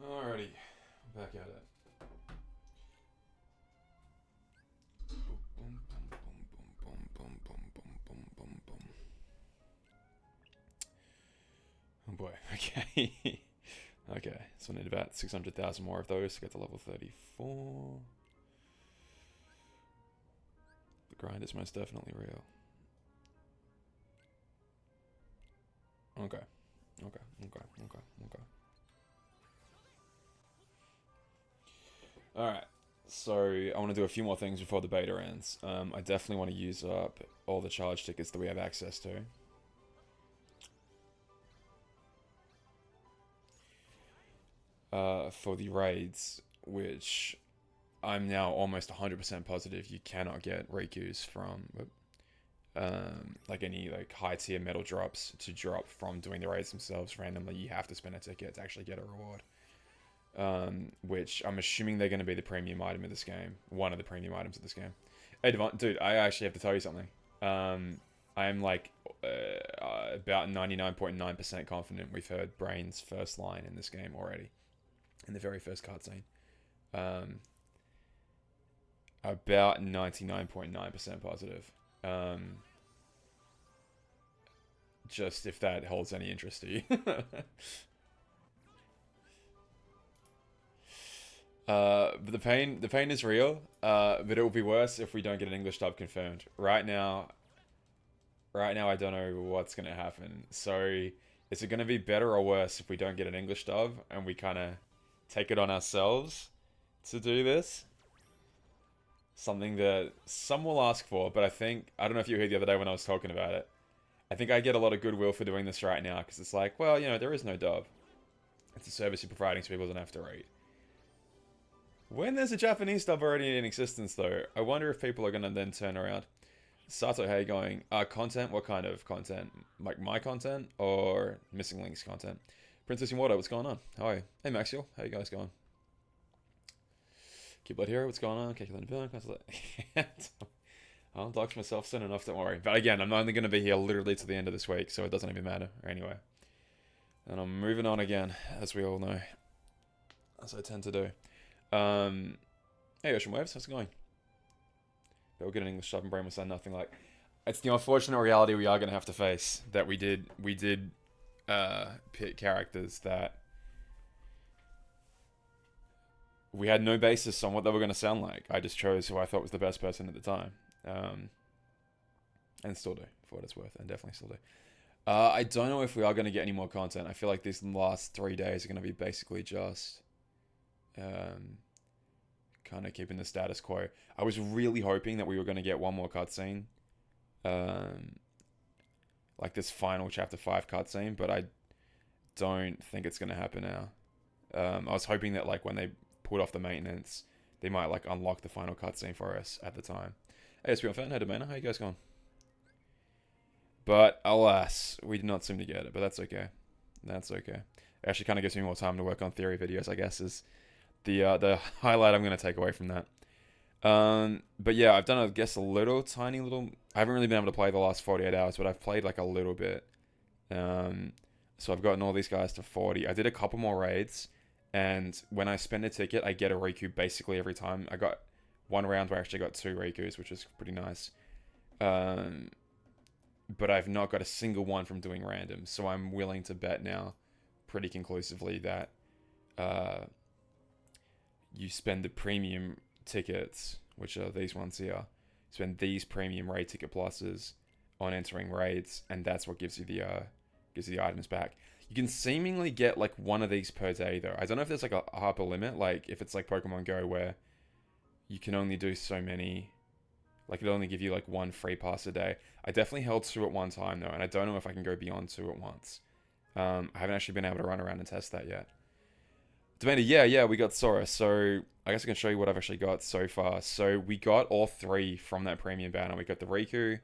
Alrighty, back at it. Boom, boom, boom, boom, boom, boom, boom, boom, boom, boom. Oh boy. Okay. Okay. So I need about 600,000 more of those to get to level 34. The grind is most definitely real. Okay. Okay. Okay. Okay. Okay. All right. So I want to do a few more things before the beta ends. I definitely want to use up all the charge tickets that we have access to. For the raids, which I'm now almost 100% positive you cannot get Riku's from, like any like high tier metal drops to drop from doing the raids themselves randomly. You have to spend a ticket to actually get a reward. Which I'm assuming they're going to be the premium item of this game, one of the premium items of this game. Hey, Devon, dude, I actually have to tell you something. I'm like about 99.9% confident we've heard Brain's first line in this game already, in the very first cutscene. Um, about 99.9% positive. Um, just if that holds any interest to you. But the pain is real. But it will be worse if we don't get an English dub confirmed. Right now, I don't know what's gonna happen. So, is it gonna be better or worse if we don't get an English dub and we kind of take it on ourselves to do this? Something that some will ask for, but I don't know if you heard the other day when I was talking about it. I think I get a lot of goodwill for doing this right now because it's like, well, there is no dub. It's a service you're providing so people don't have to read. When there's a Japanese dub already in existence, though, I wonder if people are going to then turn around. Sato, how you going? Content? What kind of content? Like my content or Missing Links content? Princess in Water, what's going on? How are you? Hey, Maxiel, how you guys going? Keyblade Hero, what's going on? Calculating Villain, I'll dox myself soon enough, don't worry. But again, I'm only going to be here literally to the end of this week, so it doesn't even matter anyway. And I'm moving on again, as we all know, as I tend to do. Hey, Ocean Waves, how's it going? But we'll get an English sub and Brain will say nothing like. It's the unfortunate reality we are going to have to face that we did pick characters that we had no basis on what they were going to sound like. I just chose who I thought was the best person at the time, um, and still do for what it's worth, and definitely still do. I don't know if we are going to get any more content. I feel like these last 3 days are going to be basically just um, kind of keeping the status quo. I was really hoping that we were going to get one more cutscene, um, like this final chapter 5 cutscene, but I don't think it's going to happen now. I was hoping that like when they put off the maintenance, they might like unlock the final cutscene for us at the time. Hey, SPL fan, hey Domena, how you guys going? But alas, we did not seem to get it, but that's okay. That's okay. It actually kind of gives me more time to work on theory videos, I guess, is the highlight I'm going to take away from that. But yeah, I've done, I guess, a little tiny little. I haven't really been able to play the last 48 hours, but I've played like a little bit. Um, so I've gotten all these guys to 40. I did a couple more raids, and when I spend a ticket, I get a Riku basically every time. I got one round where I actually got two Rikus, which is pretty nice. Um, but I've not got a single one from doing random, so I'm willing to bet now, pretty conclusively, that uh, you spend the premium tickets, which are these ones here, spend these premium raid ticket pluses on entering raids, and that's what gives you the items back. You can seemingly get like one of these per day though. I don't know if there's like a upper limit, like if it's like Pokemon Go where you can only do so many. Like it'll only give you like one free pass a day. I definitely held two at one time though, and I don't know if I can go beyond two at once. I haven't actually been able to run around and test that yet. Demanda, yeah, we got Sora. So I guess I can show you what I've actually got so far. So we got all three from that premium banner. We got the Riku,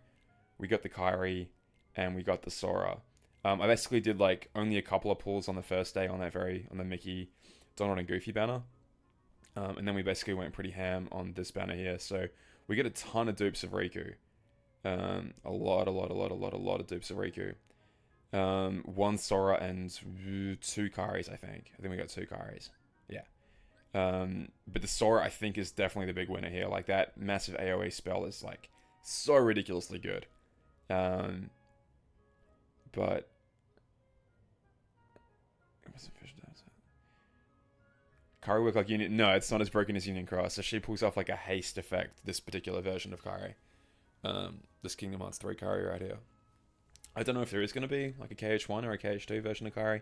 we got the Kyrie, and we got the Sora. I basically did like only a couple of pulls on the first day on the Mickey, Donald and Goofy banner, and then we basically went pretty ham on this banner here. So we get a ton of dupes of Riku, a lot of dupes of Riku. One Sora and two Karis, I think. I think we got two Karis. Yeah. But the Sora, I think, is definitely the big winner here. Like, that massive AoE spell is, like, so ridiculously good. Um, but... Kari work like Union... No, it's not as broken as Union Cross. So she pulls off, like, a haste effect, this particular version of Kari. This Kingdom Hearts 3 Kari right here. I don't know if there is going to be, like, a KH1 or a KH2 version of Kari.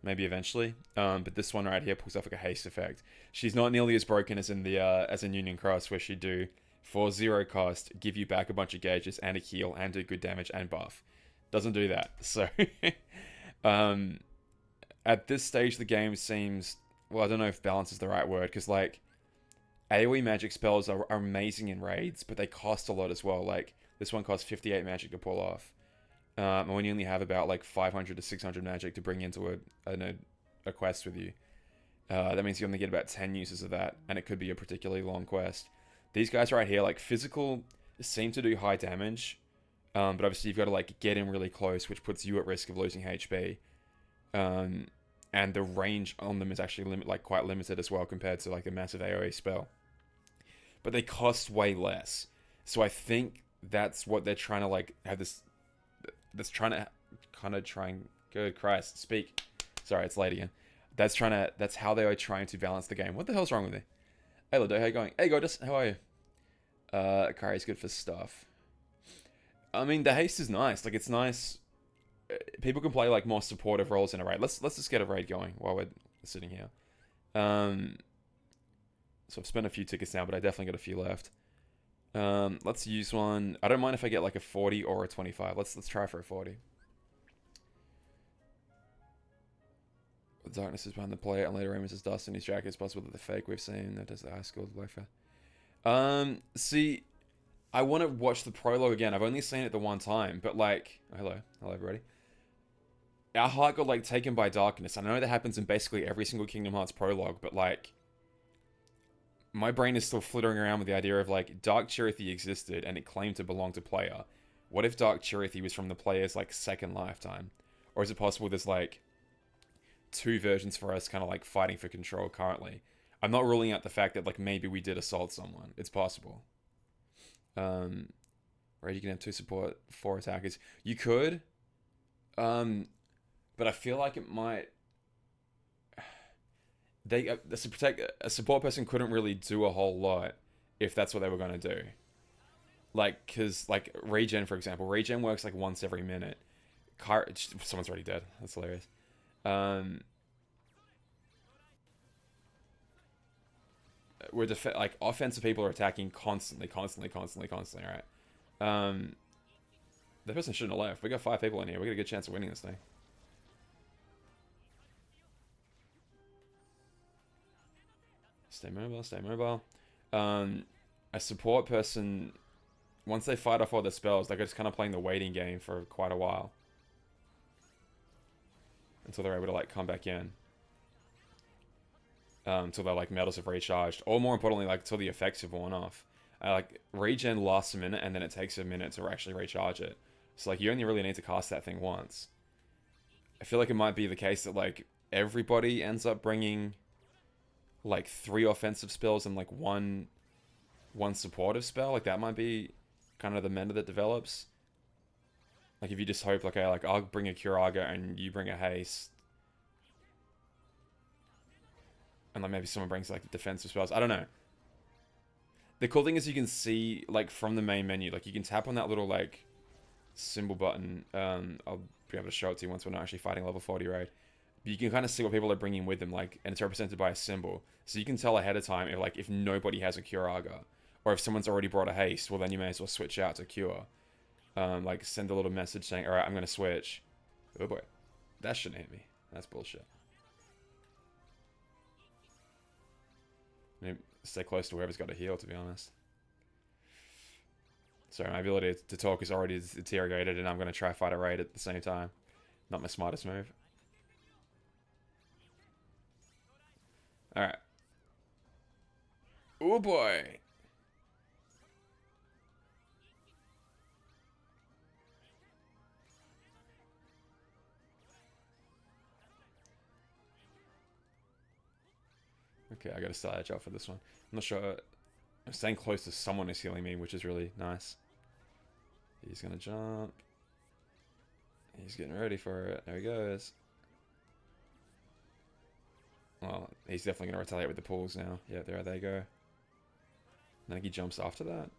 Maybe eventually. But this one right here pulls off like a haste effect. She's not nearly as broken as in the as in Union Cross, where she do for 0 cost give you back a bunch of gauges and a heal and do good damage and buff. Doesn't do that. So at this stage the game seems, well, I don't know if balance is the right word, because like AoE magic spells are amazing in raids, but they cost a lot as well. Like this one costs 58 magic to pull off. And when you only have about like 500 to 600 magic to bring into a quest with you, that means you only get about 10 uses of that, and it could be a particularly long quest. These guys right here, like physical, seem to do high damage, but obviously you've got to like get in really close, which puts you at risk of losing HP. And the range on them is actually quite limited as well compared to like the massive AoE spell. But they cost way less, so I think that's what they're trying to like have this. That's trying to kind of trying. Good Christ, speak. Sorry, it's late again. That's how they are trying to balance the game. What the hell's wrong with me? Hey, Lado, how you going? Hey, Gorgeous, how are you? Kari's good for stuff. I mean, the haste is nice. Like, it's nice. People can play like more supportive roles in a raid. Let's just get a raid going while we're sitting here. So I've spent a few tickets now, but I definitely got a few left. Let's use one. I don't mind if I get like a 40 or a 25. Let's try for a 40. The darkness is behind the player, and later Amos' dust in his jacket. It's possible that the fake we've seen that does the high school loafer. See, I want to watch the prologue again. I've only seen it the one time, but like, hello everybody. Our heart got like taken by darkness. I know that happens in basically every single Kingdom Hearts prologue, but like, my brain is still flittering around with the idea of like Dark Chirithy existed and it claimed to belong to player. What if Dark Chirithy was from the player's like second lifetime? Or is it possible there's like two versions for us kind of like fighting for control currently? I'm not ruling out the fact that like maybe we did assault someone. It's possible. Right, you can have 2 support, 4 attackers. You could. But I feel like it might. A support person couldn't really do a whole lot if that's what they were going to do. Like, because, like, regen, for example. Regen works, like, once every minute. Someone's already dead. That's hilarious. Like, offensive people are attacking constantly, right? The person shouldn't have left. We got 5 people in here. We got a good chance of winning this thing. Stay mobile. A support person, once they fight off all the spells, they're just kind of playing the waiting game for quite a while. Until they're able to, like, come back in. Until their, like, medals have recharged. Or more importantly, like, until the effects have worn off. Like, regen lasts a minute, and then it takes a minute to actually recharge it. So, like, you only really need to cast that thing once. I feel like it might be the case that, like, everybody ends up bringing like 3 offensive spells and like one supportive spell. Like that might be kind of the meta that develops. Like if you just hope like, okay, like I'll bring a Curaga and you bring a haste, and like maybe someone brings like defensive spells. I don't know. The cool thing is you can see like from the main menu, like you can tap on that little like symbol button. I'll be able to show it to you once we're not actually fighting level 40 raid. But you can kind of see what people are bringing with them, like, and it's represented by a symbol. So you can tell ahead of time if nobody has a Curaga, or if someone's already brought a haste, well then you may as well switch out to Cure. Like send a little message saying, all right, I'm gonna switch. Oh boy, that shouldn't hit me. That's bullshit. Maybe stay close to whoever's got a heal, to be honest. Sorry, my ability to talk is already deteriorated, and I'm gonna try fight a raid at the same time. Not my smartest move. Alright. Oh boy. Okay, I got to start edge out for this one. I'm not sure. I'm staying close to someone who's healing me, which is really nice. He's going to jump. He's getting ready for it. There he goes. Well, he's definitely going to retaliate with the pulls now. Yeah, there they go. And then he jumps after that.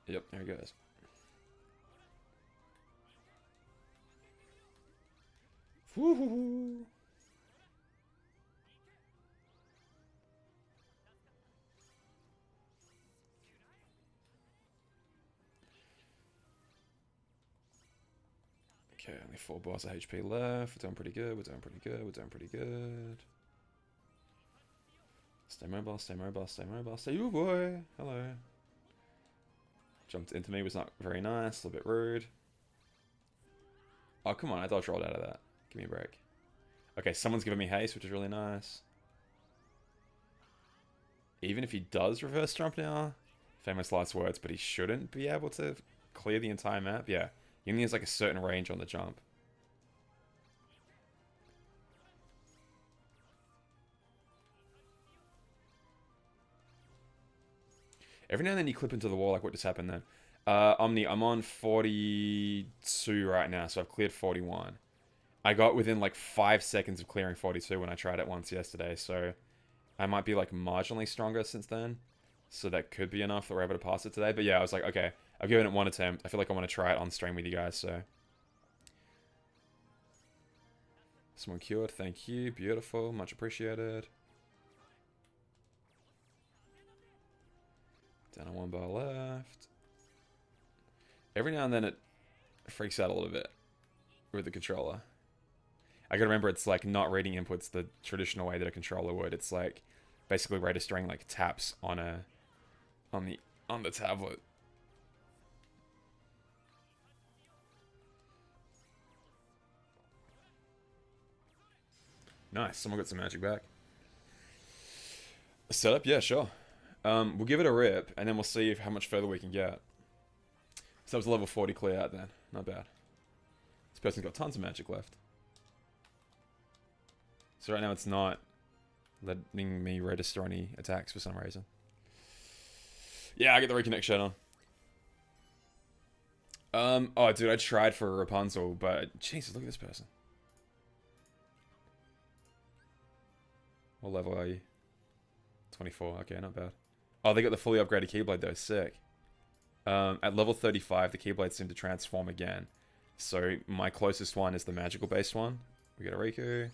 Yep, there he goes. Woohoo! Okay, only 4 bars of HP left. We're doing pretty good. We're doing pretty good. We're doing pretty good. Stay mobile, stay mobile, stay mobile, stay. Ooh, boy. Hello. Jumped into me, was not very nice. A little bit rude. Oh, come on. I dodge rolled out of that. Give me a break. Okay, someone's giving me haste, which is really nice. Even if he does reverse jump now, famous last words, but he shouldn't be able to clear the entire map. Yeah, he only has like a certain range on the jump. Every now and then you clip into the wall, like what just happened then. Omni, I'm on 42 right now, so I've cleared 41. I got within like 5 seconds of clearing 42 when I tried it once yesterday, so I might be like marginally stronger since then. So that could be enough that we're able to pass it today. But yeah, I was like, okay, I've given it one attempt. I feel like I want to try it on stream with you guys, so. Someone cured, thank you. Beautiful, much appreciated. Down on 1 bar left. Every now and then it freaks out a little bit with the controller. I gotta remember it's like not reading inputs the traditional way that a controller would. It's like basically registering like taps on the tablet. Nice, someone got some magic back. Setup, yeah, sure. We'll give it a rip, and then we'll see how much further we can get. So that was a level 40 clear out then. Not bad. This person's got tons of magic left. So right now it's not letting me register any attacks for some reason. Yeah, I get the reconnect shirt on. Oh, dude, I tried for Rapunzel, but Jesus, look at this person. What level are you? 24. Okay, not bad. Oh, they got the fully upgraded Keyblade though. Sick. At level 35, the Keyblades seem to transform again. So my closest one is the magical based one. We got a Riku.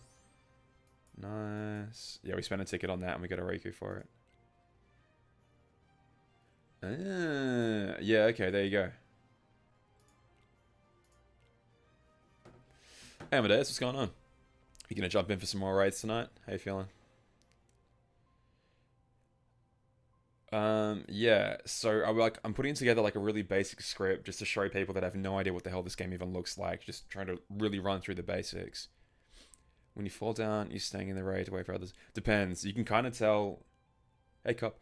Nice. Yeah, we spent a ticket on that and we got a Riku for it. Yeah, okay, there you go. Hey, Amadeus, what's going on? You gonna jump in for some more raids tonight? How you feeling? Yeah, so I'm putting together like a really basic script just to show people that have no idea what the hell this game even looks like. Just trying to really run through the basics. When you fall down, you're staying in the raid to wait for others. Depends. You can kind of tell, hey cop,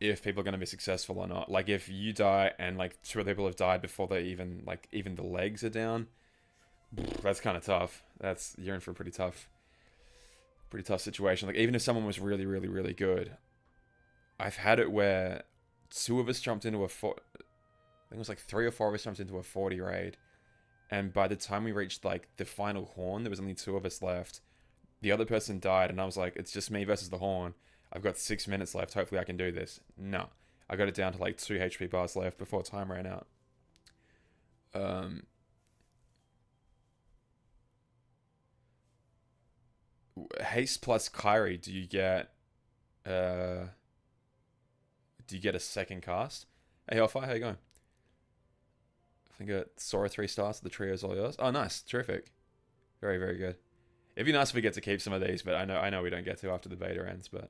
if people are going to be successful or not. Like if you die and like 2 other people have died before they even the legs are down, that's kind of tough. You're in for a pretty tough situation. Like even if someone was really, really, really good, I've had it where 2 of us jumped into I think it was like 3 or 4 of us jumped into a 40 raid. And by the time we reached like the final horn, there was only 2 of us left. The other person died and I was like, it's just me versus the horn. I've got 6 minutes left. Hopefully I can do this. No. I got it down to like 2 HP bars left before time ran out. Haste plus Kyrie, do you get a second cast? Hey Hellfire, how you going? I think it Sora 3 stars, the trio's all yours. Oh nice, terrific. Very, very good. It'd be nice if we get to keep some of these, but I know we don't get to after the beta ends, but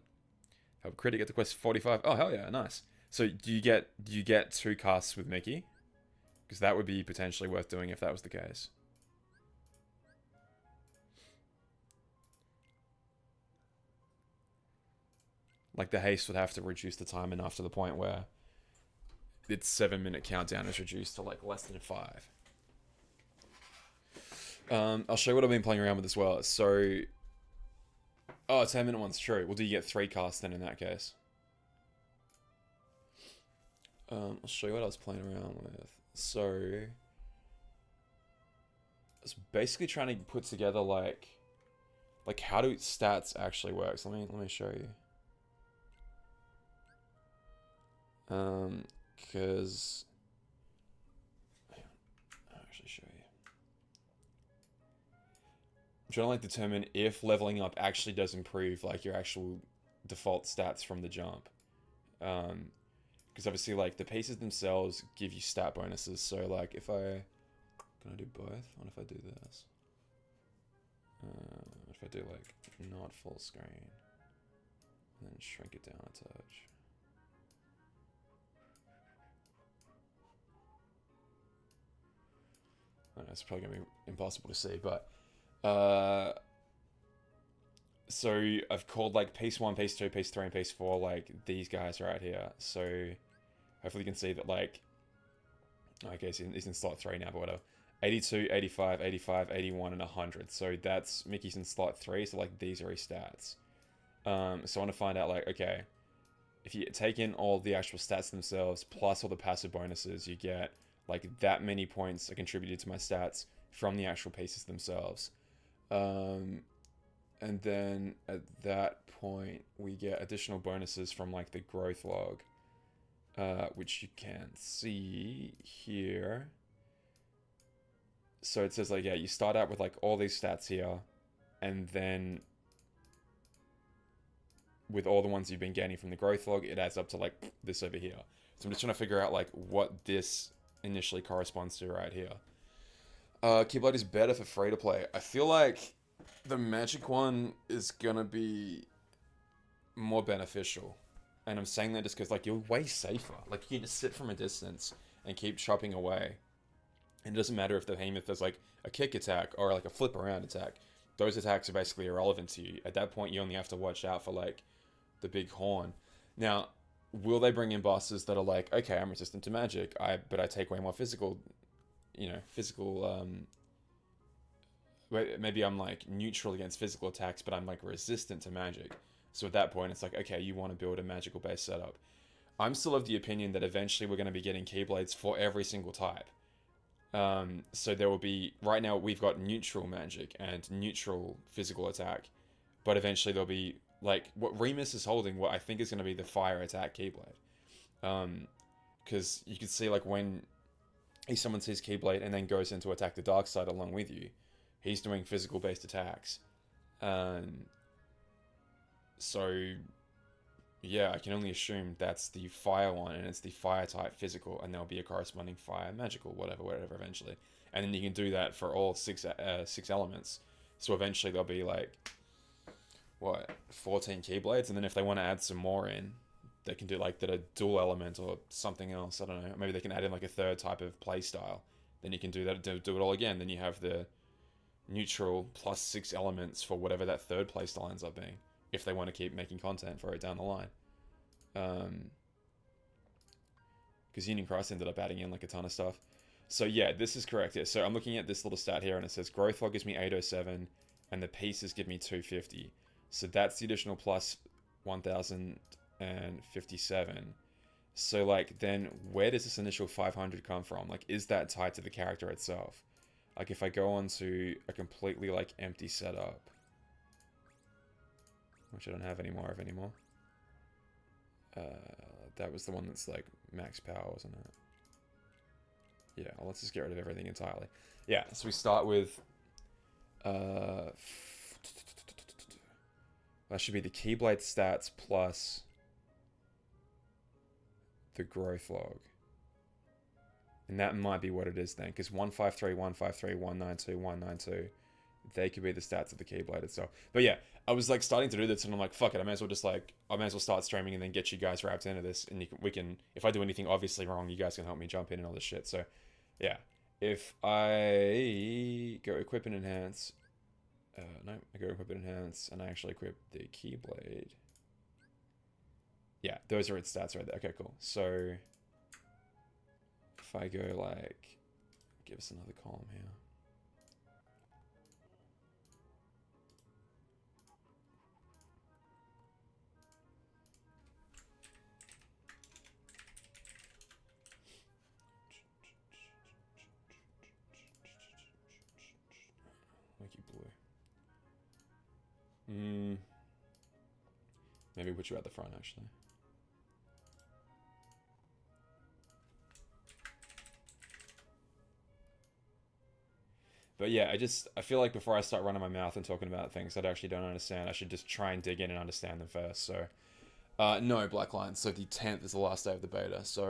help Critic get to quest 45. Oh hell yeah, nice. So do you get 2 casts with Mickey? Because that would be potentially worth doing if that was the case. Like the haste would have to reduce the time enough to the point where its 7-minute countdown is reduced to like less than 5. I'll show you what I've been playing around with as well. So Oh, 10-minute one's true. Well, do you get 3 casts then in that case? I'll show you what I was playing around with. So, I was basically trying to put together like how do stats actually work. So let me show you. Because I'll actually show you. I'm trying to like determine if leveling up actually does improve like your actual default stats from the jump. Because obviously like the pieces themselves give you stat bonuses. So like if I can I do both? What if I do this? If I do like not full screen and then shrink it down a touch. I know, it's probably gonna be impossible to see, but so I've called like piece 1, piece 2, piece 3, and piece 4 like these guys right here. So hopefully you can see that like okay, so he's in slot 3 now, but whatever. 82, 85, 85, 81, and 100. So that's Mickey's in slot 3, so like these are his stats. So I want to find out like, okay, if you take in all the actual stats themselves, plus all the passive bonuses, you get like that many points are contributed to my stats from the actual pieces themselves. And then at that point, we get additional bonuses from like the growth log, which you can see here. So it says like, yeah, you start out with like all these stats here, and then with all the ones you've been gaining from the growth log, it adds up to like this over here. So I'm just trying to figure out like what this initially corresponds to right here. Keyblade is better for free to play. I feel like the magic one is gonna be more beneficial. And I'm saying that just because like you're way safer. Like you can just sit from a distance and keep chopping away. And it doesn't matter if the behemoth does like a kick attack or like a flip around attack. Those attacks are basically irrelevant to you. At that point, you only have to watch out for like the big horn. Now, will they bring in bosses that are like, okay, I'm resistant to magic, but I take way more physical, maybe I'm like neutral against physical attacks, but I'm like resistant to magic. So at that point, it's like, okay, you want to build a magical base setup. I'm still of the opinion that eventually we're going to be getting Keyblades for every single type. So there will be, right now we've got neutral magic and neutral physical attack, but eventually there'll be, like, what Remus is holding, what I think is going to be the fire attack Keyblade. Because you can see, like, when he summons his Keyblade and then goes in to attack the dark side along with you, he's doing physical based attacks. So yeah, I can only assume that's the fire one, and it's the fire type physical, and there'll be a corresponding fire magical, whatever, eventually. And then you can do that for all six elements. So eventually there'll be like, 14 Keyblades, and then if they want to add some more in, they can do like that a dual element or something else. I don't know. Maybe they can add in like a third type of play style. Then you can do that, do it all again. Then you have the neutral plus 6 elements for whatever that third play style ends up being, if they want to keep making content for it down the line. Because Union Cross ended up adding in like a ton of stuff. So yeah, this is correct. Yeah, so I'm looking at this little stat here, and it says growth log gives me 807, and the pieces give me 250. So that's the additional plus 1057. So like, then where does this initial 500 come from? Like, is that tied to the character itself? Like, if I go on to a completely like empty setup, which I don't have any more of anymore. That was the one that's like max power, wasn't it? Yeah, well, let's just get rid of everything entirely. Yeah, so we start with that should be the Keyblade stats plus the growth log. And that might be what it is then, because 153, 153, 192, 192, they could be the stats of the Keyblade itself. But yeah, I was like starting to do this, and I'm like, fuck it, I may as well start streaming and then get you guys wrapped into this, and we can, if I do anything obviously wrong, you guys can help me jump in and all this shit. So yeah, if I go equip and enhance, no, I go equip and enhance, and I actually equip the Keyblade. Yeah, those are its stats right there. Okay, cool. So if I go like, give us another column here. Maybe put you at the front, actually. But yeah, I feel like before I start running my mouth and talking about things that I actually don't understand, I should just try and dig in and understand them first. So, no, Black Lion. So the 10th is the last day of the beta. So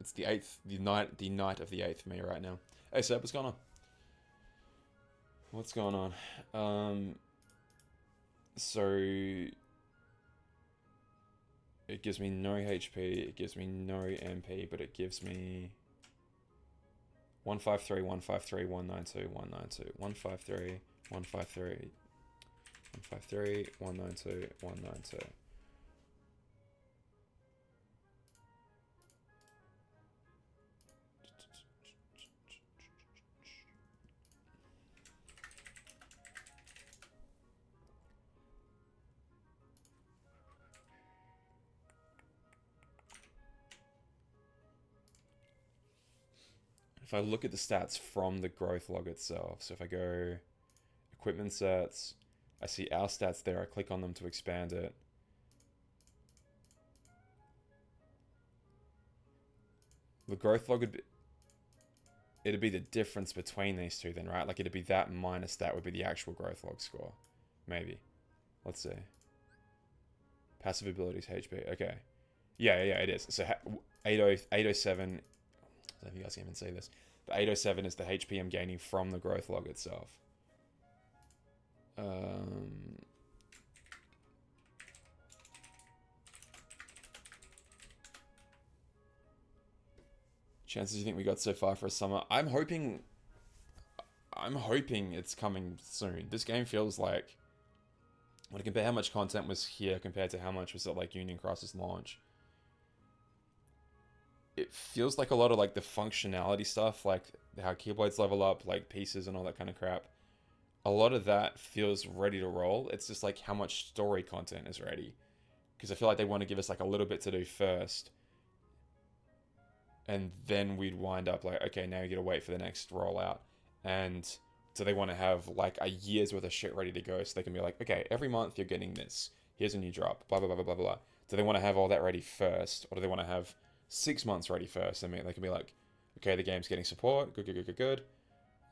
it's the 8th, the night of the 8th for me right now. Hey, Seb, what's going on? What's going on? So it gives me no HP, it gives me no MP, but it gives me 153, 153, 192, 192, 153, 153, 153, 192, 192. If I look at the stats from the growth log itself, so if I go equipment sets, I see our stats there, I click on them to expand it. The growth log it'd be the difference between these two then, right? Like it'd be that minus that would be the actual growth log score. Maybe. Let's see. Passive abilities, HP. Okay. Yeah, it is. So 807, I don't know if you guys can even see this, but 807 is the HP I'm gaining from the growth log itself. Chances you think we got so far for a summer? I'm hoping it's coming soon. This game feels like, when I compare how much content was here compared to how much was at like Union Cross's launch, it feels like a lot of like the functionality stuff, like how keyblades level up, like pieces and all that kind of crap. A lot of that feels ready to roll. It's just like how much story content is ready. Because I feel like they want to give us like a little bit to do first. And then we'd wind up like, okay, now you gotta wait for the next rollout. And so they want to have like a year's worth of shit ready to go, so they can be like, okay, every month you're getting this. Here's a new drop. Blah blah blah blah blah blah. Do they want to have all that ready first, or do they want to have 6 months ready first? I mean, they can be like, okay, the game's getting support. Good.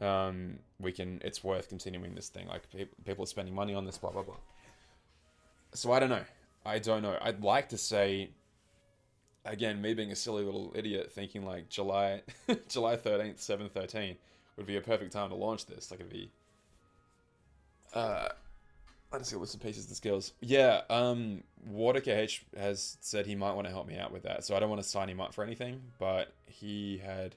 It's worth continuing this thing. Like people are spending money on this. Blah blah blah. So I don't know. I'd like to say, again, me being a silly little idiot, thinking like July 13th, 7/13 would be a perfect time to launch this. Like it'd be, let's see what's the pieces of skills. Yeah, WaterKH has said he might want to help me out with that. So I don't want to sign him up for anything, but he had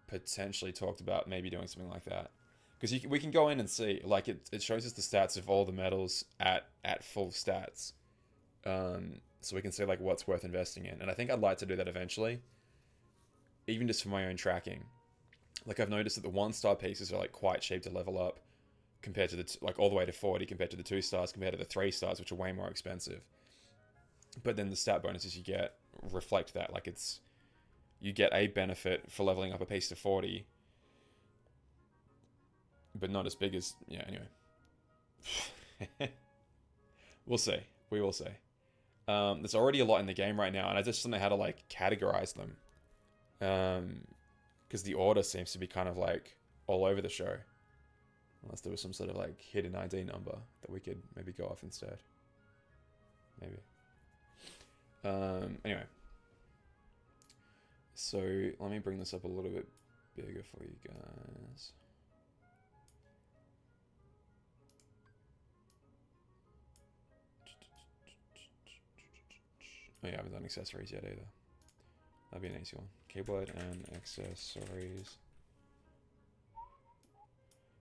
potentially talked about maybe doing something like that. Because we can go in and see, like it shows us the stats of all the medals at full stats. So we can see like what's worth investing in. And I think I'd like to do that eventually, even just for my own tracking. Like I've noticed that the 1-star pieces are like quite cheap to level up compared to the like all the way to 40 compared to the 2 stars compared to the 3 stars, which are way more expensive. But then the stat bonuses you get reflect that. Like you get a benefit for leveling up a piece to 40, but not as big as, yeah, anyway. We'll see. We will see. There's already a lot in the game right now, and I just don't know how to like categorize them. Because the order seems to be kind of like all over the show. Unless there was some sort of like hidden ID number that we could maybe go off instead. Maybe. Anyway. So let me bring this up a little bit bigger for you guys. Oh yeah, I haven't done accessories yet either. That'd be an easy one. Keyblade and accessories.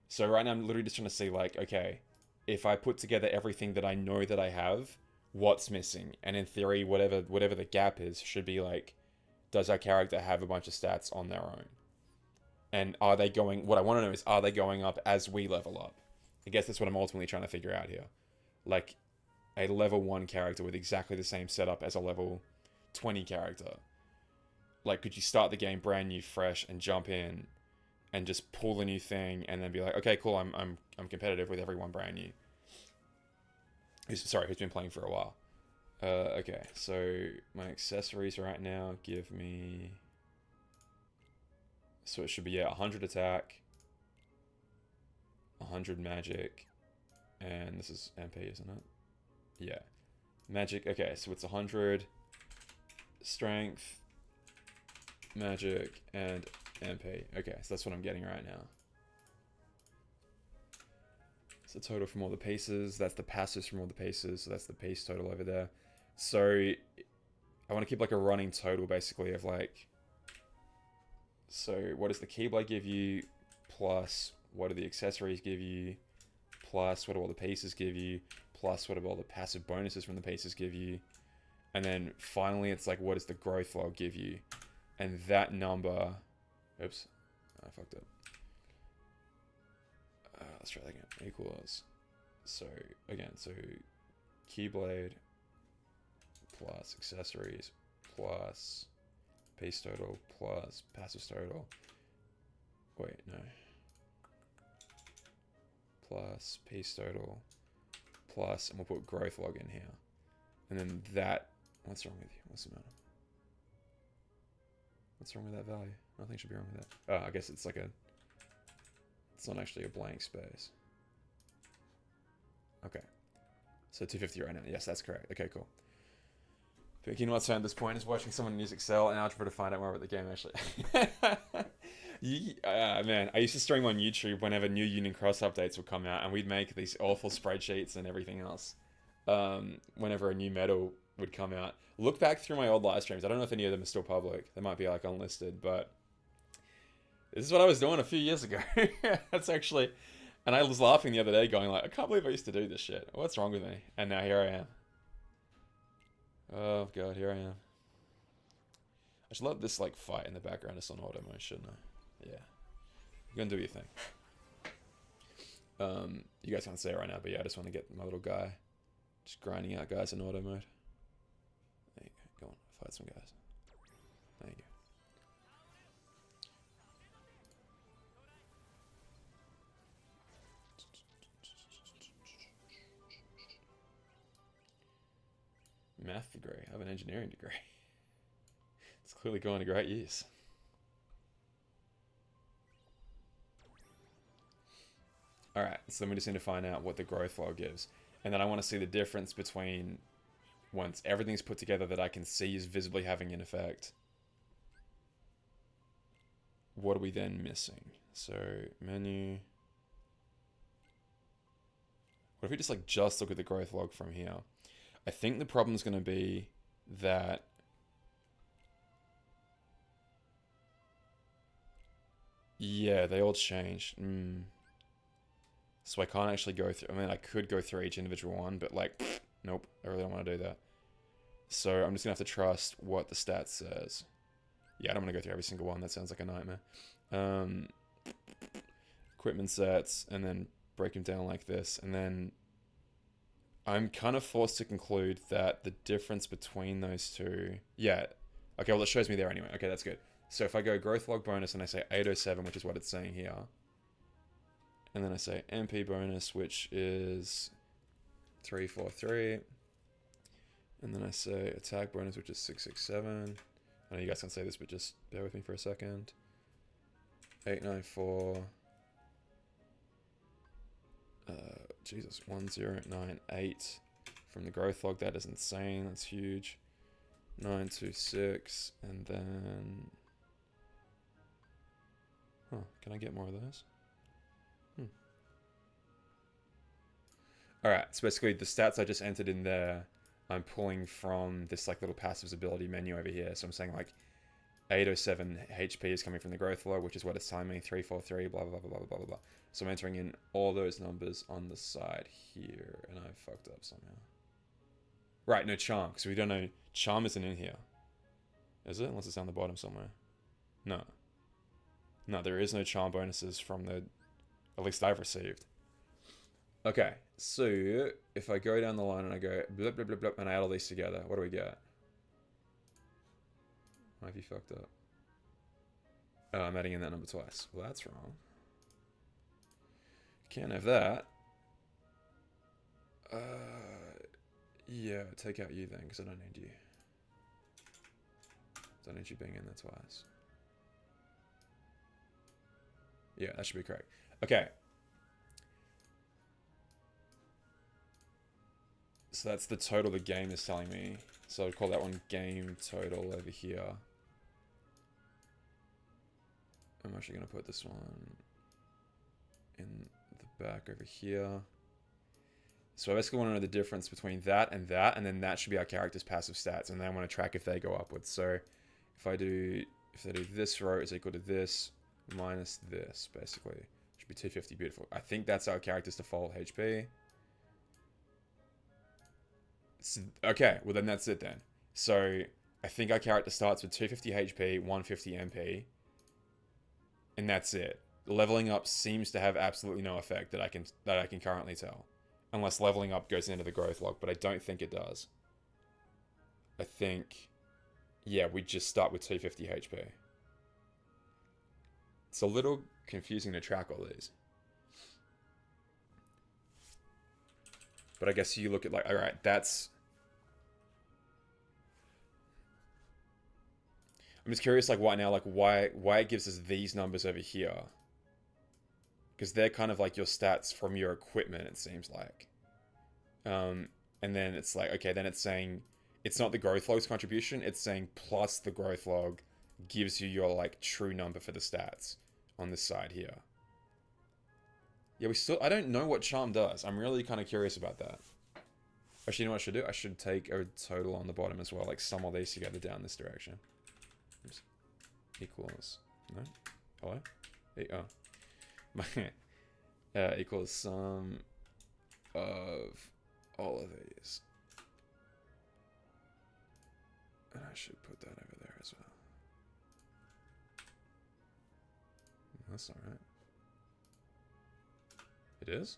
So right now I'm literally just trying to see like, okay, if I put together everything that I know that I have, what's missing? And in theory, whatever the gap is should be like, does our character have a bunch of stats on their own? And are they going, what I want to know is, are they going up as we level up? I guess that's what I'm ultimately trying to figure out here. Like, a level 1 character with exactly the same setup as a level 20 character. Like, could you start the game brand new, fresh, and jump in and just pull a new thing and then be like, okay, cool, I'm competitive with everyone brand new. who's been playing for a while. Okay, so my accessories right now give me... So it should be, yeah, 100 attack, 100 magic, and this is MP, isn't it? Yeah. Magic, okay, so it's 100 strength, magic, and MP. Okay, so that's what I'm getting right now. So total from all the pieces, that's the passives from all the pieces, so that's the piece total over there. So I want to keep like a running total basically of like, so what does the Keyblade give you, plus what do the accessories give you, plus what do all the pieces give you, plus what do all the passive bonuses from the pieces give you, and then finally it's like what does the growth log give you, and that number, oops, I fucked up. Let's try that again. Equals, so again, so Keyblade plus accessories plus piece total plus passive total. Wait, no. Plus piece total plus, and we'll put growth log in here. And then that, what's wrong with you? What's the matter? What's wrong with that value? Nothing should be wrong with that. Oh, I guess it's like a, it's not actually a blank space. Okay. So 250 right now. Yes, that's correct. Okay, cool. But you know what's at this point is watching someone use Excel and algebra to find out more about the game, actually. Man, I used to stream on YouTube whenever new Union Cross updates would come out, and we'd make these awful spreadsheets and everything else. Whenever a new medal would come out. Look back through my old live streams. I don't know if any of them are still public. They might be like unlisted, but this is what I was doing a few years ago. That's actually... And I was laughing the other day going like, I can't believe I used to do this shit. What's wrong with me? And now here I am. Oh god, here I am. I should let this like fight in the background just on auto mode, shouldn't I? Yeah. You're gonna do your thing. You guys can't say it right now, but yeah, I just want to get my little guy just grinding out guys in auto mode. There you go. Go on, fight some guys. There you go. Math degree. I have an engineering degree. It's clearly going to great use. Alright, so then we just need to find out what the growth log gives. And then I want to see the difference between once everything's put together that I can see is visibly having an effect. What are we then missing? So, menu. What if we just look at the growth log from here? I think the problem's going to be that yeah, they all changed. So I can't actually go through. I mean, I could go through each individual one, but like, nope, I really don't want to do that. So I'm just going to have to trust what the stat says. Yeah, I don't want to go through every single one. That sounds like a nightmare. Equipment sets, and then break them down like this. And then I'm kind of forced to conclude that the difference between those two... Yeah. Okay, well, it shows me there anyway. Okay, that's good. So if I go growth log bonus and I say 807, which is what it's saying here, and then I say MP bonus, which is 343, and then I say attack bonus, which is 667. I know you guys can't say this, but just bear with me for a second. 894. Jesus, 1098 from the growth log. That is insane. That's huge. 926, and then... Huh, can I get more of those? Alright, so basically the stats I just entered in there, I'm pulling from this like little passives ability menu over here. So I'm saying like 807 HP is coming from the growth log, which is what it's telling me, 343, blah, blah, blah, blah, blah, blah, blah. So I'm entering in all those numbers on the side here, and I fucked up somehow. Right, no charm, because we don't know, charm isn't in here. Is it? Unless it's down the bottom somewhere. No. No, there is no charm bonuses from the, at least I've received. Okay, so if I go down the line and I go blip, blip, blip, blip, and I add all these together, what do we get? Why have you fucked up? Oh, I'm adding in that number twice. Well, that's wrong. Can't have that. Yeah, take out you then, because I don't need you. Don't need you being in there twice. Yeah, that should be correct. Okay. So that's the total the game is telling me. So I'd call that one game total over here. I'm actually going to put this one in the back over here. So I basically want to know the difference between that, and then that should be our character's passive stats, and then I want to track if they go upwards. So if they do this row is equal to this minus this, basically. Should be 250, beautiful. I think that's our character's default HP. So, okay, well then that's it then. So I think our character starts with 250 HP, 150 MP, and that's it. Leveling up seems to have absolutely no effect that I can currently tell, unless leveling up goes into the growth log, but I don't think it does. I think, yeah, we just start with 250 HP. It's a little confusing to track all these. But I guess you look at like, all right, that's... I'm just curious, like, why it gives us these numbers over here. Because they're kind of like your stats from your equipment, it seems like. And then it's like, okay, then it's saying, it's not the growth log's contribution, it's saying plus the growth log gives you your, like, true number for the stats on this side here. Yeah, I don't know what Charm does. I'm really kind of curious about that. Actually, you know what I should do? I should take a total on the bottom as well, like sum all these together down this direction. Oops. Equals, no? Hello? Equals sum of all of these. And I should put that over there as well. That's not right. It is?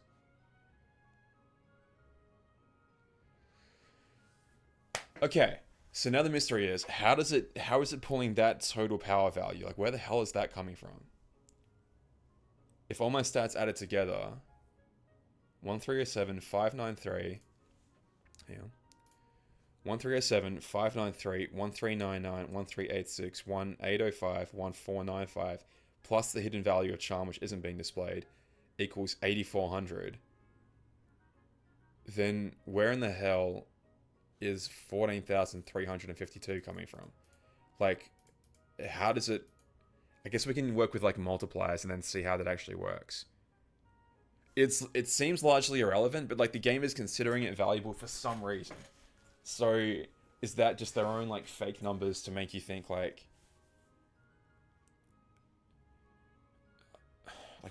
Okay, so now the mystery is, how is it pulling that total power value? Like, where the hell is that coming from? If all my stats added together, 1307, 593, hang on, 1307, 593, 1399, 1386, 1805, 1495, plus the hidden value of Charm, which isn't being displayed, equals 8400. Then where in the hell is 14,352 coming from? Like, how does it... I guess we can work with like multipliers and then see how that actually works. It seems largely irrelevant, but like the game is considering it valuable for some reason. So is that just their own like fake numbers to make you think like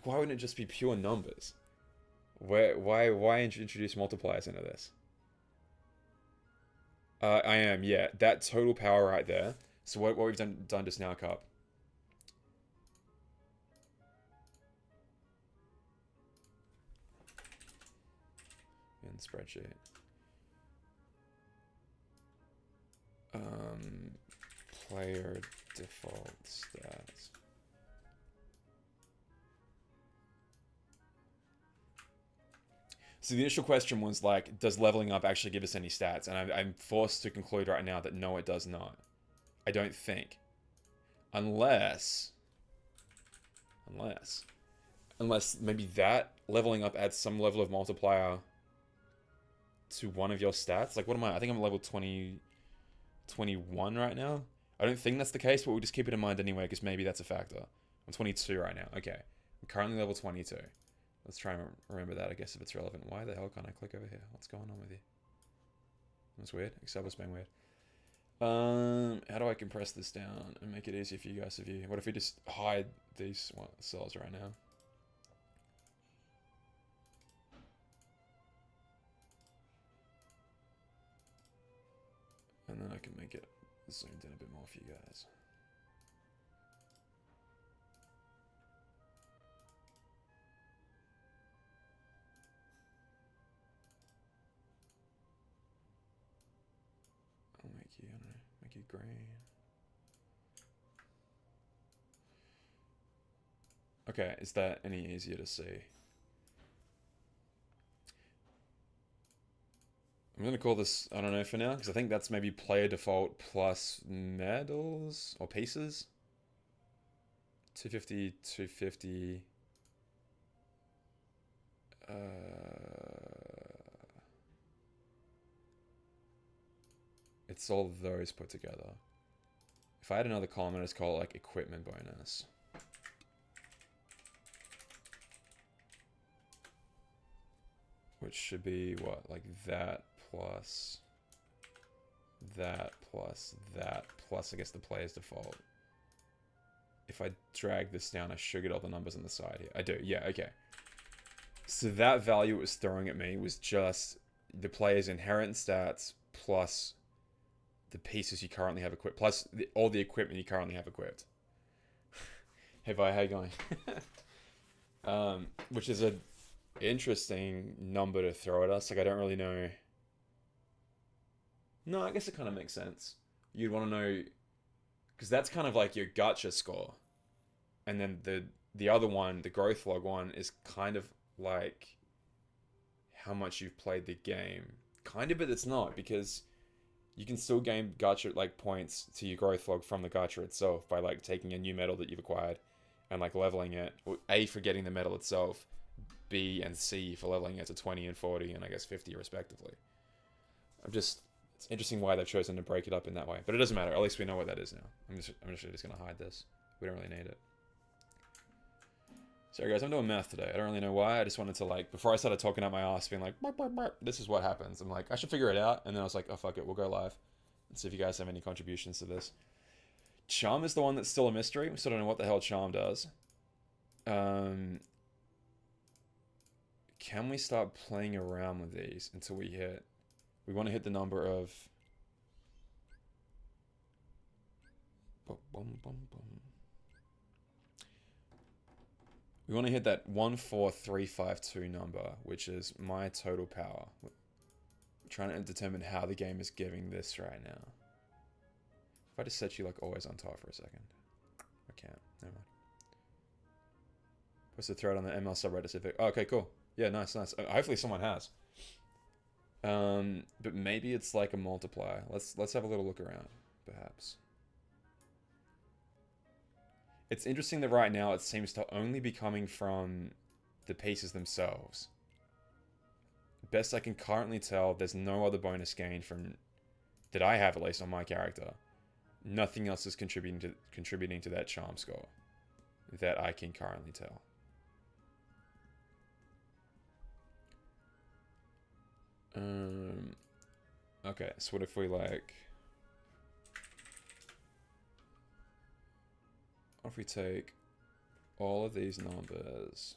why wouldn't it just be pure numbers? Why introduce multipliers into this? I am, yeah. That total power right there. So what we've done just now, Cup. In spreadsheet. Player default stats. So the initial question was like, does leveling up actually give us any stats? And I'm forced to conclude right now that no, it does not. I don't think. Unless maybe that leveling up adds some level of multiplier to one of your stats. Like, what am I? I think I'm level 21 right now. I don't think that's the case, but we'll just keep it in mind anyway, because maybe that's a factor. I'm 22 right now. Okay. I'm currently level 22. Let's try and remember that, I guess, if it's relevant. Why the hell can't I click over here? What's going on with you? That's weird. Excel was being weird. How do I compress this down and make it easier for you guys to view? What if we just hide these cells right now? And then I can make it zoomed in a bit more for you guys. I'll make you, I don't know, make you green. Okay, is that any easier to see? I'm gonna call this, I don't know for now, because I think that's maybe player default plus medals or pieces. 250, 250. It's all those put together. If I had another column, I'd just call it like equipment bonus. Which should be what? Like that plus that plus that plus, I guess, the player's default. If I drag this down, I should get all the numbers on the side here. I do, yeah, okay. So that value it was throwing at me was just the player's inherent stats plus the pieces you currently have equipped, plus all the equipment you currently have equipped. Hey, Vi, how you going? Which is a interesting number to throw at us. Like, I don't really know. No, I guess it kind of makes sense. You'd want to know, because that's kind of like your gacha score, and then the other one, the growth log one, is kind of like how much you've played the game. Kind of, but it's not, because you can still gain gacha like points to your growth log from the gacha itself by like taking a new medal that you've acquired and like leveling it. A, for getting the medal itself, B and C for leveling it to 20 and 40 and I guess 50 respectively. It's interesting why they've chosen to break it up in that way, but it doesn't matter. At least we know what that is now. I'm just gonna hide this. We don't really need it. Sorry guys, I'm doing math today. I don't really know why. I just wanted to, like, before I started talking out my ass, being like, burp, burp, burp, this is what happens. I'm like, I should figure it out. And then I was like, oh fuck it, we'll go live and see if you guys have any contributions to this. Charm is the one that's still a mystery. We still don't know what the hell Charm does. Can we start playing around with these until we hit... We want to hit the number of... Boom, boom, boom, boom. We want to hit that 14352 number, which is my total power. I'm trying to determine how the game is giving this right now. If I just set you like always on top for a second. I can't. Never mind. Post a thread on the ML subreddit. Oh, okay, cool. Yeah, nice, nice. Hopefully someone has. But maybe it's like a multiplier. Let's have a little look around, perhaps. It's interesting that right now it seems to only be coming from the pieces themselves. Best I can currently tell, there's no other bonus gain from that I have, at least on my character. Nothing else is contributing to that charm score that I can currently tell. Okay, so what if we like... What if we take all of these numbers...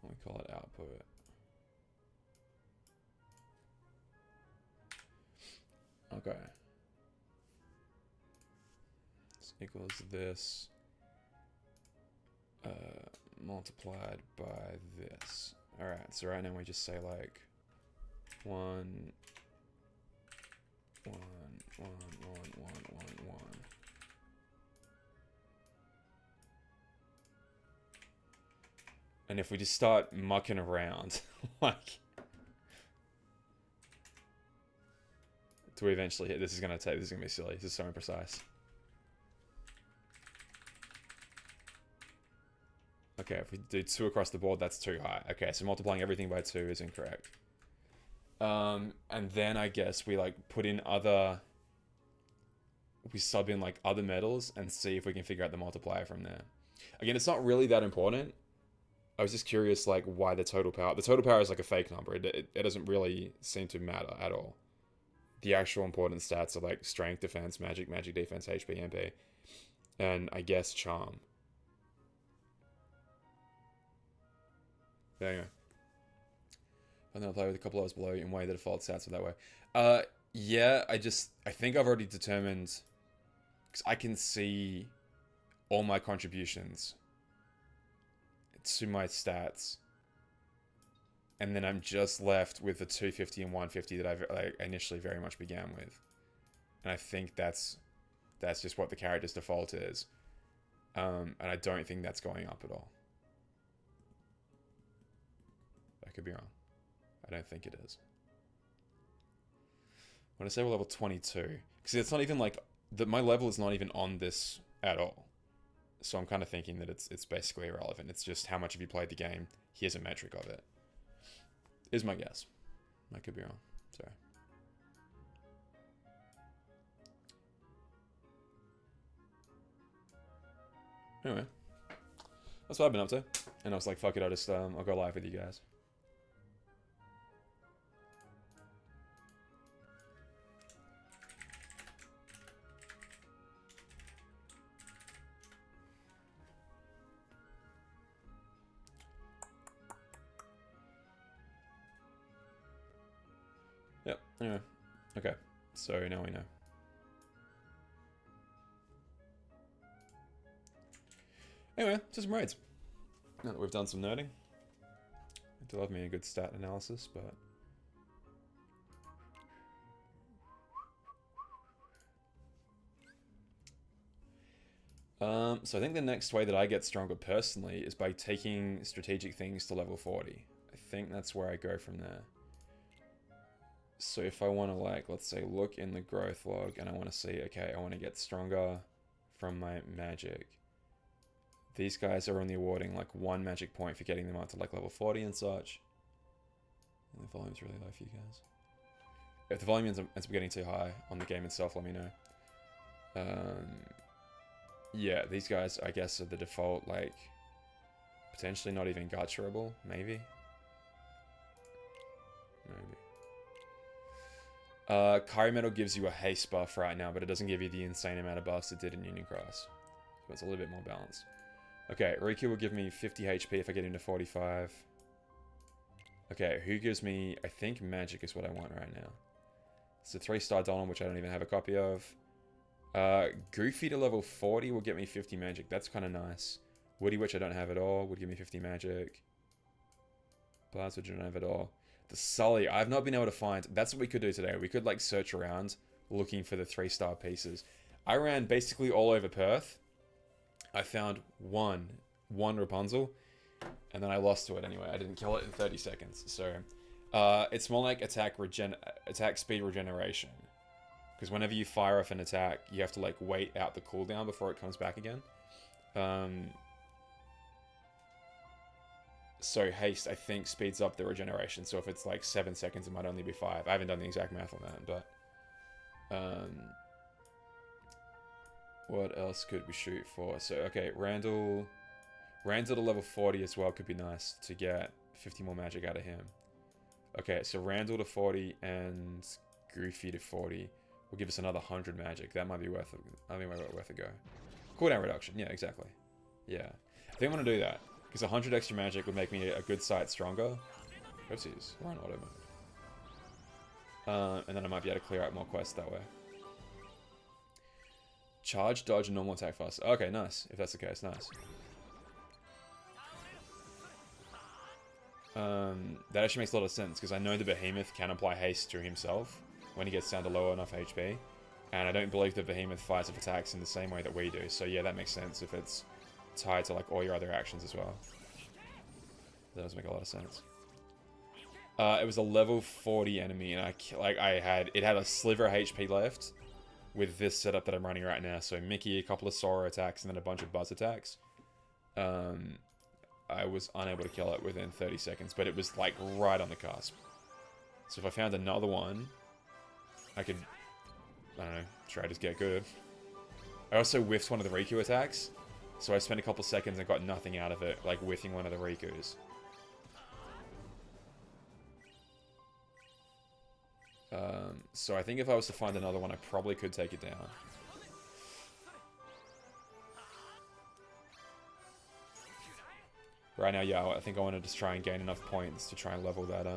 We call it output. Okay. This equals this multiplied by this. Alright, so right now we just say like 1, 1, 1, 1, 1, 1, 1. And if we just start mucking around, like, to eventually hit, this is gonna be silly. This is so imprecise. Okay, if we do 2 across the board, that's too high. Okay, so multiplying everything by 2 is incorrect. And then I guess we like put in other... We sub in like other medals and see if we can figure out the multiplier from there. Again, it's not really that important. I was just curious, like, why the total power... The total power is like a fake number. It doesn't really seem to matter at all. The actual important stats are like strength, defense, magic, magic defense, HP, MP, and I guess charm. There you go. And then I'll play with a couple hours below in way the default stats are that way. Yeah, I think I've already determined, because I can see all my contributions to my stats, and then I'm just left with the 250 and 150 that I initially very much began with. and I think that's just what the character's default is. And I don't think that's going up at all. I could be wrong. I don't think it is. When I say we're level 22, because it's not even like my level is not even on this at all. So I'm kind of thinking that it's basically irrelevant. It's just how much have you played the game. Here's a metric of it. Is my guess. I could be wrong. Sorry. Anyway, that's what I've been up to. And I was like, fuck it, I'll go live with you guys. Yep, anyway. Okay, so now we know. Anyway, to some raids. Now that we've done some nerding. I do love me a good stat analysis, but... so I think the next way that I get stronger personally is by taking strategic things to level 40. I think that's where I go from there. So if I want to, like, let's say, look in the growth log and I want to see, okay, I want to get stronger from my magic. These guys are only awarding, like, 1 magic point for getting them up to, like, level 40 and such. And the volume's really low for you guys. If the volume ends up getting too high on the game itself, let me know. Yeah, these guys, I guess, are the default, like, potentially not even gutcherable, maybe. Kyrie Metal gives you a haste buff right now, but it doesn't give you the insane amount of buffs it did in Union Cross. So it's a little bit more balanced. Okay, Riku will give me 50 HP if I get into 45. Okay, who gives me... I think Magic is what I want right now. It's a 3-star Donald, which I don't even have a copy of. Goofy to level 40 will get me 50 Magic. That's kind of nice. Woody, which I don't have at all, would give me 50 Magic. Blast, which I don't have at all. The Sully, I've not been able to find... That's what we could do today. We could, like, search around looking for the 3-star pieces. I ran basically all over Perth. I found one Rapunzel, and then I lost to it anyway. I didn't kill it in 30 seconds. So, it's more like attack speed regeneration. Because whenever you fire off an attack, you have to, like, wait out the cooldown before it comes back again. So haste, I think, speeds up the regeneration. So if it's like 7 seconds, it might only be 5. I haven't done the exact math on that, but... what else could we shoot for? So, okay, Randall to level 40 as well could be nice to get 50 more magic out of him. Okay, so Randall to 40 and Goofy to 40 will give us another 100 magic. That might be worth a go. Cooldown reduction, yeah, exactly. Yeah, I think I'm going to do that. Because 100 extra magic would make me a good sight stronger. Oopsies, we're on auto mode. And then I might be able to clear out more quests that way. Charge, dodge, and normal attack fast. Okay, nice. If that's the case, nice. That actually makes a lot of sense, because I know the Behemoth can apply haste to himself when he gets down to low enough HP. And I don't believe the Behemoth fires off attacks in the same way that we do. So yeah, that makes sense if it's tied to, like, all your other actions as well. That does make a lot of sense. It was a level 40 enemy, and it had a sliver of HP left with this setup that I'm running right now. So Mickey, a couple of Sora attacks, and then a bunch of Buzz attacks. I was unable to kill it within 30 seconds, but it was, like, right on the cusp. So if I found another one, I could, I don't know, try to just get good. I also whiffed one of the Riku attacks. So I spent a couple seconds and got nothing out of it, like whiffing one of the Rikus. So I think if I was to find another one, I probably could take it down. Right now, yeah, I think I want to just try and gain enough points to try and level that,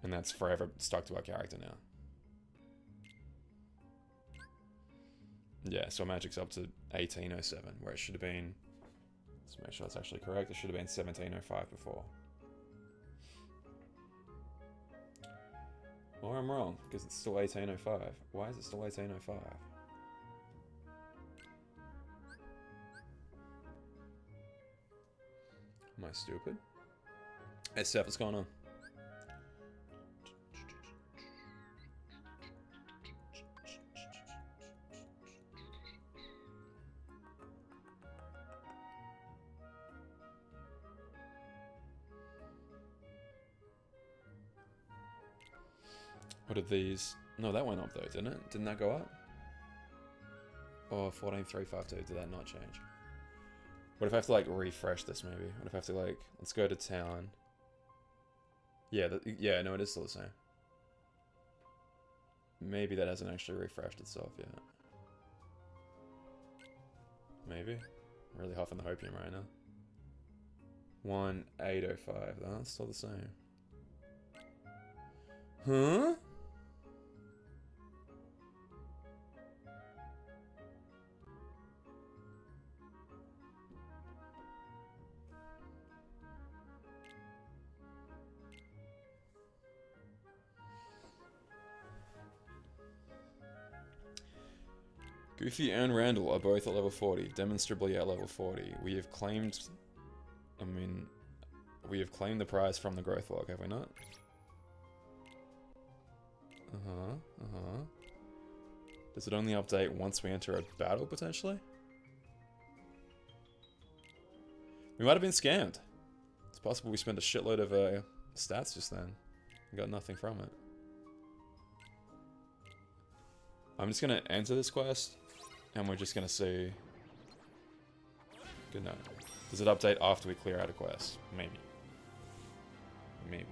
And that's forever stuck to our character now. Yeah, so magic's up to 1807, where it should have been... Let's make sure that's actually correct. It should have been 1705 before. Or I'm wrong, because it's still 1805. Why is it still 1805? Am I stupid? Hey Steph, what's going on? What are these? No, that went up though, didn't it? Didn't that go up? Or 14352, did that not change? What if I have to like refresh this maybe? What if I have to like, let's go to town. Yeah, yeah, no, it is still the same. Maybe that hasn't actually refreshed itself yet. Maybe. I'm really huffing the hopium right now. 1805, that's still the same. Huh? Goofy and Randall are both at level 40, demonstrably at level 40. We have claimed... I mean... We have claimed the prize from the growth log, have we not? Does it only update once we enter a battle, potentially? We might have been scammed. It's possible we spent a shitload of stats just then and got nothing from it. I'm just gonna enter this quest, and we're just gonna see... Good night. Does it update after we clear out a quest? Maybe. Maybe.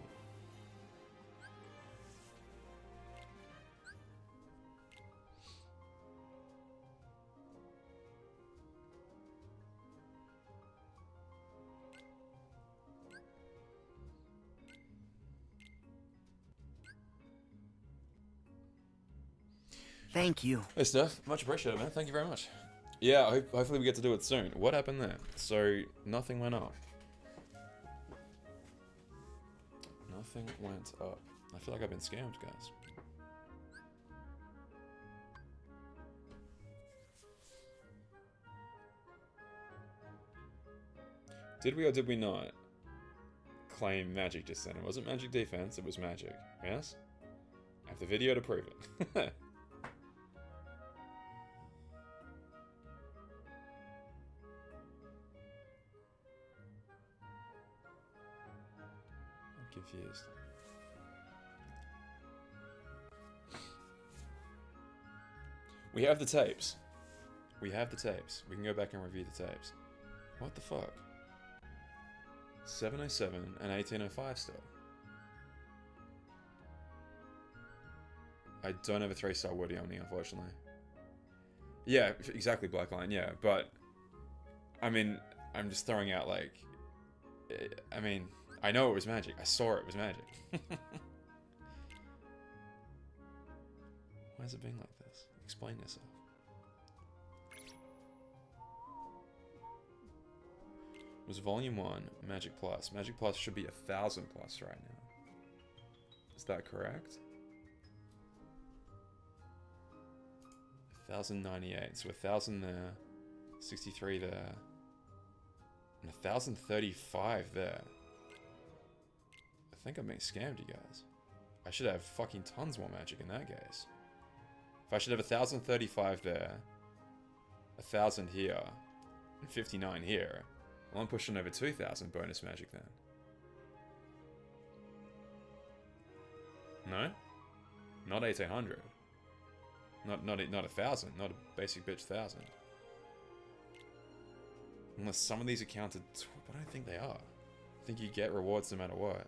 Thank you. Hey Steph, much appreciated, man. Thank you very much. Yeah, hopefully we get to do it soon. What happened there? So, nothing went up. Nothing went up. I feel like I've been scammed, guys. Did we or did we not claim magic just then? It wasn't magic defense, it was magic. Yes? I have the video to prove it. Confused. We have the tapes. We have the tapes. We can go back and review the tapes. What the fuck? 707 and 1805 still. I don't have a 3-star Woody on me, unfortunately. Yeah, exactly, Blackline, yeah, but... I mean, I'm just throwing out, like... I mean... I know it was magic. I saw it was magic. Why is it being like this? Explain yourself. It was Volume 1, Magic Plus. Magic Plus should be 1,000 plus right now. Is that correct? 1,098. So 1,000 there. 63 there. And 1,035 there. I think I'm being scammed, you guys. I should have fucking tons more magic in that case. If I should have 1,035 there, 1,000 here, and 59 here, well, I'm pushing over 2,000 bonus magic then. No? Not 1,800. Not 1,000. Not a basic bitch 1,000. Unless some of these are counted, but I don't think they are. I think you get rewards no matter what.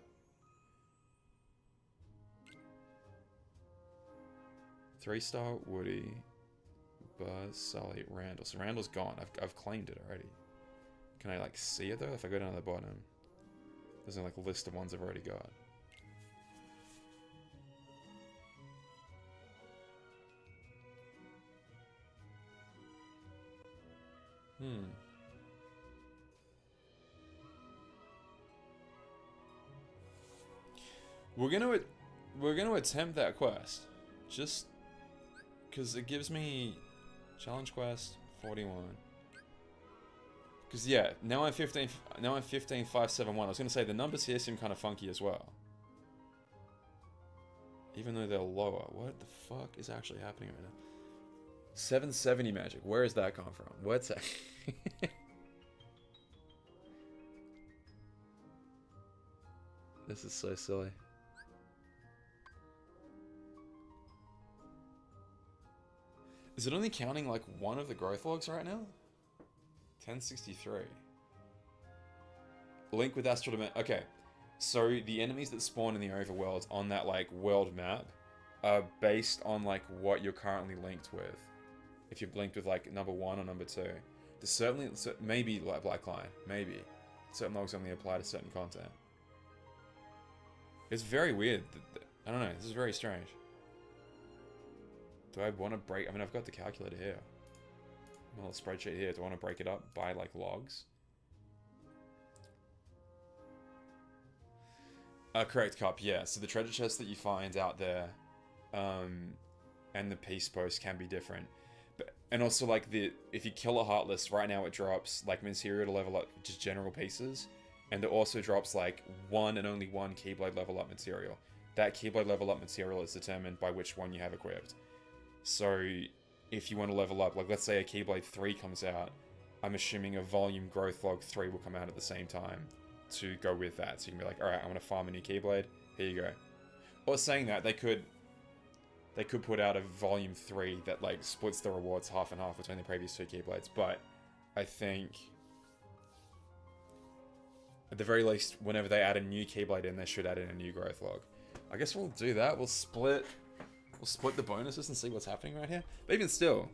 3-star Woody, Buzz, Sully, Randall. So Randall's gone. I've claimed it already. Can I like see it though? If I go down to the bottom, there's like a list of ones I've already got. We're gonna attempt that quest, just because it gives me challenge quest 41. Because yeah, now I'm 15. Now I'm 15,571. I was gonna say the numbers here seem kind of funky as well, even though they're lower. What the fuck is actually happening right now? 770 magic. Where does that come from? What's that? This is so silly. Is it only counting like one of the growth logs right now? 1063. Link with Astral Dimension. Okay, so the enemies that spawn in the overworld on that like world map are based on like what you're currently linked with. If you're linked with like number 1 or number 2, there's certainly maybe like Blackline, maybe certain logs only apply to certain content. It's very weird. I don't know. This is very strange. Do I want to break? I mean, I've got the calculator here. Well, spreadsheet here. Do I want to break it up by like logs? Correct, Cup. Yeah. So the treasure chests that you find out there, and the peace post can be different. But and also like if you kill a Heartless right now, it drops like material to level up just general pieces, and it also drops like one and only one Keyblade level up material. That Keyblade level up material is determined by which one you have equipped. So if you want to level up, like let's say a Keyblade 3 comes out, I'm assuming a Volume Growth Log 3 will come out at the same time to go with that. So you can be like, alright, I want to farm a new Keyblade, here you go. Or saying that, they could put out a Volume 3 that like splits the rewards half and half between the previous 2 Keyblades, but I think at the very least, whenever they add a new Keyblade in, they should add in a new Growth Log. I guess we'll do that. We'll split the bonuses and see what's happening right here. But even still,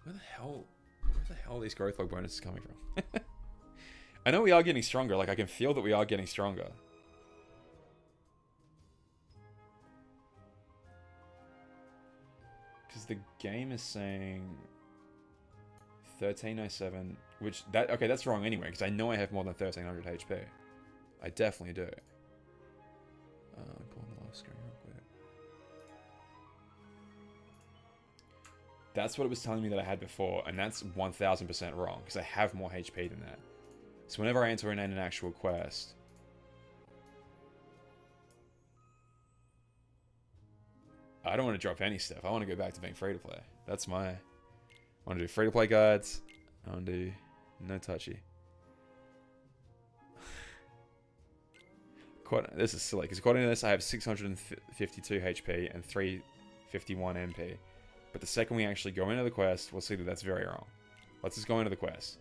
where the hell are these growth log bonuses coming from? I know we are getting stronger. Like I can feel that we are getting stronger. Because the game is saying 1307, which that's wrong anyway. Because I know I have more than 1300 HP. I definitely do. Pull the last screen real quick. That's what it was telling me that I had before, and that's 1000% wrong, because I have more HP than that. So whenever I enter in an actual quest, I don't want to drop any stuff. I want to go back to being free to play. That's my... I want to do free to play guides. I want to do no touchy. This is silly, because according to this, I have 652 HP and 351 MP. But the second we actually go into the quest, we'll see that that's very wrong. Let's just go into the quest.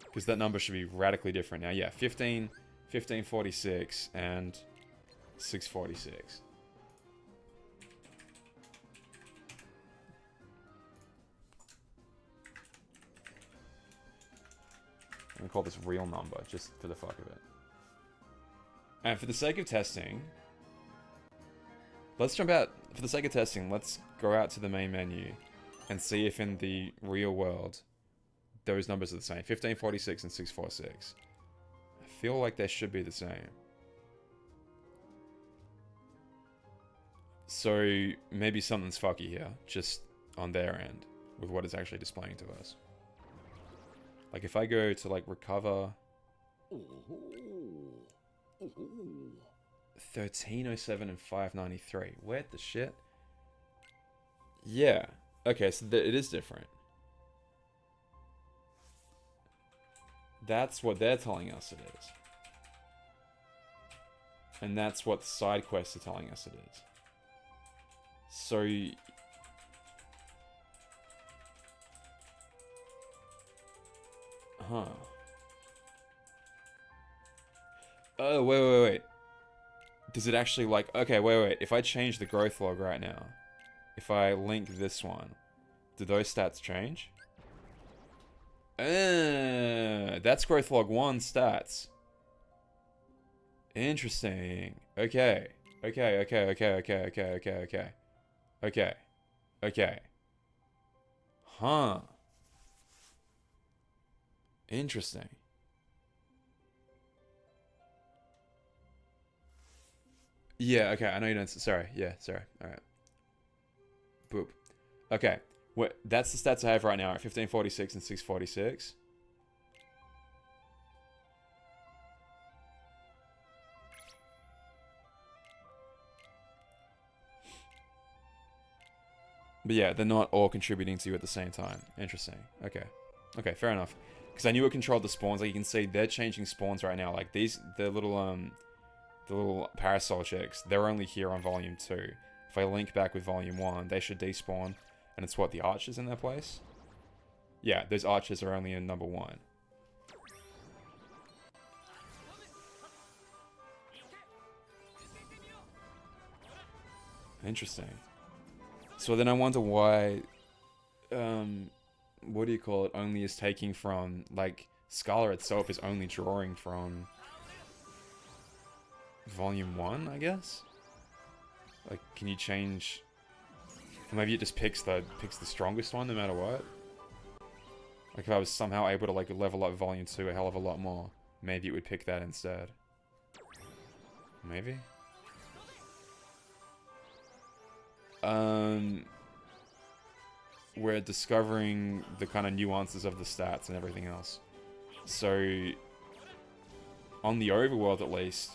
Because that number should be radically different now. Yeah, 1546, and 646. I'm going to call this real number, just for the fuck of it. And for the sake of testing, let's jump out. For the sake of testing, let's go out to the main menu and see if in the real world those numbers are the same. 1546 and 646. I feel like they should be the same. So maybe something's fucky here, just on their end, with what it's actually displaying to us. Like if I go to like recover... 1307 and 593. Where the shit? Yeah. Okay, so it is different. That's what they're telling us it is. And that's what the side quests are telling us it is. So... Huh. Oh, wait. Does it actually like... Okay, wait. If I change the growth log right now, if I link this one, do those stats change? That's growth log 1 stats. Interesting. Okay. Okay. Huh. Interesting. Yeah, okay, I know you don't. Sorry, yeah, sorry. Alright. Boop. Okay. What? That's the stats I have right now at 1546 and 646. But yeah, they're not all contributing to you at the same time. Interesting. Okay. Okay, fair enough. Because I knew it controlled the spawns. Like you can see, they're changing spawns right now. Like the little parasol chicks, they're only here on volume 2. If I link back with volume 1, they should despawn. And it's what, the archers in their place? Yeah, those archers are only in number 1. Interesting. So then I wonder why, what do you call it, only is taking from, like, Scala itself is only drawing from volume 1, I guess? Like, can you change... Maybe it just picks the strongest one no matter what? Like, if I was somehow able to, like, level up volume 2 a hell of a lot more, maybe it would pick that instead. Maybe? We're discovering the kind of nuances of the stats and everything else. So, on the overworld at least,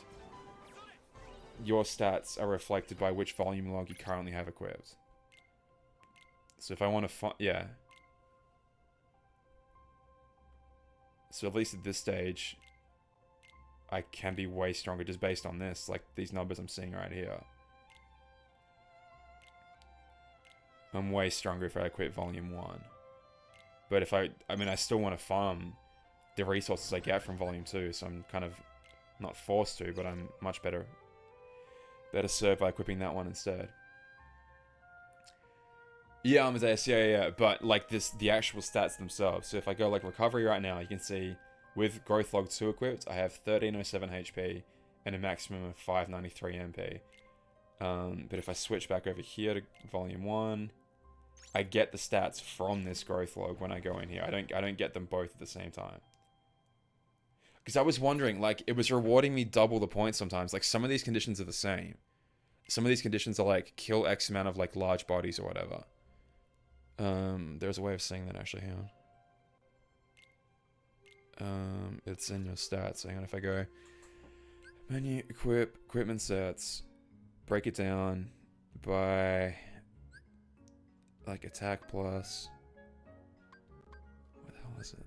your stats are reflected by which volume log you currently have equipped. So if I want to find... Yeah. So at least at this stage, I can be way stronger just based on this. Like, these numbers I'm seeing right here. I'm way stronger if I equip volume 1. But if I mean, I still want to farm the resources I get from volume 2, so I'm kind of not forced to, but I'm much better served by equipping that one instead. Yeah, Amadeus, yeah, but like the actual stats themselves. So if I go like recovery right now, you can see with growth log 2 equipped, I have 1307 HP and a maximum of 593 MP. But if I switch back over here to volume 1, I get the stats from this growth log when I go in here. I don't get them both at the same time. Because I was wondering, like, it was rewarding me double the points sometimes. Like, some of these conditions are the same. Some of these conditions are like, kill X amount of, like, large bodies or whatever. There's a way of saying that, actually. Hang on. It's in your stats. Hang on, if I go... Menu, equipment sets. Break it down by... like, attack plus... What the hell is it?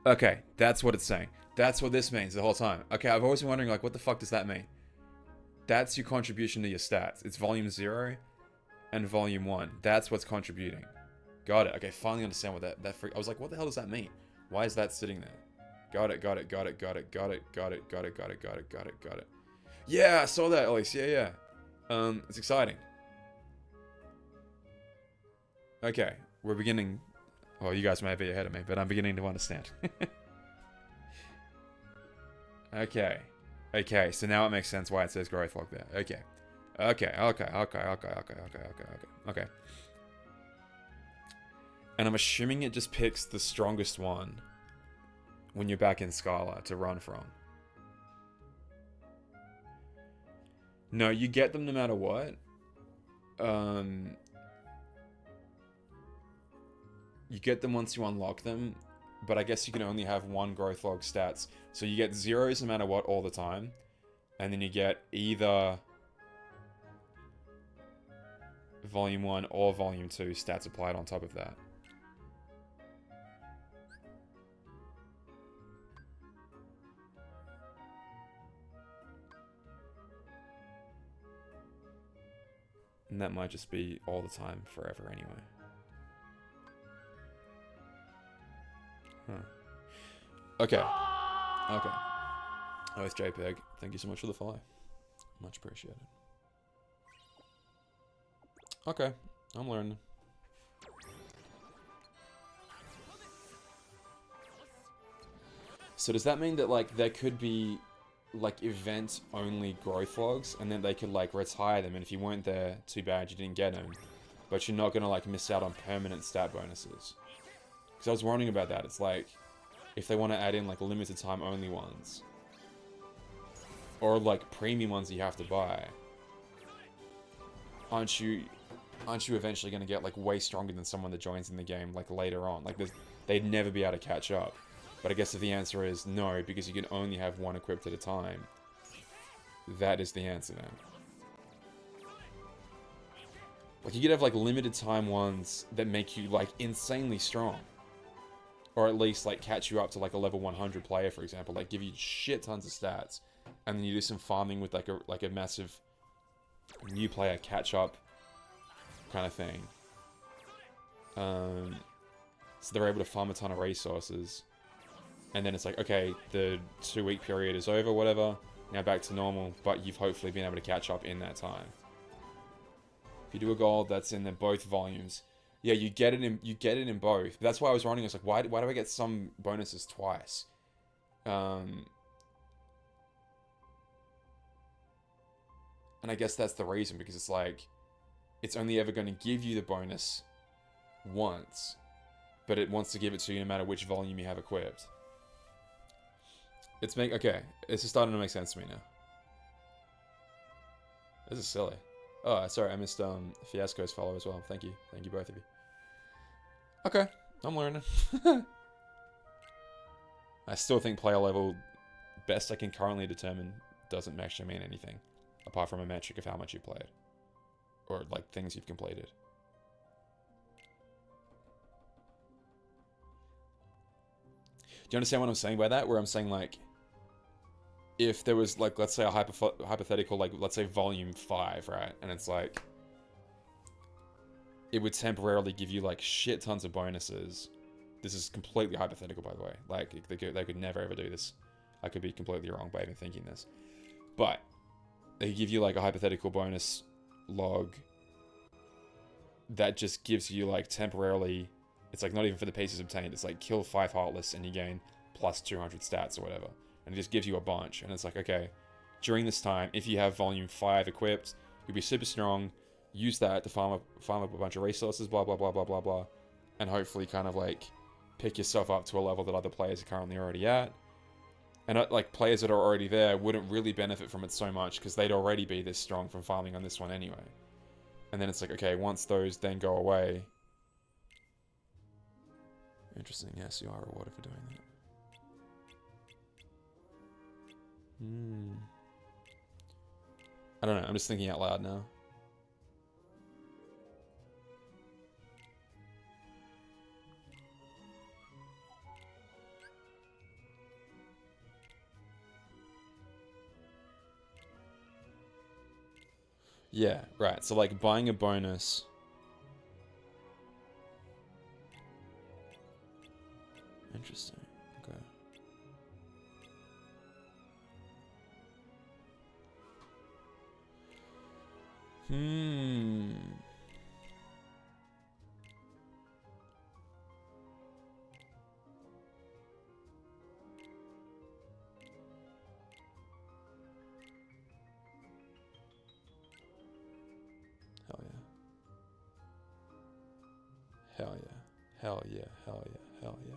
Okay, that's what it's saying. That's what this means the whole time. Okay, I've always been wondering, like, what the fuck does that mean? That's your contribution to your stats. It's volume 0 and volume 1. That's what's contributing. Got it. Okay, finally understand what that I was like, what the hell does that mean? Why is that sitting there? Got it. Yeah, I saw that, at least. Yeah. It's exciting. Okay, we're beginning... Well, you guys may be ahead of me, but I'm beginning to understand. Okay, so now it makes sense why it says growth log there. Okay. And I'm assuming it just picks the strongest one when you're back in Scala to run from. No, you get them no matter what. You get them once you unlock them, but I guess you can only have one growth log stats. So you get zeros no matter what all the time, and then you get either volume 1 or volume 2 stats applied on top of that. And that might just be all the time, forever anyway. Huh. Okay. Oath JPEG, thank you so much for the follow. Much appreciated. Okay, I'm learning. So does that mean that, like, there could be like event only growth logs, and then they could like retire them, and if you weren't there, too bad, you didn't get them. But you're not gonna like miss out on permanent stat bonuses. Because I was wondering about that. It's like if they want to add in like limited time only ones, or like premium ones you have to buy, aren't you eventually gonna get like way stronger than someone that joins in the game like later on? Like they'd never be able to catch up. But I guess if the answer is no, because you can only have one equipped at a time, that is the answer then. Like, you could have, like, limited time ones that make you, like, insanely strong. Or at least, like, catch you up to, like, a level 100 player, for example. Like, give you shit tons of stats. And then you do some farming with, like a massive new player catch-up kind of thing. So they're able to farm a ton of resources. And then it's like, okay, the 2-week period is over, whatever. Now back to normal, but you've hopefully been able to catch up in that time. If you do a gold, that's in both volumes. Yeah, you get it in both. But that's why I was wondering. It's like, why do I get some bonuses twice? And I guess that's the reason, because it's like, it's only ever going to give you the bonus once, but it wants to give it to you no matter which volume you have equipped. Okay, it's just starting to make sense to me now. This is silly. Oh, sorry, I missed Fiasco's follow as well. Thank you both of you. Okay, I'm learning. I still think player level, best I can currently determine, doesn't actually mean anything, apart from a metric of how much you played, or like things you've completed. Do you understand what I'm saying by that? Where I'm saying, like, if there was, like, let's say a hypothetical, like, let's say volume 5, right? And it's like, it would temporarily give you, like, shit tons of bonuses. This is completely hypothetical, by the way. Like, they could never ever do this. I could be completely wrong by even thinking this. But they give you, like, a hypothetical bonus log that just gives you, like, temporarily... It's like not even for the pieces obtained. It's like kill 5 Heartless and you gain plus 200 stats or whatever. And it just gives you a bunch. And it's like, okay, during this time, if you have volume 5 equipped, you'll be super strong. Use that to farm up a bunch of resources, blah, blah, blah, blah, blah, blah. And hopefully kind of like pick yourself up to a level that other players are currently already at. And like players that are already there wouldn't really benefit from it so much because they'd already be this strong from farming on this one anyway. And then it's like, okay, once those then go away... Interesting, yes, you are rewarded for doing that. I don't know, I'm just thinking out loud now. Yeah, right, so like buying a bonus... Interesting. Okay. Hell yeah. Hell yeah. Hell yeah. Hell yeah. Hell yeah.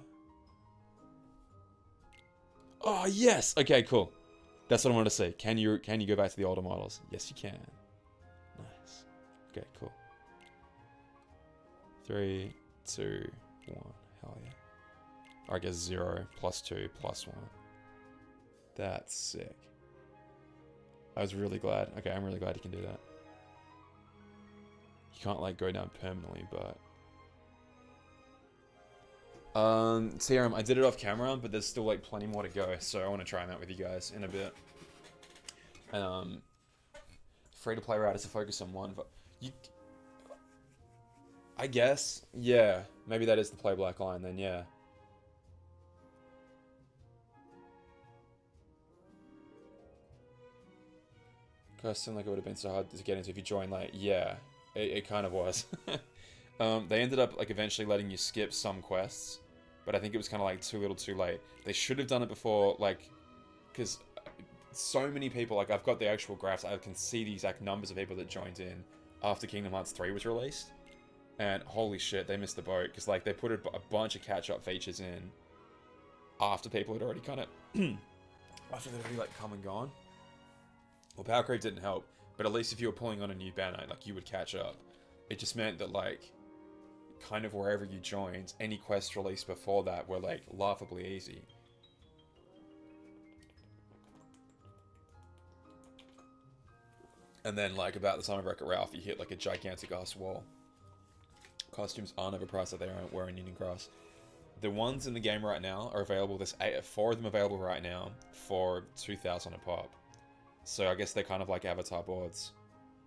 Oh, yes! Okay, cool. That's what I wanted to say. Can you go back to the older models? Yes, you can. Nice. Okay, cool. 3, 2, 1. Hell yeah. I guess 0, +2, +1. That's sick. I was really glad. Okay, I'm really glad you can do that. You can't, like, go down permanently, but... TRM, I did it off camera, but there's still like plenty more to go, so I want to try them out with you guys in a bit. And free to play route is to focus on one, but I guess, yeah, maybe that is the play black line then, yeah. Cause it seemed like it would have been so hard to get into if you joined late. Yeah, it kind of was. They ended up like eventually letting you skip some quests, but I think it was kind of like too little too late. They should have done it before, like, because so many people, like, I've got the actual graphs, I can see the exact numbers of people that joined in after Kingdom Hearts 3 was released. And holy shit, they missed the boat, because, like, they put a bunch of catch-up features in after people had already kind of... after they'd already, like, come and gone. Well, Power Creep didn't help, but at least if you were pulling on a new banner, like, you would catch up. It just meant that, like, kind of wherever you joined, any quests released before that were, like, laughably easy. And then, like, about the time of Wreck-It Ralph, you hit, like, a gigantic ass wall. Costumes aren't overpriced like they were in Union Cross. The ones in the game right now are available, there's 4 of them available right now for 2,000 a pop. So I guess they're kind of like avatar boards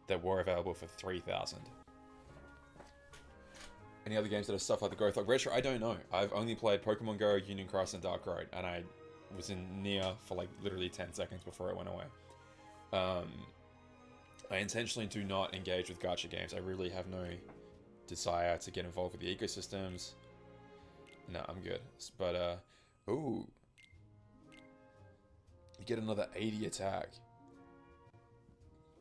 that were available for 3,000. Any other games that have stuff like the Growth Log Retro? I don't know. I've only played Pokemon Go, Union Cross, and Dark Road, and I was in Nier for like literally 10 seconds before it went away. I intentionally do not engage with gacha games. I really have no desire to get involved with the ecosystems. No, I'm good. But, ooh. You get another 80 attack.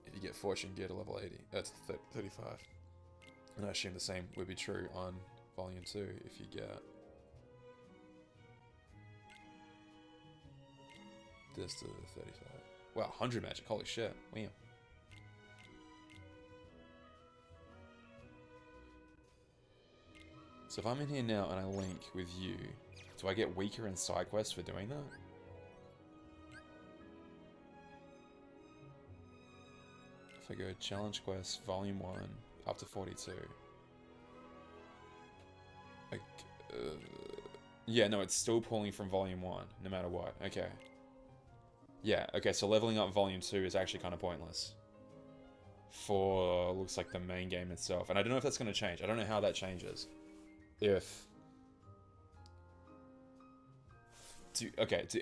If you get Fortune Gear to level 80. That's 35. And I assume the same would be true on Volume 2 if you get... this to 35. Wow, 100 magic. Holy shit. Wow. So if I'm in here now and I link with you, do I get weaker in side quests for doing that? If I go challenge quest, volume 1, up to 42. Like, yeah, no, it's still pulling from volume 1, no matter what. Okay. Yeah, okay, so leveling up volume 2 is actually kind of pointless. For, looks like the main game itself. And I don't know if that's going to change. I don't know how that changes. If... do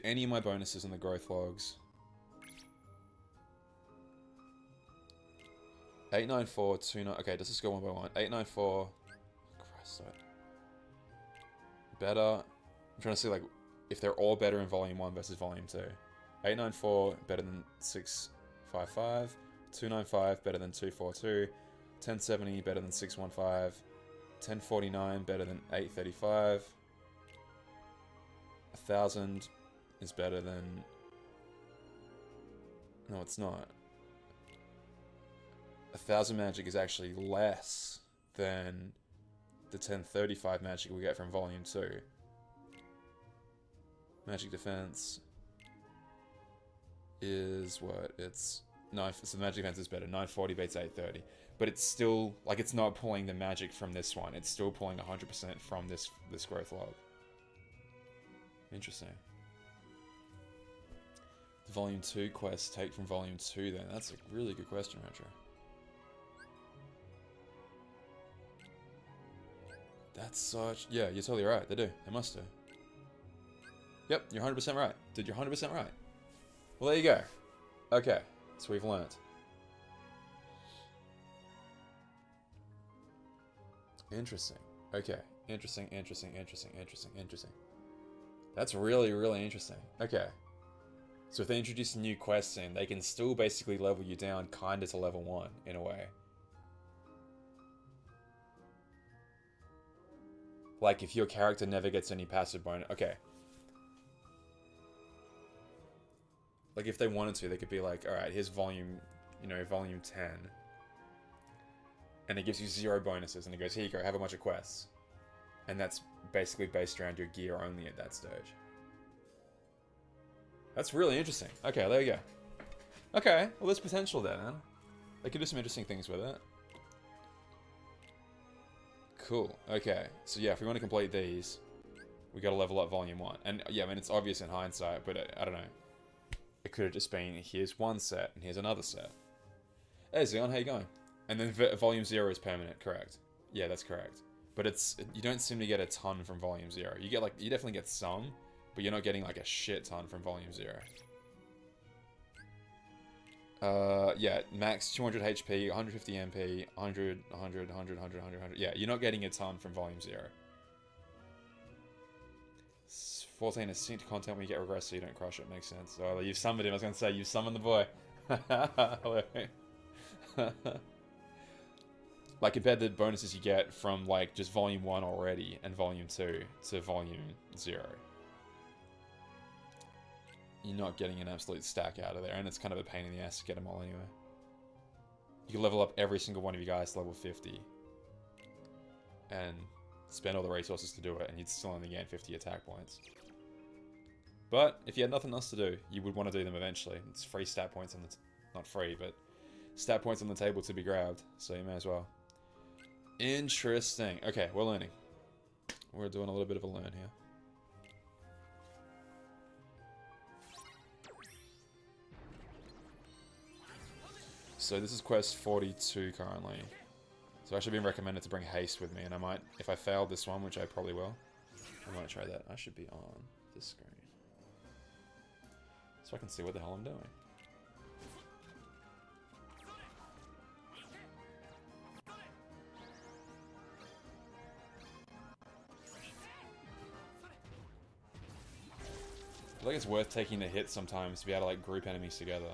any of my bonuses in the growth logs... 89429... Okay, let's just go one by one. 894... Christ, better... I'm trying to see, like, if they're all better in Volume 1 versus Volume 2. 894 better than 655. 295 better than 242. 1070 better than 615. 1049 better than 835. 1000 is better than... No, it's not. 1000 magic is actually less than the 1035 magic we get from Volume 2. Magic defense is what? It's 9. So the magic defense is better. 940 beats 830. But it's still, like, it's not pulling the magic from this one. It's still pulling 100% from this growth log. Interesting. The Volume 2 quests take from Volume 2 then. That's a really good question, Retro. That's such... Yeah, you're totally right. They do. They must do. Yep, you're 100% right. Dude, you're 100% right. Well, there you go. Okay, so we've learnt. Interesting. Okay. Interesting. That's really, really interesting. Okay. So if they introduce new quests in, they can still basically level you down kinda to level 1, in a way. Like, if your character never gets any passive bonus... Okay. Like, if they wanted to, they could be like, alright, here's volume, volume 10. And it gives you 0 bonuses, and it goes, here you go, have a bunch of quests. And that's basically based around your gear only at that stage. That's really interesting. Okay, there you go. Okay, well there's potential there, man. They could do some interesting things with it. Cool, okay. So yeah, if we want to complete these, we gotta level up volume 1. And yeah, I mean, it's obvious in hindsight, but I don't know. It could have just been, here's one set, and here's another set. Hey, Zeon, how you going? And then volume 0 is permanent, correct? Yeah, that's correct. But you don't seem to get a ton from volume 0. You definitely get some, but you're not getting like a shit ton from volume 0. Yeah, max 200 HP, 150 MP, 100, 100, 100, 100, 100, 100. Yeah, you're not getting a ton from volume 0. 14 is synced content when you get regress so you don't crush it. Makes sense. Oh, you've summoned him. I was going to say, you've summoned the boy. Like, compare the bonuses you get from, like, just Volume 1 already and Volume 2 to Volume 0. You're not getting an absolute stack out of there, and it's kind of a pain in the ass to get them all anyway. You can level up every single one of you guys to level 50. And spend all the resources to do it, and you'd still only gain 50 attack points. But, if you had nothing else to do, you would want to do them eventually. It's free stat points on the... not free, but... stat points on the table to be grabbed, so you may as well. Interesting. Okay, we're learning. We're doing a little bit of a learn here. So this is quest 42 currently. So I've actually been recommended to bring haste with me, and I might, if I fail this one, which I probably will, I might try that. I should be on this screen. So I can see what the hell I'm doing. I feel like it's worth taking the hit sometimes to be able to like group enemies together.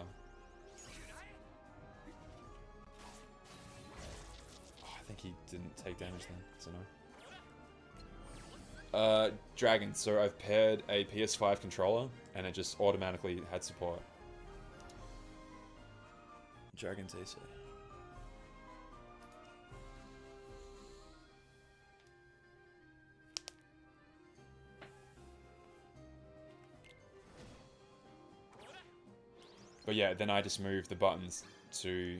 Oh, I think he didn't take damage then, so no. Dragon. So I've paired a PS5 controller and it just automatically had support. Dragon TC. But yeah, then I just moved the buttons to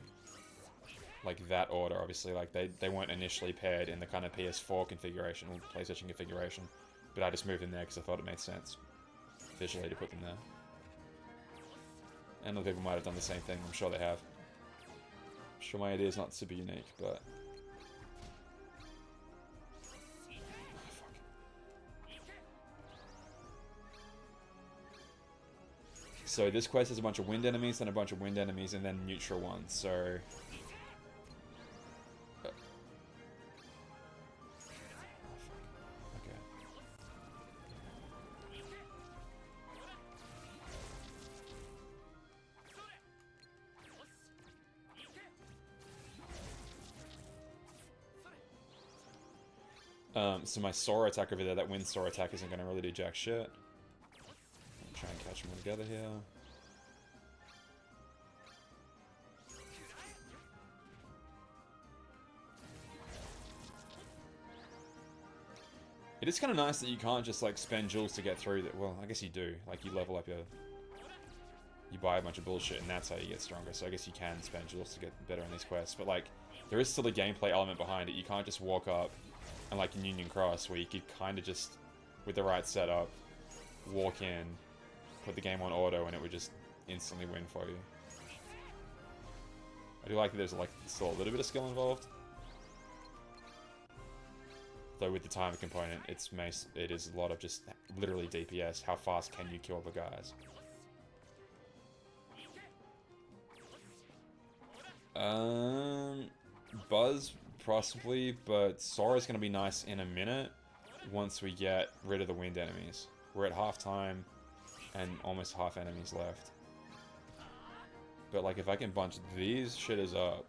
like that order, obviously. Like they weren't initially paired in the kind of PS4 configuration or PlayStation configuration, but I just moved them there because I thought it made sense visually to put them there. And other people might have done the same thing, I'm sure they have. I'm sure my idea is not super unique, but... So this quest has a bunch of wind enemies, then a bunch of wind enemies, and then neutral ones, so... Okay. So my Sora attack over there, that wind Sora attack isn't going to really do jack shit. Try and catch them all together here. It is kind of nice that you can't just like spend jewels to get through that. Well, I guess you do. Like you level up your... You buy a bunch of bullshit and that's how you get stronger. So I guess you can spend jewels to get better in these quests. But like, there is still a gameplay element behind it. You can't just walk up and like in Union Cross where you could kind of just, with the right setup, walk in, put the game on auto, and it would just instantly win for you. I do like that there's like still a little bit of skill involved. Though with the timer component, it is a lot of just literally DPS. How fast can you kill the guys? Buzz, possibly, but Sora's gonna be nice in a minute once we get rid of the wind enemies. We're at half time and almost half enemies left. But like if I can bunch these shitters up,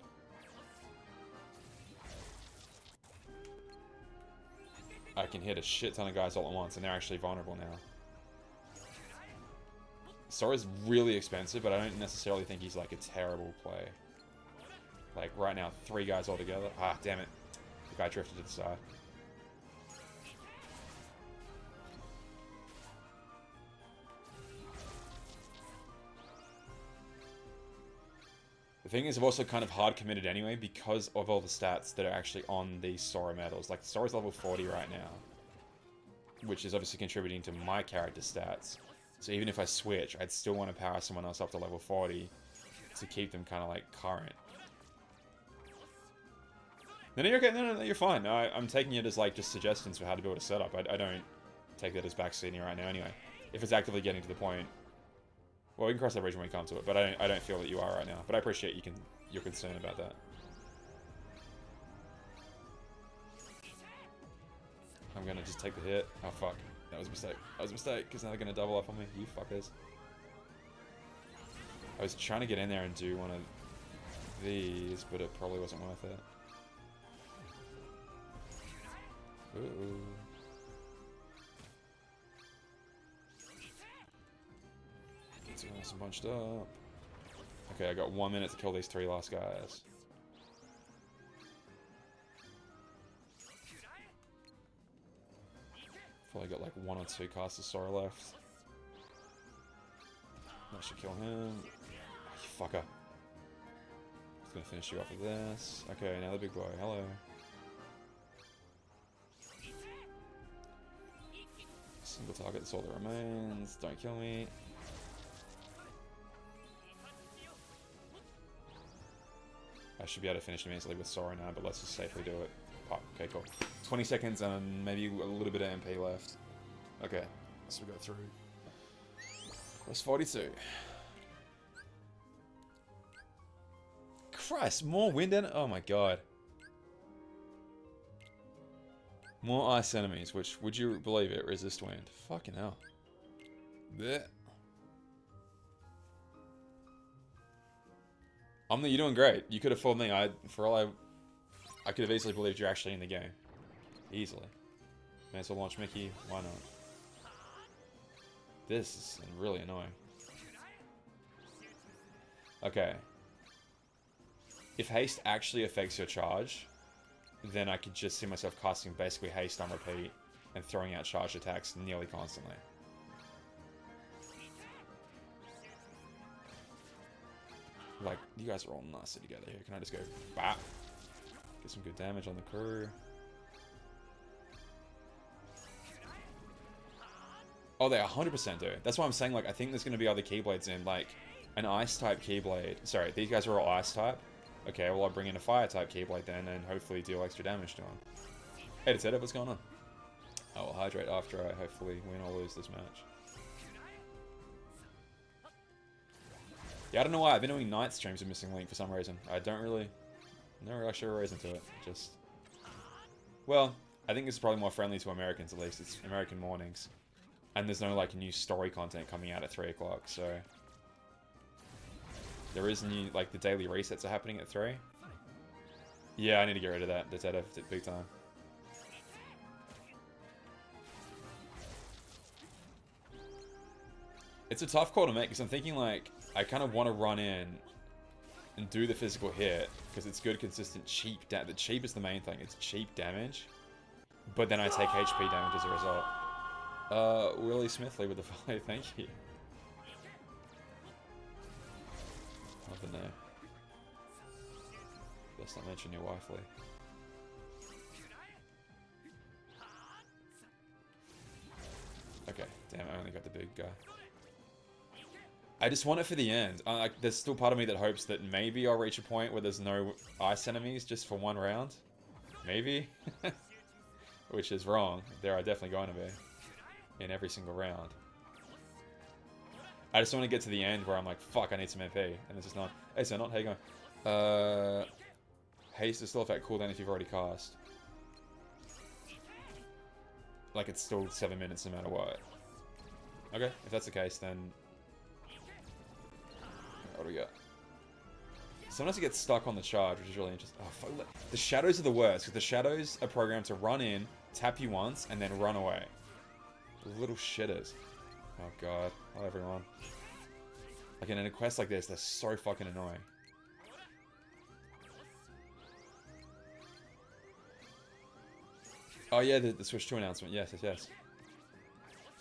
I can hit a shit ton of guys all at once and they're actually vulnerable now. Sora's really expensive, but I don't necessarily think he's like a terrible play. Like right now, 3 guys all together. Ah, damn it. The guy drifted to the side. The thing is, I've also kind of hard committed anyway because of all the stats that are actually on these Sora medals. Like, Sora's level 40 right now, which is obviously contributing to my character stats. So even if I switch, I'd still want to power someone else up to level 40 to keep them kind of like current. No, you're okay. No, you're fine. I'm taking it as like just suggestions for how to build a setup. I don't take that as backseating right now anyway. If it's actively getting to the point, well, we can cross that bridge when we come to it. But I don't feel that you are right now. But I appreciate your concern about that. I'm gonna just take the hit. Oh fuck. That was a mistake. That was a mistake, because now they're going to double up on me. You fuckers. I was trying to get in there and do one of these, but it probably wasn't worth it. Ooh. It's nice and bunched up. Okay, I got 1 minute to kill these 3 last guys. Probably got like 1 or 2 casts of Sora left. I should kill him. Oh, you fucker. Just gonna finish you off with this. Okay, now the big boy. Hello. Single target, that's all that remains. Don't kill me. I should be able to finish him easily with Sora now, but let's just safely do it. Oh, okay, cool. 20 seconds and maybe a little bit of MP left. Okay, so we got through. Quest 42. Christ, more wind and oh my god. More ice enemies, which, would you believe it, resist wind. Fucking hell. Blech. You're doing great. You could have fooled me. I could have easily believed you're actually in the game. Easily. May as well launch Mickey. Why not? This is really annoying. Okay. If haste actually affects your charge, then I could just see myself casting basically haste on repeat and throwing out charge attacks nearly constantly. Like, you guys are all nicely together here. Can I just go bap? Get some good damage on the crew. Oh, they 100% do. That's why I'm saying, like, I think there's going to be other Keyblades in, like, an Ice-type Keyblade. Sorry, these guys are all Ice-type. Okay, well, I'll bring in a Fire-type Keyblade then, and hopefully deal extra damage to him. Hey, Tetsuya, what's going on? I will hydrate after I hopefully win or lose this match. Yeah, I don't know why. I've been doing night streams of Missing Link for some reason. I don't really... Never actually a reason to it. Just... Well, I think it's probably more friendly to Americans, at least. It's American mornings. And there's no, like, new story content coming out at 3 o'clock, so... There is new, like, the daily resets are happening at 3. Yeah, I need to get rid of that. That's out of big time. It's a tough call to make, because I'm thinking, like, I kind of want to run in and do the physical hit, because it's good, consistent, cheap damage. The cheap is the main thing. It's cheap damage. But then I take HP damage as a result. Willie Smithley with the follow, thank you. Love the name. Let's not mention your wifely. Okay, damn, I only got the big guy. I just want it for the end. There's still part of me that hopes that maybe I'll reach a point where there's no ice enemies just for 1 round. Maybe. Which is wrong. There are definitely going to be. In every single round. I just want to get to the end where I'm like, fuck, I need some MP. And it's just not. Hey, so not, how you going? Haste is still effect cooldown if you've already cast. Like, it's still 7 minutes no matter what. Okay, if that's the case, then... What do we got? Sometimes it gets stuck on the charge, which is really interesting. Oh, fuck. The shadows are the worst, because the shadows are programmed to run in, tap you once, and then run away. Little shitters. Oh god. Hello everyone. Like in a quest like this, they're so fucking annoying. Oh yeah, the Switch 2 announcement. Yes, yes, yes.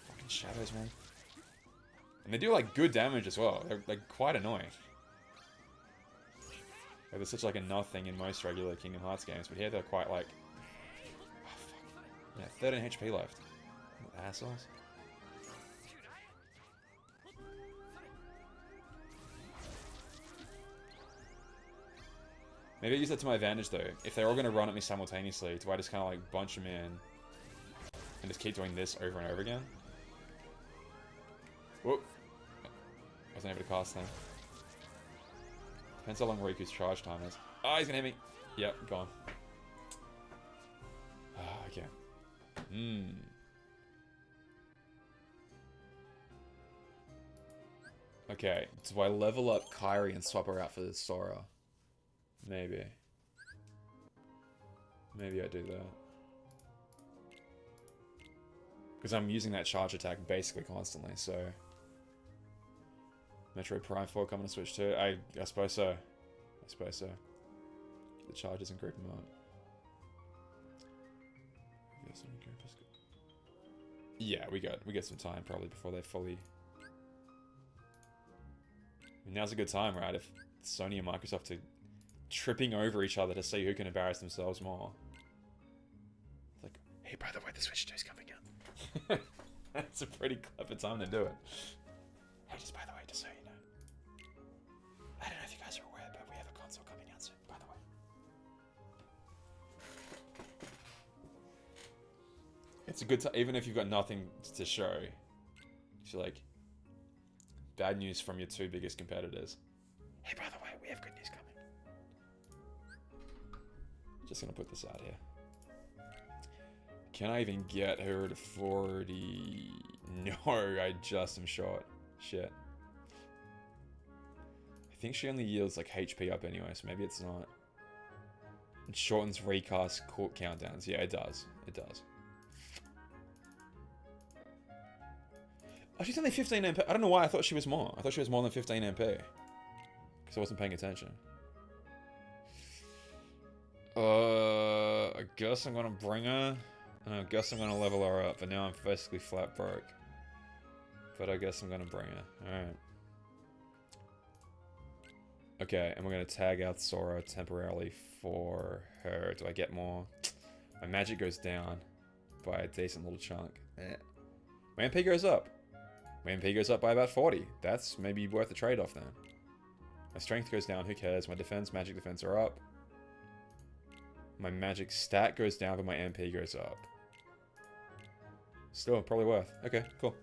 Fucking shadows, man. And they do like good damage as well. They're like quite annoying. Like, they're such like a nothing in most regular Kingdom Hearts games, but here they're quite like... Oh, fuck. Yeah, 13 HP left. What assholes. Maybe I use that to my advantage though. If they're all going to run at me simultaneously, do I just kind of like bunch them in and just keep doing this over and over again? Whoop. Wasn't able to cast them. Depends how long Riku's charge time is. Oh, he's going to hit me. Yep, gone. Ah, okay. Okay, do I level up Kairi and swap her out for the Sora? Maybe. Maybe I do that. Because I'm using that charge attack basically constantly, so... Metroid Prime 4 coming to Switch too? I suppose so. I suppose so. The charge isn't group them up. Yeah, we get some time probably before they fully... I mean, now's a good time, right? If Sony and Microsoft are tripping over each other to see who can embarrass themselves more. It's like, hey, by the way, the Switch 2 is coming out. That's a pretty clever time to do it. Hey, just by the way, just so you know. I don't know if you guys are aware, but we have a console coming out soon, by the way. It's a good time, even if you've got nothing to show. If you're like, bad news from your two biggest competitors. Hey, by the way, we have good news coming. Just gonna put this out here. Can I even get her to 40? No, I just am short. Shit. I think she only yields like HP up anyway, so maybe it's not. It shortens recast countdowns. Yeah, it does. It does. Oh, she's only 15 MP. I don't know why I thought she was more. I thought she was more than 15 MP. Because I wasn't paying attention. I guess I'm gonna bring her. And I guess I'm gonna level her up. But now I'm basically flat broke. But I guess I'm gonna bring her. Alright. Okay, and we're gonna tag out Sora temporarily for her. Do I get more? My magic goes down by a decent little chunk. Eh. My MP goes up. My MP goes up by about 40. That's maybe worth the trade-off then. My strength goes down, who cares? My defense, magic defense are up. My magic stat goes down, but my MP goes up. Still, probably worth. Okay, cool.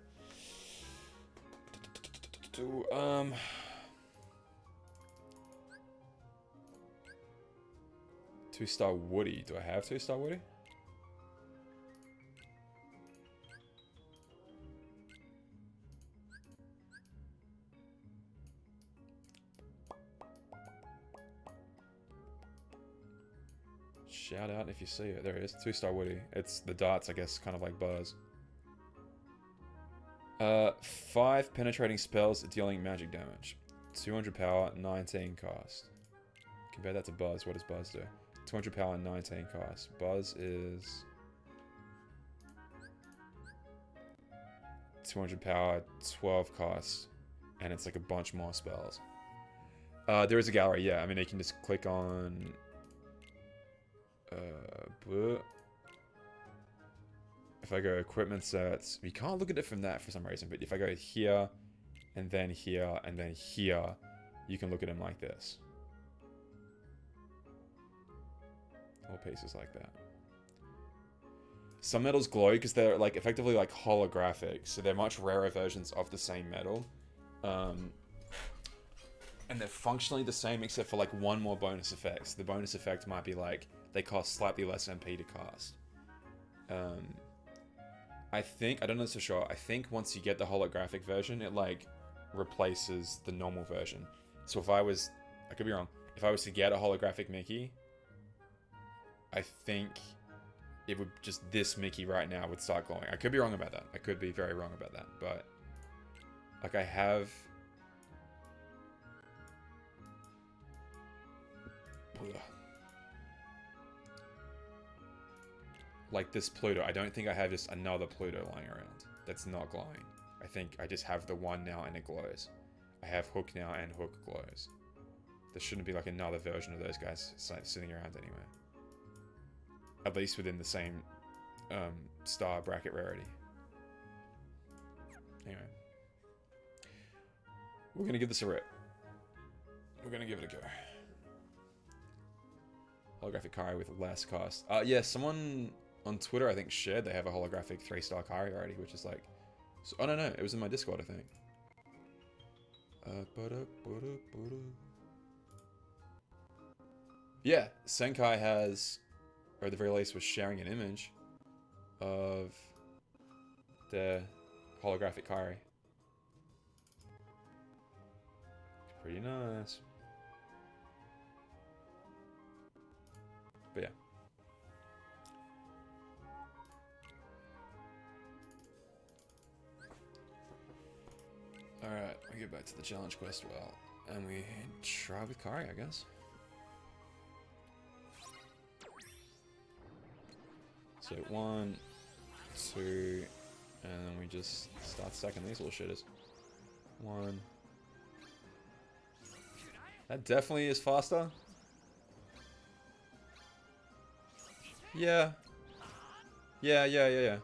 2-star Woody. Do I have 2-star Woody? Shout out if you see it. There it is. 2-star Woody. It's the darts, I guess, kind of like Buzz. 5 penetrating spells dealing magic damage. 200 power, 19 cost. Compare that to Buzz. What does Buzz do? 200 power, 19 cost. Buzz is 200 power, 12 cost. And it's like a bunch more spells. There is a gallery, yeah. I mean, you can just click on... if I go equipment sets, you can't look at it from that for some reason, but if I go here, and then here, and then here, you can look at them like this. All pieces like that. Some metals glow because they're like effectively like holographic, so they're much rarer versions of the same metal. And they're functionally the same except for like one more bonus effect. So the bonus effect might be like, they cost slightly less MP to cast. I think, I don't know this for sure, I think once you get the holographic version, it like replaces the normal version. So if I was, I could be wrong, if I was to get a holographic Mickey, I think it would just, this Mickey right now would start glowing. I could be wrong about that. I could be very wrong about that, but like I have... like this Pluto. I don't think I have just another Pluto lying around that's not glowing. I think I just have the one now and it glows. I have Hook now and Hook glows. There shouldn't be like another version of those guys sitting around anywhere. At least within the same star bracket rarity. Anyway. We're going to give this a rip. We're going to give it a go. Holographic Kairi with less cost. Yeah, someone on Twitter, I think, shared they have a holographic 3-star Kairi already, which is like... So, oh, no, it was in my Discord, I think. Yeah, Senkai has, or at the very least was sharing an image of the holographic Kairi. Pretty nice. But yeah. Alright, we get back to the challenge quest well. And we try with Kari, I guess. So 1, 2, and then we just start stacking these little shitters. 1. That definitely is faster. Yeah. Yeah. Yeah.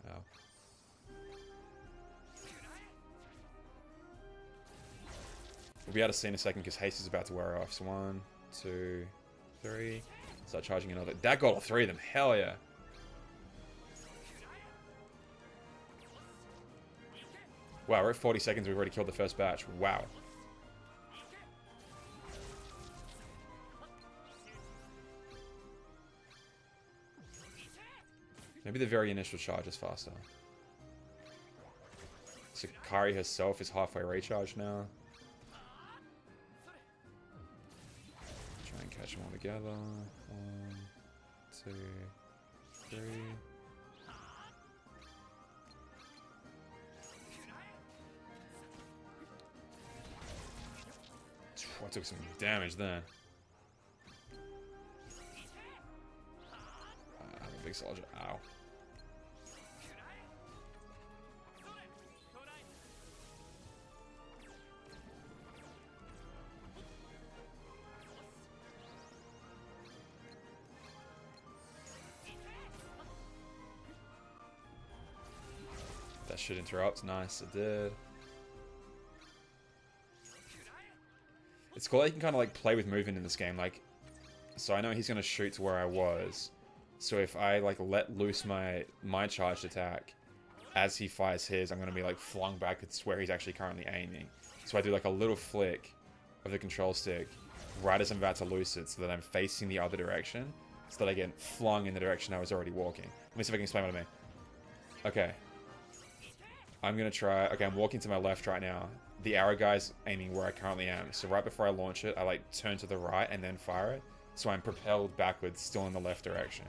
Oh. We'll be able to see in a second because haste is about to wear off. So 1, 2, 3. Start charging another. That got all 3 of them. Hell yeah. Wow, we're at 40 seconds. We've already killed the first batch. Wow. Maybe the very initial charge is faster. So Kari herself is halfway recharged now. Try and catch them all together. 1, 2, 3. I took some damage then. I'm a big soldier. Ow. That should interrupt. Nice, it did. It's cool that you can kind of like play with movement in this game. Like, so I know he's gonna shoot to where I was. So if I like let loose my charged attack as he fires his, I'm gonna be like flung backwards where he's actually currently aiming. So I do like a little flick of the control stick right as I'm about to loose it, so that I'm facing the other direction, so that I get flung in the direction I was already walking. Let me see if I can explain what I mean. Okay. I'm gonna try. Okay, I'm walking to my left right now. The arrow guy's aiming where I currently am. So right before I launch it, I like turn to the right and then fire it. So I'm propelled backwards, still in the left direction.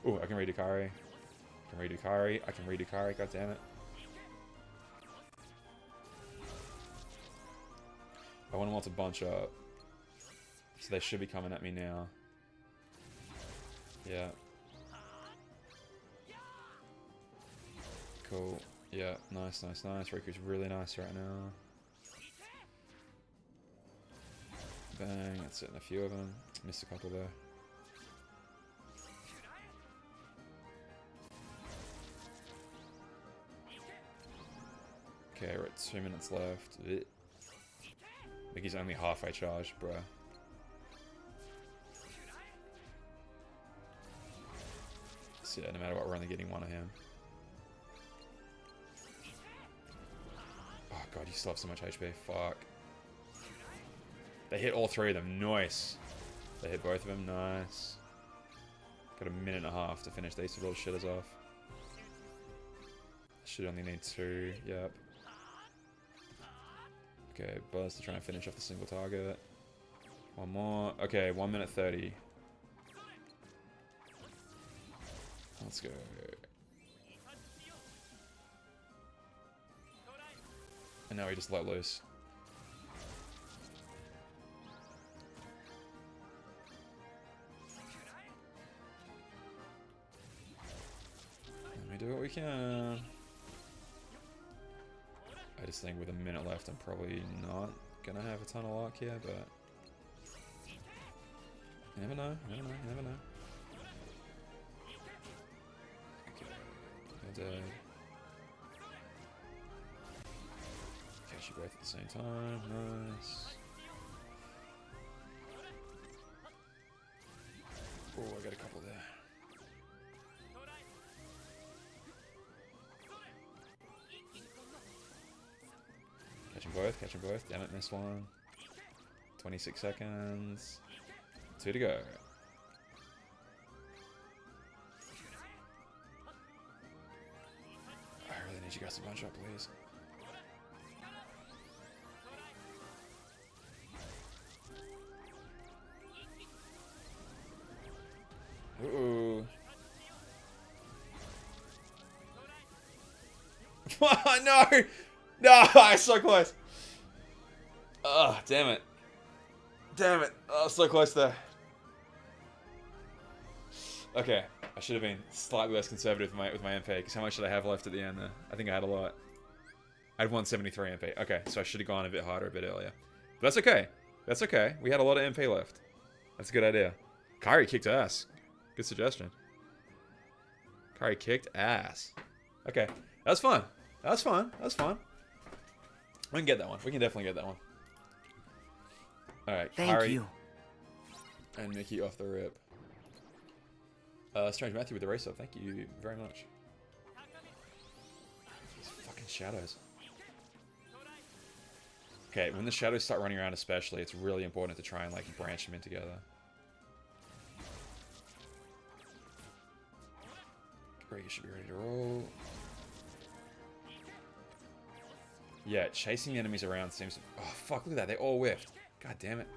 Ooh, I can redo Kari. I can redo Kari. I can redo Kari. God damn it. I want them all to bunch up. So they should be coming at me now. Yeah. Cool. Yeah, nice. Riku's really nice right now. Bang, that's hitting a few of them. Missed a couple there. Okay, we're at 2 minutes left. I think he's only halfway charged, bruh. So yeah, no matter what, we're only getting one of him. Oh god, you still have so much HP. Fuck. They hit all 3 of them. Nice. They hit both of them. Nice. Got a minute and a half to finish these little shitters off. Should only need 2. Yep. Okay, Buzz to try and finish off the single target. One more. Okay, 1 minute 30. Let's go. And now we just let loose. Let me do what we can. I just think with a minute left, I'm probably not gonna have a ton of luck here, but you never know. You never know. Okay, they're dead. Catch you both at the same time. Nice. Oh, I got a couple there. Catch them both. Damn it, missed one. 26 seconds. 2 to go. I really need you guys to bunch up, please. Ooh. No! No, I'm so close. Oh, damn it. Damn it. Oh, so close there. Okay, I should have been slightly less conservative with my MP, because how much did I have left at the end there? I think I had a lot. I had 173 MP. Okay, so I should have gone a bit harder a bit earlier. But that's okay. That's okay. We had a lot of MP left. That's a good idea. Kairi kicked ass. Good suggestion. Kairi kicked ass. Okay, that was fun. That was fun. That was fun. We can get that one. We can definitely get that one. Alright, Thank you. And Mickey off the rip. Strange Matthew with the race up. Thank you very much. These fucking shadows. Okay, when the shadows start running around especially, it's really important to try and like branch them in together. Great, you should be ready to roll. Yeah, chasing the enemies around seems... Oh, fuck, look at that. They all whiffed. God damn it.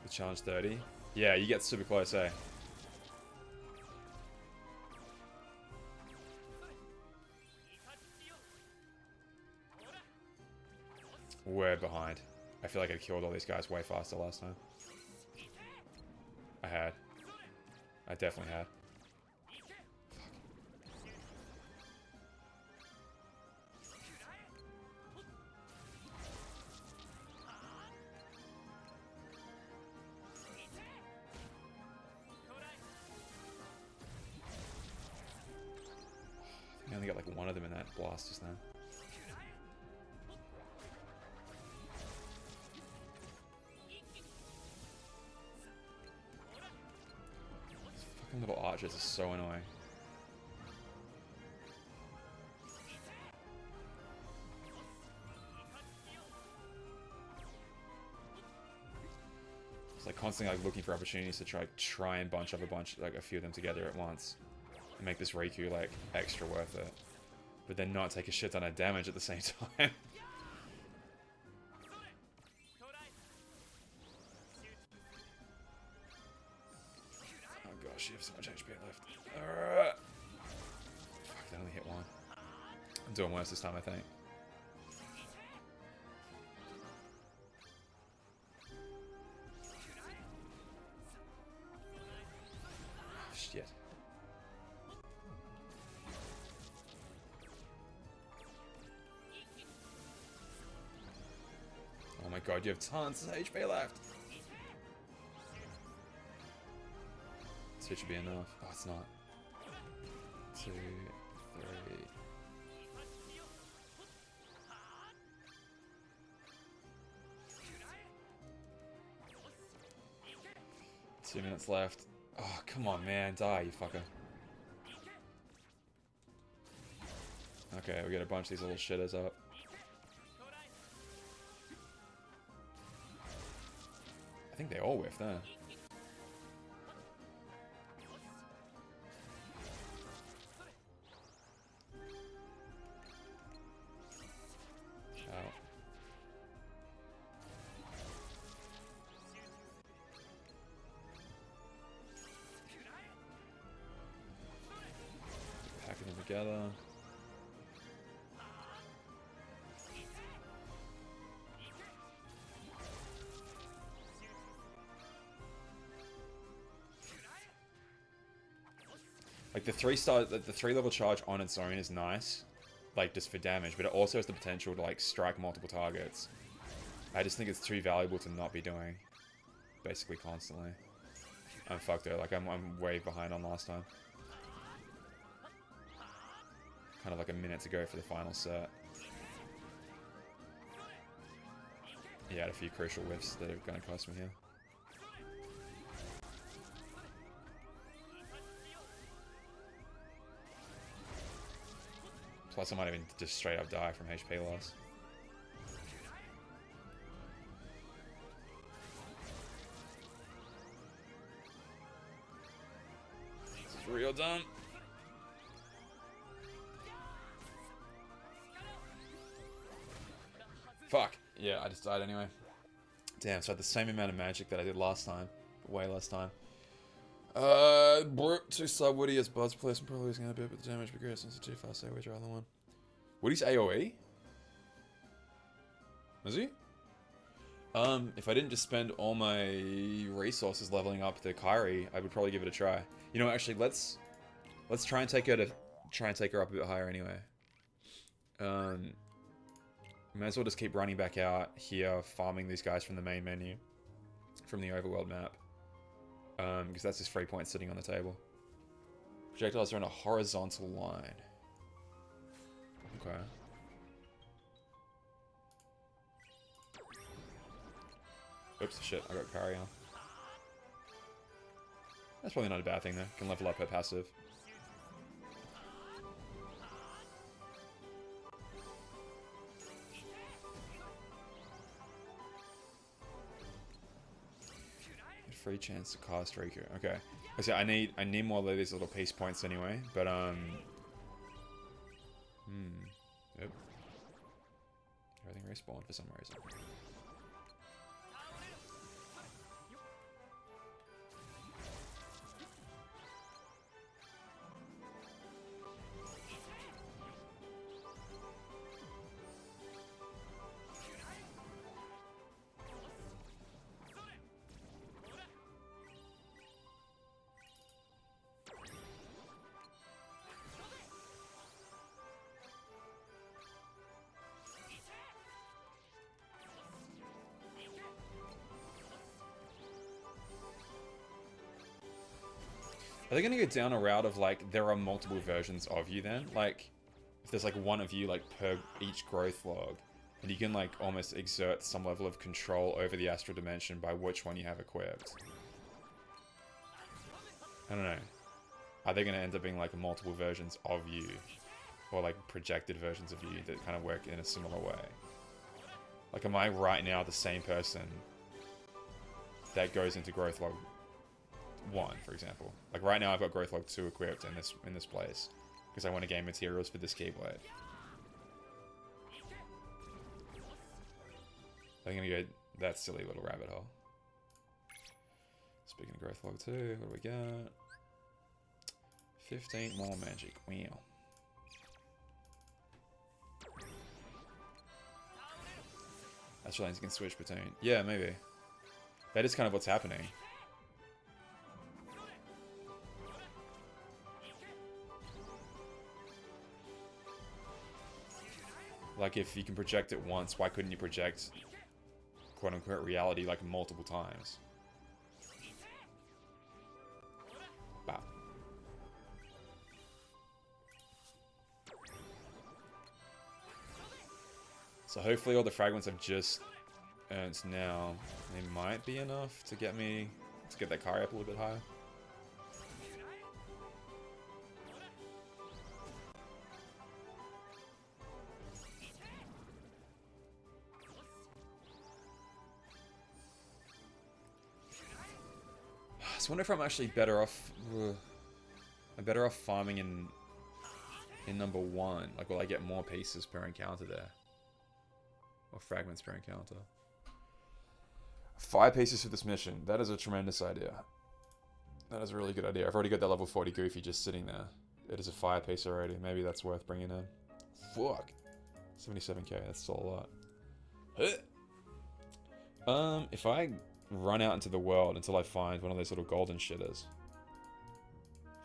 The challenge 30. Yeah, you get super close, eh? We're behind. I feel like I killed all these guys way faster last time. I had. I definitely had. I only got like one of them in that blast just now. These fucking little archers are so annoying. It's like constantly like looking for opportunities to try and bunch up a few of them together at once. And make this Riku like extra worth it. But then not take a shit ton of damage at the same time. Oh gosh, you have so much HP left. Fuck, that only hit one. I'm doing worse this time, I think. Shit. Oh my god, you have tons of HP left. Two should be enough. Oh, it's not. 2, 3. Two minutes left. Oh, come on, man. Die, you fucker. Okay, we gotta bunch these little shitters up. I think they all whiffed, huh? Oh. Packing them together. Like the 3-level charge on its own is nice, like just for damage, but it also has the potential to like strike multiple targets. I just think it's too valuable to not be doing, basically constantly. I'm fucked though. Like I'm way behind on last time. Kind of like a minute to go for the final set. he had a few crucial whiffs that are going to cost me here. Plus, I might even just straight up die from HP loss. This is real dumb. Fuck. Yeah, I just died anyway. Damn, so I had the same amount of magic that I did last time. But way less time. Brute, 2 star Woody as Bud's place. I'm probably losing a bit, but the damage progresses since it's too fast. I would rather one. Woody's AoE? Is he? If I didn't just spend all my resources leveling up the Kairi, I would probably give it a try. You know, actually, let's try and take her up a bit higher anyway. May as well just keep running back out here, farming these guys from the main menu, from the overworld map. Because that's just 3 points sitting on the table. Projectiles are in a horizontal line. Okay. Oops, shit, I got Kairi on. That's probably not a bad thing though. Can level up her passive. Free chance to cast Riku. Okay. So I need more of these little peace points anyway, but Yep. Everything respawned for some reason. Are they gonna go down a route of like there are multiple versions of you then? Like if there's like one of you like per each growth log, and you can like almost exert some level of control over the astral dimension by which one you have equipped. I don't know. Are they gonna end up being like multiple versions of you? Or like projected versions of you that kind of work in a similar way? Like am I right now the same person that goes into growth log 1, for example? Like right now I've got growth log 2 equipped in this place because I want to gain materials for this Keyblade. I'm gonna go that silly little rabbit hole. Speaking of growth log 2, what do we got? 15 more magic. Wow. Astral lanes can switch between. Yeah, maybe. That is kind of what's happening. Like, if you can project it once, why couldn't you project quote-unquote reality, like, multiple times? Bah. So hopefully all the fragments I've just earned now, they might be enough to get me, to get that Kairi up a little bit higher. I wonder if I'm actually better off. I'm better off farming in number 1. Like, will I get more pieces per encounter there? Or fragments per encounter? 5 pieces for this mission. That is a tremendous idea. That is a really good idea. I've already got that level 40 Goofy just sitting there. It is a 5 piece already. Maybe that's worth bringing in. Fuck. 77k. That's still a lot. If I run out into the world until I find one of those little golden shitters.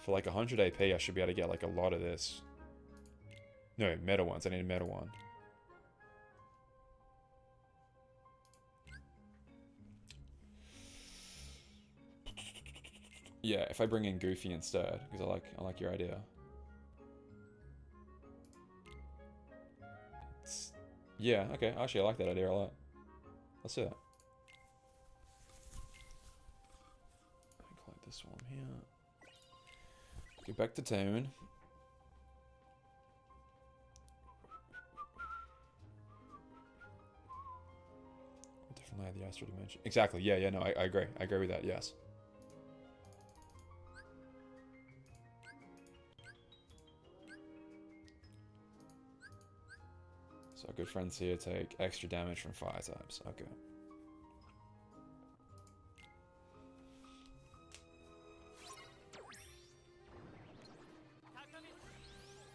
For like 100 AP, I should be able to get like a lot of this. No, meta ones. I need a meta one. Yeah, if I bring in Goofy instead, because I like your idea. Yeah, okay. Actually, I like that idea a lot. Let's do that. Collect this one here. Get back to town. Different layer of the astral dimension. Exactly. Yeah. No, I agree. I agree with that. Yes. So our good friends here take extra damage from fire types. Okay.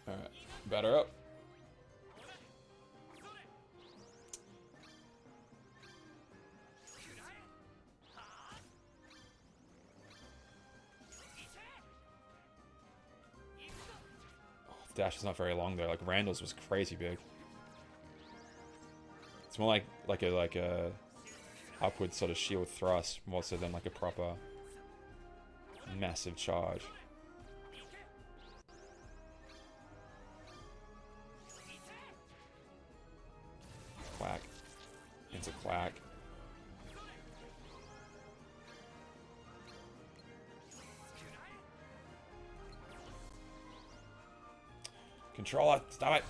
Alright. Batter up. Oh, the dash is not very long though. Like Randall's was crazy big. It's more like a upward sort of shield thrust more so than like a proper massive charge. Quack. Into quack. Controller, stop it!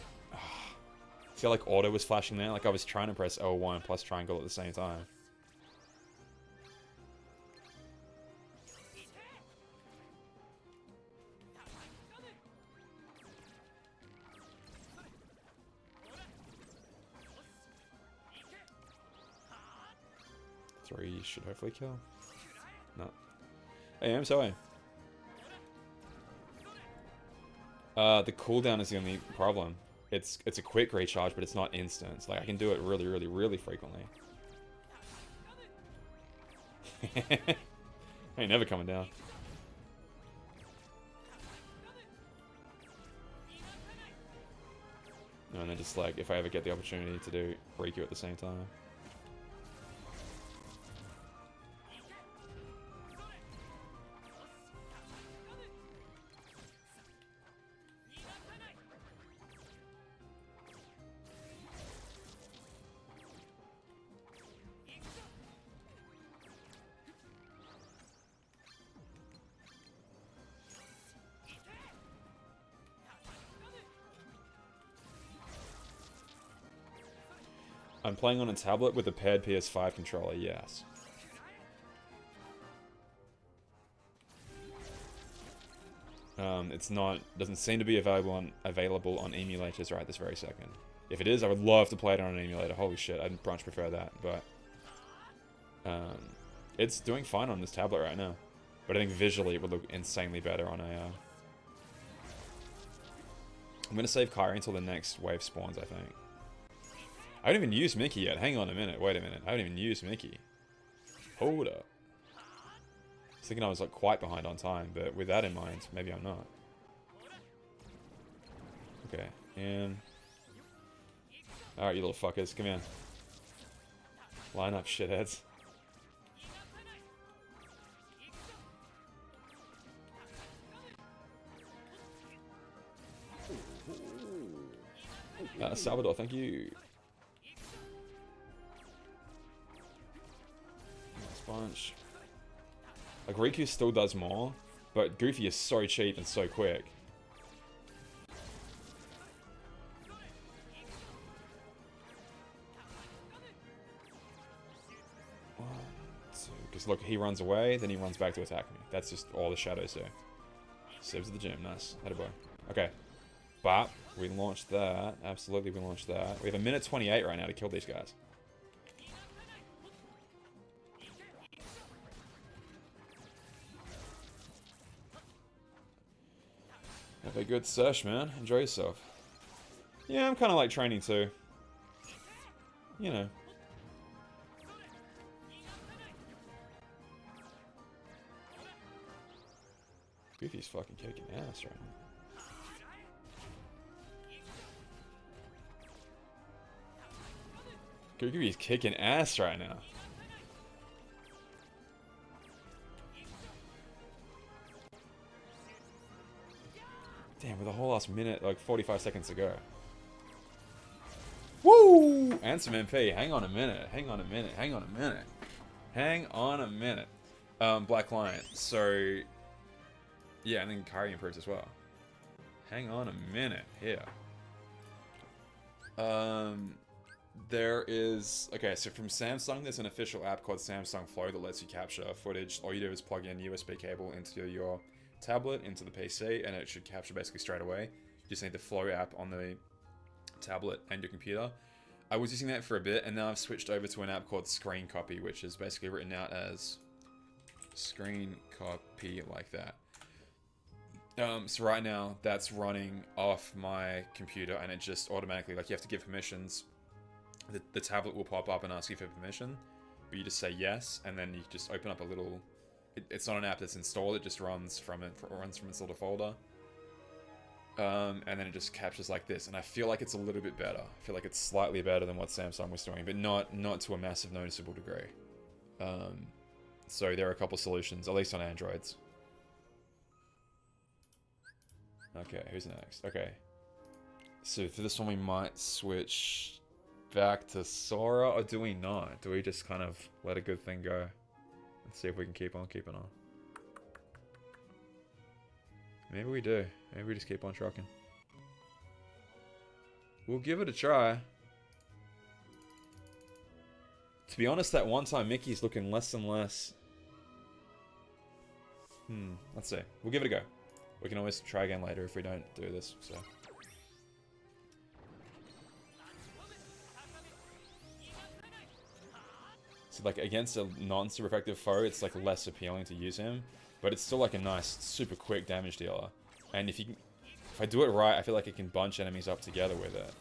See how like auto was flashing there? Like I was trying to press L1 plus triangle at the same time. Three should hopefully kill. No. Hey, I'm sorry. The cooldown is the only problem. It's a quick recharge, but it's not instant. Like I can do it really frequently. I ain't never coming down. No, and then just like if I ever get the opportunity to do Riku at the same time. I'm playing on a tablet with a paired PS5 controller, yes. It's not, doesn't seem to be available on emulators right this very second. If it is, I would love to play it on an emulator. Holy shit, I'd much prefer that, but it's doing fine on this tablet right now. But I think visually it would look insanely better on a... I'm gonna save Kairi until the next wave spawns, I think. I haven't even used Mickey yet. Hang on a minute. Wait a minute. I haven't even used Mickey. Hold up. I was thinking I was like quite behind on time, but with that in mind, maybe I'm not. Okay, and... Alright, you little fuckers. Come here. Line up, shitheads. Salvador, thank you. Nice bunch. Like, Riku still does more, but Goofy is so cheap and so quick. One, two, because look, he runs away, then he runs back to attack me. That's just all the shadows do. Saves at the gym, nice. Attaboy. Okay. Bop. We launched that. Absolutely, we launched that. We have a minute 28 right now to kill these guys. Have a good sesh, man. Enjoy yourself. Yeah, I'm kind of like training too. You know. Goofy's fucking kicking ass right now. Goofy's kicking ass right now. Damn, with a whole last minute, like 45 seconds to go. Woo! And some MP. Hang on a minute. Hang on a minute. Hang on a minute. Hang on a minute. Black Lion. So, yeah, and then Kari improves as well. Hang on a minute here. There is... Okay, so from Samsung, there's an official app called Samsung Flow that lets you capture footage. All you do is plug in USB cable into your tablet, into the PC, and it should capture basically straight away. You just need the Flow app on the tablet and your computer. I was using that for a bit, and now I've switched over to an app called Screen Copy, which is basically written out as Screen Copy like that. So right now, that's running off my computer, and it just automatically, like, you have to give permissions. The tablet will pop up and ask you for permission, but you just say yes, and then you just open up a little... It's not an app that's installed, it just runs from its little folder. And then it just captures like this, and I feel like it's a little bit better. I feel like it's slightly better than what Samsung was doing, but not to a massive noticeable degree. So there are a couple solutions, at least on Androids. Okay, who's next? Okay. So for this one we might switch back to Sora, or do we not? Do we just kind of let a good thing go? Let's see if we can keep on keeping on. Maybe we do. Maybe we just keep on trucking. We'll give it a try. To be honest, that one time Mickey's looking less and less. Let's see. We'll give it a go. We can always try again later if we don't do this, so. So like against a non-super effective foe, it's like less appealing to use him. But it's still like a nice, super quick damage dealer. And if I do it right, I feel like it can bunch enemies up together with it.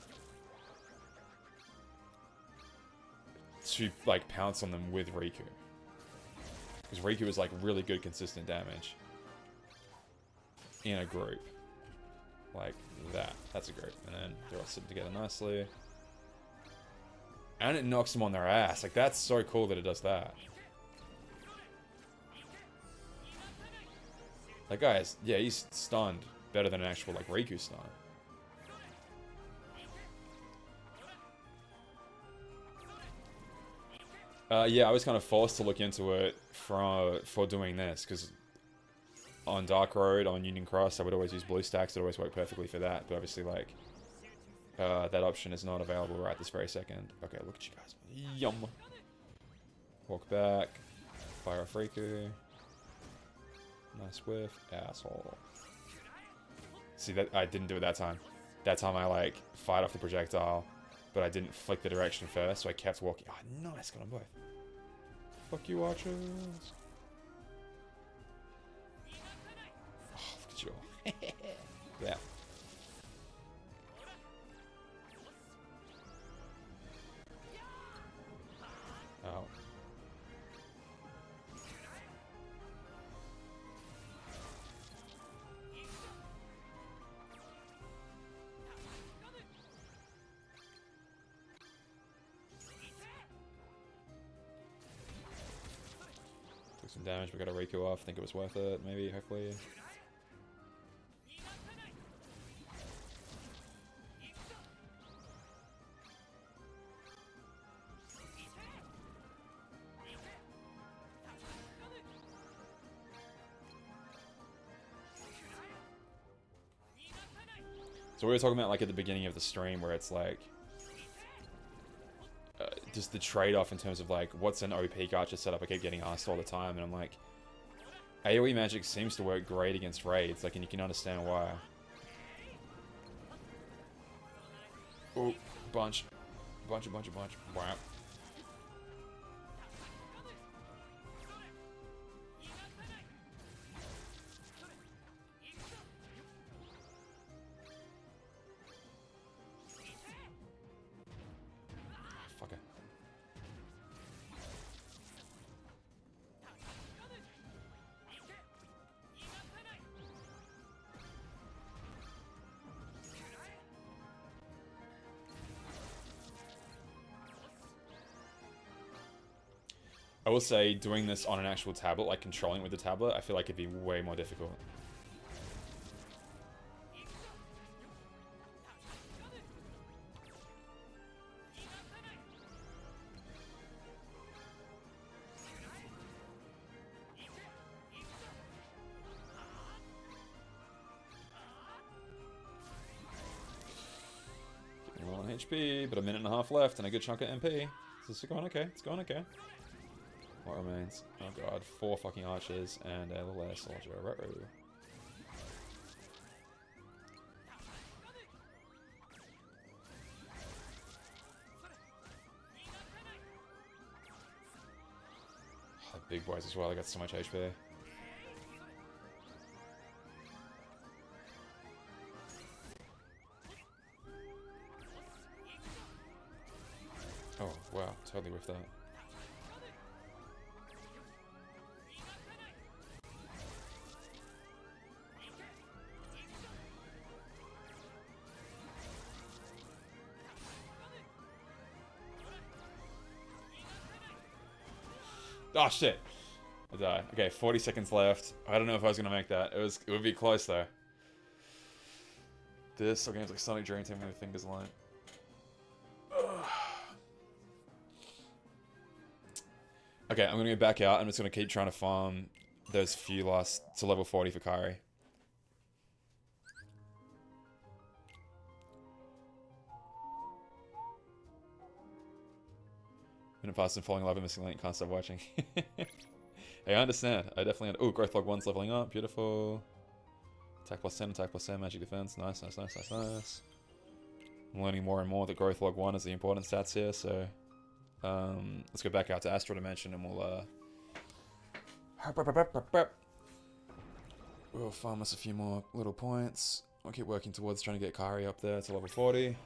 To like pounce on them with Riku. Because Riku is like really good consistent damage. In a group. Like that. That's a group. And then they're all sitting together nicely. And it knocks them on their ass. Like that's so cool that it does that. That guy is, yeah, he's stunned better than an actual, like, Riku stun. Yeah, I was kind of forced to look into it for doing this, because on Dark Road, on Union Cross, I would always use BlueStacks. It always worked perfectly for that, but obviously, like, that option is not available right this very second. Okay, look at you guys. Yum. Walk back. Fire off Riku. Nice whiff, asshole. See, that I didn't do it that time. That time I, like, fired off the projectile, but I didn't flick the direction first, so I kept walking. Oh, nice, got them both. Fuck you, Archers. Oh, look at you all. Yeah. Oh. Some damage, we got a Riku off. Think it was worth it, maybe, hopefully. So we were talking about like at the beginning of the stream where it's like just the trade-off in terms of like what's an OP gacha setup. I keep getting asked all the time, and I'm like, AoE magic seems to work great against raids, like, and you can understand why. Oh, bunch. Wow. Fuck it. I will say, doing this on an actual tablet, like controlling with the tablet, I feel like it'd be way more difficult. HP, but a minute and a half left and a good chunk of MP. So it's going okay. It's going okay. What remains? Oh god, 4 fucking archers and a little air soldier. Ruh-roh. Oh, big boys as well. I got so much HP. Oh, wow. Totally whiffed that. Oh shit! I died. Okay, 40 seconds left. I don't know if I was gonna make that. It would be close though. This or games like Sonic Dream Team with fingers line. Okay, I'm gonna go back out. I'm just gonna keep trying to farm those few last to level 40 for Kairi. Minute past and falling in love and missing link, can't stop watching. Hey, I understand. I definitely. Oh, growth log 1's leveling up. Beautiful. Attack plus 10, attack plus 10, magic defense. Nice, nice, nice, nice, nice. I'm learning more and more that growth log 1 is the important stats here, so. Let's go back out to Astral Dimension and we'll farm us a few more little points. I'll keep working towards trying to get Kairi up there to level 40.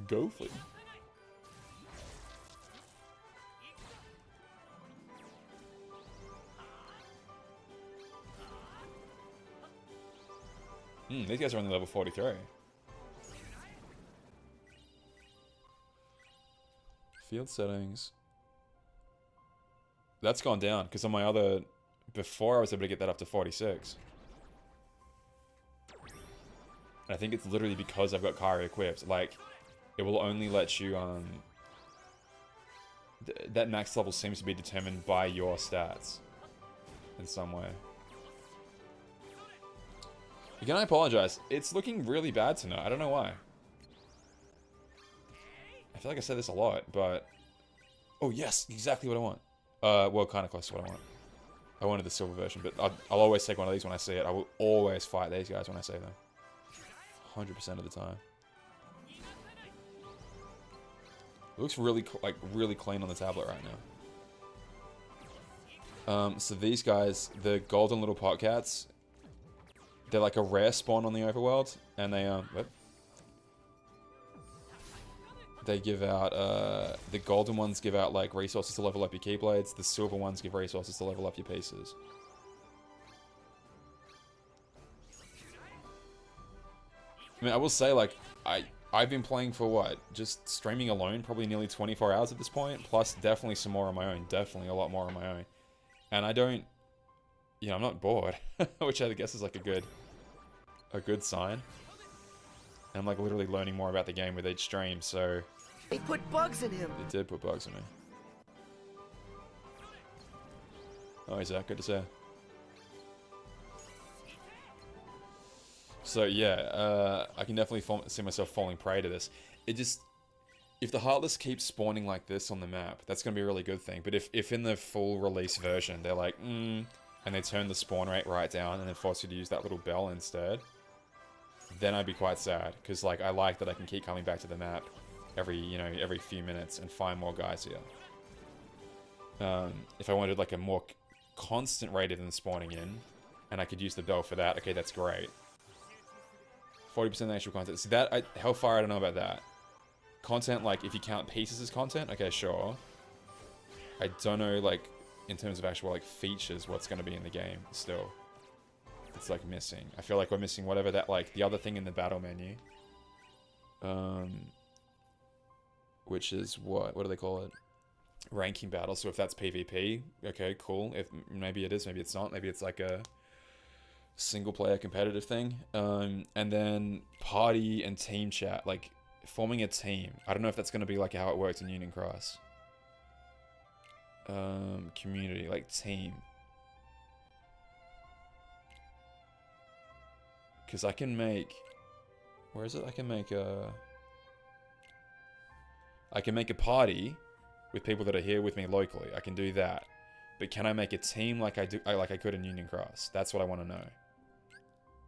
Go Flea. These guys are only level 43. Field settings. That's gone down, because on my other... Before, I was able to get that up to 46. And I think it's literally because I've got Kairi equipped. Like, it will only let you, that max level seems to be determined by your stats. In some way. Again, I apologize. It's looking really bad tonight. I don't know why. I feel like I said this a lot, but... Oh, yes! Exactly what I want. Well, kind of close to what I want. I wanted the silver version, but I'll always take one of these when I see it. I will always fight these guys when I see them. 100% of the time. It looks really, really clean on the tablet right now. So these guys, the golden little pot cats... They're like a rare spawn on the overworld, and they give out, the golden ones give out like resources to level up your Keyblades, the silver ones give resources to level up your pieces. I mean, I will say, like, I've been playing for what? Just streaming alone, probably nearly 24 hours at this point, plus definitely some more on my own, definitely a lot more on my own. And I don't, you know, I'm not bored, which I guess is like a good sign. And I'm like literally learning more about the game with each stream, so... They put bugs in him! They did put bugs in me. Oh, Zach, good to see. So yeah, I can definitely see myself falling prey to this. It just... If the Heartless keeps spawning like this on the map, that's going to be a really good thing. But if in the full release version, they're like, and they turn the spawn rate right down and then force you to use that little bell instead, then I'd be quite sad. Because, like, I like that I can keep coming back to the map every few minutes and find more guys here. If I wanted, like, a more constant rate than spawning in, and I could use the bell for that, okay, that's great. 40% of the actual content. See, that, Hellfire, I don't know about that. Content, like, if you count pieces as content, okay, sure. I don't know, like, in terms of actual, like, features, what's going to be in the game, still. It's, like, missing. I feel like we're missing whatever that, like, the other thing in the battle menu. Which is what? What do they call it? Ranking battle. So if that's PvP, okay, cool. If maybe it is, maybe it's not. Maybe it's, like, a single-player competitive thing. And then party and team chat, like... Forming a team. I don't know if that's going to be like how it works in Union Cross. Community, like team. Because I can make Where is it? I can make a party with people that are here with me locally. I can do that. But can I make a team like I could in Union Cross? That's what I want to know.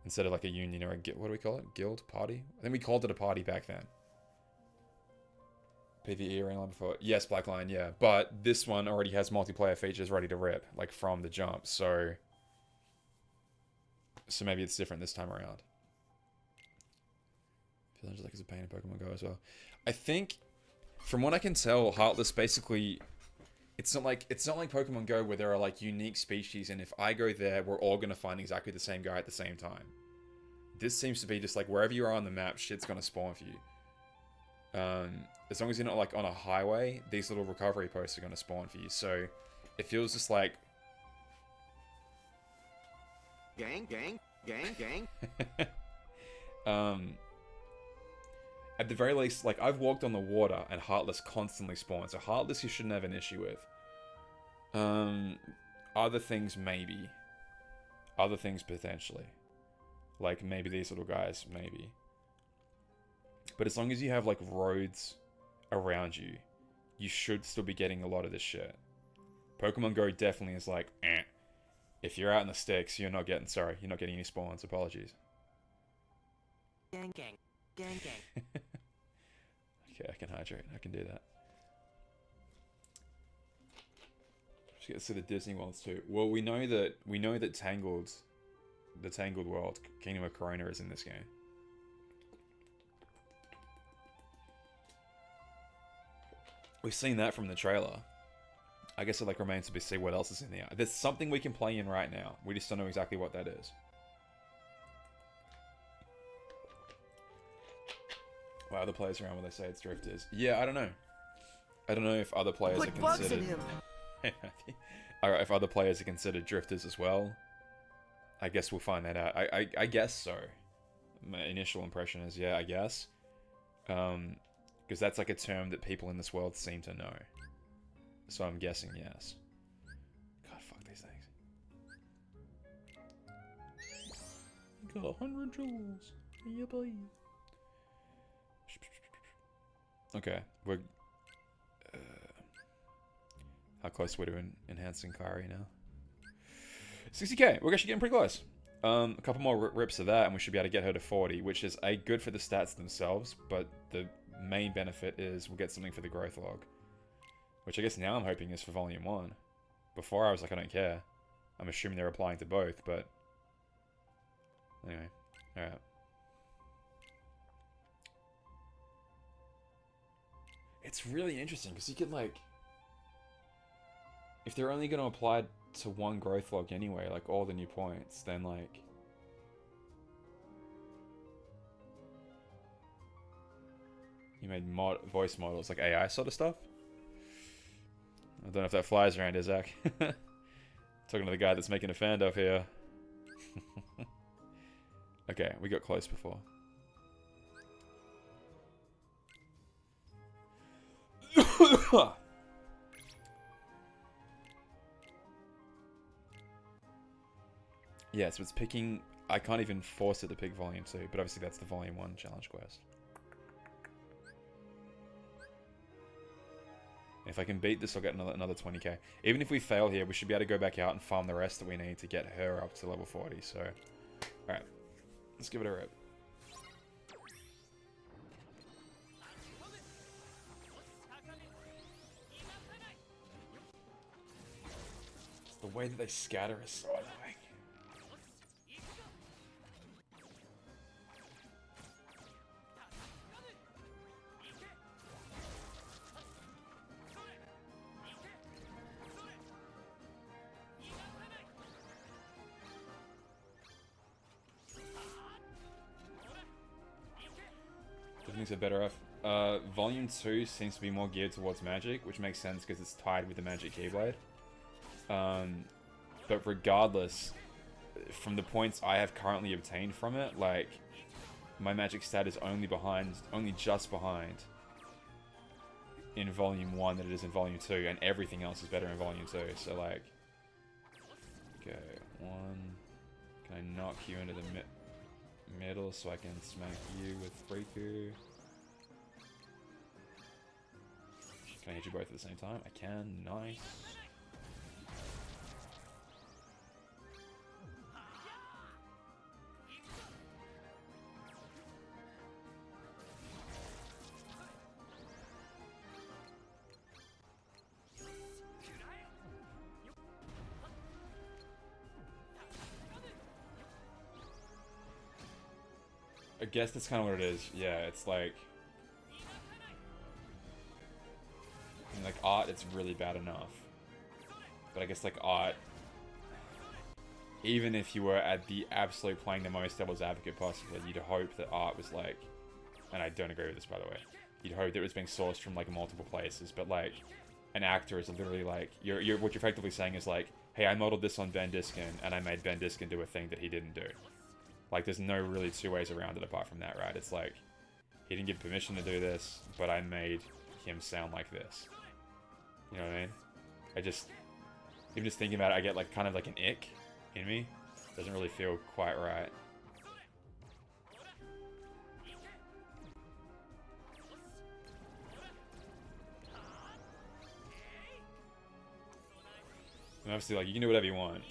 Instead of like a union or a what do we call it? Guild? Party? I think we called it a party back then. PvE arena before. Yes, Blackline, yeah. But this one already has multiplayer features ready to rip, like from the jump. So maybe it's different this time around. Feels like it's a pain in Pokemon Go as well. I think, from what I can tell, Heartless basically, it's not like Pokemon Go where there are like unique species, and if I go there, we're all gonna find exactly the same guy at the same time. This seems to be just like wherever you are on the map, shit's gonna spawn for you. As long as you're not like on a highway, these little recovery posts are gonna spawn for you. So it feels just like Gang, gang, gang, gang. at the very least, like I've walked on the water and Heartless constantly spawns. So Heartless you shouldn't have an issue with. Other things maybe. Other things potentially. Like maybe these little guys, maybe. But as long as you have like roads around you, you should still be getting a lot of this shit. Pokemon Go definitely is like, eh. If you're out in the sticks, you're not getting any spawns. Apologies. Gang, gang, gang, gang. Okay, I can hydrate. I can do that. Just get to see the Disney worlds too. Well, we know that Tangled, the Tangled world, Kingdom of Corona is in this game. We've seen that from the trailer. I guess it like remains to be seen what else is in there. There's something we can play in right now. We just don't know exactly what that is. Wow, other players around when they say it's drifters. Yeah, I don't know. I don't know if other players are Put bugs in considered. him. Alright, if other players are considered drifters as well. I guess we'll find that out. I guess so. My initial impression is yeah, I guess. Because that's like a term that people in this world seem to know. So I'm guessing yes. God, fuck these things. Got 100 jewels. Yeah, boy. Okay, we're... how close we're to enhancing Kari now? 60k! We're actually getting pretty close. A couple more rips of that and we should be able to get her to 40, which is good for the stats themselves, but the main benefit is we'll get something for the growth log. Which I guess now I'm hoping is for Volume 1. Before I was like, I don't care. I'm assuming they're applying to both, but... Anyway, alright. It's really interesting, because you could like... If they're only going to apply to one growth log anyway, like all the new points, then like... You made voice models, like AI sort of stuff? I don't know if that flies around here, Zach. Talking to the guy that's making a fan of here. Okay, we got close before. Yeah, so it's picking... I can't even force it to pick Volume 2, but obviously that's the Volume 1 challenge quest. If I can beat this, I'll get another 20k. Even if we fail here, we should be able to go back out and farm the rest that we need to get her up to level 40, so... Alright, let's give it a rip. The way that they scatter is so annoying. Things are better off. Volume 2 seems to be more geared towards magic, which makes sense because it's tied with the magic keyblade. But regardless, from the points I have currently obtained from it, like, my magic stat is only just behind in Volume 1 than it is in Volume 2, and everything else is better in Volume 2, so like... Okay, 1... Can I knock you into the middle so I can smack you with Breaker. Can I hit you both at the same time? I can. Nice. I guess that's kind of what it is. Yeah, it's like... I mean, like, art, it's really bad enough. But I guess, like, art... Even if you were at the absolute playing the most devil's advocate possibly, you'd hope that art was, like... And I don't agree with this, by the way. You'd hope that it was being sourced from, like, multiple places. But, like, an actor is literally, like... What you're effectively saying is, like, hey, I modeled this on Ben Diskin, and I made Ben Diskin do a thing that he didn't do. Like, there's no really two ways around it apart from that, right? It's like, he didn't give permission to do this, but I made him sound like this. You know what I mean? Even just thinking about it, I get, like, kind of like an ick in me. Doesn't really feel quite right. And obviously, like, you can do whatever you want.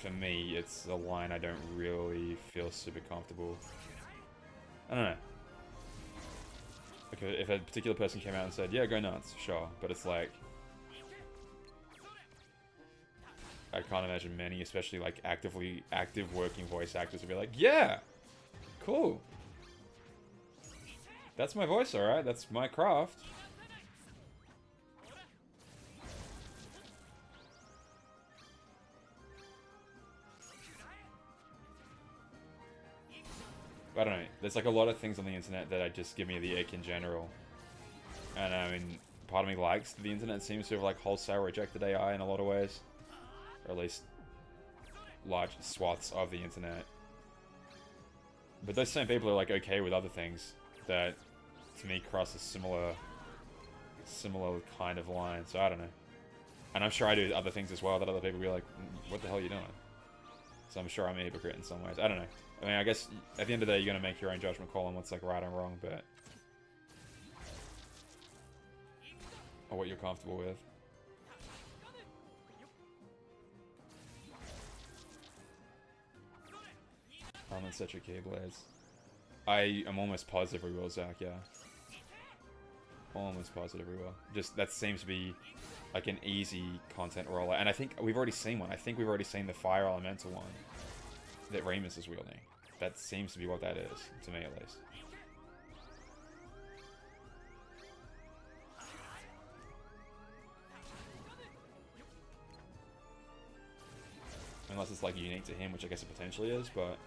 For me, it's a line I don't really feel super comfortable. I don't know. Like, if a particular person came out and said, yeah, go nuts, sure. But it's like... I can't imagine many, especially, like, active working voice actors would be like, yeah! Cool. That's my voice, alright? That's my craft. I don't know. There's like a lot of things on the internet that just give me the ick in general. And I mean, part of me likes the internet seems to have like wholesale rejected AI in a lot of ways. Or at least large swaths of the internet. But those same people are like okay with other things that to me cross a similar kind of line. So I don't know. And I'm sure I do other things as well that other people be like, what the hell are you doing? So I'm sure I'm a hypocrite in some ways. I don't know. I mean, I guess at the end of the day, you're going to make your own judgment call on what's like right and wrong, but... Or what you're comfortable with. And such a Keyblades. I am almost positive we will, Zach, yeah. Almost positive we will. Just, that seems to be like an easy content roller. And I think we've already seen one. I think we've already seen the Fire Elemental one that Remus is wielding. That seems to be what that is, to me at least. Unless it's like unique to him, which I guess it potentially is, but...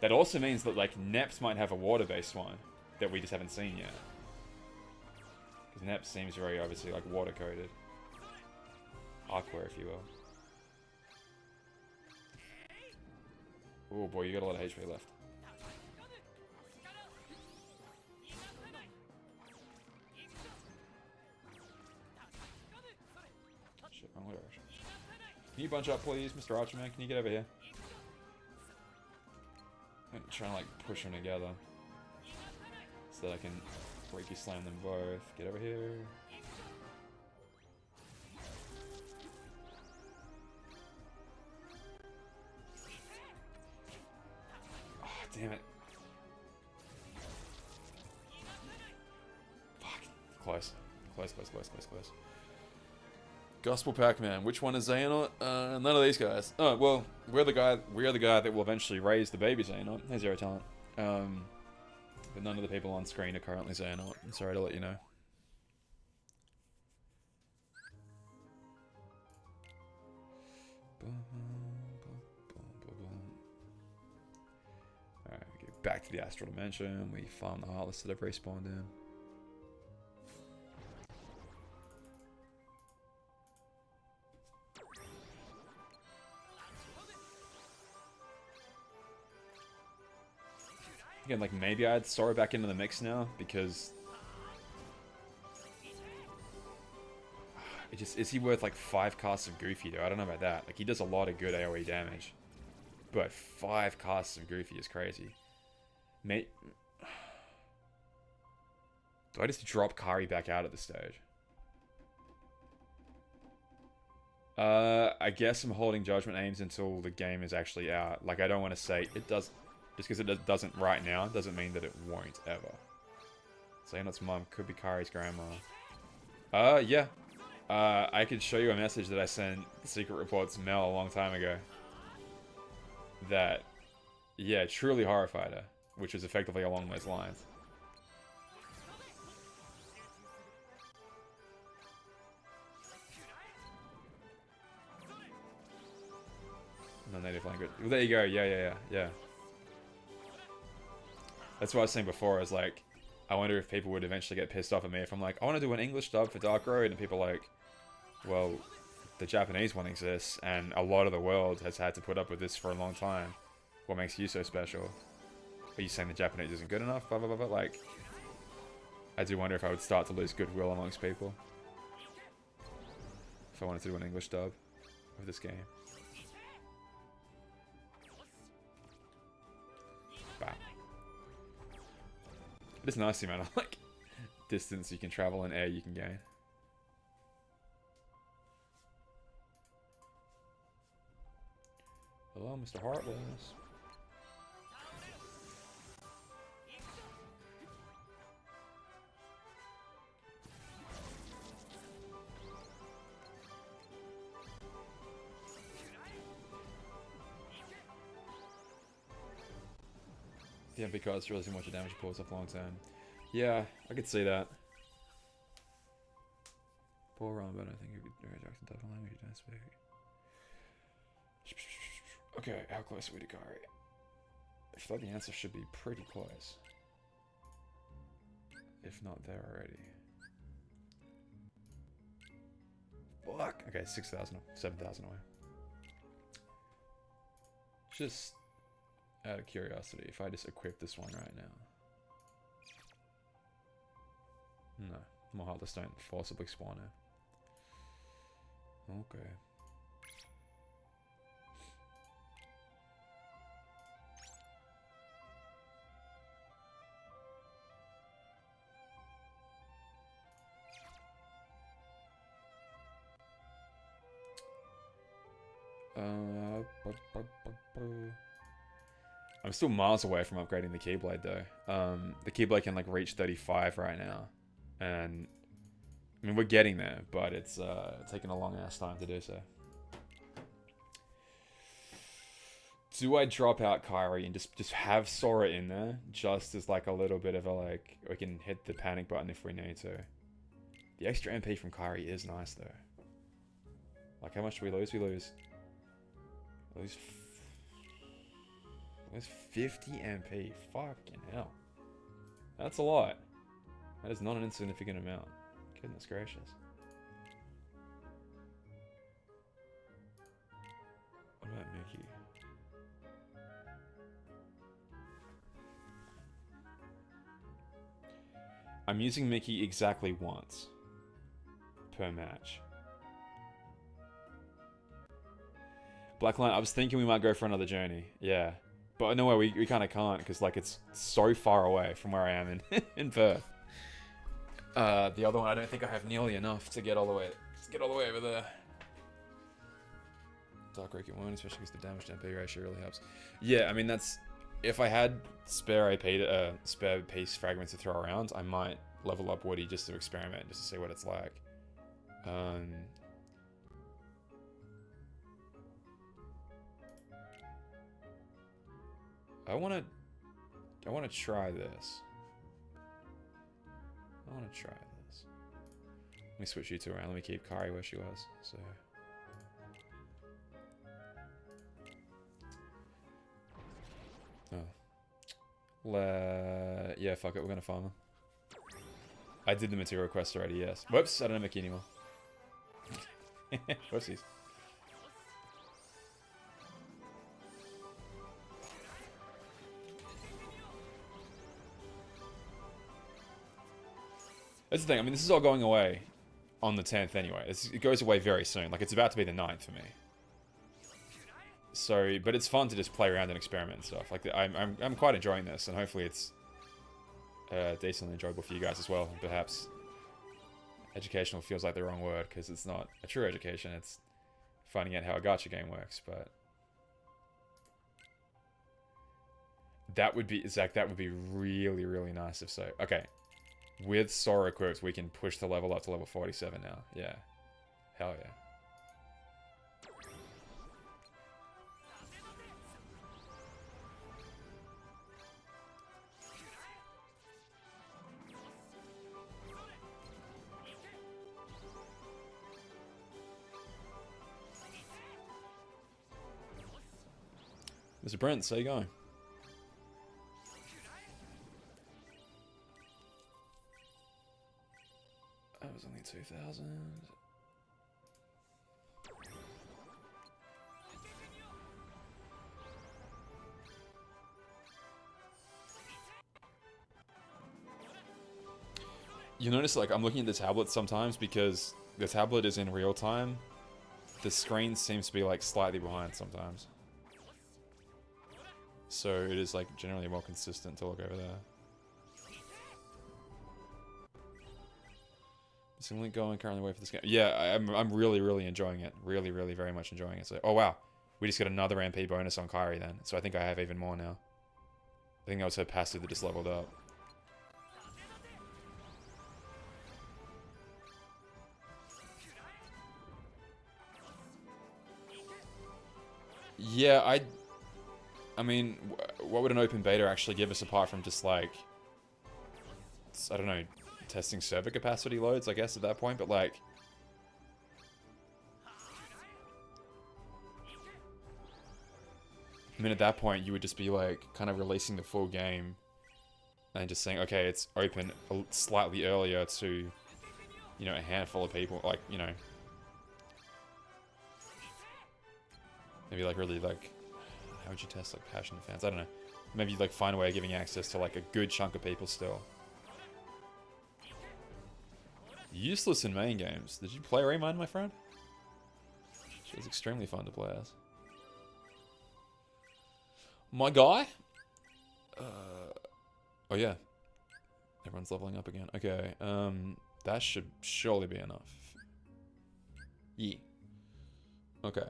That also means that like Neps might have a water-based one that we just haven't seen yet. Because Neps seems very obviously like water-coded. Aqua, if you will. Oh boy, you got a lot of HP left. Shit, wrong direction. Can you bunch up, please, Mr. Archerman? Can you get over here? I'm trying to like push them together so that I can breaky slam them both. Get over here. Oh, damn it. Fuck. Close. Close. Gospel Pac-Man. Which one is Xehanort? None of these guys. Oh, well, we're the guy that will eventually raise the baby Xehanort. Hey, Zero Talent. But none of the people on screen are currently Xehanort. I'm sorry to let you know. Alright, we get back to the Astral Dimension. We farm the Heartless that have respawned in. Again, like, maybe I'd Sora back into the mix now, because... Is he worth, like, 5 casts of Goofy, though? I don't know about that. Like, he does a lot of good AoE damage. But 5 casts of Goofy is crazy. Mate, do I just drop Kari back out at this stage? I guess I'm holding Judgment Aims until the game is actually out. Like, I don't want to say it does... Just because it doesn't right now doesn't mean that it won't ever. Xehanot's mom could be Kari's grandma. Yeah. I could show you a message that I sent Secret Reports Mel a long time ago. That, yeah, truly horrified her. Which was effectively along those lines. No native language. Well, there you go. Yeah. That's what I was saying before. Is like, I wonder if people would eventually get pissed off at me if I'm like, I want to do an English dub for Dark Road, and people are like, well, the Japanese one exists, and a lot of the world has had to put up with this for a long time. What makes you so special? Are you saying the Japanese isn't good enough? Blah blah blah blah. Like, I do wonder if I would start to lose goodwill amongst people if I wanted to do an English dub of this game. Wow. It is nice, man. Like, distance you can travel and air you can gain. Hello, Mr. Heartless. Yeah, because really much damage it pulls up long term. Yeah, I could see that. Poor Ron, but I think you could do Jackson type of language you don't speak. Okay, how close are we to Kari? I feel like the answer should be pretty close. If not there already. Fuck! Okay, 6,000, 7,000 away. Just out of curiosity, if I just equip this one right now. No, more heartless don't forcibly spawn it. Okay. I'm still miles away from upgrading the Keyblade though. The Keyblade can like reach 35 right now, and I mean we're getting there, but it's taking a long ass time to do so. Do I drop out Kairi and just have Sora in there, just as like a little bit of a like we can hit the panic button if we need to. The extra MP from Kairi is nice though. Like how much do we lose? We lose 50 MP. Fucking hell. That's a lot. That is not an insignificant amount. Goodness gracious. What about Mickey? I'm using Mickey exactly once per match. Blackline, I was thinking we might go for another journey. Yeah. But no way, we kind of can't, because like it's so far away from where I am in Perth. The other one, I don't think I have nearly enough to get all the way over there. Dark Rocket won't, especially because the damage to MP ratio really helps. Yeah, I mean that's if I had spare AP, spare piece fragments to throw around, I might level up Woody just to experiment, just to see what it's like. I want to try this. Let me switch you two around. Let me keep Kari where she was. So. Oh. Yeah, fuck it. We're gonna farm them. I did the material quest already. Yes. Whoops. I don't have Mickey anymore. Whoopsies. That's the thing, I mean, this is all going away on the 10th anyway. It goes away very soon. Like, it's about to be the 9th for me. So, but it's fun to just play around and experiment and stuff. Like, I'm quite enjoying this, and hopefully it's decently enjoyable for you guys as well. And perhaps educational feels like the wrong word because it's not a true education. It's finding out how a gacha game works. But that would be, Zach, that would be really, really nice if so. Okay, with Sora equipped, we can push the level up to level 47 now. Yeah, hell yeah. Mr. Prince, how you going? That was only 2,000. You notice, like, I'm looking at the tablet sometimes because the tablet is in real time. The screen seems to be, like, slightly behind sometimes. So it is, like, generally more consistent to look over there. Simply going, currently wait for this game. Yeah, I'm really, really enjoying it. Really, really very much enjoying it. So, oh wow, we just got another MP bonus on Kairi then. So I think I have even more now. I think that was her passive that just leveled up. Yeah, I mean, what would an open beta actually give us apart from just like, I don't know, testing server capacity loads, I guess, at that point, but like... I mean, at that point, you would just be like, kind of releasing the full game and just saying, okay, it's open slightly earlier to, you know, a handful of people, like, you know... Maybe like really like... How would you test like passionate fans? I don't know. Maybe you'd like find a way of giving access to like a good chunk of people still. Useless in main games. Did you play Raymind, my friend? She was extremely fun to play as. My guy? Oh yeah. Everyone's leveling up again. Okay, that should surely be enough. Yeah. Okay.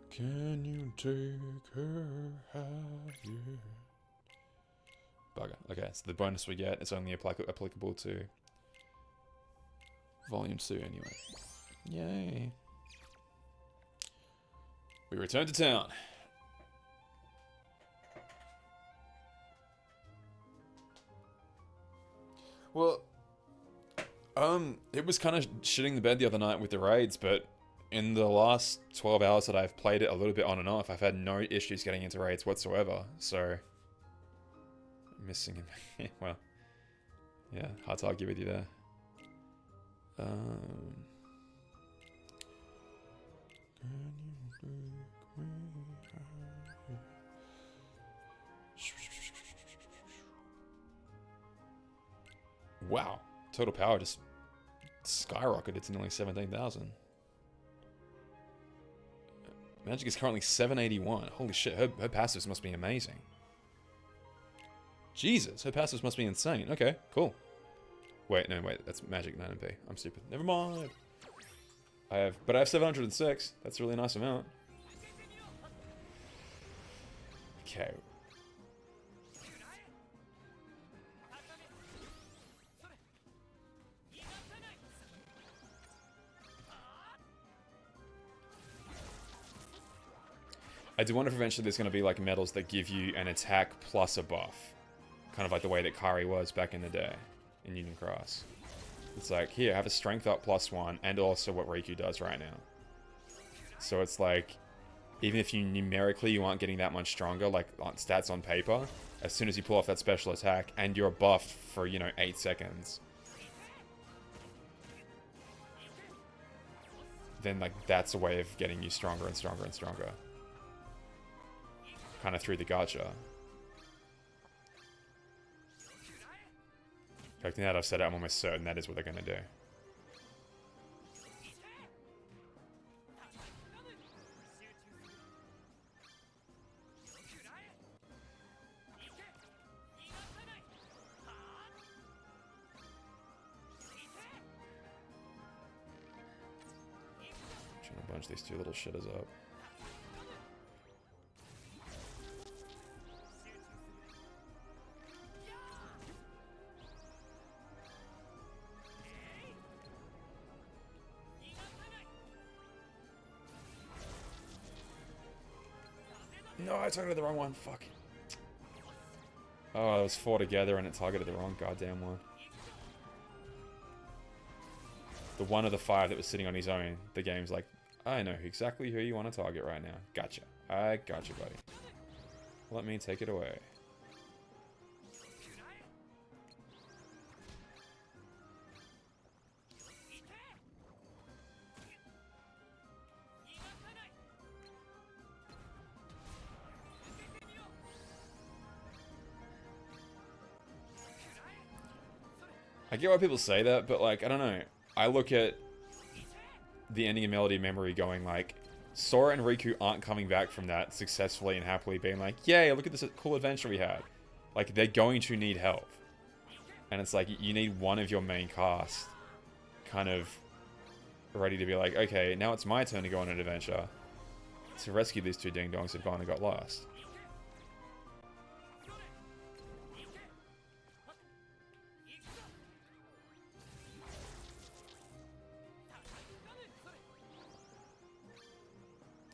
Can you take her higher? Bugger. Okay, so the bonus we get is only applicable to Volume 2 anyway. Yay. We return to town. Well, it was kind of shitting the bed the other night with the raids, but in the last 12 hours that I've played it a little bit on and off, I've had no issues getting into raids whatsoever, so... Missing him. Well, yeah, hard to argue with you there. Wow, total power just skyrocketed to nearly 17,000. Magic is currently 781. Holy shit, her passives must be amazing. Jesus, her passives must be insane. Okay, cool. Wait, that's Magic 9MP. I'm stupid. Never mind. But I have 706. That's a really nice amount. Okay. I do wonder if eventually there's going to be like medals that give you an attack plus a buff. Kind of like the way that Kairi was back in the day in Union Cross. It's like, here, have a strength up +1 and also what Riku does right now. So it's like, even if you numerically you aren't getting that much stronger, like on stats on paper, as soon as you pull off that special attack and you're buffed for, you know, 8 seconds, then like that's a way of getting you stronger and stronger and stronger. Kind of through the gacha. Like, now that I've said it, I'm almost certain that is what they're going to do. punch these two little shitters up. No, I targeted the wrong one. Fuck. Oh, it was 4 together and it targeted the wrong goddamn one. The one of the 5 that was sitting on his own, the game's like, I know exactly who you want to target right now. Gotcha. I gotcha, buddy. Let me take it away. I get why people say that, but like, I don't know. I look at the ending of Melody Memory going like, Sora and Riku aren't coming back from that successfully and happily being like, yay, look at this cool adventure we had. Like, they're going to need help. And it's like, you need one of your main cast kind of ready to be like, okay, now it's my turn to go on an adventure to rescue these two ding-dongs who've gone and got lost.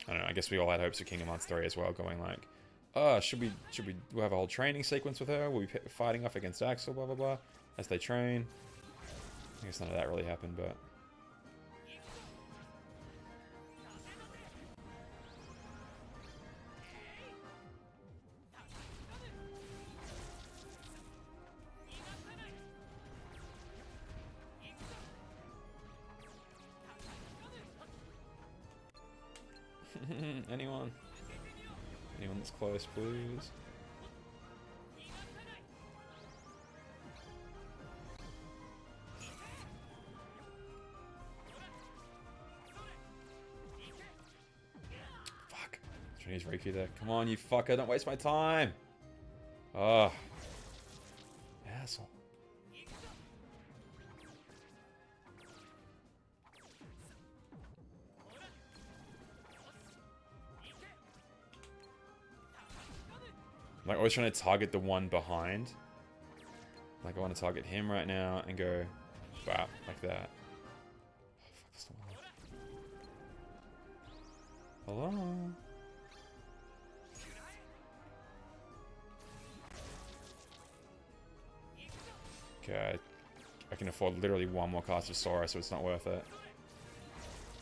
I don't know, I guess we all had hopes for Kingdom Hearts 3 as well, going like, oh, should we we'll have a whole training sequence with her? We'll be fighting off against Axel, blah, blah, blah, as they train. I guess none of that really happened, but... Anyone? Anyone that's close, please? Fuck. Trying to use Riku there. Come on, you fucker. Don't waste my time. Ugh. Asshole. Like, always trying to target the one behind. Like, I want to target him right now and go, wow, like that. Oh, fuck, that's not one. Hello? Okay, I can afford literally one more cast of Sora, so it's not worth it.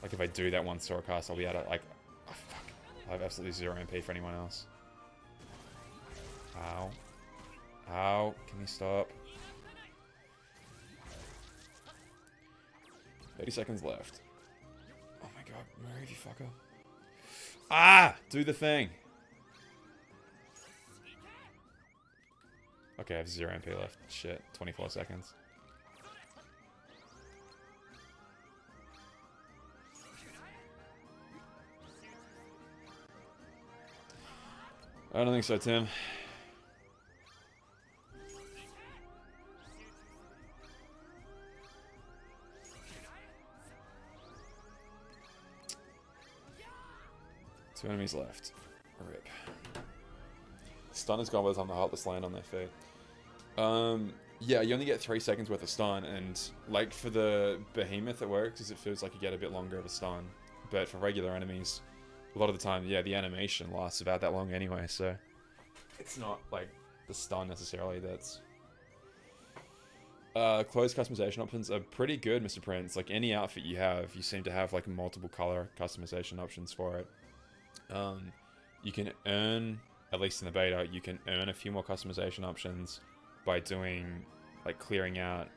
Like, if I do that one Sora cast, I'll be at it, like, oh, fuck. I have absolutely 0 MP for anyone else. Ow. Ow. Can we stop? 30 seconds left. Oh my god. Move, you fucker. Ah! Do the thing. Okay, I have 0 MP left. Shit. 24 seconds. I don't think so, Tim. Two enemies left. Rip. Stun is gone by the time the Heartless land on their feet. Yeah, you only get 3 seconds worth of stun, and like for the Behemoth it works, because it feels like you get a bit longer of a stun. But for regular enemies, a lot of the time, yeah, the animation lasts about that long anyway, so it's not like the stun necessarily that's... Clothes customization options are pretty good, Mr. Prince. Like any outfit you have, you seem to have like multiple color customization options for it. You can earn, at least in the beta, you can earn a few more customization options by doing, like, clearing out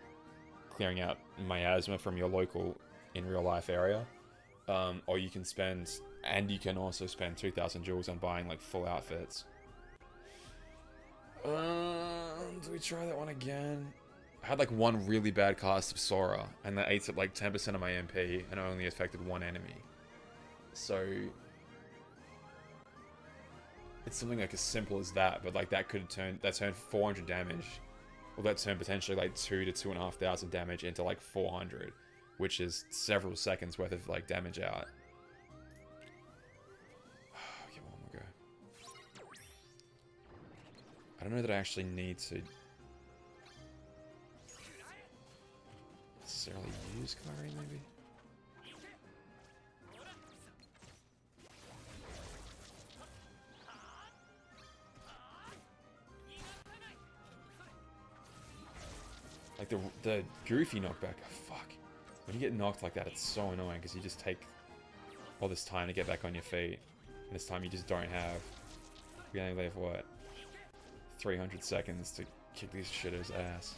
miasma from your local in real life area. Or you can spend, and you can also spend 2,000 jewels on buying like full outfits. Do we try that one again? I had like one really bad cast of Sora, and that ate up like 10% of my MP, and only affected one enemy. So it's something like as simple as that, but like that could turn 400 damage, or that turned potentially like 2,000 to 2,500 damage into like 400, which is several seconds worth of like damage out. I don't know that I actually need to necessarily use Kari, maybe? Like the goofy knockback. Oh, fuck. When you get knocked like that, it's so annoying because you just take all this time to get back on your feet. And this time you just don't have. We only have, what, 300 seconds to kick these shitters' ass.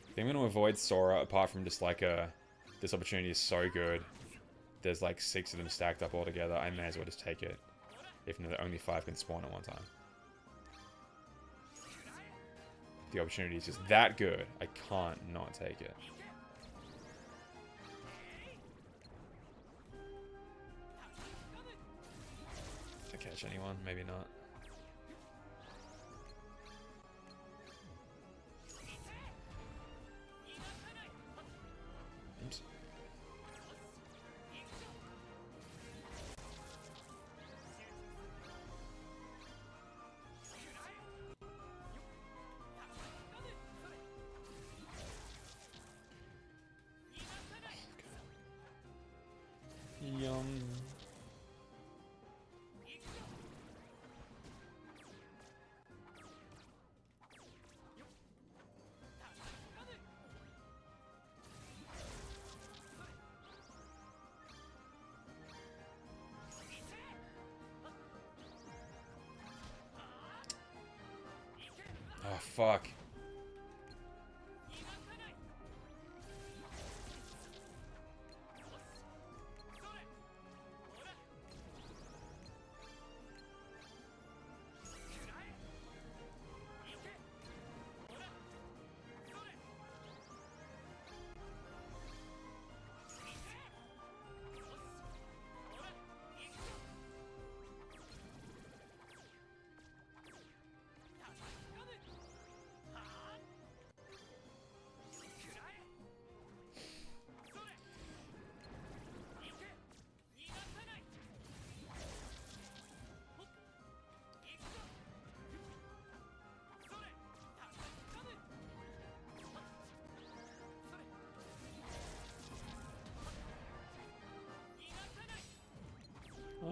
I think I'm going to avoid Sora, apart from just like this opportunity is so good. There's like 6 of them stacked up all together. I may as well just take it. Even though only 5 can spawn at one time. The opportunity is just that good. I can't not take it. Did I catch anyone? Maybe not. Oops. Yum. Oh, fuck.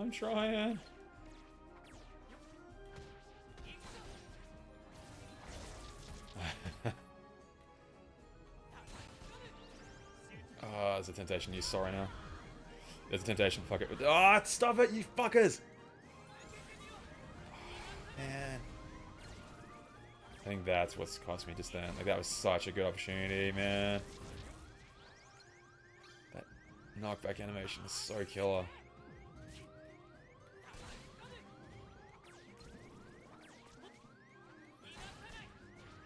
I'm trying. Oh, there's a temptation to use Sora now. There's a temptation, fuck it. Ah, stop it, you fuckers! Man. I think that's what's cost me just then. Like, that was such a good opportunity, man. That knockback animation is so killer.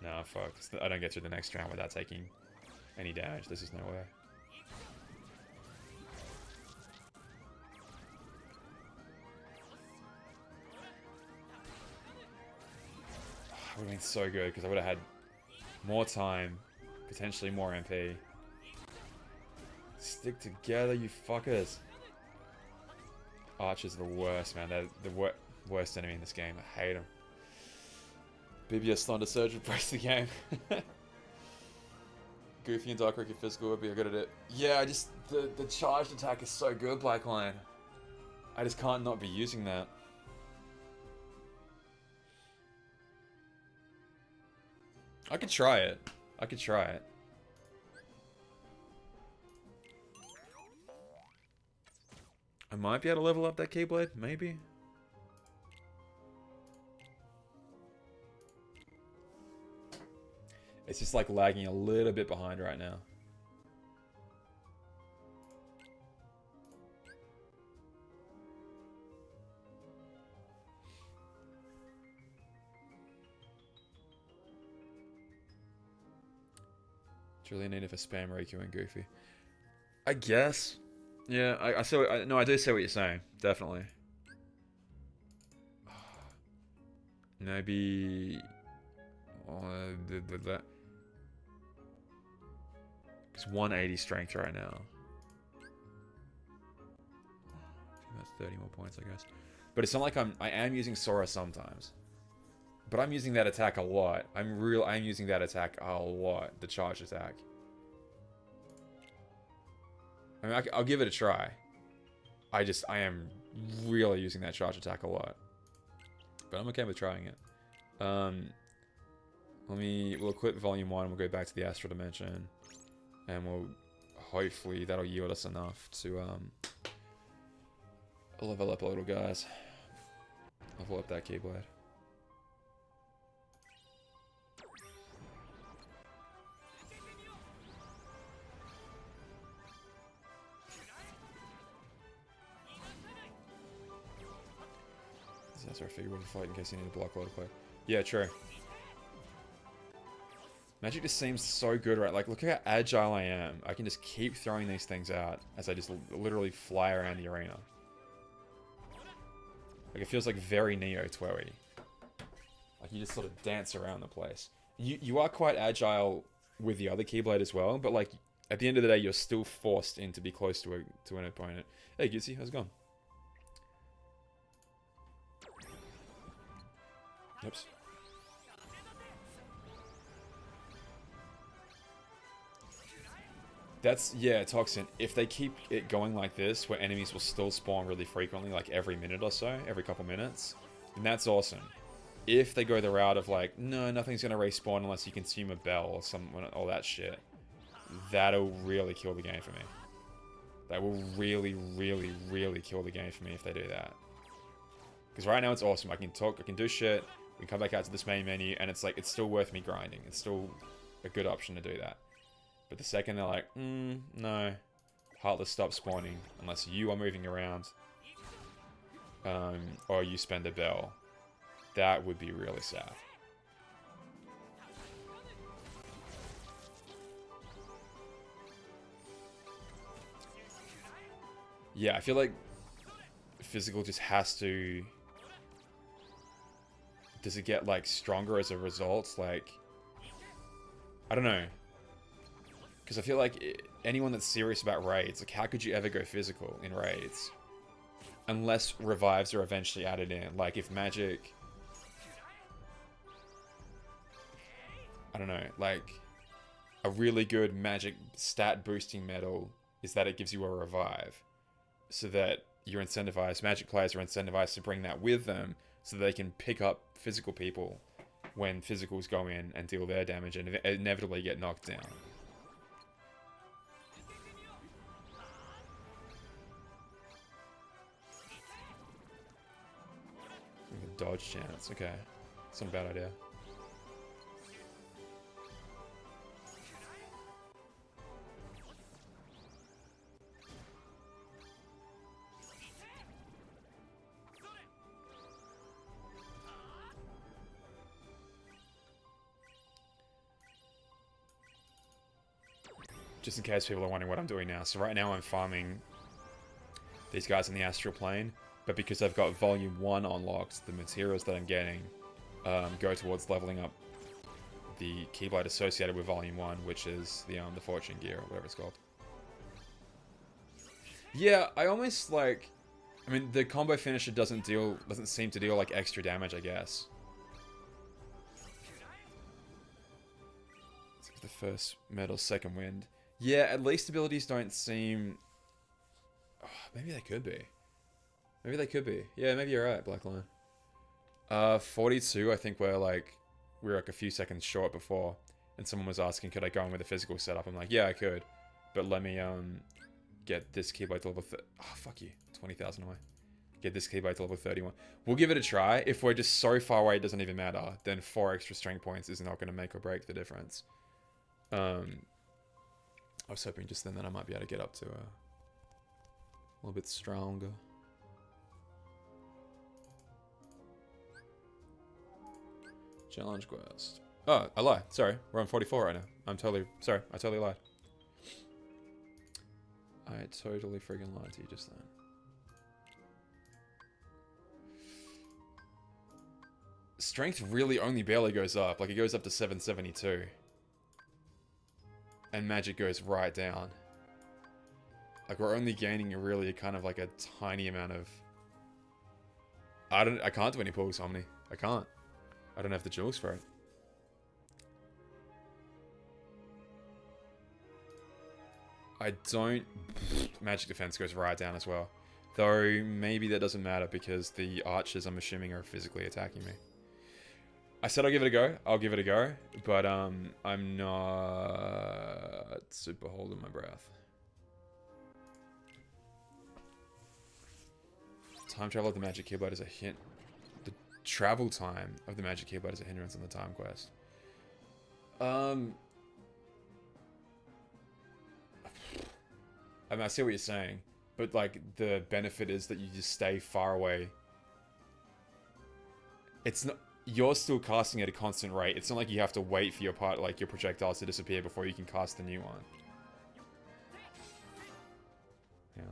No, fuck. I don't get through the next round without taking any damage. There's just no way. It would have been so good because I would have had more time, potentially more MP. Stick together, you fuckers. Archers are the worst, man. They're the worst enemy in this game. I hate them. BBS Thunder Surge would break the game. Goofy and Dark Wicked Physical would be good at it. Yeah, I just... The charged attack is so good, Blackline. I just can't not be using that. I could try it. I could try it. I might be able to level up that Keyblade, maybe. It's just like lagging a little bit behind right now. It's really needed for spam Riku and Goofy. I guess. Yeah, I see. No, I do see what you're saying. Definitely. Maybe. It's 180 strength right now. That's 30 more points, I guess. But it's not like I am using Sora sometimes. But I'm using that attack a lot. I'm using that attack a lot. The charge attack. I mean, I'll give it a try. I am really using that charge attack a lot. But I'm okay with trying it. We'll equip Volume 1, we'll go back to the Astral Dimension. And hopefully that'll yield us enough to, level up a little, guys. Level up that Keyblade. That's our figure with a fight in case you need a block load play. Yeah, true. Magic just seems so good, right? Like, look how agile I am. I can just keep throwing these things out as I just literally fly around the arena. Like, it feels like very Neo Twoey. Like, you just sort of dance around the place. You are quite agile with the other Keyblade as well, but, like, at the end of the day, you're still forced in to be close to an opponent. Hey, Gizzy, how's it going? Oops. Yeah, Toxin. If they keep it going like this, where enemies will still spawn really frequently, like every minute or so, every couple minutes, then that's awesome. If they go the route of like, no, nothing's gonna respawn unless you consume a bell or all that shit, that'll really kill the game for me. That will really, really, really kill the game for me if they do that. Because right now it's awesome. I can talk, I can do shit. We can come back out to this main menu, and it's like, it's still worth me grinding. It's still a good option to do that. But the second they're like, no, Heartless stops spawning unless you are moving around, or you spend a bell, that would be really sad. Yeah, I feel like physical just has to... Does it get, like, stronger as a result? Like, I don't know. Because I feel like anyone that's serious about raids, like, how could you ever go physical in raids? Unless revives are eventually added in. Like, if magic... I don't know, like, a really good magic stat boosting medal is that it gives you a revive. So that you're incentivized, magic players are incentivized to bring that with them so they can pick up physical people when physicals go in and deal their damage and inevitably get knocked down. Dodge chance, okay. It's not a bad idea. Just in case people are wondering what I'm doing now. So right now I'm farming these guys in the astral plane, but because I've got Volume 1 unlocked, the materials that I'm getting go towards leveling up the Keyblade associated with Volume 1, which is the Fortune Gear, or whatever it's called. Yeah, I almost like... I mean, the combo finisher doesn't seem to deal like extra damage, I guess. It's like the first metal, second wind. Yeah, at least abilities don't seem... Oh, maybe they could be. Maybe they could be. Yeah, maybe you're right, Blackline. 42, I think we're like a few seconds short before. And someone was asking, could I go in with a physical setup? I'm like, yeah, I could. But let me get this Keyblade to level... Oh, fuck you. 20,000 away. Get this Keyblade to level 31. We'll give it a try. If we're just so far away it doesn't even matter, then 4 extra strength points is not going to make or break the difference. I was hoping just then that I might be able to get up to a little bit stronger. Challenge quest. Oh, I lied. Sorry. We're on 44 right now. I'm totally... Sorry. I totally lied. I totally friggin' lied to you just then. Strength really only barely goes up. Like, it goes up to 772. And magic goes right down. Like, we're only gaining really kind of like a tiny amount of... I can't do any pulls, Omni. I can't. I don't have the jewels for it. I don't... Magic defense goes right down as well. Though, maybe that doesn't matter because the archers, I'm assuming, are physically attacking me. I said I'll give it a go. I'll give it a go. But, I'm not super holding my breath. Time travel of the magic keyblade is a hint. The travel time of the magic keyblade is a hindrance on the time quest. I mean, I see what you're saying, but like the benefit is that you just stay far away. It's not. You're still casting at a constant rate. It's not like you have to wait for your part, like your projectiles to disappear before you can cast a new one. Yeah.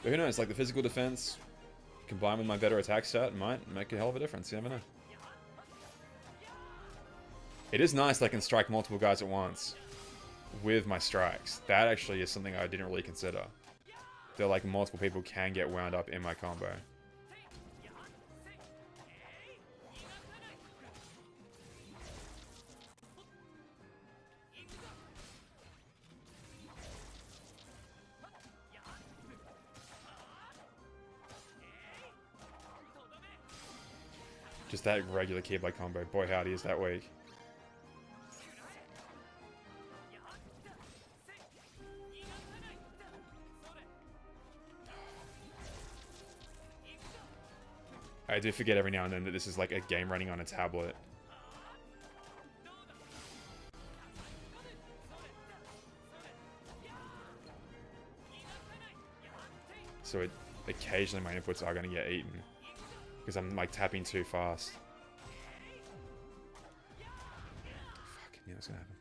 But who knows? Like the physical defense combined with my better attack stat might make a hell of a difference. You never know. It is nice that I can strike multiple guys at once with my strikes. That actually is something I didn't really consider. That like multiple people can get wound up in my combo. Just that regular Keyblade combo. Boy howdy is that weak. I do forget every now and then that this is like a game running on a tablet. So occasionally my inputs are going to get eaten. Because I'm like tapping too fast. Fuck, yeah, that's going to happen.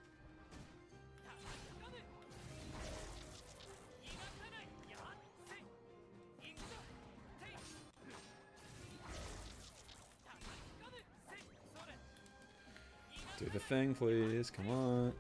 Do the thing, please. Come on.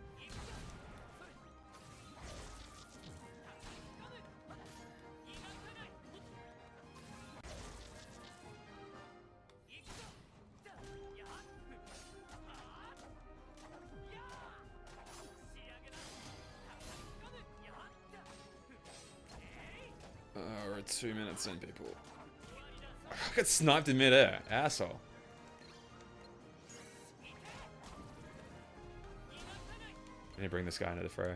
We're at 2 minutes in, people. I got sniped in midair. Asshole. I need to bring this guy into the fray.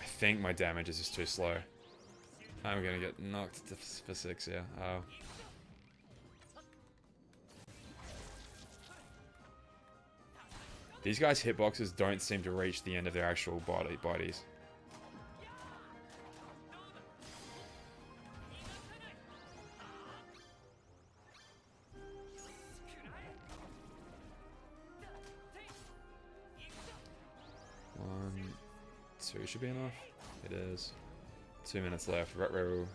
I think my damage is just too slow. I'm gonna get knocked for 6, yeah. Oh. These guys' hitboxes don't seem to reach the end of their actual bodies. One, two should be enough. It is. 2 minutes left. Retro.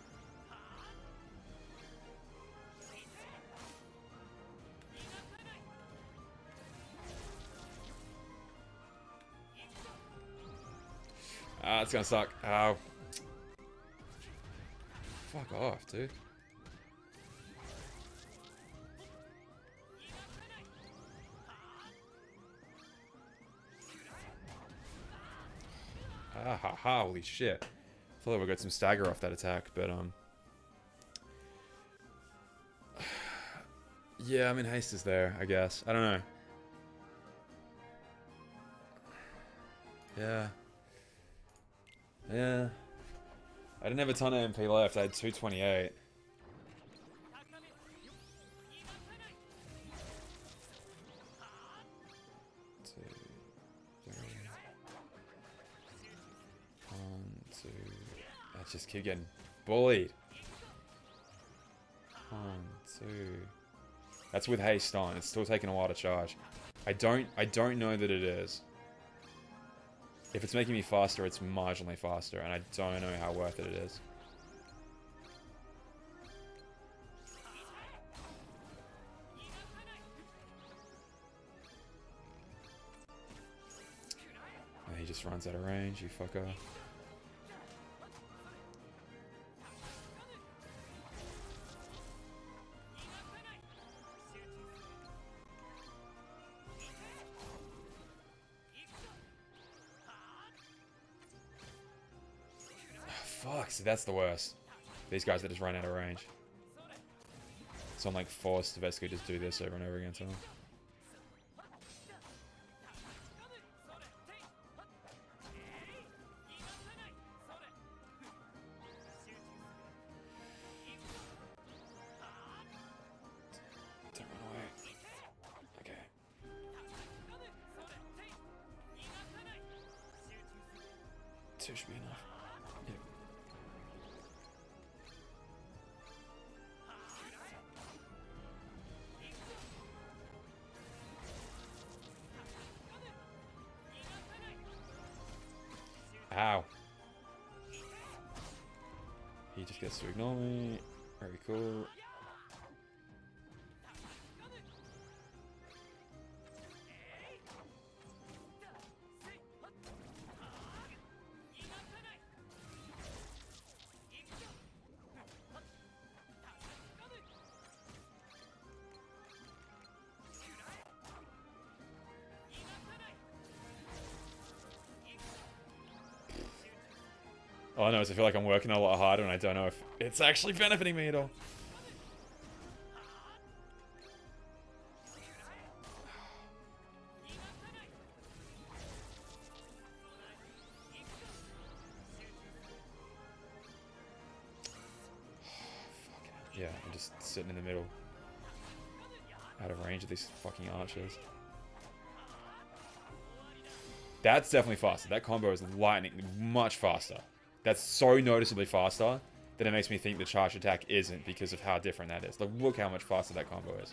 Ah, it's gonna suck. Ow. Fuck off, dude. Ah ha ha, holy shit. I thought we got some stagger off that attack, but yeah, I mean haste is there, I guess. I don't know. Yeah. Yeah. I didn't have a ton of MP left. I had 228. just keep getting bullied. 1, 2. That's with haste on. It's still taking a while to charge. I don't know that it is. If it's making me faster, it's marginally faster, and I don't know how worth it is. And he just runs out of range, you fucker. Fuck, see, that's the worst. These guys that just run out of range. So I'm like forced to basically just do this over and over again to them. Don't run away. Okay. 2 should be enough. Yep. Ow. He just gets to ignore me. Very cool. All I know is I feel like I'm working a lot harder and I don't know if it's actually benefiting me at all. Yeah, I'm just sitting in the middle. Out of range of these fucking archers. That's definitely faster. That combo is lightning, much faster. That's so noticeably faster that it makes me think the charge attack isn't because of how different that is. Like, look how much faster that combo is.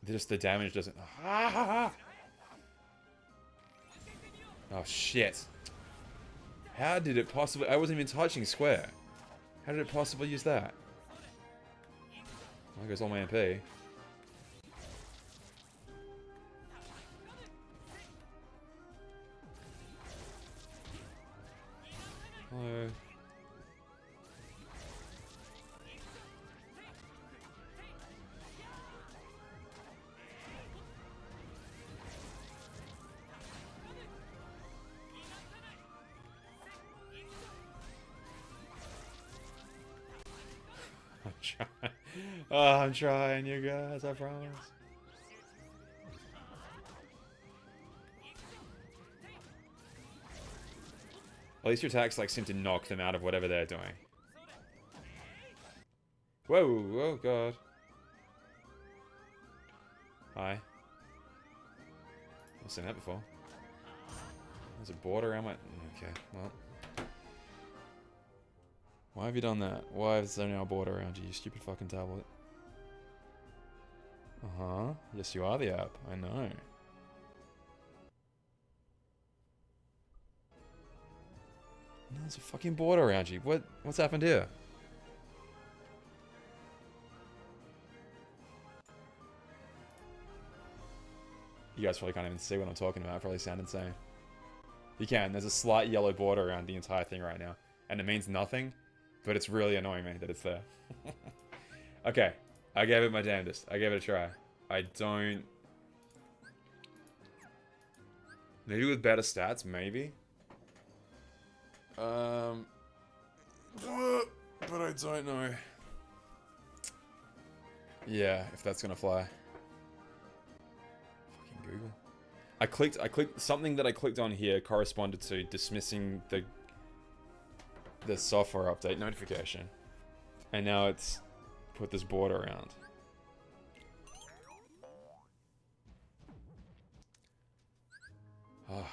Just the damage doesn't... Oh, shit. How did it possibly... I wasn't even touching square. How did it possibly use that? There goes all my MP. Hello. I'm trying. Oh, I'm trying, you guys, I promise. At least your attacks like seem to knock them out of whatever they're doing. Whoa, oh god. Hi. I've seen that before. There's a border around my... Okay, well. Why have you done that? Why is there now a border around you, you stupid fucking tablet? Uh-huh. Yes, you are the app. I know. No, there's a fucking border around you. What's happened here? You guys probably can't even see what I'm talking about. I probably sound insane. You can. There's a slight yellow border around the entire thing right now. And it means nothing, but it's really annoying me that it's there. Okay. I gave it my damnedest. I gave it a try. I don't... Maybe with better stats, maybe? But I don't know. Yeah, if that's gonna fly. Fucking Google. I clicked something that I clicked on here corresponded to dismissing the software update notification. And now it's put this border around. Oh.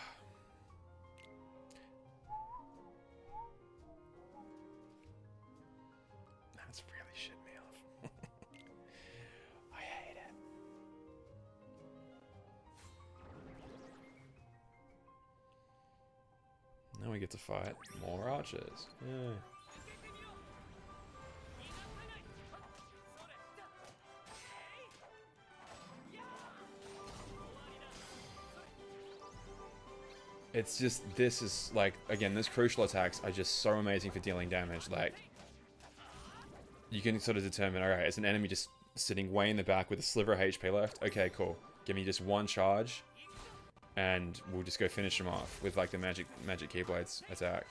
Now we get to fight more archers. Yeah. It's just, this is like, again, those crucial attacks are just so amazing for dealing damage. Like, you can sort of determine, alright, is an enemy just sitting way in the back with a sliver of HP left? Okay, cool. Give me just one charge, and we'll just go finish him off with like the magic Keyblades attack.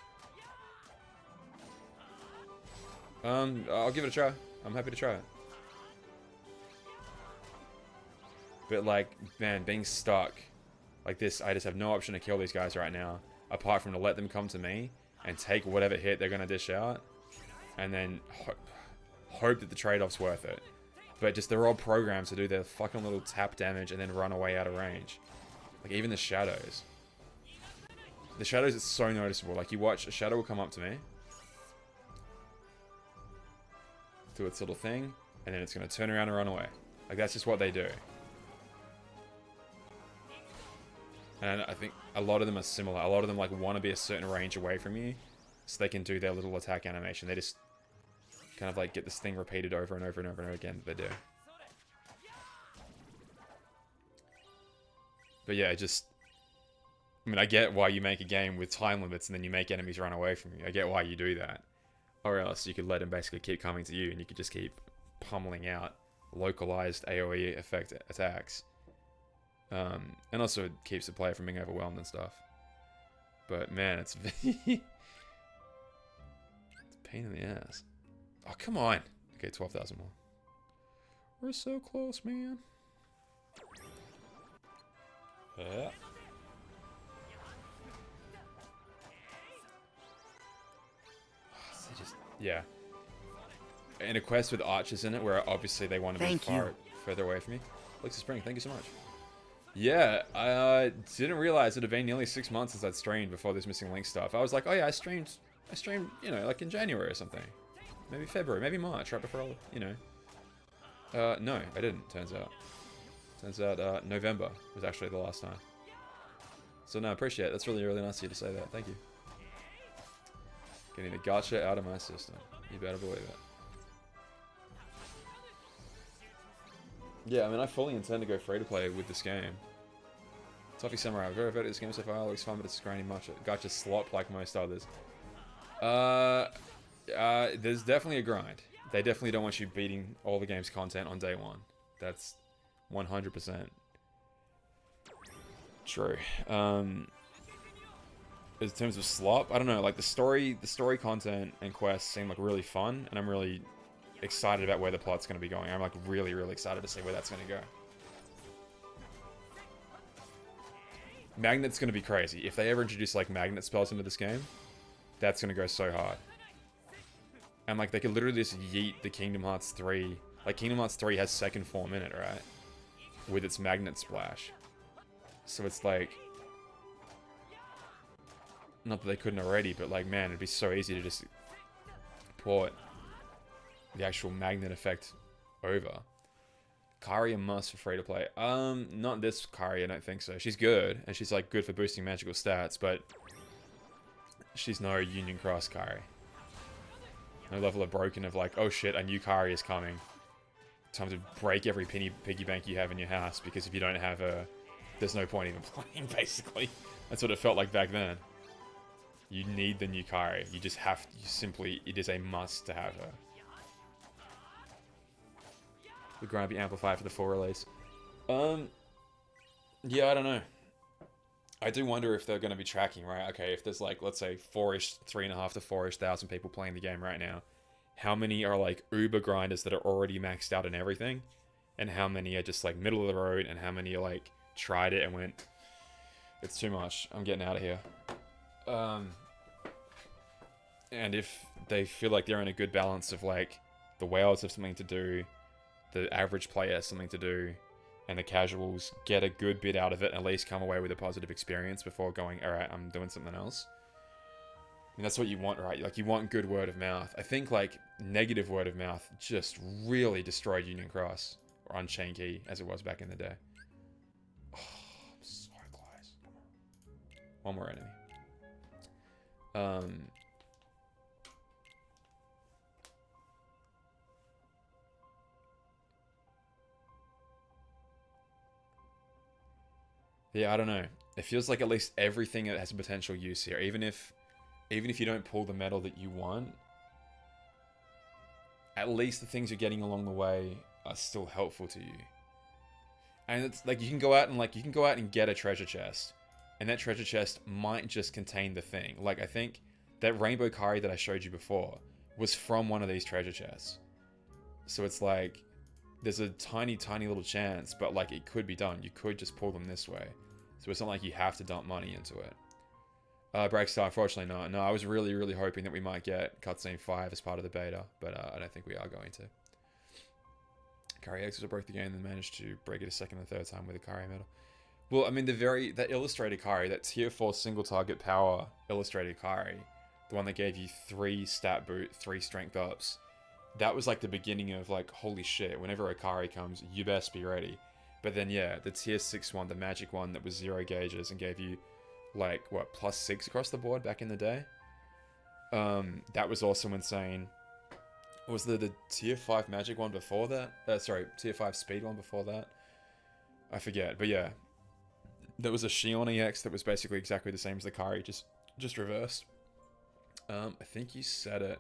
I'll give it a try. I'm happy to try it. But like, man, being stuck like this, I just have no option to kill these guys right now, apart from to let them come to me and take whatever hit they're gonna dish out, and then hope that the trade-off's worth it. But just they're all programmed to do their fucking little tap damage and then run away out of range. Like even the shadows. The shadows, it's so noticeable. Like you watch, a shadow will come up to me, do its little thing, and then it's gonna turn around and run away. Like that's just what they do. And I think a lot of them are similar. A lot of them like want to be a certain range away from you, so they can do their little attack animation. They just kind of like get this thing repeated over and over and over and over again that they do. But yeah, just, I mean, I get why you make a game with time limits and then you make enemies run away from you. I get why you do that. Or else you could let them basically keep coming to you and you could just keep pummeling out localized AoE effect attacks. And also it keeps the player from being overwhelmed and stuff. But man, it's it's a pain in the ass. Oh, come on. Okay, 12,000 more. We're so close, man. Yeah. Yeah. In a quest with archers in it, where obviously they want to be further away from me. Lexus Spring, thank you so much. Yeah, I didn't realize it had been nearly 6 months since I'd streamed before this Missing Link stuff. I was like, oh yeah, I streamed, you know, like in January or something. Maybe February, maybe March, right before, you know. No, I didn't, turns out. Turns out November was actually the last time. So no, I appreciate it. That's really, really nice of you to say that. Thank you. Getting the gacha out of my system. You better believe it. Yeah, I mean, I fully intend to go free-to-play with this game. Toffee Samurai, very voted this game so far. Looks fun, but it's grinding much. Gacha slop like most others. There's definitely a grind. They definitely don't want you beating all the game's content on day one. That's 100% true. In terms of slop, I don't know, like the story content and quests seem like really fun, and I'm really excited about where the plot's going to be going. I'm like really, really excited to see where that's going to go. Magnet's going to be crazy. If they ever introduce like magnet spells into this game, that's going to go so hard. And like they could literally just yeet the Kingdom Hearts 3. Like Kingdom Hearts 3 has second form in it, right? With its magnet splash. So it's like, not that they couldn't already, but like, man, it'd be so easy to just port the actual magnet effect over. Kari a must for free to play. Not this Kari, I don't think so. She's good, and she's like good for boosting magical stats, but she's no Union Cross Kari. No level of broken of like, oh shit, a new Kari is coming. Time to break every piggy bank you have in your house, because if you don't have her, there's no point even playing, basically. That's what it felt like back then. You need the new Kari. You just have to, it is a must to have her. The grind be amplified for the full release. Yeah, I don't know. I do wonder if they're going to be tracking, right? Okay, if there's like, let's say 3.5 to 4-ish thousand people playing the game right now, how many are like uber grinders that are already maxed out and everything? And how many are just like middle of the road, and how many are like tried it and went, it's too much, I'm getting out of here. And if they feel like they're in a good balance of like, the whales have something to do, the average player has something to do, and the casuals get a good bit out of it and at least come away with a positive experience before going, alright, I'm doing something else. I mean, that's what you want, right? Like, you want good word of mouth. I think, like, negative word of mouth just really destroyed Union Cross, or Unchained Key, as it was back in the day. Oh, I'm so close. Come on. One more enemy. Um, yeah, I don't know. It feels like at least everything has a potential use here, even if you don't pull the medal that you want, at least the things you're getting along the way are still helpful to you. And it's like you can go out and get a treasure chest, and that treasure chest might just contain the thing. Like I think that rainbow Kari that I showed you before was from one of these treasure chests. So it's like there's a tiny, tiny little chance, but like it could be done. You could just pull them this way. So it's not like you have to dump money into it. Breakstar, unfortunately not. No, I was really, really hoping that we might get Cutscene 5 as part of the beta, but I don't think we are going to. Kari X broke the game and managed to break it a second and third time with a Kari medal. Well, I mean, that illustrated Kari, that tier 4 single target power illustrated Kari, the one that gave you 3 stat boot, 3 strength ups, that was like the beginning of like, holy shit, whenever a Kari comes, you best be ready. But then yeah, the tier 6 one, the magic one that was 0 gauges and gave you like, what, +6 across the board back in the day? That was also insane. Was the tier 5 magic one before that? Sorry, tier 5 speed one before that? I forget, but yeah. There was a Shion EX that was basically exactly the same as the Kari, just reversed. I think you said it.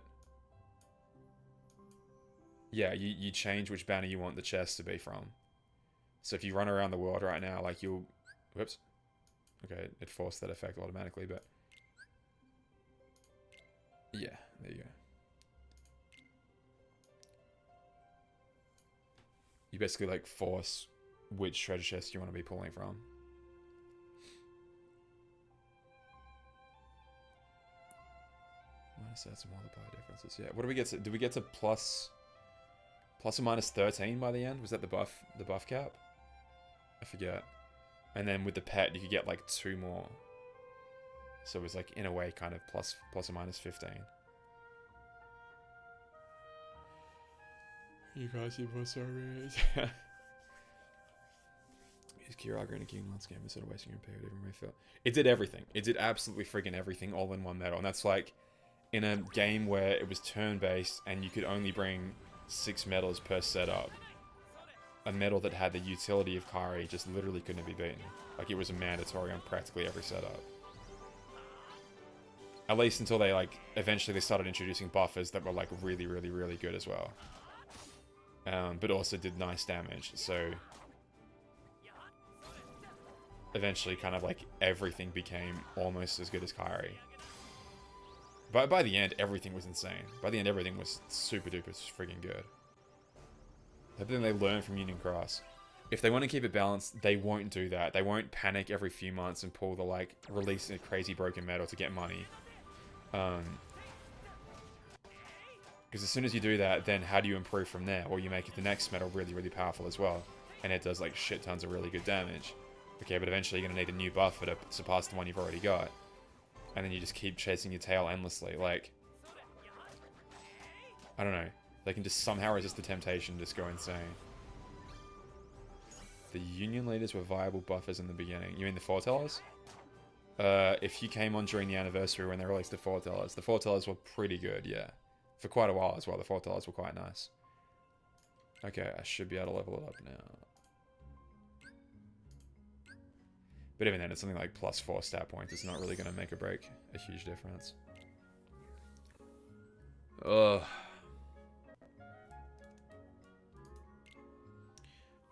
Yeah, you change which banner you want the chest to be from. So if you run around the world right now, like you'll... Whoops. Okay, it forced that effect automatically, but... Yeah, there you go. You basically like force which treasure chest you want to be pulling from. Minus that's some multiplier differences. Yeah. What do we get to? Did we get to plus or minus 13 by the end? Was that the buff cap? I forget. And then with the pet, you could get like 2 more. So it was like in a way kind of plus or minus 15. You guys, you were so weird. Is Kiraga in a King Lance game instead of wasting your period every feel? It did everything. It did absolutely friggin' everything all in one medal. And that's like in a game where it was turn-based and you could only bring 6 medals per setup. A medal that had the utility of Kari just literally couldn't be beaten. Like it was a mandatory on practically every setup. At least until they like eventually they started introducing buffers that were like really, really, really good as well. But also did nice damage, so eventually kind of like everything became almost as good as Kari. But by the end, everything was insane. By the end, everything was super duper friggin' good. I think they learned from Union Cross. If they want to keep it balanced, they won't do that. They won't panic every few months and pull the like release a crazy broken medal to get money. Because as soon as you do that, then how do you improve from there? Well, you make the next medal really, really powerful as well. And it does like shit tons of really good damage. Okay, but eventually you're going to need a new buffer to surpass the one you've already got. And then you just keep chasing your tail endlessly. Like, I don't know. They can just somehow resist the temptation, just go insane. The Union leaders were viable buffers in the beginning. You mean the Foretellers? If you came on during the anniversary when they released the Foretellers were pretty good, yeah. For quite a while as well, the Foretellers were quite nice. Okay, I should be able to level it up now. But even then, it's something like +4 stat points. It's not really going to make or break a huge difference. Ugh.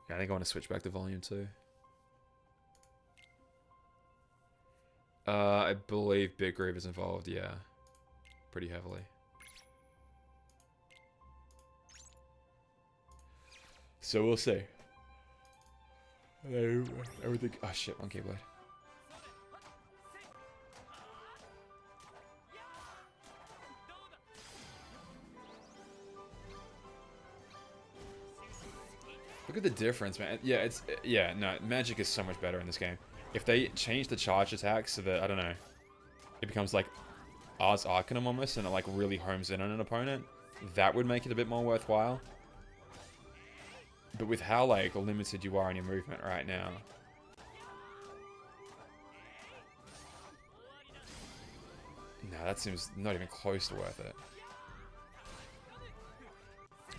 Yeah, I think I want to switch back to Volume 2. I believe Big Groove is involved, yeah. Pretty heavily. So we'll see. Everything. Oh shit, one Keyblade. Look at the difference, man. Yeah, no, Magic is so much better in this game. If they change the charge attack so that, I don't know, it becomes like Ars Arcanum almost, and it like really homes in on an opponent, that would make it a bit more worthwhile. But with how like limited you are in your movement right now, No, that seems not even close to worth it.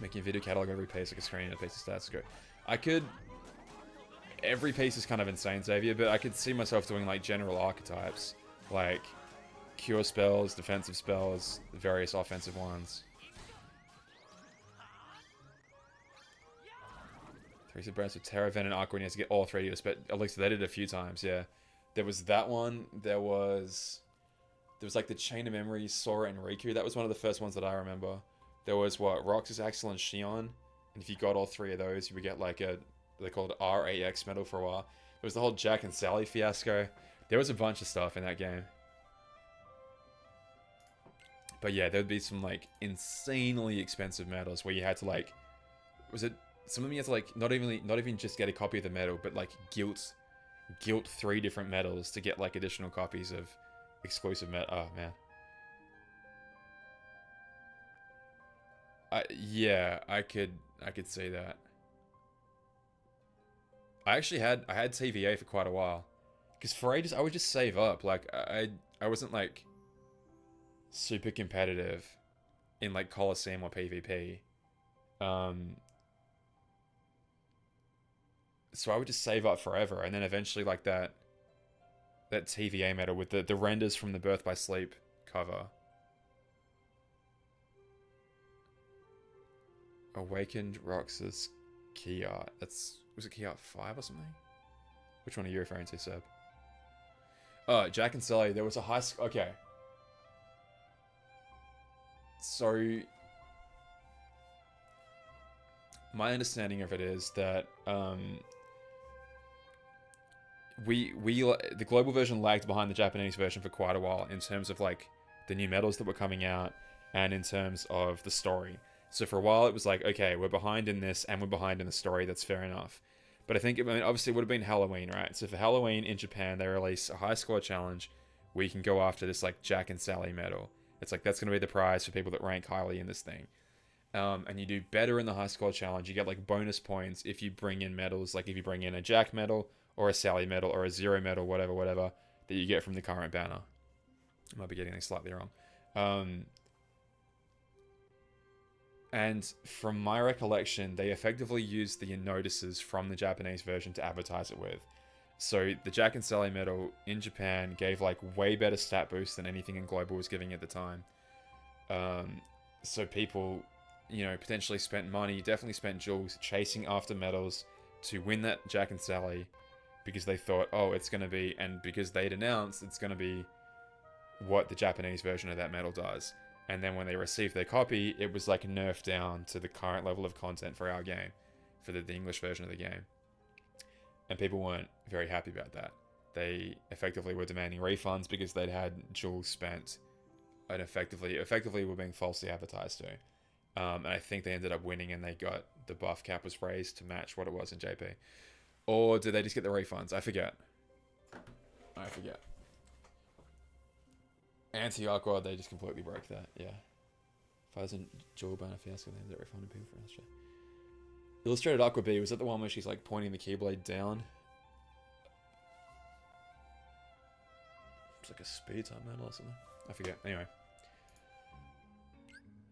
Making a video catalog every piece like a screen and a piece of stats. Go. I could... Every piece is kind of insane, Xavier, but I could see myself doing like general archetypes. Like cure spells, defensive spells, various offensive ones. Three brands of Terra, Ven, and Aqua, and you have to get all three of but at least they did it a few times, yeah. There was that one, there was like the Chain of Memories, Sora, and Riku. That was one of the first ones that I remember. There was what, Roxas, Axel, and Xion. And if you got all three of those, you would get like a, they called it RAX medal for a while. There was the whole Jack and Sally fiasco. There was a bunch of stuff in that game. But yeah, there would be some like insanely expensive medals where you had to like, was it, some of them you had to like, not even just get a copy of the medal, but like guilt 3 different medals to get like additional copies of exclusive oh man. Yeah, I could see that. I had TVA for quite a while, because for ages I would just save up. Like I wasn't like super competitive in like Coliseum or PvP. So I would just save up forever, and then eventually like that TVA medal with the renders from the Birth by Sleep cover. Awakened Roxas key art. Was it key art 5 or something? Which one are you referring to, Seb? Oh, Jack and Sally. There was a high school. Okay. So my understanding of it is that the global version lagged behind the Japanese version for quite a while in terms of like the new medals that were coming out and in terms of the story. So for a while it was like, okay, we're behind in this and we're behind in the story. That's fair enough. But I think, obviously it would have been Halloween, right? So for Halloween in Japan, they release a high score challenge where you can go after this like Jack and Sally medal. It's like, that's going to be the prize for people that rank highly in this thing. And you do better in the high score challenge. You get like bonus points if you bring in medals, like if you bring in a Jack medal or a Sally medal or a Zero medal, whatever, that you get from the current banner. I might be getting things slightly wrong. And from my recollection, they effectively used the notices from the Japanese version to advertise it with. So the Jack and Sally medal in Japan gave like way better stat boost than anything in Global was giving at the time. So people, potentially spent money, definitely spent jewels chasing after medals to win that Jack and Sally, because they thought, oh, it's going to be, and because they'd announced it's going to be what the Japanese version of that medal does. And then when they received their copy, it was like nerfed down to the current level of content for our game, for the English version of the game. And people weren't very happy about that. They effectively were demanding refunds because they'd had jewels spent and effectively were being falsely advertised to. And I think they ended up winning and they got, the buff cap was raised to match what it was in JP. Or did they just get the refunds? I forget. Anti-Aqua, they just completely broke that, yeah. If I was in Jewel Banner Fiasco, they ended up refunding people for that shit. Illustrated Aqua B, was that the one where she's like pointing the Keyblade down? It's like a speed type medal or something. I forget. Anyway.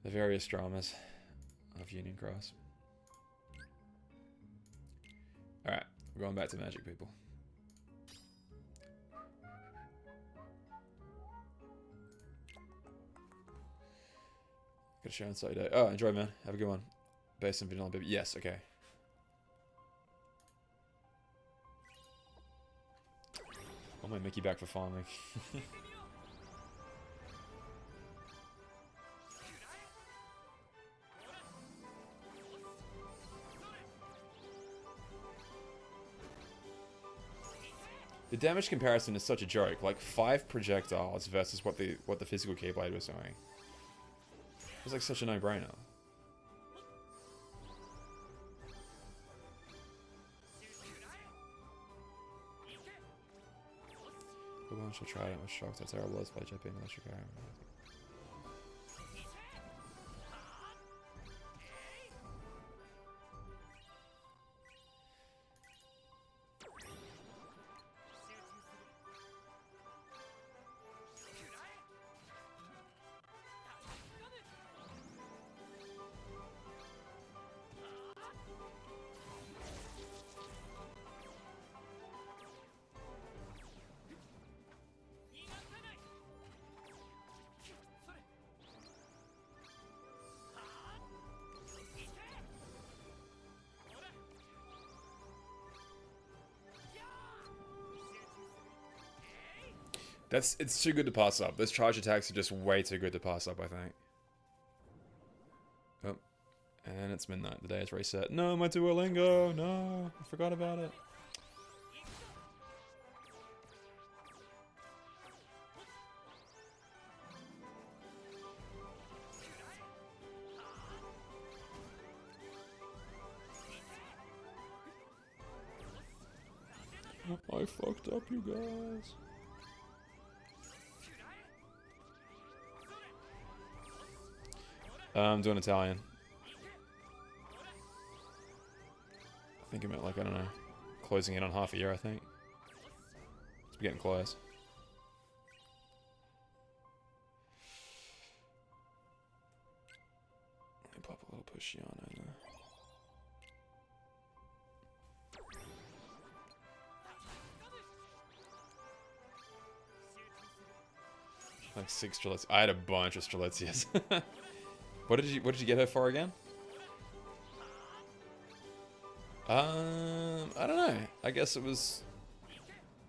The various dramas of Union Cross. Alright, we're going back to Magic, people. Got a show on Saturday. Oh, enjoy, man. Have a good one. Based on Vanilla Baby. Yes, okay. I want my Mickey back for farming. The damage comparison is such a joke. Like 5 projectiles versus what the physical Keyblade was doing. It was like such a no-brainer. Everyone should try it. I was shocked how terrible it was by JP and Electric Arrow. It's too good to pass up. Those charge attacks are just way too good to pass up, I think. Oh. And it's midnight. The day is reset. No, my Duolingo! No! I forgot about it. I fucked up, you guys. I'm doing Italian. I think I'm at, like, I don't know, closing in on half a year, I think. It's getting close. Let me pop a little Pushiano in there. Like 6 Strelitzias. I had a bunch of Strelitzias. What did you get her for again? I don't know. I guess it was.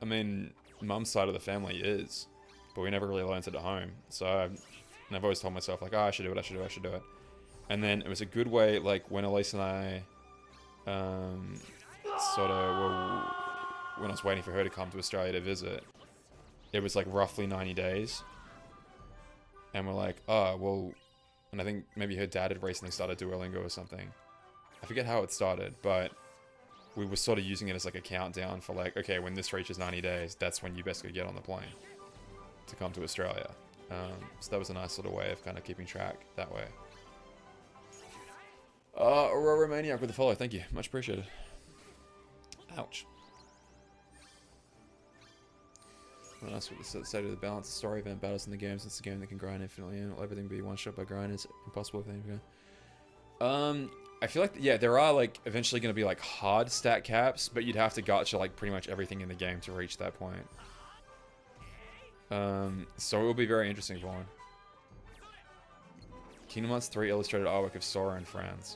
I mean, Mum's side of the family is, but we never really learned it at home. So, I've always told myself like, oh, I should do it. I should do it. I should do it. And then it was a good way. Like when Elise and I, sort of, well, when I was waiting for her to come to Australia to visit, it was like roughly 90 days. And we're like, oh, well, and I think maybe her dad had recently started Duolingo or something. I forget how it started, but we were sort of using it as like a countdown for like, okay, when this reaches 90 days, that's when you best go get on the plane to come to Australia. So that was a nice sort of way of kind of keeping track that way. Aurora Maniac with the follow, thank you. Much appreciated. Ouch. What else would the state of the balance of story event battles in the game, since the game that can grind infinitely and everything be one shot by grind is impossible if anything. I feel like, yeah, there are like eventually going to be like hard stat caps, but you'd have to gotcha like pretty much everything in the game to reach that point. So it will be very interesting for one. Kingdom Hearts 3 illustrated artwork of Sora and friends.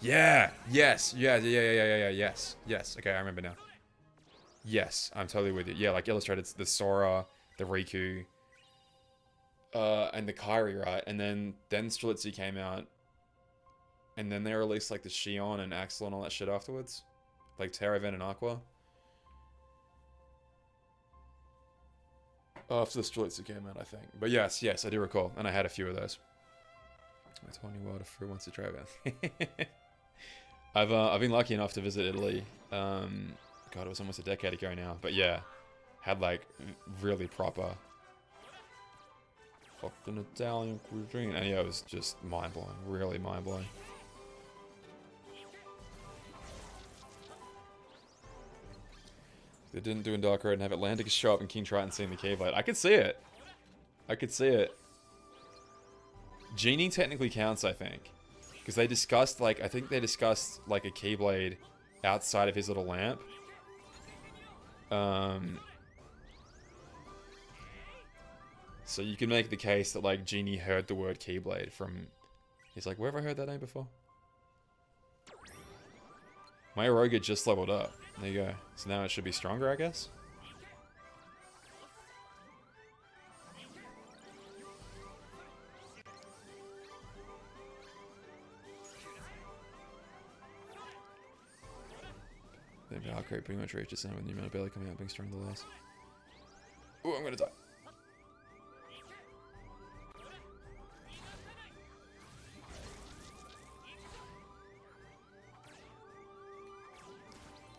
Yeah, yes, yeah, yes. Okay, I remember now. Yes, I'm totally with you. Yeah, like illustrated the Sora, the Riku, and the Kairi, right? And then Strelitzi came out, and then they released like the Xion and Axel and all that shit afterwards, like Terraven and Aqua. After the Strelitzi came out, I think. But yes, I do recall, and I had a few of those. My 20 world of fruit wants to try it. I've been lucky enough to visit Italy. God, it was almost a decade ago now. But yeah, had like really proper fucking Italian cuisine. And yeah, it was just mind-blowing. Really mind-blowing. They didn't do in Dark Road and have Atlanticus show up in King Triton seeing the Keyblade. I could see it. I could see it. Genie technically counts, I think. Because they discussed, like, I think they discussed, like, a Keyblade outside of his little lamp. So you can make the case that, like, Genie heard the word Keyblade from... He's like, where have I heard that name before? My Aroga just leveled up. There you go. So now it should be stronger, I guess? The Valkyrie pretty much reached its end with the amount of belly coming out being stronger than less. Ooh, I'm gonna die.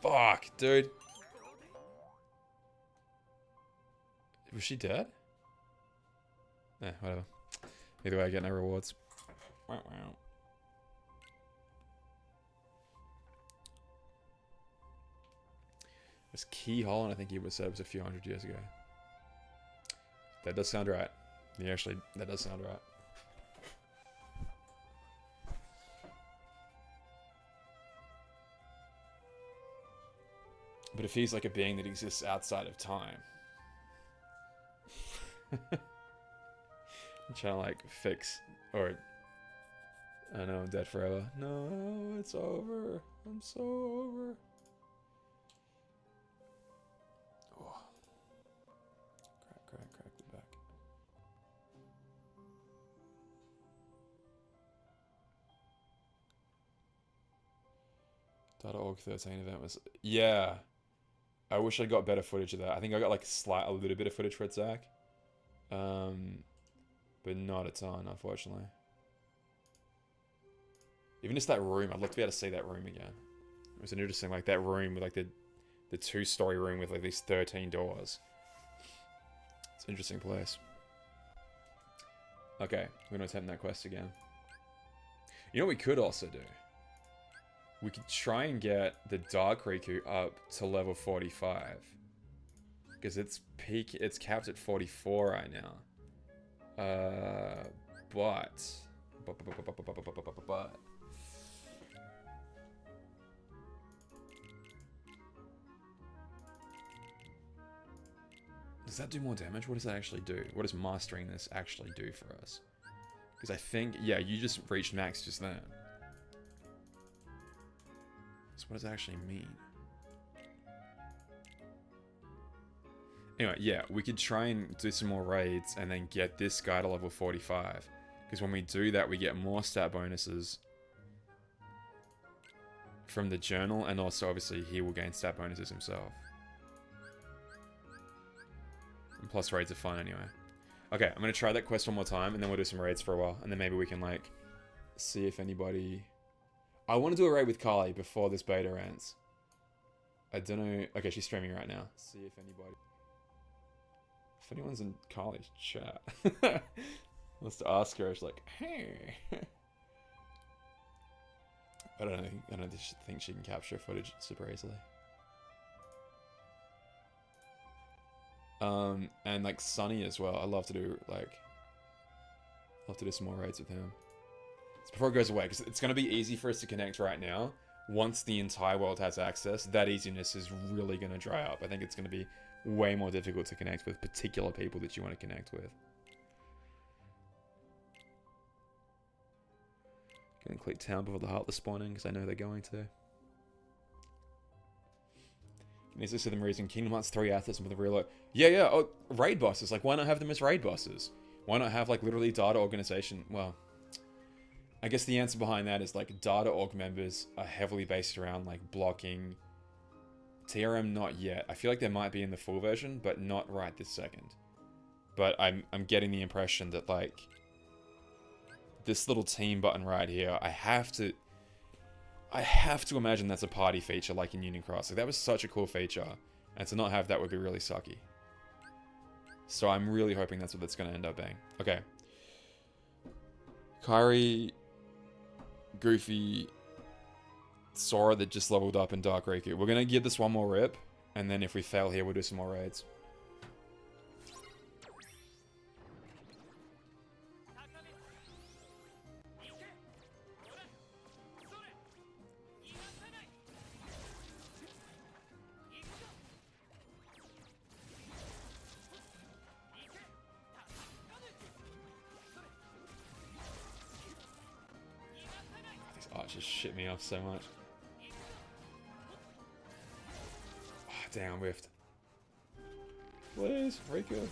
Fuck, dude. Was she dead? Eh, whatever. Either way, I get no rewards. Wow. It was Key Holland, I think he said it was a few hundred years ago. That does sound right. Yeah, actually, that does sound right. But if he's like a being that exists outside of time... I'm trying to like fix... Or... I know I'm dead forever. No, it's over. I'm so over. Oh. Data Org 13 event was... Yeah. I wish I got better footage of that. I think I got like a little bit of footage for it, Zach. But not a ton, unfortunately. Even just that room, I'd love to be able to see that room again. It was an interesting, like that room with like the two-story room with like these 13 doors. It's an interesting place. Okay, we're gonna attempt that quest again. You know what we could also do? We could try and get the Dark Riku up to level 45. Because it's capped at 44 right now. But does that do more damage? What does that actually do? What does mastering this actually do for us? Because I think, yeah, you just reached max just then. So what does that actually mean? Anyway, yeah, we could try and do some more raids and then get this guy to level 45. Because when we do that, we get more stat bonuses from the journal, and also obviously he will gain stat bonuses himself. And plus raids are fun anyway. Okay, I'm going to try that quest one more time, and then we'll do some raids for a while, and then maybe we can like see if anybody... I want to do a raid with Carly before this beta ends. I don't know... Okay, she's streaming right now. See if anybody... If anyone's in Carly's chat. Wants to ask her, she's like, hey. I don't think she can capture footage super easily. And like Sunny as well. I'd love to do some more raids with him. So before it goes away, because it's going to be easy for us to connect right now. Once the entire world has access, that easiness is really going to dry up. I think it's going to be way more difficult to connect with particular people that you want to connect with. Gonna click town before the Heartless spawning, because I know they're going to. Needs to see them raising Kingdom Hearts 3 assets with a real... Yeah, oh, raid bosses. Like, why not have them as raid bosses? Why not have, like, literally data organization? Well, I guess the answer behind that is, like, data org members are heavily based around, like, blocking. TRM, not yet. I feel like there might be in the full version, but not right this second. But I'm getting the impression that, like, this little team button right here, I have to imagine that's a party feature like in Union Cross. Like, that was such a cool feature, and to not have that would be really sucky. So I'm really hoping that's what that's going to end up being. Okay. Kairi, Goofy, Sora that just leveled up in Dark Riku. We're going to give this one more rip, and then if we fail here, we'll do some more raids. Just shit me off so much. Oh, damn, I whiffed. Please, Riku.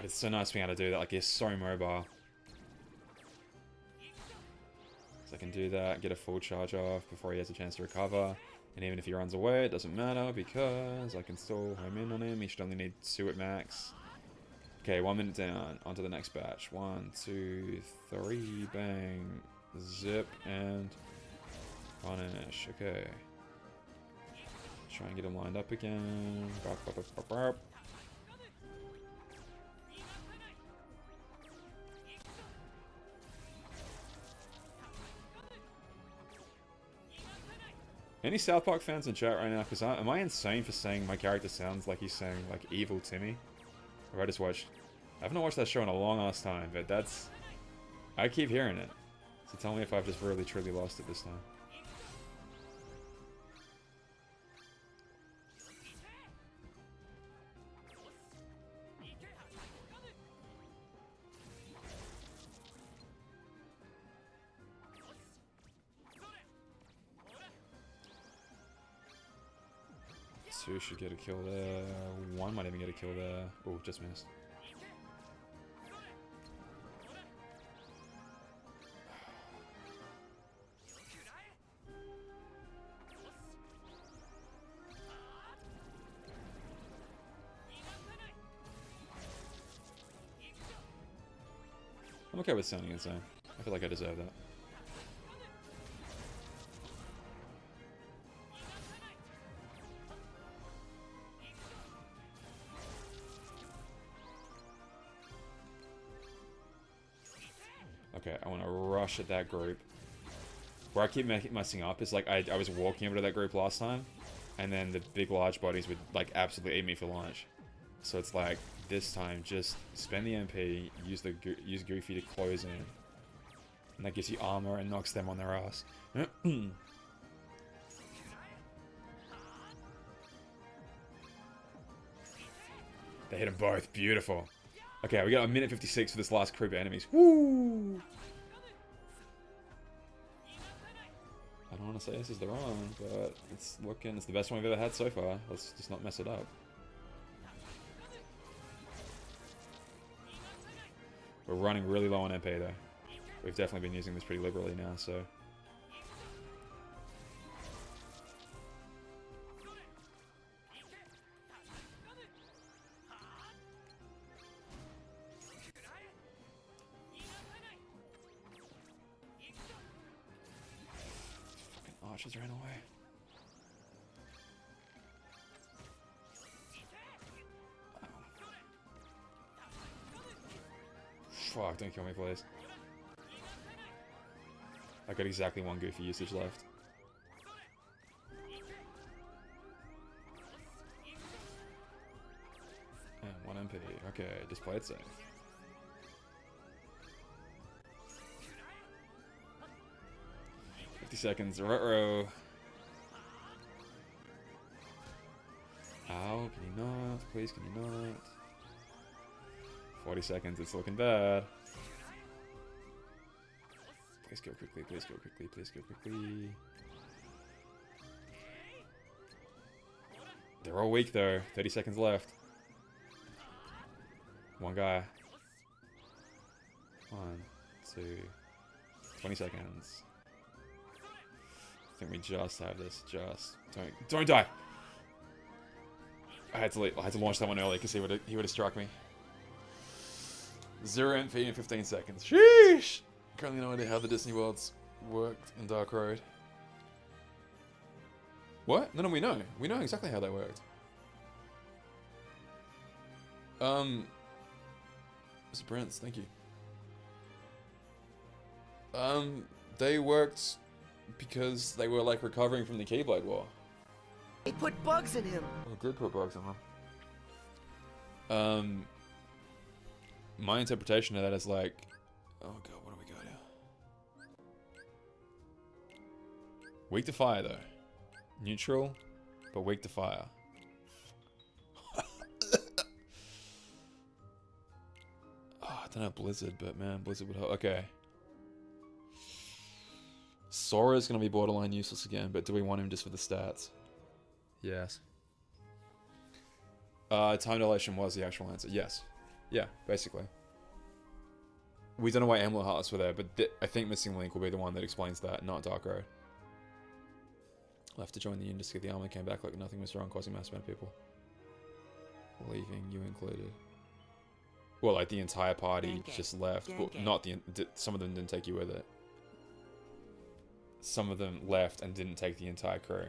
It's so nice being able to do that. Like, he's so mobile. So I can do that, get a full charge off before he has a chance to recover. And even if he runs away, it doesn't matter because I can still home in on him. He should only need 2 at max. Okay, 1 minute down. On to the next batch. 1, 2, 3, bang. Zip and punish. Okay. Try and get him lined up again. Bop, bop, bop, bop, bop. Any South Park fans in chat right now? Because am I insane for saying my character sounds like he's saying, like, evil Timmy? Or I just watched... I haven't watched that show in a long ass time, but that's... I keep hearing it. So tell me if I've just really, truly lost it this time. 2 should get a kill there. 1 might even get a kill there. Oh, just missed. I'm okay with sounding insane. I feel like I deserve that. Okay, I want to rush at that group. Where I keep messing up is like I was walking over to that group last time, and then the big large bodies would like absolutely eat me for lunch. So it's like this time just spend the MP, use Goofy to close in, and that gives you armor and knocks them on their ass. They hit them both. Beautiful. Okay, we got a minute 56 for this last group of enemies. Woo! I don't want to say this is the wrong, but it's the best one we've ever had so far. Let's just not mess it up. We're running really low on MP though. We've definitely been using this pretty liberally now, so. Fucking archers ran away. Fuck, don't kill me, please. I got exactly 1 Goofy usage left. And 1 MP. Okay, just play it safe. Seconds. Ruh-roh. Ow, can you not? Please, can you not? 40 seconds, it's looking bad. Please go quickly, please go quickly, please go quickly. They're all weak though. 30 seconds left. 1 guy. 1, 2, 20 seconds. I think we just have this. Just don't die. I had to launch that one early because he would have struck me. 0 MP in 15 seconds. Sheesh! Currently no idea how the Disney Worlds worked in Dark Road. What? No, we know. We know exactly how they worked. Mr. Prince, thank you. They worked because they were like recovering from the Keyblade War. They put bugs in him. They did put bugs in them. My interpretation of that is like, oh god, what do we got here? Weak to fire though. Neutral, but weak to fire. I don't know Blizzard, but man, Blizzard would help. Okay. Sora's gonna be borderline useless again, but do we want him just for the stats? Yes. Time dilation was the actual answer. Yes. Yeah, basically. We don't know why Amulet Hearts were there, but I think Missing Link will be the one that explains that, not Dark Road. Left to join the Union to get the armor, came back like nothing was wrong, causing mass amount of people. Leaving, you included. Well, like the entire party just left, but not some of them didn't take you with it. Some of them left and didn't take the entire crew.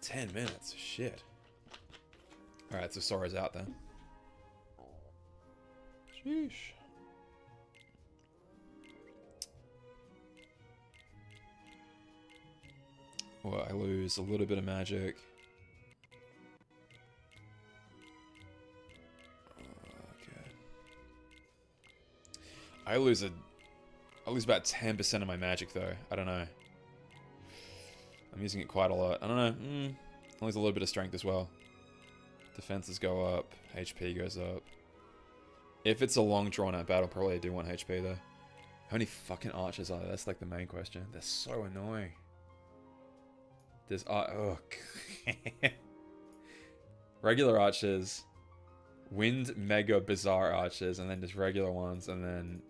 $10 minutes, shit. Alright, so Sora's out then. Sheesh. Well, I lose a little bit of magic. Okay. I lose about 10% of my magic though. I don't know. I'm using it quite a lot. I don't know. I lose a little bit of strength as well. Defenses go up. HP goes up. If it's a long drawn out battle, probably I do want HP though. How many fucking archers are there? That's like the main question. They're so annoying. There's oh, regular archers, wind, mega, bizarre archers, and then just regular ones, and then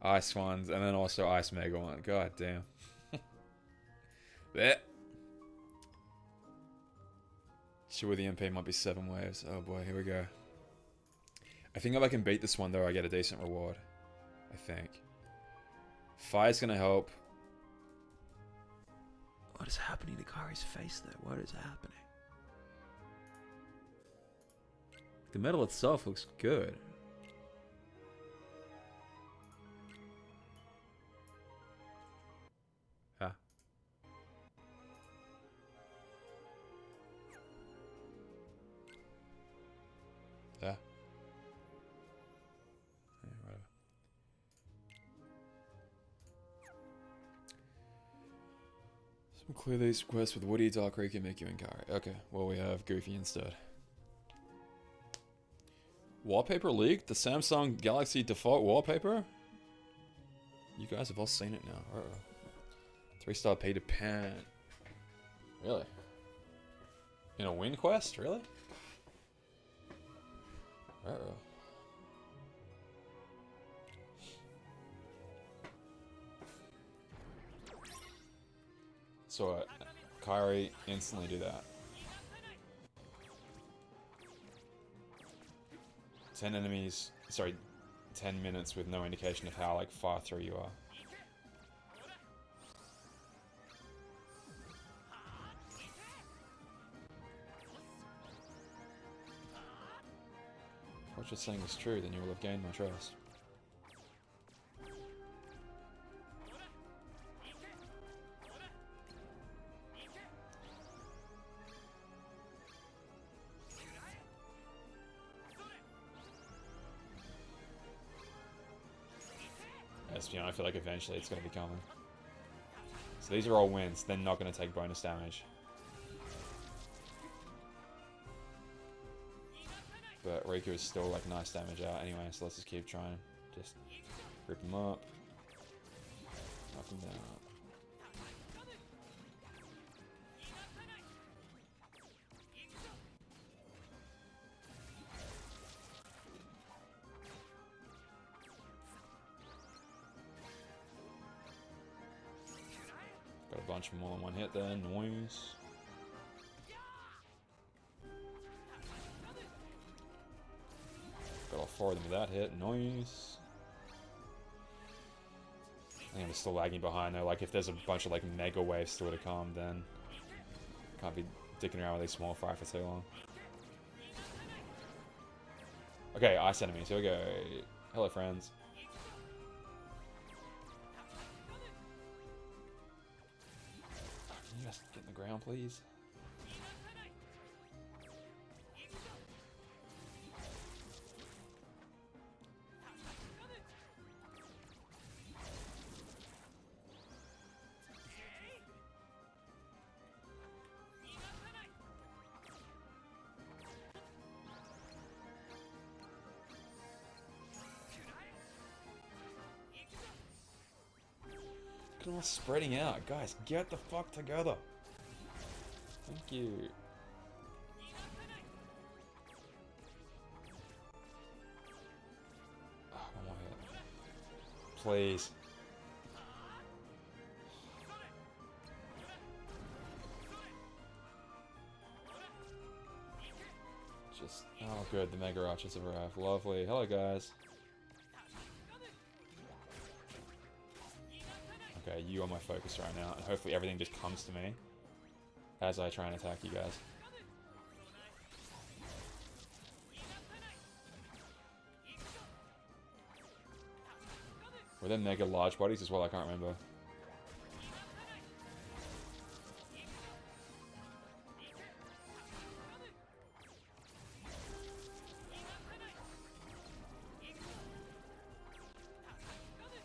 ice ones, and then also ice mega one. God damn. There. Sure, the MP might be 7 waves. Oh boy, here we go. I think if I can beat this one though, I get a decent reward. I think. Fire's gonna help. What is happening to Kari's face there? What is happening? The metal itself looks good. Huh. Yeah. Whatever. So clear these quests with Woody, Darkreek, Mickey, and Kari. Okay, well we have Goofy instead. Wallpaper leaked? The Samsung Galaxy default wallpaper? You guys have all seen it now. 3-star Peter Pan. Really? In a win quest? Really? So, Kairi instantly do that. 10 enemies, sorry, 10 minutes with no indication of how like far through you are. If what you're saying is true, then you will have gained my trust. I feel like eventually it's going to be coming. So these are all wins. They're not going to take bonus damage. But Riku is still like nice damage out anyway, so let's just keep trying. Just rip him up. Knock him down. Got a bunch more than one hit there, noise. Got all 4 of them with that hit, noise. I think I'm still lagging behind though, like if there's a bunch of like mega waves still to come, then can't be dicking around with these small fire for too long. Okay, ice enemies, here we go. Hello friends. Can you guys get in the ground, please? Look at all spreading out. Guys, get the fuck together. Thank you. Oh, one more hit. Please. Just, oh good, the Mega Archers have arrived. Lovely. Hello guys. Okay, you are my focus right now, and hopefully everything just comes to me as I try and attack you guys. Were there mega large bodies as well? I can't remember.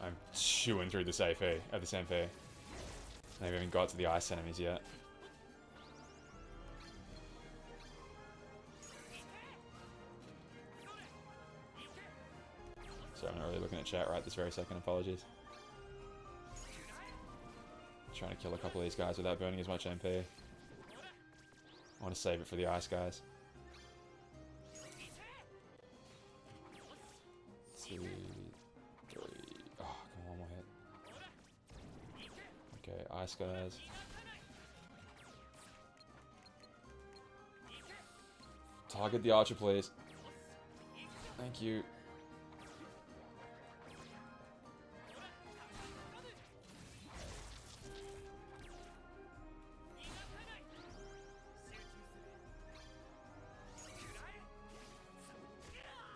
I'm chewing through this AP, this MP. I haven't even got to the ice enemies yet. So I'm not really looking at chat right this very second, apologies. trying to kill a couple of these guys without burning as much MP. I want to save it for the ice guys. 2, 3. Oh, come on, one more hit. Okay, ice guys. Target the archer, please. Thank you.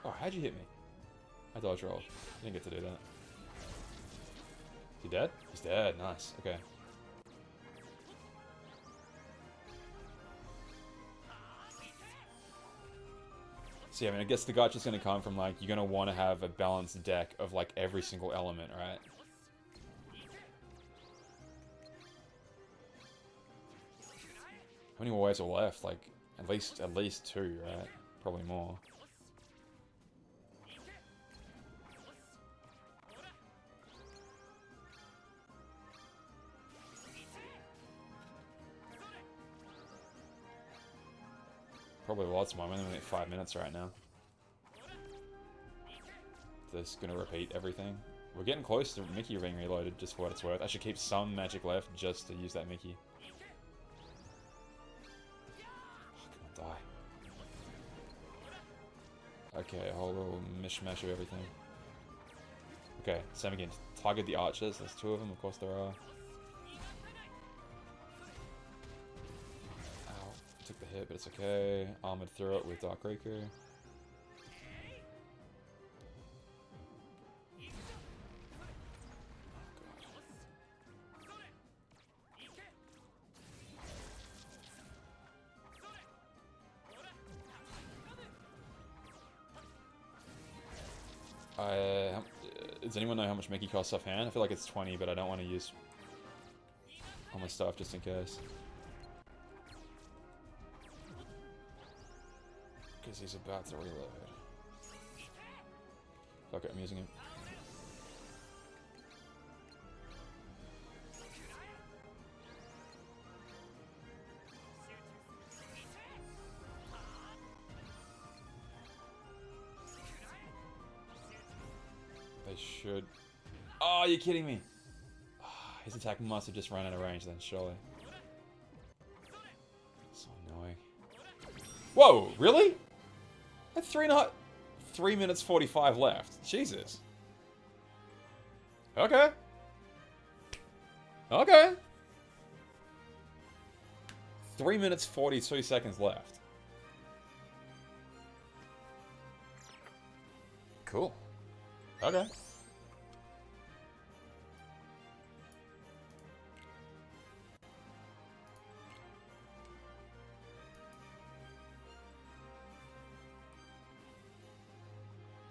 Oh, how'd you hit me? I dodge rolled. Didn't get to do that. Is he dead? He's dead. Nice. Okay. So yeah, I mean, I guess the gacha's gonna come from, like, you're gonna want to have a balanced deck of, like, every single element, right? How many waves are left? Like, at least 2, right? Probably more. Probably lots more. I'm only at 5 minutes right now. Just gonna repeat everything. We're getting close to Mickey being reloaded, just for what it's worth. I should keep some magic left just to use that Mickey. Oh, come on, die. Okay, a whole little mishmash of everything. Okay, same again. Target the archers. There's 2 of them, of course there are. Took the hit, but it's okay. Armored through it with Dark Raker. Does anyone know how much Mickey costs offhand? I feel like it's 20, but I don't want to use all my stuff just in case. Because he's about to reload. Fuck it, I'm using him. They should... Oh, you're kidding me! Oh, his attack must have just run out of range then, surely. So annoying. Whoa, really? At 3 minutes 45 left. Jesus. Okay. Okay. 3 minutes 42 seconds left. Cool. Okay.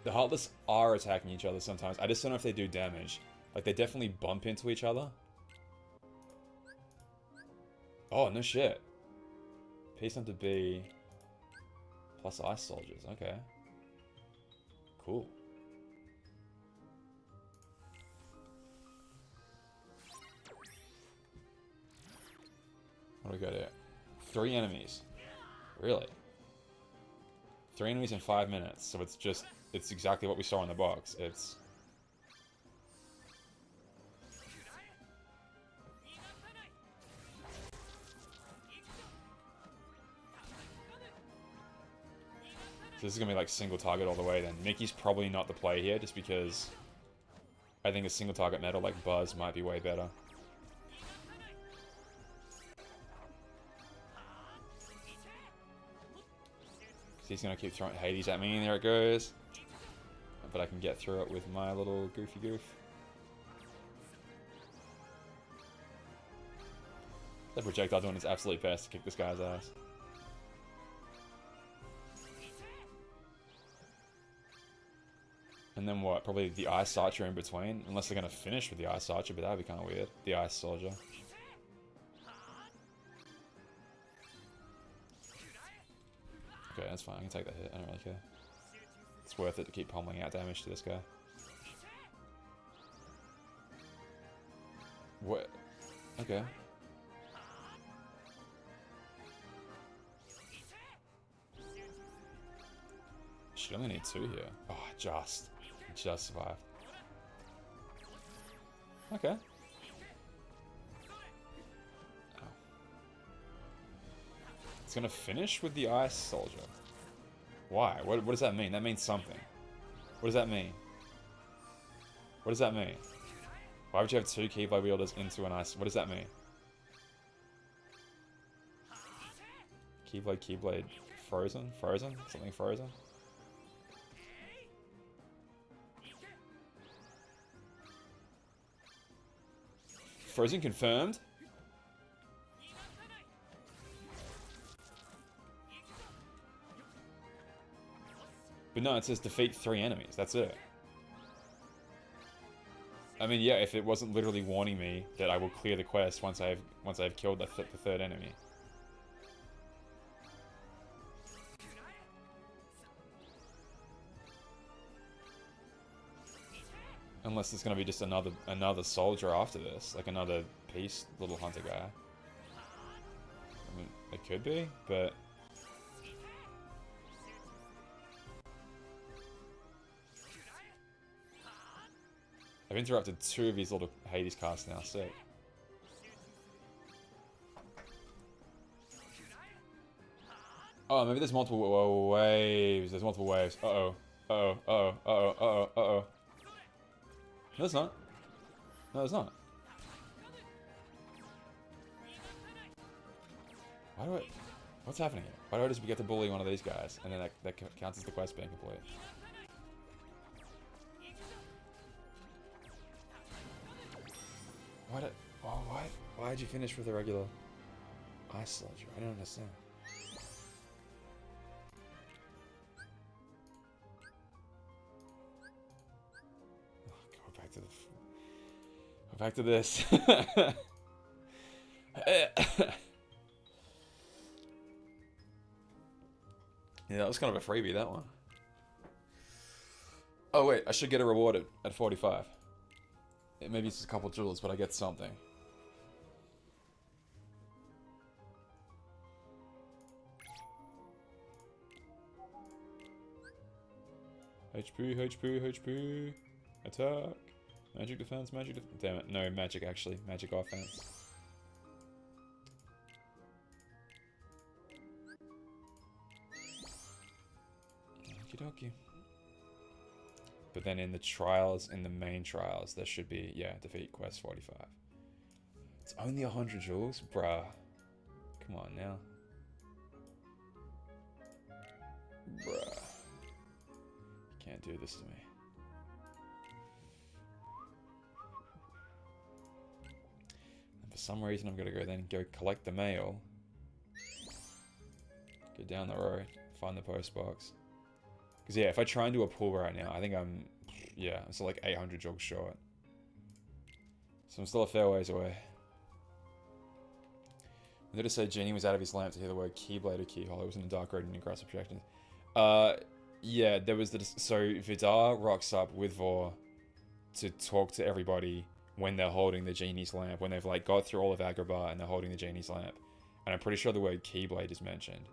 The Heartless are attacking each other sometimes. I just don't know if they do damage. Like, they definitely bump into each other. Oh, no shit. Peace to B. Plus Ice Soldiers. Okay. Cool. What do we got here? 3 enemies. Really? 3 enemies in 5 minutes. So it's just... It's exactly what we saw in the box. It's... So this is going to be like single target all the way then. Mickey's probably not the play here just because I think a single target meta like Buzz might be way better. He's going to keep throwing Hades at me and there it goes. But I can get through it with my little goofy goof. The projectile doing its absolute best to kick this guy's ass. And then what? Probably the Ice Archer in between. Unless they're going to finish with the Ice Archer, but that would be kind of weird. The Ice Soldier. Okay, that's fine. I can take that hit. I don't really care. It's worth it to keep pummeling out damage to this guy. What? Okay. Should only need 2 here. Oh, just survived. Okay. Oh. It's gonna finish with the Ice Soldier. Why? What does that mean? That means something. What does that mean? What does that mean? Why would you have 2 Keyblade wielders into an ice? What does that mean? Keyblade, frozen? Frozen? Something frozen? Frozen confirmed? But no, it says defeat 3 enemies. That's it. I mean, yeah, if it wasn't literally warning me that I will clear the quest once I've killed the 3rd enemy. Unless there's gonna be just another soldier after this, like another peace little hunter guy. I mean, it could be, but I've interrupted 2 of his little Hades casts now, sick. Oh, maybe there's multiple waves. There's multiple waves. Uh-oh. Uh-oh. Uh-oh. Uh-oh. Uh-oh. Uh-oh. No, it's not. No, it's not. Why do I... What's happening here? Why do I just get to bully one of these guys, and then that counts as the quest being complete? Why'd you finish with a regular Ice Soldier? I don't understand. Go back to this. Yeah, that was kind of a freebie, that one. Oh wait, I should get it rewarded at 45. Maybe it's a couple jewels, but I get something. HP. Attack. Magic defense, damn it, no, magic actually. Magic offense. Okie dokie. But then in the trials, in the main trials, there should be, yeah, defeat quest 45. It's only 100 jewels? Bruh. Come on now. Bruh. You can't do this to me. And for some reason, I'm gonna go collect the mail. Go down the road, find the post box. Because, yeah, if I try and do a pull right now, I think I'm still like 800 jogs short. So I'm still a fair ways away. I noticed say Genie was out of his lamp to hear the word Keyblade or Keyhole. It was in the dark road and grass projections. Yeah, there was so Vidar rocks up with Vor to talk to everybody when they're holding the Genie's lamp, when they've like got through all of Agrabah and they're holding the Genie's lamp. And I'm pretty sure the word Keyblade is mentioned.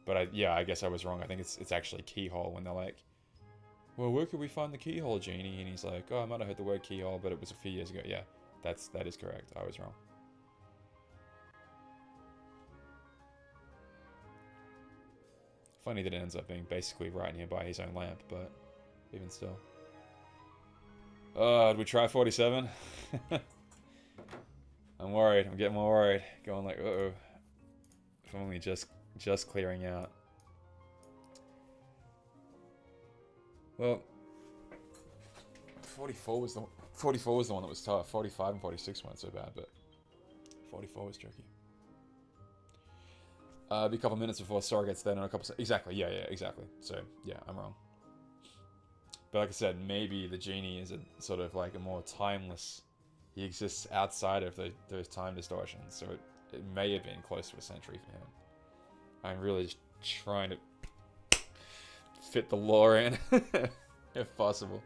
But I guess I was wrong. I think it's actually Keyhole when they're like, well, where could we find the Keyhole, Genie? And he's like, oh, I might have heard the word Keyhole, but it was a few years ago. Yeah, that is correct. I was wrong. Funny that it ends up being basically right nearby his own lamp, but even still. Did we try 47? I'm worried. I'm getting more worried. Going like, uh-oh. If only just clearing out. Well, 44 was the one that was tough. 45 and 46 weren't so bad, but 44 was tricky. Be a couple minutes before Sora gets there, and a couple. Exactly. Yeah, exactly. So yeah, I'm wrong. But like I said, maybe the Genie is a sort of like a more timeless. He exists outside of those time distortions, so it may have been close to a century for him. I'm really just trying to fit the lore in, if possible.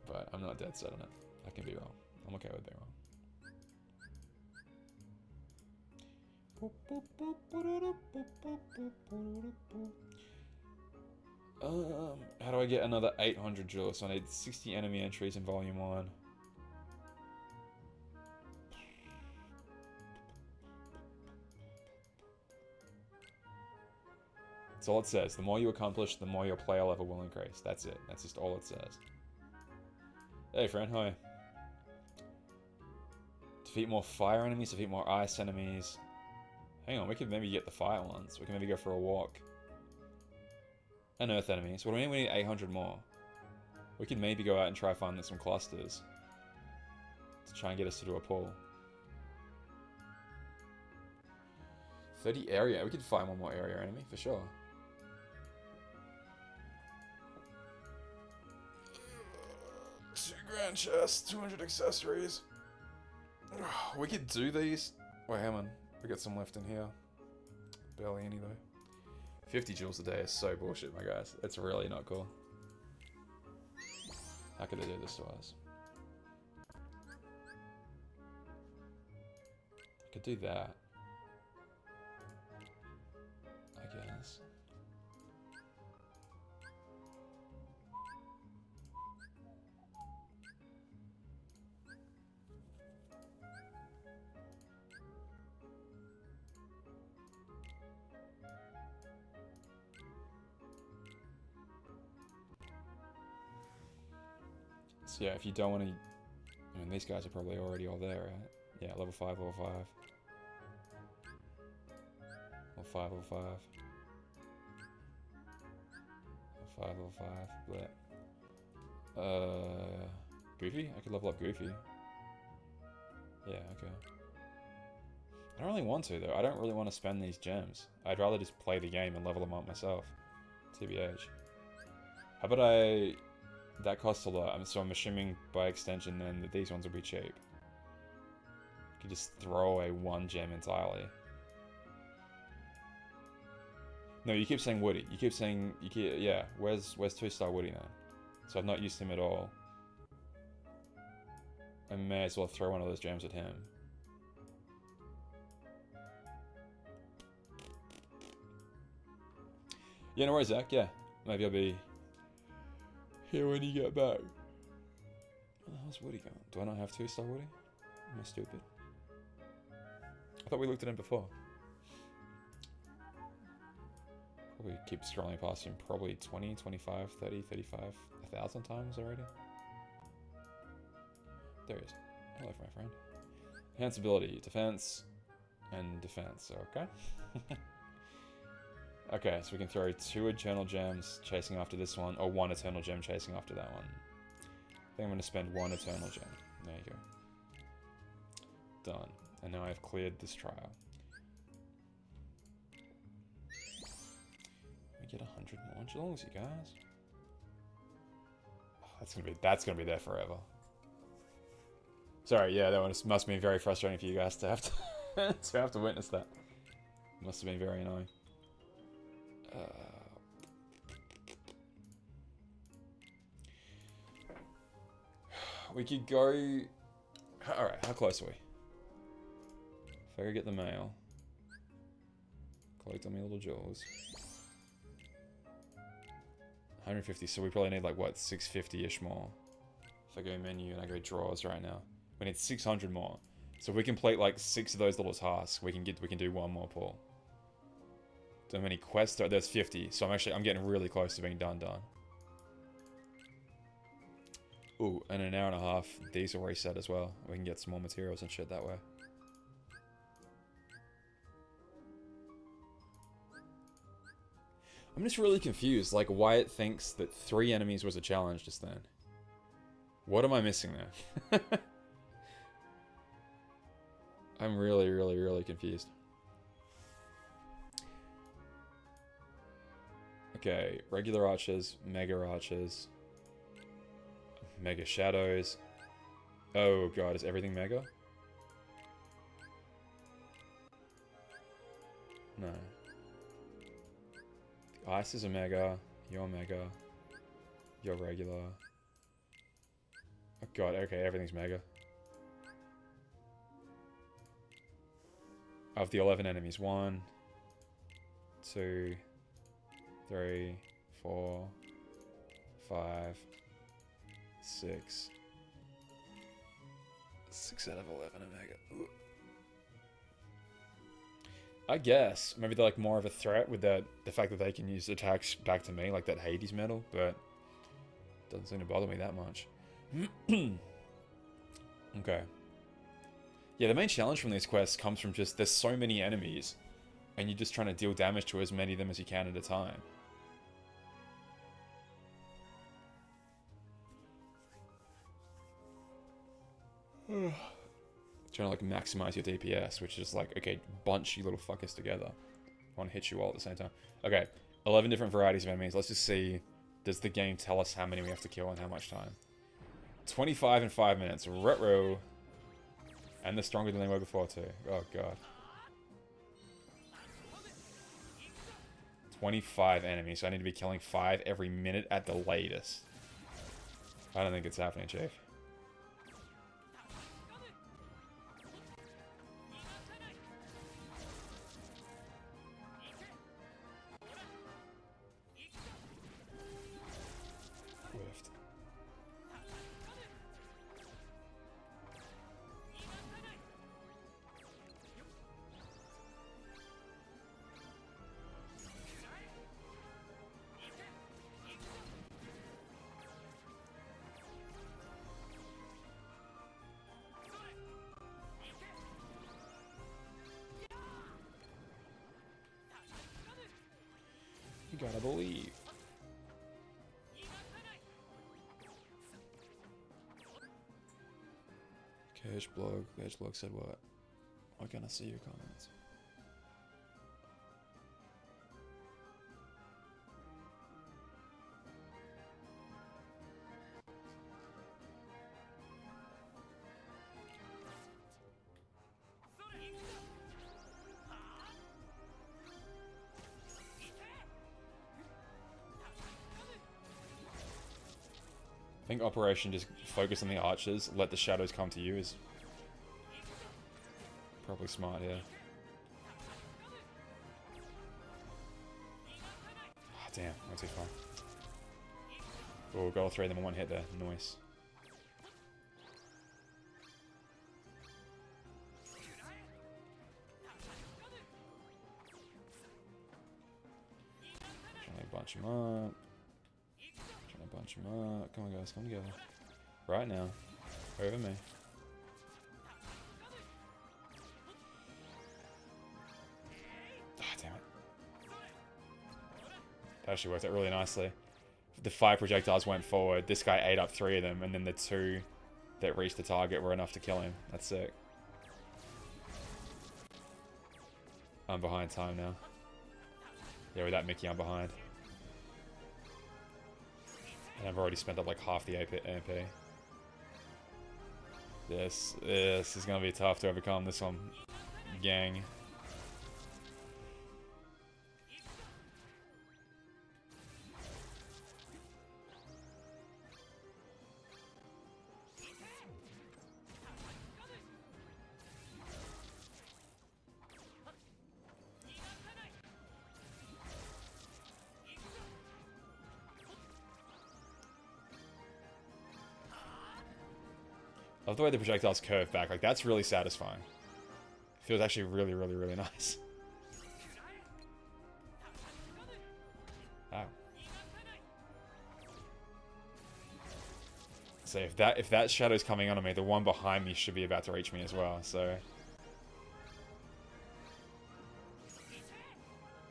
But I'm not dead set on it. I can be wrong. I'm okay with being wrong. How do I get another 800 jewels? So I need 60 enemy entries in Volume 1. That's all it says. The more you accomplish, the more your player level will increase. That's it. That's just all it says. Hey, friend. Hi. Defeat more fire enemies, defeat more ice enemies. Hang on, we could maybe get the fire ones. We can maybe go for a walk. And earth enemies. What do we need? We need 800 more. We could maybe go out and try finding some clusters. To try and get us to do a pull. 30 area. We could find one more area enemy, for sure. $2 grand chest, 200 accessories. We could do these. Wait, hang on. We got some left in here. Barely any though. 50 jewels a day is so bullshit, my guys. It's really not cool. How could they do this to us? I could do that. I guess. So yeah, if you don't want to... I mean, these guys are probably already all there, right? Yeah, level 5, level 5. Level 5, level 5. Level 5, level 5. Goofy? I could level up Goofy. Yeah, okay. I don't really want to, though. I don't really want to spend these gems. I'd rather just play the game and level them up myself. TBH. How about I... That costs a lot, so I'm assuming by extension then that these ones will be cheap. You could just throw away one gem entirely. No, you keep saying Woody. You keep saying... yeah, where's 2-star Woody now? So I've not used him at all. I may as well throw one of those gems at him. Yeah, no worries, Zach. Yeah, maybe I'll be here when you get back. Where the hell's Woody going? Do I not have 2-star Woody? Am I stupid? I thought we looked at him before. Probably keep scrolling past him probably 20, 25, 30, 35, 1,000 times already. There he is. Hello, my friend. Enhance ability, defense, and defense. Okay. Okay, so we can throw 2 Eternal Gems chasing after this one, or 1 Eternal Gem chasing after that one. I think I'm going to spend 1 Eternal Gem. There you go. Done. And now I've cleared this trial. We get 100 more jewels, you guys. Oh, that's gonna be there forever. Sorry, yeah, that one must have been very frustrating for you guys to have to to have to witness that. Must have been very annoying. We could go... Alright, how close are we? If I go get the mail. Collect all my little jewels. 150, so we probably need like, what, 650-ish more. If I go menu and I go drawers right now. We need 600 more. So if we complete like 6 of those little tasks, we can do 1 more pull. So many quests are, there's 50, so I'm getting really close to being done. Ooh, in an hour and a half, these will reset as well. We can get some more materials and shit that way. I'm just really confused, like why it thinks that 3 enemies was a challenge just then. What am I missing there? I'm really, really, really confused. Okay, regular archers, mega archers, mega shadows. Oh god, is everything mega? No. The ice is a mega, you're mega, you're regular. Oh god, okay, everything's mega. of the 11 enemies. 1, 2, 3, 4, 5, 6. 6 out of 11 Omega. Ooh. I guess maybe they're like more of a threat with the fact that they can use attacks back to me, like that Hades medal, but doesn't seem to bother me that much. Okay. Yeah, the main challenge from these quests comes from just there's so many enemies, and you're just trying to deal damage to as many of them as you can at a time. Trying to like maximize your DPS, which is like, okay, bunch you little fuckers together. I want to hit you all at the same time. Okay, 11 different varieties of enemies. Let's just see, does the game tell us how many we have to kill and how much time? 25 in 5 minutes. Retro. And they're stronger than they were before too. Oh god. 25 enemies, so I need to be killing 5 every minute at the latest. I don't think it's happening, Chief. Whiffed. You gotta believe. Cash blog said what? Why can't I see your comments? I think Operation just focus on the archers, let the shadows come to you is probably smart here. Oh, damn, went too far. Oh, got all 3 of them in one hit there. Nice. Trying to bunch them up. Bunch them up. Come on, guys, come together. Right now. Over me. Ah, damn it. That actually worked out really nicely. The 5 projectiles went forward. This guy ate up 3 of them, and then the 2 that reached the target were enough to kill him. That's sick. I'm behind time now. Yeah, with that Mickey, I'm behind. And I've already spent up like half the AP. This is gonna be tough to overcome this one, gang. I love the way the projectiles curve back. Like, that's really satisfying. Feels actually really, really, really nice. Ow. So if that shadow's coming on me, the one behind me should be about to reach me as well, so...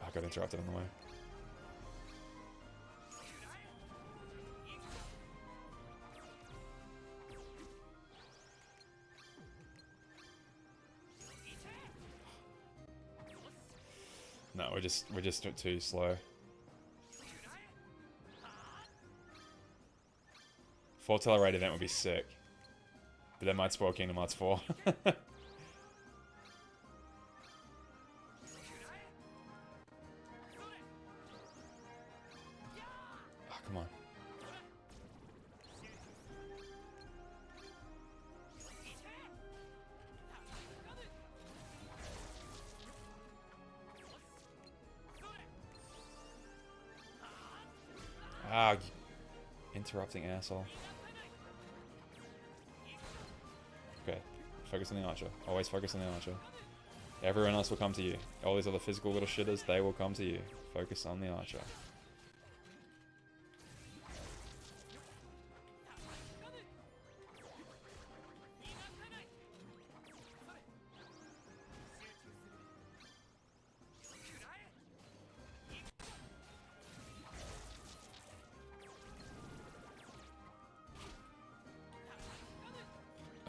I got interrupted on the way. No, we're just too slow. 4 Telerate event would be sick. But that might spoil Kingdom Hearts 4. Oh, come on. Ah, interrupting asshole. Okay, focus on the archer. Always focus on the archer. Everyone else will come to you. All these other physical little shitters, they will come to you. Focus on the archer.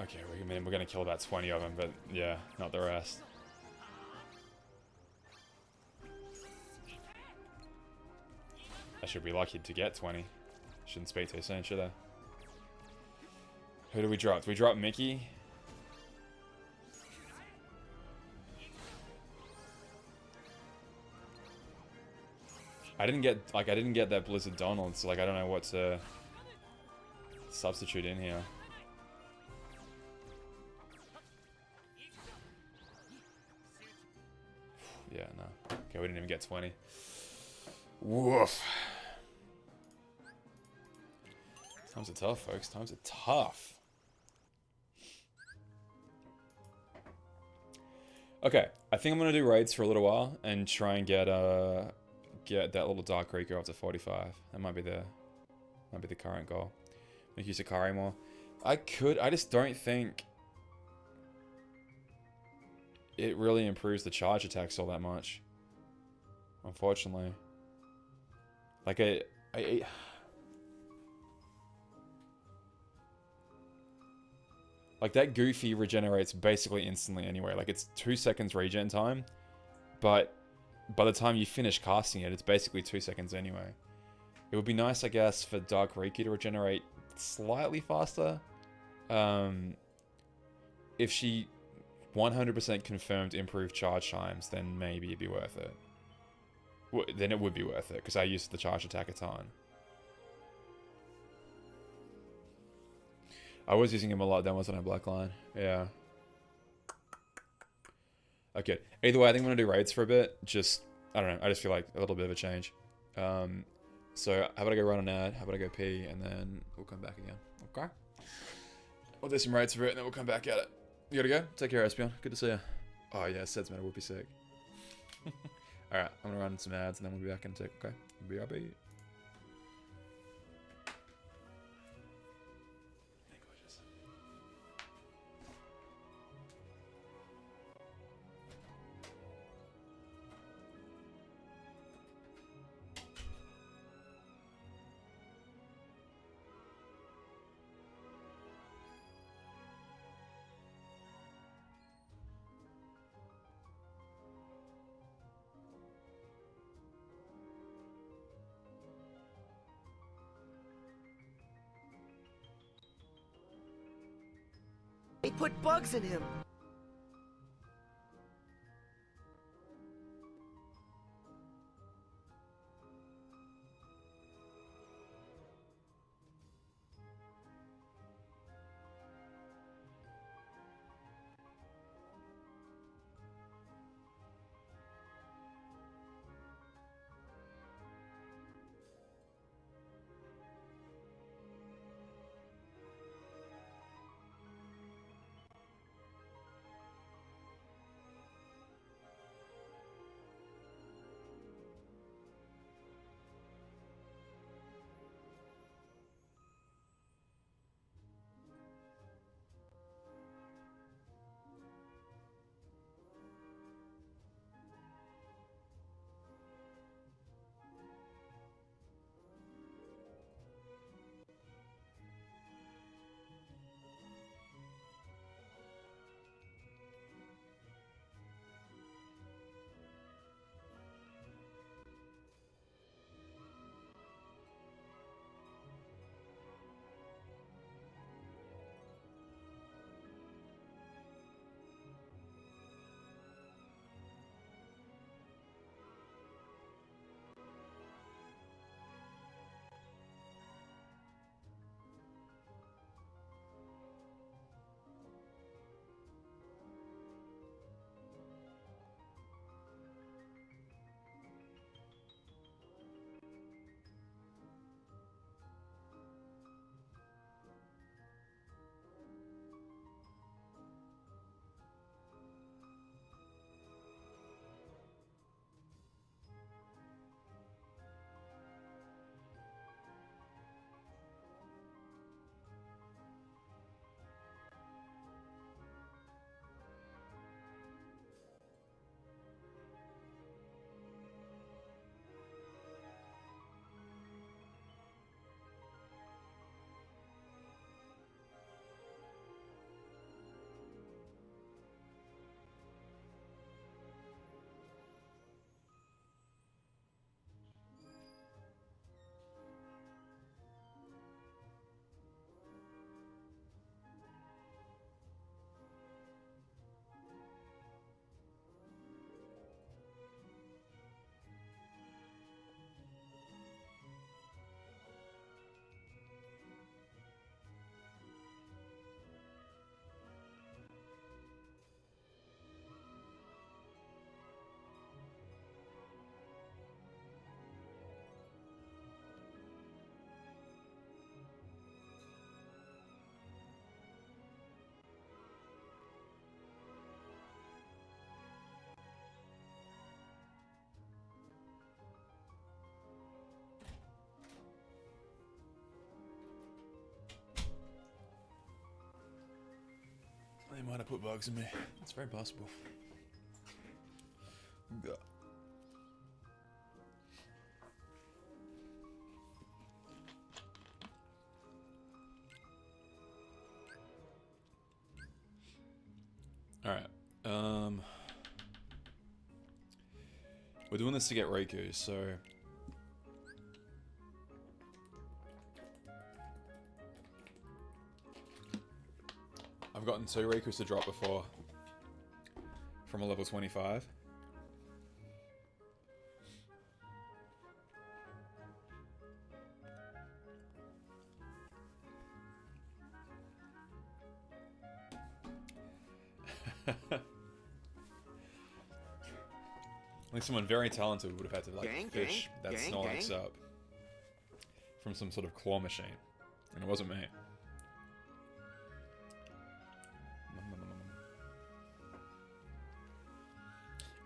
Okay, we're gonna kill about 20 of them, but yeah, not the rest. I should be lucky to get 20. Shouldn't speak too soon, should I? Who do we drop? Do we drop Mickey? I didn't get that Blizzard Donald, so like I don't know what to substitute in here. Yeah, no. Okay, we didn't even get 20. Woof. Times are tough, folks. Times are tough. Okay, I think I'm gonna do raids for a little while and try and get that little Dark Reeker up to 45. That might be the current goal. Make use of Kari more. I just don't think it really improves the charge attacks all that much. Unfortunately. Like like that Goofy regenerates basically instantly anyway. Like it's 2 seconds regen time, but by the time you finish casting it, it's basically 2 seconds anyway. It would be nice, I guess, for Dark Reiki to regenerate slightly faster. If she 100% confirmed improved charge times, then maybe it'd be worth it. Then it would be worth it, because I used the charge attack a ton. I was using him a lot then, wasn't I, Blackline? Yeah. Okay. Either way, I think I'm going to do raids for a bit. Just, I don't know, I just feel like a little bit of a change. So, how about I go run an ad, how about I go pee, and then we'll come back again. Okay? We'll do some raids for it, and then we'll come back at it. You gotta go? Take care, Espion. Good to see you. Oh yeah, Sed's man would be sick. Alright, I'm gonna run some ads, and then we'll be back in a tick, okay? BRB. They put bugs in him. might have put bugs in me. It's very possible. Yeah. Alright. We're doing this to get Riku, so... I've gotten 2 Rikus to drop before. From a level 25. I think someone very talented would have had to like fish that Snorlax up from some sort of claw machine, and it wasn't me.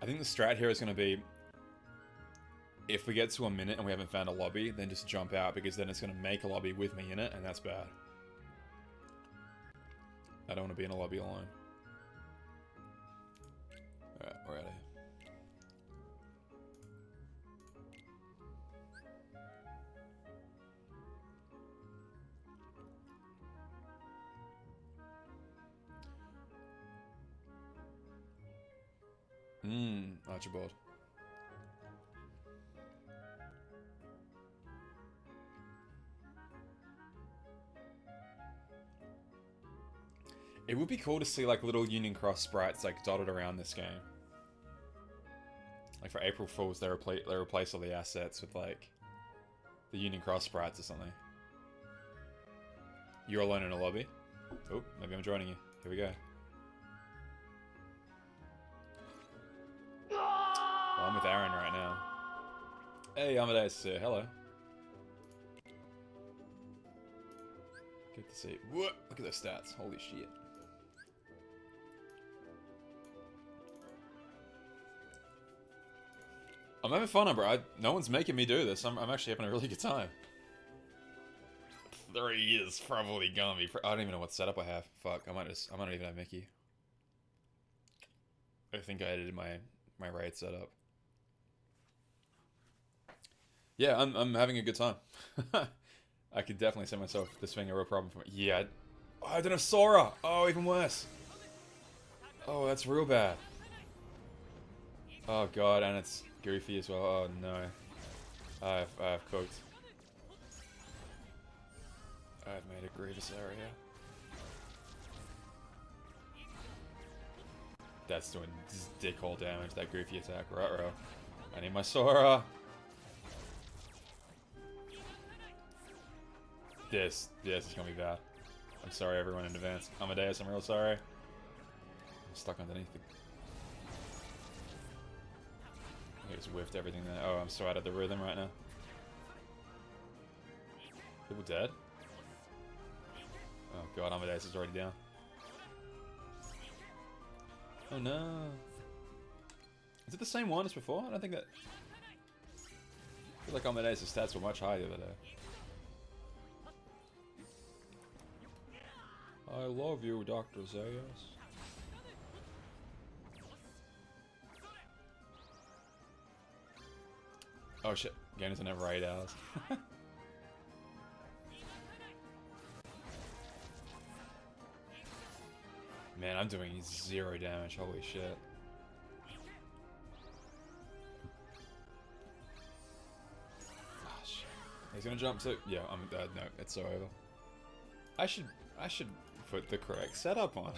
I think the strat here is going to be, if we get to a minute and we haven't found a lobby, then just jump out, because then it's going to make a lobby with me in it, and that's bad. I don't want to be in a lobby alone. Alright, we're out of here. Archibald. It would be cool to see like little Union Cross sprites like dotted around this game. Like for April Fools, they replace all the assets with like the Union Cross sprites or something. You're alone in a lobby? Oh, maybe I'm joining you. Here we go. Well, I'm with Aaron right now. Hey, Amadeus, hello. Good to see. What? Look at those stats. Holy shit. I'm having fun, bro. No one's making me do this. I'm actually having a really good time. 3 is probably gonna be. I don't even know what setup I have. Fuck. I might not even have Mickey. I think I edited my raid setup. Yeah, I'm having a good time. I could definitely see myself this being a real problem for me. Yeah. Oh, I don't have Sora! Oh, even worse. Oh, that's real bad. Oh god, and it's Goofy as well. Oh no. I've cooked. I've made a grievous error here. That's doing dickhole damage, that Goofy attack. Ruh-roh. I need my Sora! This is gonna be bad. I'm sorry everyone in advance. Amadeus, I'm real sorry. I'm stuck underneath the... I just whiffed everything there. Oh, I'm so out of the rhythm right now. People dead? Oh god, Amadeus is already down. Oh no. Is it the same one as before? I don't think that... I feel like Amadeus' stats were much higher the other day. I love you, Dr. Zayas. Oh shit, game doesn't have 8 hours. Man, I'm doing 0 damage, holy shit. Oh shit. He's gonna jump too. Yeah, no, it's so over. I should put the correct setup on.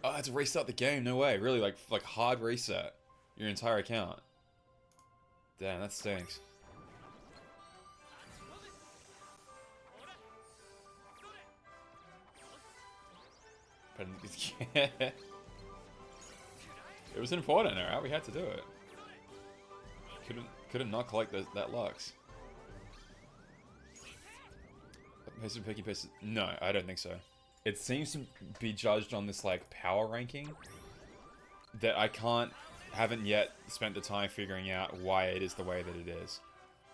Oh, I had to restart the game. No way. Really, like hard reset your entire account. Damn, that stinks. But yeah. It was important, alright? We had to do it. Couldn't not collect that Lux. Person picking person. No, I don't think so. It seems to be judged on this like power ranking that haven't yet spent the time figuring out why it is the way that it is.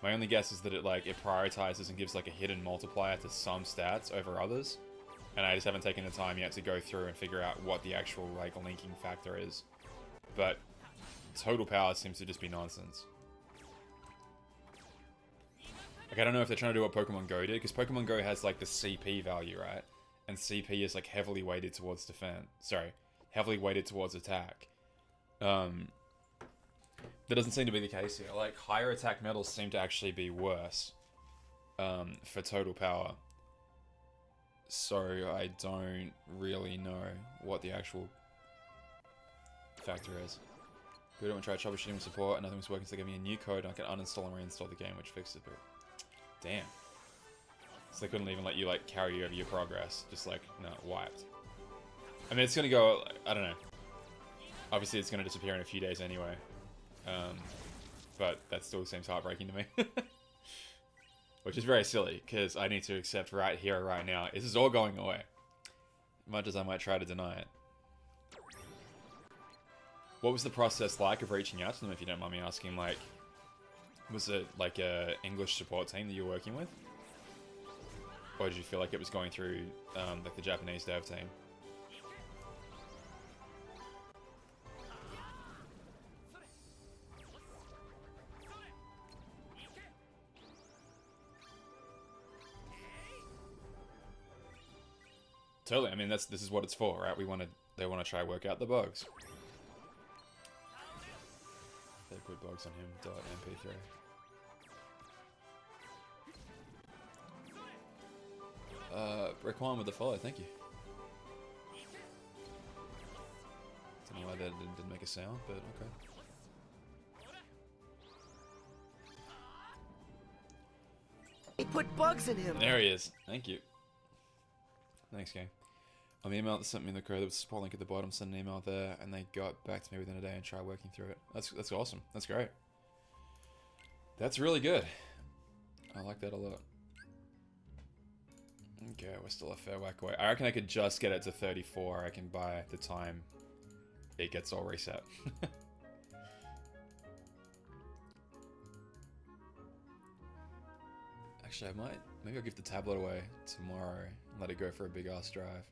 My only guess is that it prioritizes and gives like a hidden multiplier to some stats over others. And I just haven't taken the time yet to go through and figure out what the actual like linking factor is. But total power seems to just be nonsense. Like, I don't know if they're trying to do what Pokemon Go did, because Pokemon Go has like the CP value, right? And CP is like heavily weighted towards defense. Sorry, heavily weighted towards attack. That doesn't seem to be the case here. Like, higher attack metals seem to actually be worse for total power. So I don't really know what the actual factor is. Good, when I tried troubleshooting with support and nothing was working, so they gave me a new code and I can uninstall and reinstall the game, which fixed it, but damn. So they couldn't even let you like carry over your progress, just like, no, wiped. I mean, it's gonna go, I don't know. Obviously it's gonna disappear in a few days anyway. But that still seems heartbreaking to me. Which is very silly, because I need to accept right here, right now, this is all going away. Much as I might try to deny it. What was the process like of reaching out to them, if you don't mind me asking? Like, was it like a English support team that you were working with? Or did you feel like it was going through like the Japanese dev team? Totally. I mean, this is what it's for, right? They want to try to work out the bugs. They put bugs on him. .mp3. Requirement with the follow. Thank you. Don't know why that didn't make a sound, but okay. They put bugs in him. There he is. Thank you. Thanks, gang. On the email that sent me the code, there was a support link at the bottom. Sent an email there, and they got back to me within a day and tried working through it. That's awesome. That's great. That's really good. I like that a lot. Okay, we're still a fair whack away. I reckon I could just get it to 34. I can buy the time it gets all reset. Actually, I might. Maybe I'll give the tablet away tomorrow and let it go for a big ass drive.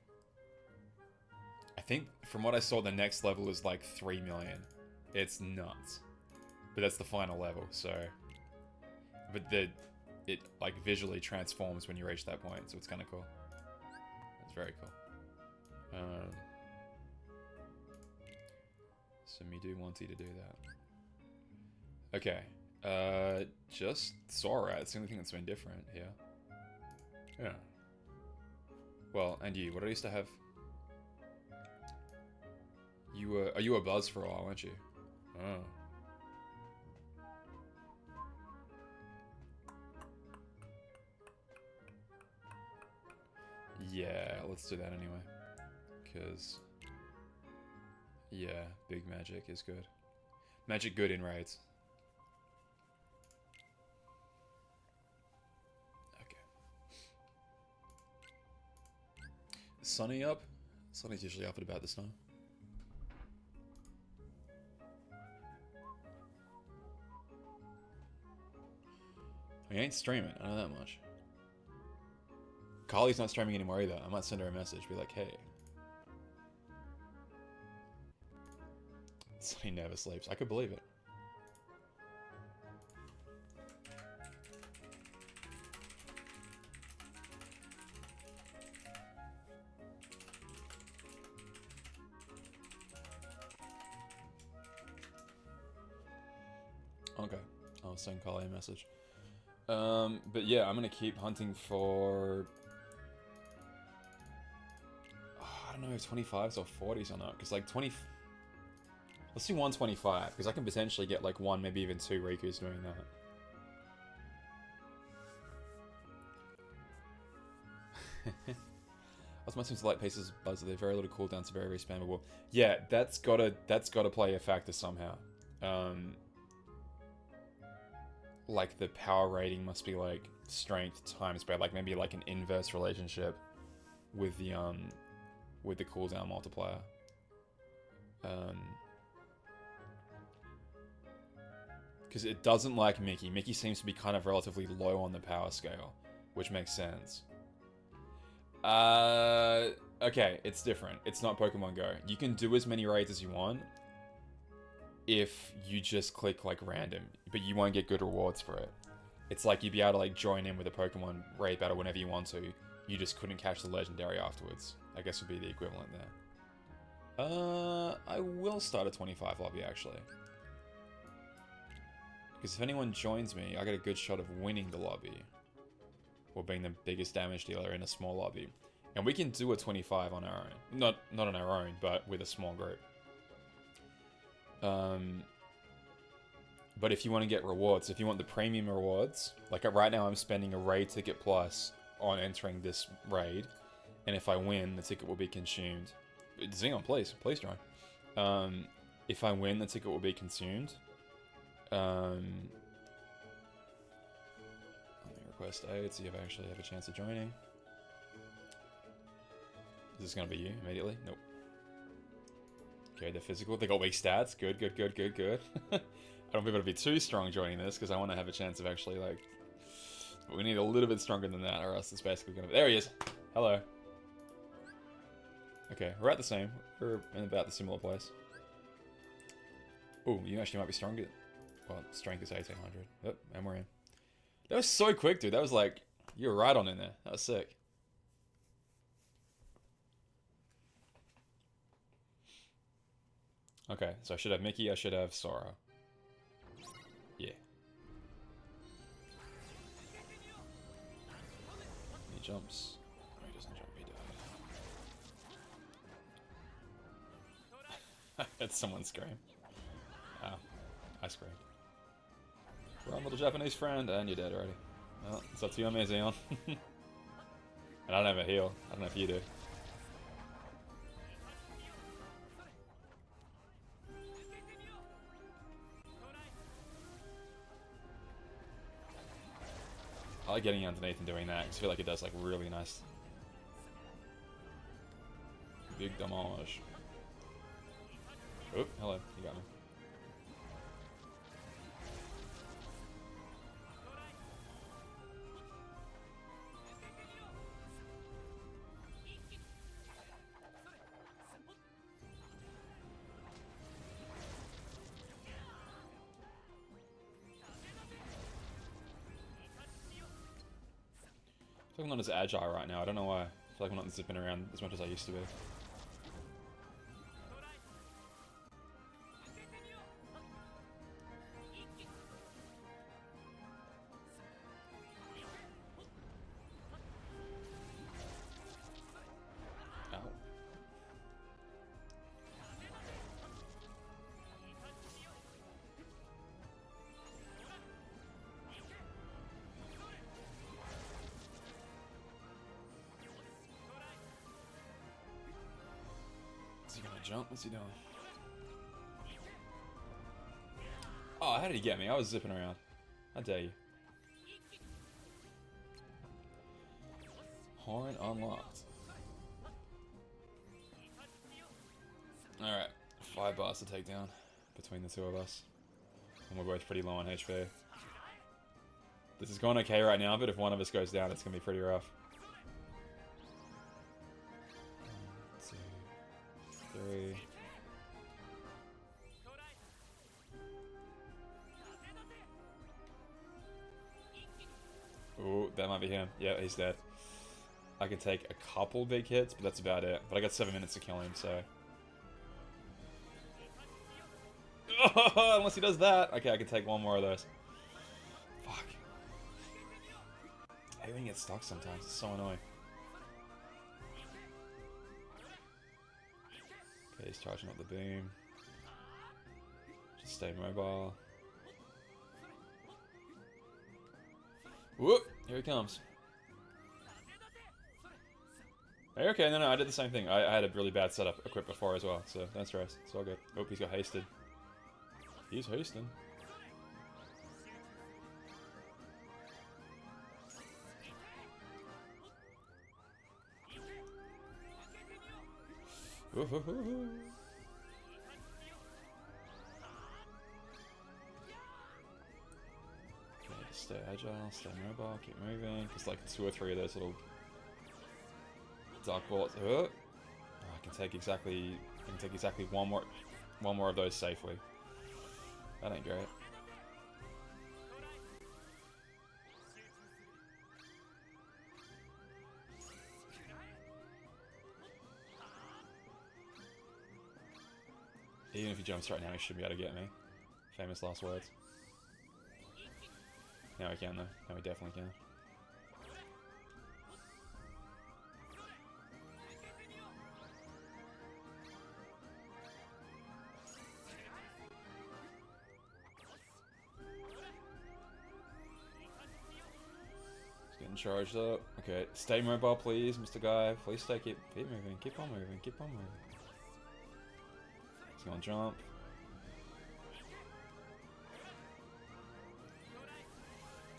I think from what I saw, the next level is like 3 million. It's nuts. But that's the final level, so. But it like visually transforms when you reach that point, so it's kind of cool. It's very cool. So me do want you to do that. Okay. Just Sora. It's the only thing that's been different here. Yeah. Well, and you. What I used to have. Are you a Buzz for a while, weren't you? Oh. Yeah, let's do that anyway. Because, yeah, big magic is good. Magic good in raids. Okay. Is Sonny up? Sonny's usually up at about this time. He ain't streaming, I know that much. Carly's not streaming anymore either. I might send her a message, be like, hey. Sonny never sleeps. I could believe it. Okay, I'll send Carly a message. But yeah, I'm gonna keep hunting for... I don't know if 25s or 40s or not, because like 20... Let's do 125, because I can potentially get like one, maybe even two Rikus doing that. I was messing with light paces Buzz, they're very little cooldowns, very, very spammable. Yeah, that's gotta play a factor somehow. Like the power rating must be like strength times by like maybe like an inverse relationship with the cooldown multiplier. Because it doesn't like Mickey. Mickey seems to be kind of relatively low on the power scale, which makes sense. Okay, it's different. It's not Pokemon Go. You can do as many raids as you want if you just click like random, but you won't get good rewards for it. It's like you'd be able to like join in with a Pokemon raid battle whenever you want to. You just couldn't catch the legendary afterwards. I guess would be the equivalent there. I will start a 25 lobby actually. Because if anyone joins me, I get a good shot of winning the lobby. Or being the biggest damage dealer in a small lobby. And we can do a 25 on our own. Not on our own, but with a small group. But if you want to get rewards, if you want the premium rewards, like right now I'm spending a raid ticket plus on entering this raid. And if I win, the ticket will be consumed. Xenon, please join. If I win, the ticket will be consumed. Let me request aid, see if I actually have a chance of joining. Is this gonna be you immediately? Nope. Okay, they're physical. They got weak stats. Good. I don't want people to be too strong joining this because I want to have a chance of actually like. But we need a little bit stronger than that, or else it's basically gonna. There he is. Hello. Okay, we're at the same. We're in about the similar place. Oh, you actually might be stronger. Well, strength is 1800. Yep, and we're in. That was so quick, dude. That was like, you were right on in there. That was sick. Okay, so I should have Mickey, I should have Sora. Yeah. He jumps. No, he doesn't jump, he dies. That's someone scream. Oh, I screamed. Run, little Japanese friend, and you're dead already. Well, it's up to you and me, Xenon. And I don't have a heal. I don't know if you do. I like getting underneath and doing that, because I feel like it does like really nice. Big damage. Oop, hello, you got me. I feel like I'm not as agile right now, I don't know why. I feel like I'm not zipping around as much as I used to be. Ow. Is he gonna jump? What's he doing? Oh, how did he get me? I was zipping around. How dare you? Horn unlocked. Alright, 5 bars to take down between the two of us. And we're both pretty low on HP. This is going okay right now, but if one of us goes down, it's gonna be pretty rough. 1, 2, 3. Ooh, that might be him. Yeah, he's dead. I can take a couple big hits, but that's about it. But I got 7 minutes to kill him, so... Oh, unless he does that. Okay, I can take one more of those. Fuck. I hate when you get stuck sometimes. It's so annoying. Okay, he's charging up the beam. Just stay mobile. Whoop! Here he comes. Hey, okay, no, I did the same thing. I had a really bad setup equipped before as well, so don't stress. It's all good. Oh, he's got hasted. He's hasting. stay agile, stay mobile, keep moving. Because like 2 or 3 of those little dark bullets. Oh, I can take exactly one more of those safely. That ain't great. Even if he jumps right now, he should be able to get me. Famous last words. Now he can though. Now he definitely can. He's getting charged up. Okay, stay mobile please, Mr. Guy. Please stay, keep moving, keep on moving, keep on moving. He's gonna jump.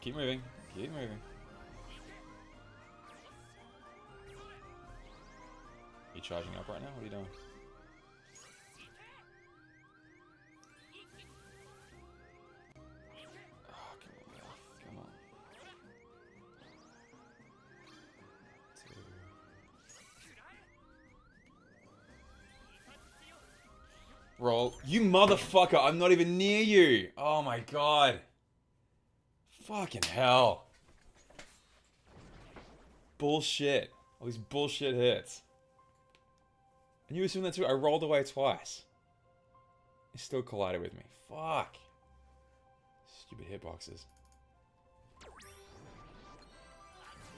Keep moving, keep moving. You charging up right now? What are you doing? Oh, come on, man. Come on. 2. Roll. You motherfucker, I'm not even near you. Oh my god. Fucking hell. Bullshit. All these bullshit hits. And you assume that too? I rolled away twice. He still collided with me. Fuck. Stupid hitboxes.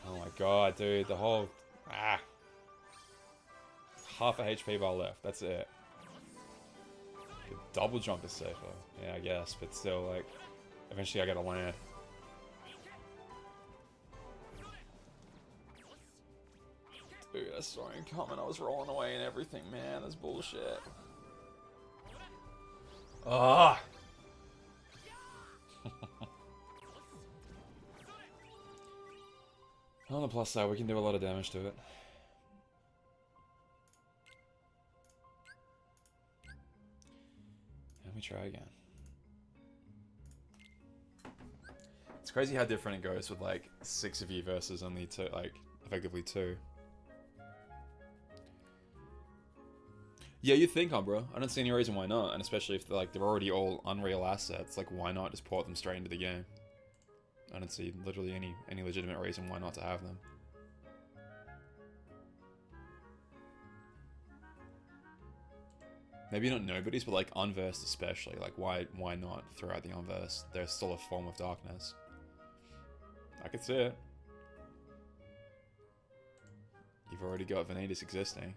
Oh my god, dude. The whole... Ah. Half a HP bar left. That's it. The double jump is safer. Yeah, I guess. But still, like... Eventually I gotta land. Dude, I saw him coming. I was rolling away and everything, man. That's bullshit. Ah! On the plus side, we can do a lot of damage to it. Let me try again. It's crazy how different it goes with like 6 of you versus only 2, like effectively 2. Yeah, you'd think, bro. I don't see any reason why not, and especially if they're already all Unreal assets, like why not just port them straight into the game? I don't see literally any legitimate reason why not to have them. Maybe not nobodies, but like Unversed especially. Like why not throw out the Unversed? They're still a form of darkness. I could see it. You've already got Vanitas existing.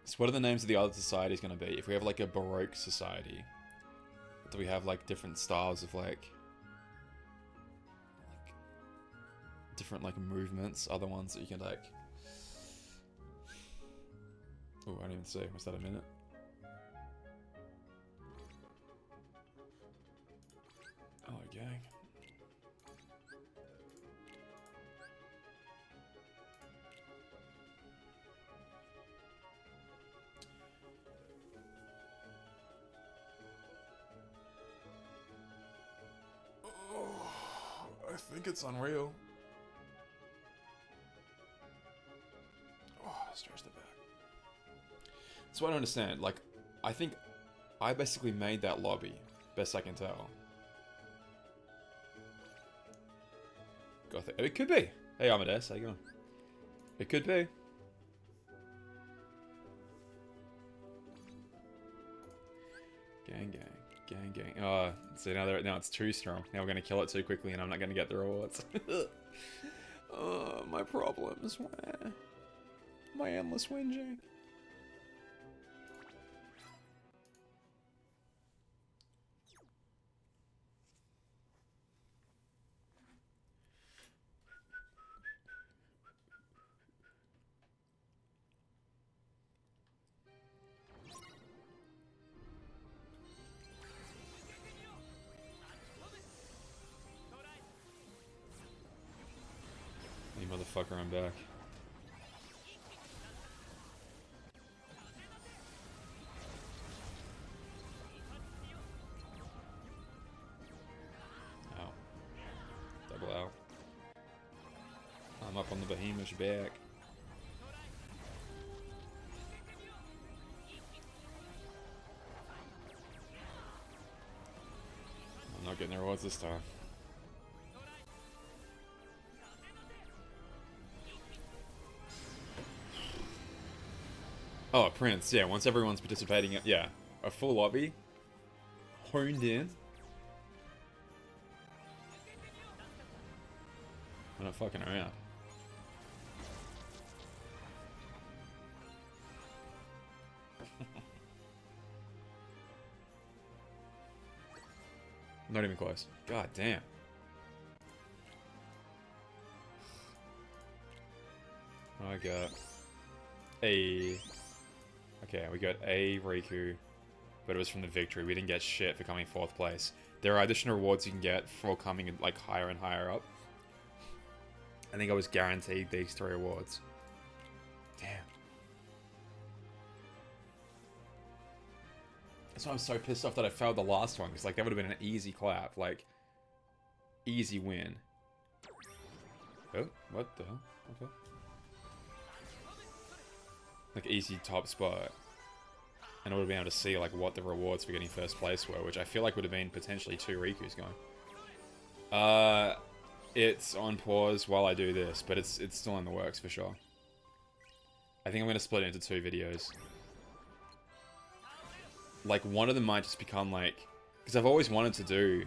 So what are the names of the other societies going to be? If we have like a Baroque society, do we have like different styles of like different like movements? Other ones that you can like... Oh, I didn't even see. Was that a minute? Oh, gang. I think it's Unreal. Oh, stretch the back. So I don't understand. Like, I think I basically made that lobby, best I can tell. Gothic. It could be. Hey, Amadeus, how you going? It could be. Gang, gang. Gang, gang. Oh, so now it's too strong. Now we're going to kill it too quickly and I'm not going to get the rewards. Oh, my problems. My endless whinging. Motherfucker, I'm back. I'm up on the behemoth's back. I'm not getting the rewards this time. Oh, Prince, yeah, once everyone's participating, yeah. A full lobby. Honed in. We're not fucking around. Not even close. God damn. I got a... Okay, we got a Riku, but it was from the victory. We didn't get shit for coming 4th place. There are additional rewards you can get for coming like higher and higher up. I think I was guaranteed these 3 awards. Damn. That's why I'm so pissed off that I failed the last one, because like that would have been an easy clap, like easy win. Oh, what the hell? Okay. Like easy top spot. And I would have been able to see like what the rewards for getting 1st place were, which I feel like would have been potentially 2 Rikus going. It's on pause while I do this, but it's still in the works for sure. I think I'm going to split it into 2 videos. Like, one of them might just become, like... Because I've always wanted to do,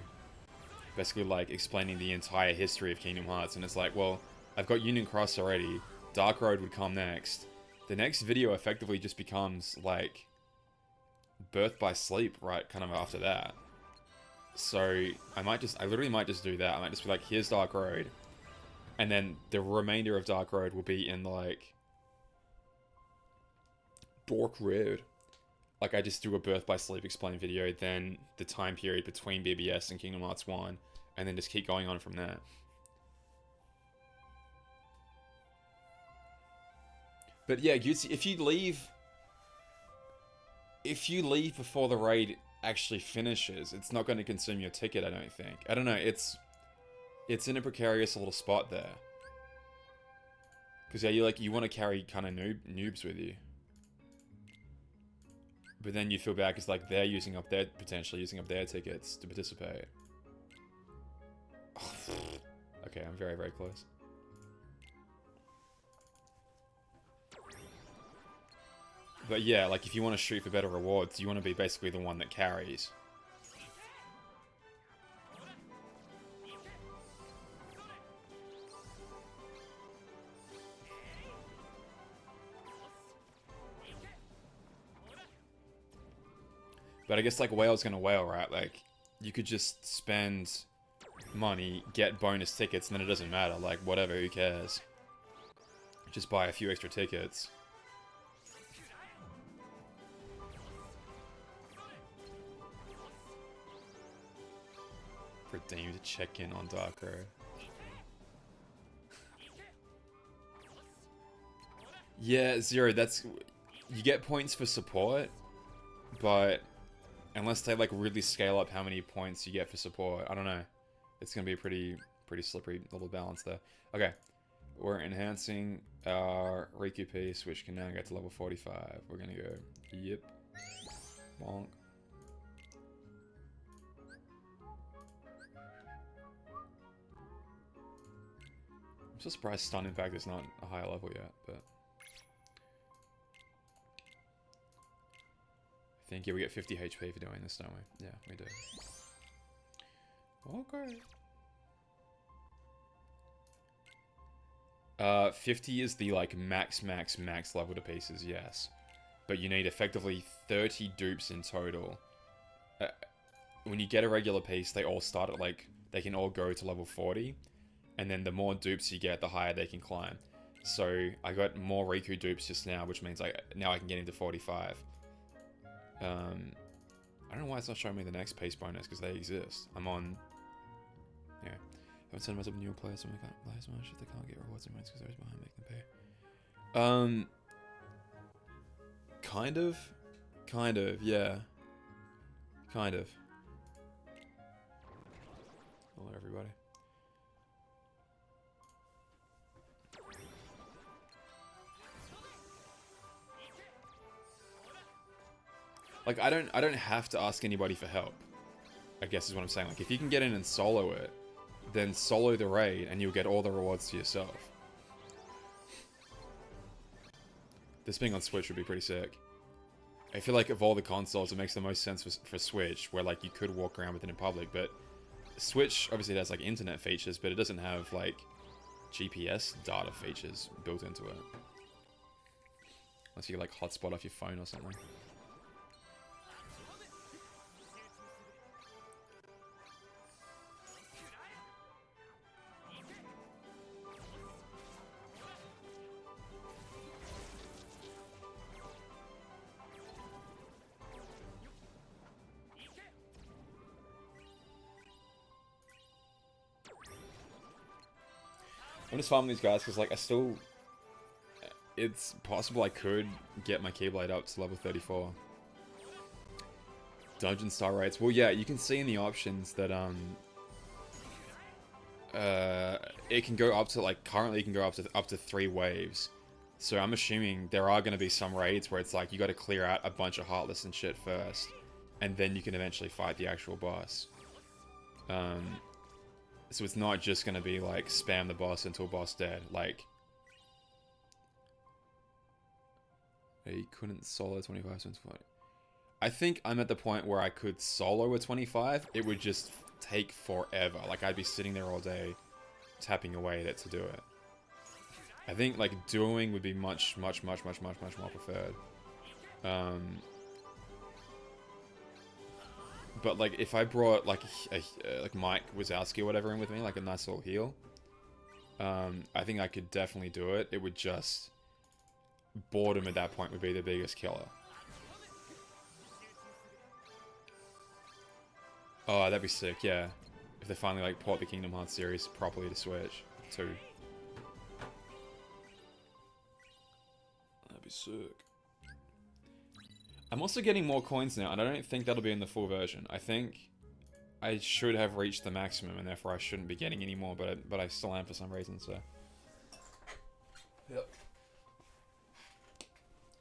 basically, like, explaining the entire history of Kingdom Hearts. And it's like, well, I've got Union Cross already. Dark Road would come next. The next video effectively just becomes, like... Birth by Sleep, right, kind of after that. So, I literally might just do that. I might just be like, here's Dark Road. And then the remainder of Dark Road will be in, like... Dark Road. Like, I just do a Birth by Sleep explain video, then the time period between BBS and Kingdom Hearts 1, and then just keep going on from there. But yeah, if you leave before the raid actually finishes, it's not going to consume your ticket, I don't think. I don't know, it's in a precarious little spot there. Because yeah, you want to carry kind of noobs with you. But then you feel bad because like they're potentially using up their tickets to participate. Okay, I'm very, very close. But yeah, like if you want to shoot for better rewards, you want to be basically the one that carries. But I guess like whale's gonna whale, right? Like, you could just spend money, get bonus tickets, and then it doesn't matter. Like, whatever, who cares? Just buy a few extra tickets. Redeemed check-in on Dark Road. Yeah, Zero, that's... You get points for support, but... Unless they like really scale up how many points you get for support, I don't know. It's gonna be a pretty slippery little balance there. Okay, we're enhancing our Riku piece, which can now get to level 45. We're gonna go, yep, bonk. I'm so surprised Stun Impact is not a higher level yet, but... I think, yeah, we get 50 HP for doing this, don't we? Yeah, we do. Okay. 50 is the, like, max level to pieces, yes. But you need effectively 30 dupes in total. When you get a regular piece, they all start at, like, they can all go to level 40. And then the more dupes you get, the higher they can climb. So, I got more Riku dupes just now, which means now I can get into 45. I don't know why it's not showing me the next pace bonus, because they exist. I'm on... Yeah. I haven't sent myself newer players, so I can't play as much if they can't get rewards and wins because they're behind, make them pay. Kind of, yeah. Kind of. Hello, everybody. Like, I don't have to ask anybody for help, I guess is what I'm saying. Like, if you can get in and solo it, then solo the raid and you'll get all the rewards to yourself. This being on Switch would be pretty sick. I feel like of all the consoles, it makes the most sense for Switch, where like you could walk around with it in public, but Switch obviously has like internet features, but it doesn't have like GPS data features built into it. Unless you like hotspot off your phone or something. I'm just farming these guys because, like, it's possible I could get my Keyblade up to level 34. Dungeon star rates. Well, yeah, you can see in the options that, it can go up to, like, currently it can go up to 3 waves. So I'm assuming there are going to be some raids where it's like, you got to clear out a bunch of Heartless and shit first, and then you can eventually fight the actual boss. So it's not just going to be, like, spam the boss until boss dead. Like, he couldn't solo 25 since fight. I think I'm at the point where I could solo a 25. It would just take forever. Like, I'd be sitting there all day tapping away at it to do it. I think, like, dueling would be much more preferred. But, like, if I brought, like, like Mike Wazowski or whatever in with me, like a nice little heal, I think I could definitely do it. It would just... boredom at that point would be the biggest killer. Oh, that'd be sick, yeah. If they finally, like, port the Kingdom Hearts series properly to Switch, too. That'd be sick. I'm also getting more coins now, and I don't think that'll be in the full version. I think I should have reached the maximum, and therefore I shouldn't be getting any more, but I still am for some reason, so... Yep.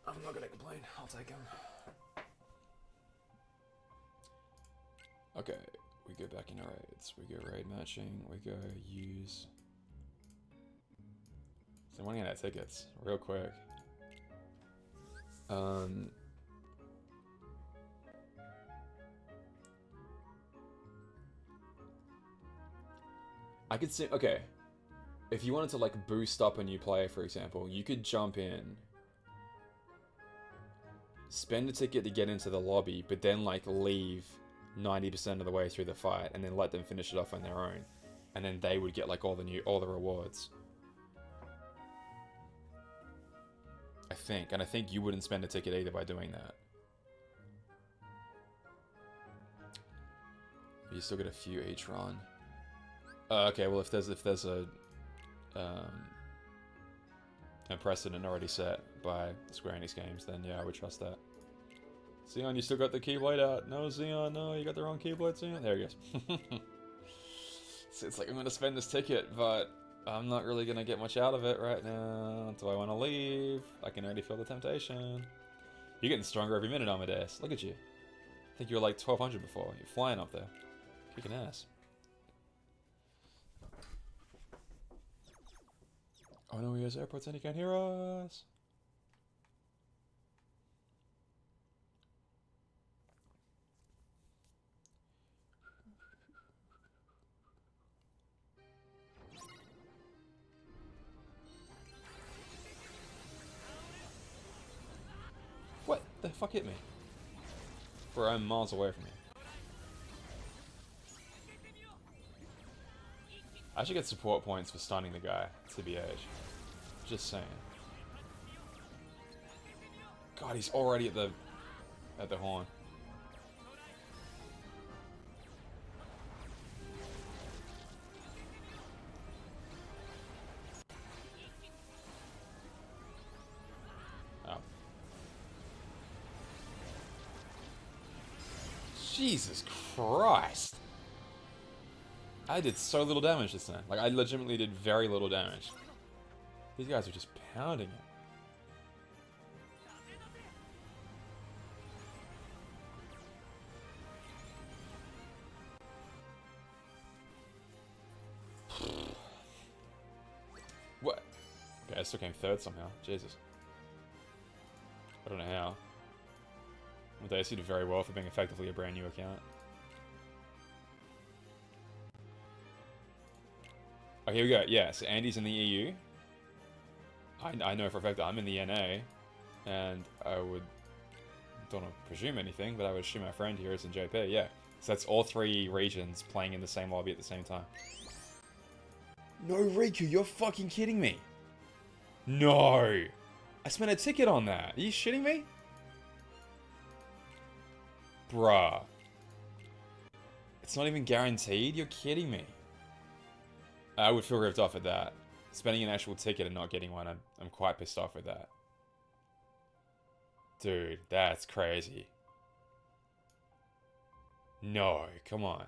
I'm not gonna complain. I'll take him. Okay, we go back into raids. We go raid matching. We go use... So I'm running out of tickets real quick. I could see... Okay. If you wanted to, like, boost up a new player, for example, you could jump in, spend a ticket to get into the lobby, but then, like, leave 90% of the way through the fight, and then let them finish it off on their own. And then they would get, like, all the rewards. I think. And I think you wouldn't spend a ticket either by doing that. You still get a few each run. Okay, well, if there's a precedent already set by Square Enix games, then yeah, I would trust that. Xeon, you still got the Keyblade out. No, Xeon, no, you got the wrong Keyblade, Xeon. There he goes. So it's like, I'm going to spend this ticket, but I'm not really going to get much out of it right now. Do I want to leave? I can already feel the temptation. You're getting stronger every minute, Amadeus. Look at you. I think you were like 1200 before. You're flying up there. Kicking ass. Oh no, he has airports and he can't hear us. What the fuck hit me? Bro, I'm miles away from you. I should get support points for stunning the guy, TBH. Just saying. God, he's already at the horn. Oh. Jesus Christ. I did so little damage this time. Like, I legitimately did very little damage. These guys are just pounding it. Okay, I still came third somehow. Jesus. I don't know how. Well, they did very well for being effectively a brand new account. Okay, here we go. Yeah, so Andy's in the EU. I know for a fact that I'm in the NA. And I would... don't presume anything, but I would assume my friend here is in JP, yeah. So that's all 3 regions playing in the same lobby at the same time. No, Riku, you're fucking kidding me. No! I spent a ticket on that. Are you shitting me? Bruh. It's not even guaranteed? You're kidding me. I would feel ripped off at that. Spending an actual ticket and not getting one, I'm quite pissed off with that. Dude, that's crazy. No, come on.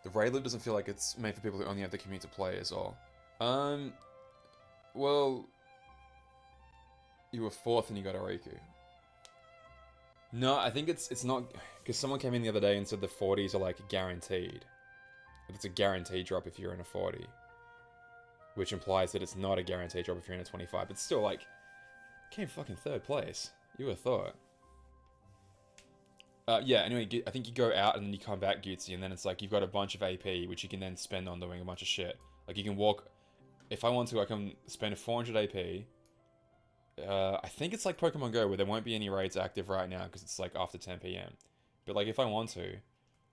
The raid loop doesn't feel like it's made for people who only have the commute to play as all. Well... You were 4th and you got a Riku. No, I think it's not... Because someone came in the other day and said the 40s are like guaranteed. It's a guaranteed drop if you're in a 40. Which implies that it's not a guaranteed drop if you're in a 25. But still, like... Came fucking 3rd place. You would have thought. Yeah, anyway, I think you go out and then you come back, Gutsy, and then it's like you've got a bunch of AP, which you can then spend on doing a bunch of shit. Like, you can walk... If I want to, I can spend 400 AP. I think it's like Pokemon Go, where there won't be any raids active right now, because it's like after 10 PM. But like, if I want to,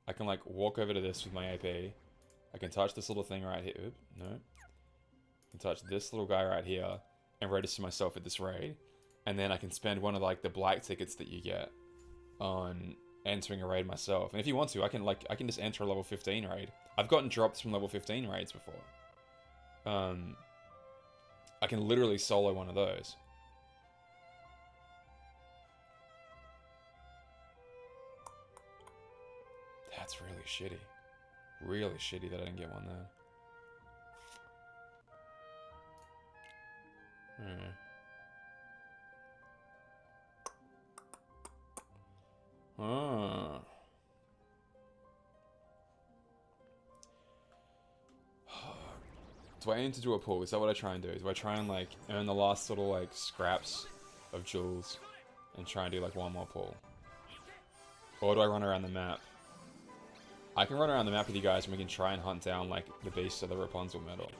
I can like walk over to this with my AP. I can touch this little thing right here. Oop, no. I can touch this little guy right here, and register myself at this raid. And then I can spend one of like the black tickets that you get on entering a raid myself. And if you want to, I can just enter a level 15 raid. I've gotten drops from level 15 raids before. I can literally solo one of those. That's really shitty. Really shitty that I didn't get one there. Ah. Do I aim to do a pull? Is that what I try and do? Do I try and like earn the last little like scraps of jewels and try and do like one more pull? Or do I run around the map? I can run around the map with you guys and we can try and hunt down like the beast of the Rapunzel medal.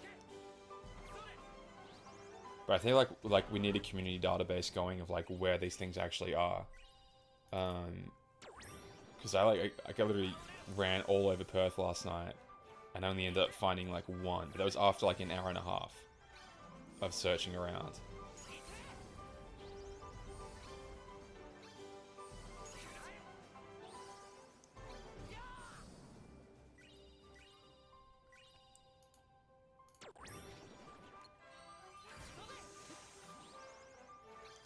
But I think like we need a community database going of like where these things actually are. Because I literally ran all over Perth last night and only ended up finding like one. But that was after like an hour and a half of searching around.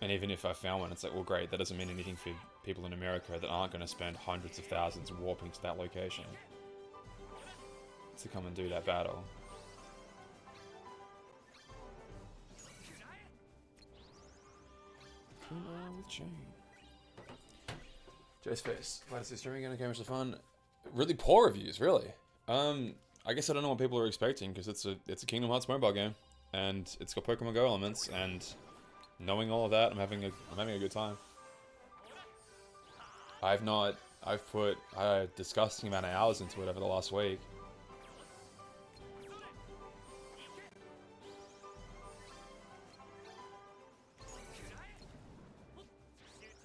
And even if I found one, it's like, well, great, that doesn't mean anything for people in America that aren't going to spend hundreds of thousands warping to that location to come and do that battle. With chain. Joe's face. Glad to see streaming again. Okay, much fun. Really poor reviews, really. I guess I don't know what people are expecting because it's a Kingdom Hearts mobile game, and it's got Pokemon Go elements, and knowing all of that, I'm having a good time. I've put a disgusting amount of hours into it over the last week.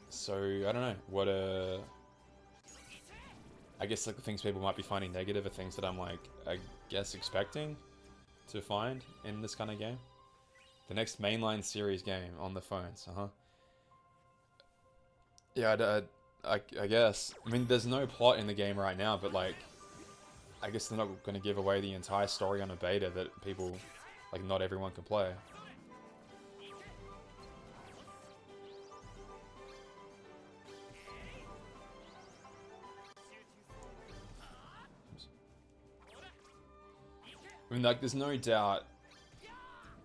So, I don't know, I guess like the things people might be finding negative are things that I'm like, I guess expecting to find in this kind of game. The next mainline series game on the phones, Yeah, I guess. I mean, there's no plot in the game right now, but like, I guess they're not going to give away the entire story on a beta that people, like, not everyone can play. I mean, like, there's no doubt,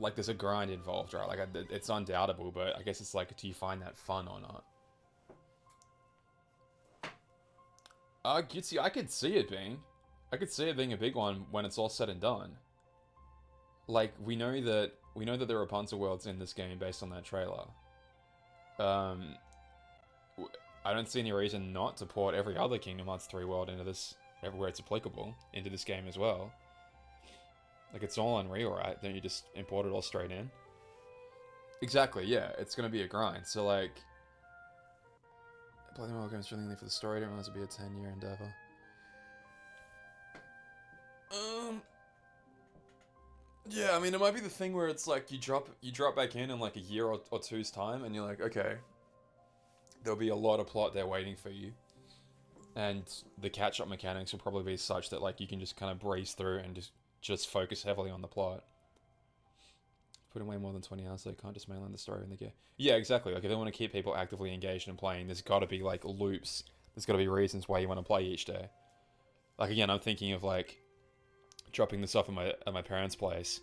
like, there's a grind involved, right? Like, it's undoubtable, but I guess it's like, do you find that fun or not? I could see it being. I could see it being a big one when it's all said and done. Like, we know that there are Rapunzel worlds in this game based on that trailer. I don't see any reason not to port every other Kingdom Hearts 3 world into this, everywhere it's applicable, into this game as well. Like, it's all Unreal, right? Then you just import it all straight in. Exactly, yeah. It's gonna be a grind. So, like, play the mobile games willingly for the story. Don't realize it'll be a 10-year endeavor. Yeah, I mean, it might be the thing where it's like you drop back in like a year or two's time, and you're like, okay, there'll be a lot of plot there waiting for you, and the catch-up mechanics will probably be such that like you can just kind of breeze through and just focus heavily on the plot. Put in way more than 20 hours, so they can't just mainline the story in the game. Yeah, exactly. Like, if they want to keep people actively engaged and playing, there's got to be like loops. There's got to be reasons why you want to play each day. Like, again, I'm thinking of like dropping this off at my parents' place,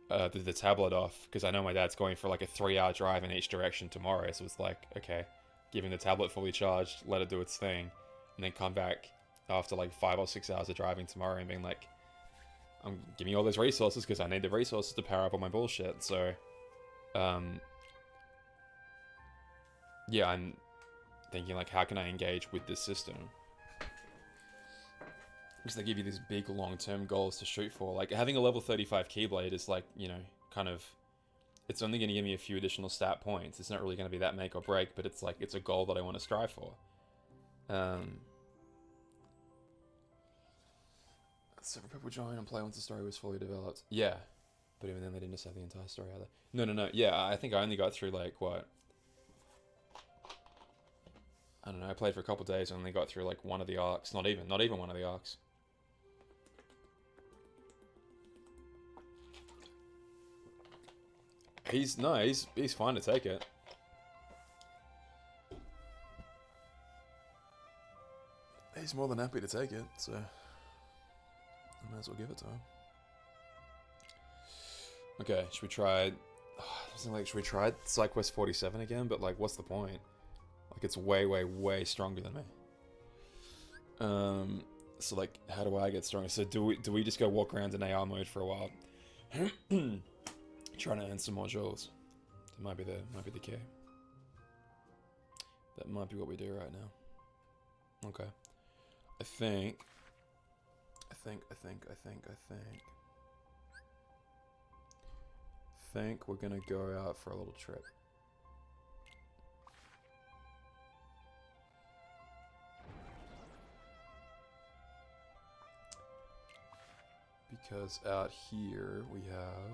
the tablet off, because I know my dad's going for like a 3-hour drive in each direction tomorrow. So it's like, okay, giving the tablet fully charged, let it do its thing, and then come back after like 5 or 6 hours of driving tomorrow and being like, give me all those resources because I need the resources to power up all my bullshit. So, yeah, I'm thinking like, how can I engage with this system? Because they give you these big long-term goals to shoot for. Like, having a level 35 Keyblade is like, you know, kind of, it's only going to give me a few additional stat points. It's not really going to be that make or break, but it's like, it's a goal that I want to strive for. Several people join and play once the story was fully developed. Yeah, but even then they didn't just have the entire story either. No. Yeah, I think I only got through like, what? I don't know, I played for a couple days and only got through like one of the arcs. Not even one of the arcs. He's fine to take it. He's more than happy to take it, so I might as well give it to him. Okay, should we try? Should we try SideQuest 47 again? But like, what's the point? Like, it's way stronger than me. So like, how do I get stronger? So do we just go walk around in AR mode for a while? Trying to earn some more jewels. That might be the key. That might be what we do right now. Okay. I think we're gonna go out for a little trip. Because out here we have,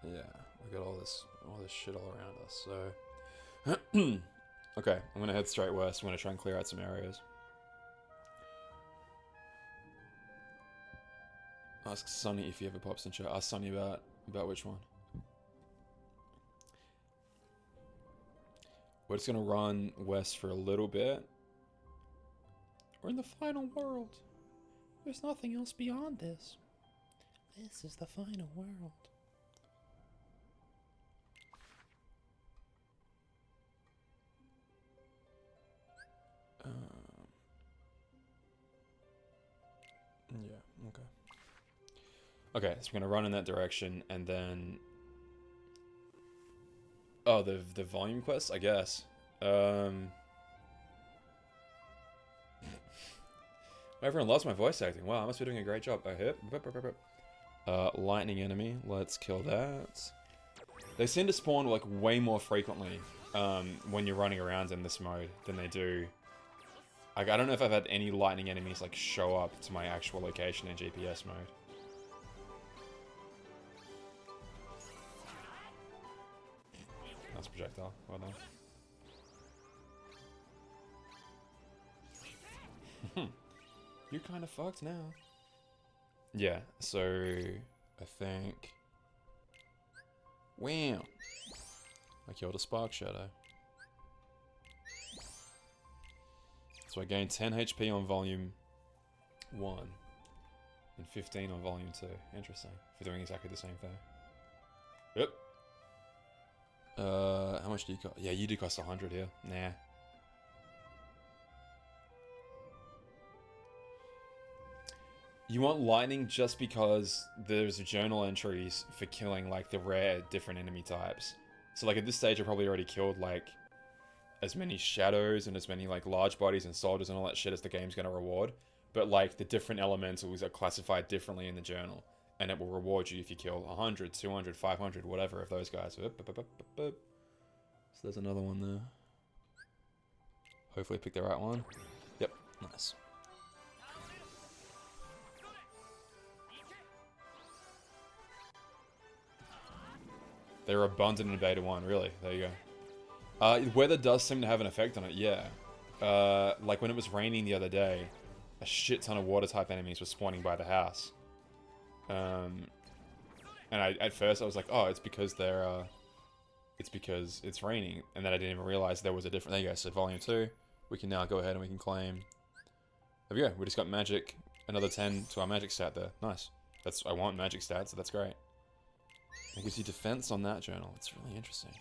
yeah, we got all this shit all around us. So, okay, I'm gonna head straight west. I'm gonna try and clear out some areas. Ask Sonny if he ever pops in chat. Ask Sonny about which one. We're just gonna run west for a little bit. We're in the final world. There's nothing else beyond this. This is the final world. Yeah, okay. Okay, so we're gonna run in that direction, and then... Oh, the volume quest, I guess. Everyone loves my voice acting. Wow, I must be doing a great job. I hit. Lightning enemy. Let's kill that. They seem to spawn like way more frequently when you're running around in this mode than they do. Like, I don't know if I've had any lightning enemies like show up to my actual location in GPS mode. Nice projectile. Well done. You're kind of fucked now. Yeah, so I think... Wow. I killed a Spark Shadow. So I gained 10 HP on volume 1 and 15 on volume 2. Interesting. For doing exactly the same thing. Yep. How much do you cost? Yeah, you do cost 100 here. Nah. You want lightning just because there's journal entries for killing like the rare different enemy types. So like at this stage I probably already killed like as many shadows and as many like large bodies and soldiers and all that shit as the game's going to reward. But like the different elementals are classified differently in the journal. And it will reward you if you kill 100, 200, 500, whatever of those guys. So there's another one there. Hopefully I picked the right one. Yep, nice. They're abundant in Beta 1, really. There you go. Weather does seem to have an effect on it, yeah. Like when it was raining the other day, a shit ton of water-type enemies were spawning by the house. And at first I was like, oh, it's because they're, it's because it's raining. And then I didn't even realize there was a different... There you go, so Volume 2. We can now go ahead and we can claim... There we go, we just got magic. Another 10 to our magic stat there. Nice. I want magic stats, so that's great. It gives you defense on that journal. It's really interesting.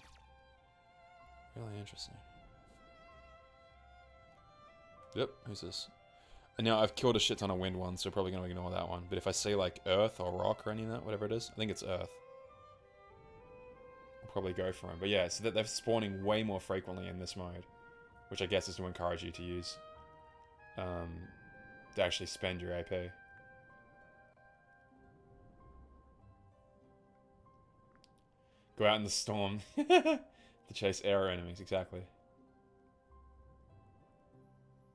Really interesting. Yep, who's this? And now I've killed a shit ton of wind ones, so probably going to ignore that one. But if I see like earth or rock or any of that, whatever it is, I think it's earth. I'll probably go for them. But yeah, so that they're spawning way more frequently in this mode. Which I guess is to encourage you to use. To actually spend your AP. Go out in the storm to chase arrow enemies, exactly.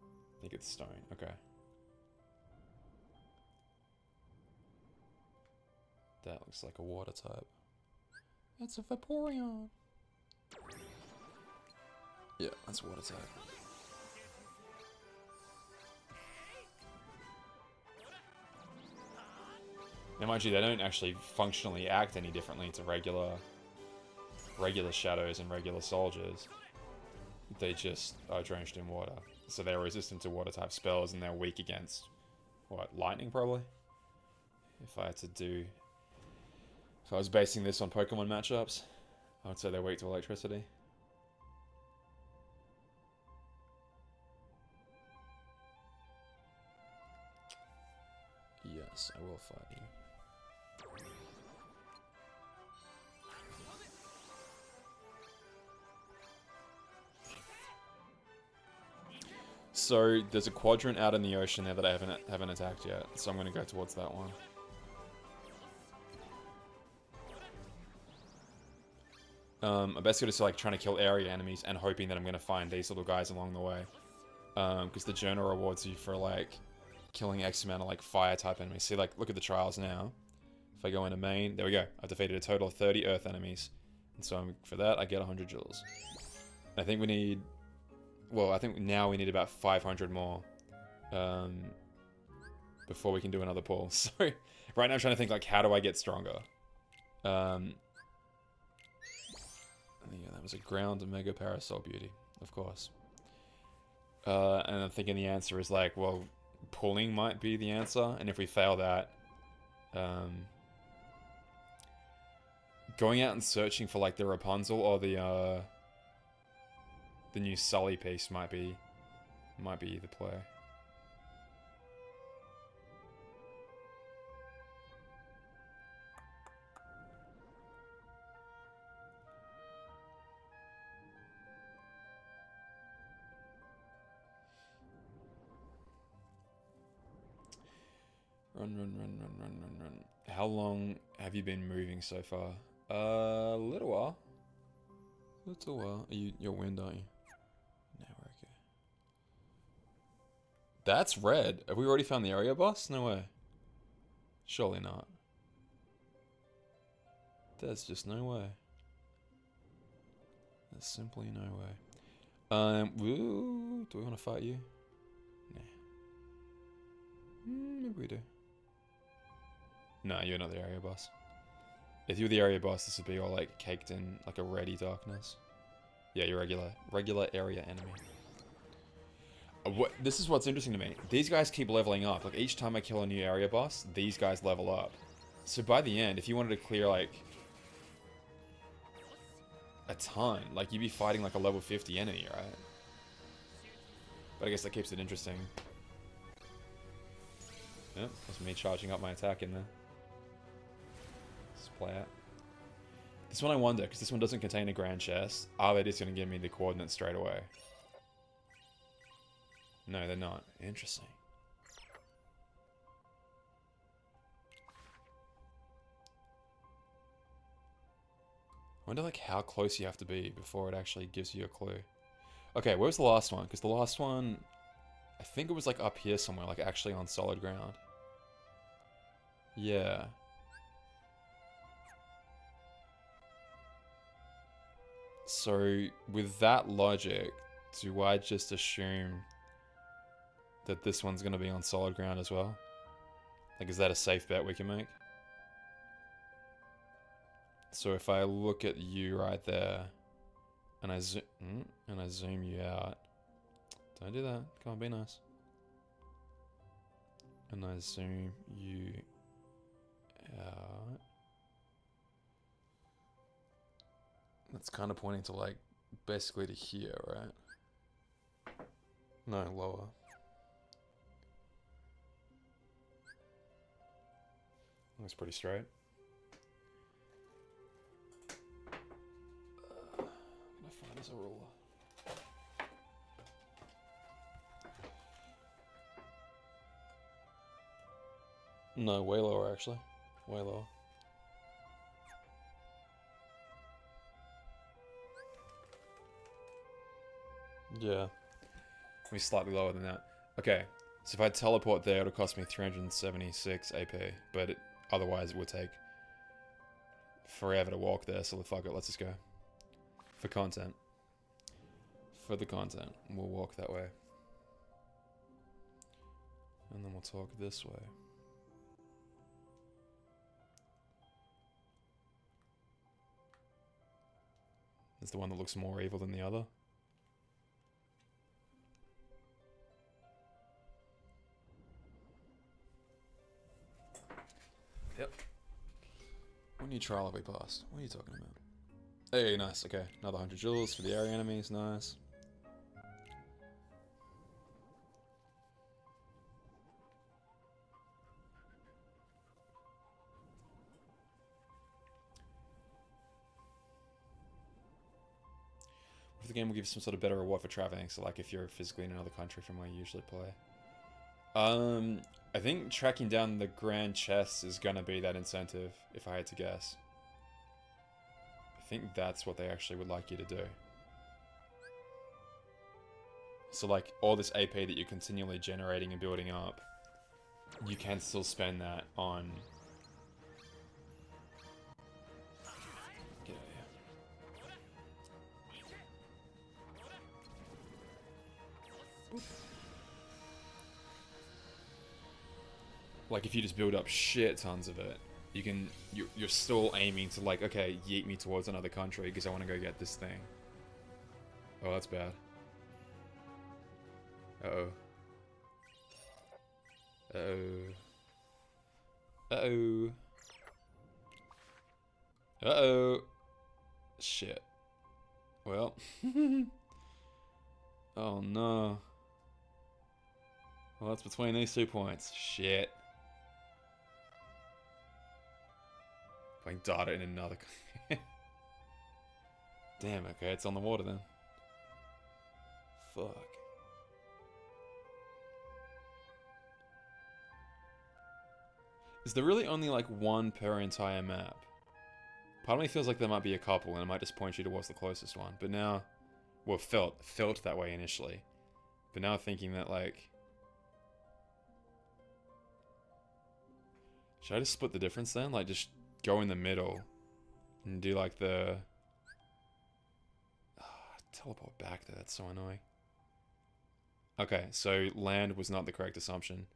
I think it's stone, okay. That looks like a water type. It's a Vaporeon. Yeah, that's water type. Now mind you, they don't actually functionally act any differently to regular shadows and regular soldiers. They just are drenched in water. So they're resistant to water type spells and they're weak against, what, lightning probably? If I was basing this on Pokemon matchups, I would say they're weak to electricity. Yes, I will fight you. So there's a quadrant out in the ocean there that I haven't attacked yet, so I'm gonna go towards that one. I'm basically just like trying to kill area enemies and hoping that I'm gonna find these little guys along the way. Because the journal rewards you for like killing X amount of like fire type enemies. See, like look at the trials now. If I go into main, there we go. I've defeated a total of 30 earth enemies, and so for that I get 100 joules. I think we need. Well, I think now we need about 500 more before we can do another pull. So right now I'm trying to think like, how do I get stronger? Yeah, that was a ground Mega Parasol Beauty, of course. And I'm thinking the answer is like, well, pulling might be the answer, and if we fail that, going out and searching for like the Rapunzel or the new Sully piece might be the play. Run. How long have you been moving so far? A little while. Are you're wind, aren't you? No, we're okay. That's red. Have we already found the area boss? No way. Surely not. There's just no way. There's simply no way. Do we want to fight you? Nah. Maybe we do. No, you're not the area boss. If you were the area boss, this would be all like caked in like a reddy darkness. Yeah, you're regular area enemy. This is what's interesting to me. These guys keep leveling up. Like each time I kill a new area boss, these guys level up. So by the end, if you wanted to clear like a ton, like you'd be fighting like a level 50 enemy, right? But I guess that keeps it interesting. Yep, that's me charging up my attack in there. Let's play out. This one I wonder, because this one doesn't contain a grand chest. Are they just going to give me the coordinates straight away? No, they're not. Interesting. I wonder like how close you have to be before it actually gives you a clue. Okay, where's the last one? Because the last one, I think it was like up here somewhere, like actually on solid ground. Yeah. So with that logic, do I just assume that this one's going to be on solid ground as well? Like, is that a safe bet we can make? So if I look at you right there, and I zoom you out, don't do that. Come on, be nice. And I zoom you out. That's kind of pointing to like basically to here, right? No, lower. Looks pretty straight. I'm gonna find us a ruler. No, way lower actually. Way lower. Yeah. Maybe slightly lower than that. Okay. So if I teleport there, it'll cost me 376 AP. But otherwise it would take forever to walk there, so fuck it, let's just go. For content. For the content. We'll walk that way. And then we'll talk this way. It's the one that looks more evil than the other. Yep. What new trial have we passed? What are you talking about? Hey, nice, okay. Another 100 jewels for the area enemies, nice. The game will give you some sort of better reward for traveling, so like if you're physically in another country from where you usually play. I think tracking down the grand chest is gonna be that incentive, if I had to guess. I think that's what they actually would like you to do. So like all this AP that you're continually generating and building up, you can still spend that on... Get out of here. Boop. Like if you just build up shit tons of it, you can you're still aiming to like, okay, yeet me towards another country because I want to go get this thing. Oh, that's bad. Uh-oh. Uh-oh. Uh-oh. Uh-oh. Shit. Well. Oh no. Well, that's between these 2 points. Shit. Playing data in another... Damn, okay, it's on the water then. Fuck. Is there really only like one per entire map? Part of me feels like there might be a couple and it might just point you towards the closest one. But now... Well, felt that way initially. But now thinking that like... Should I just split the difference then? Like just go in the middle and do like the... teleport back there, that's so annoying. Okay, so land was not the correct assumption.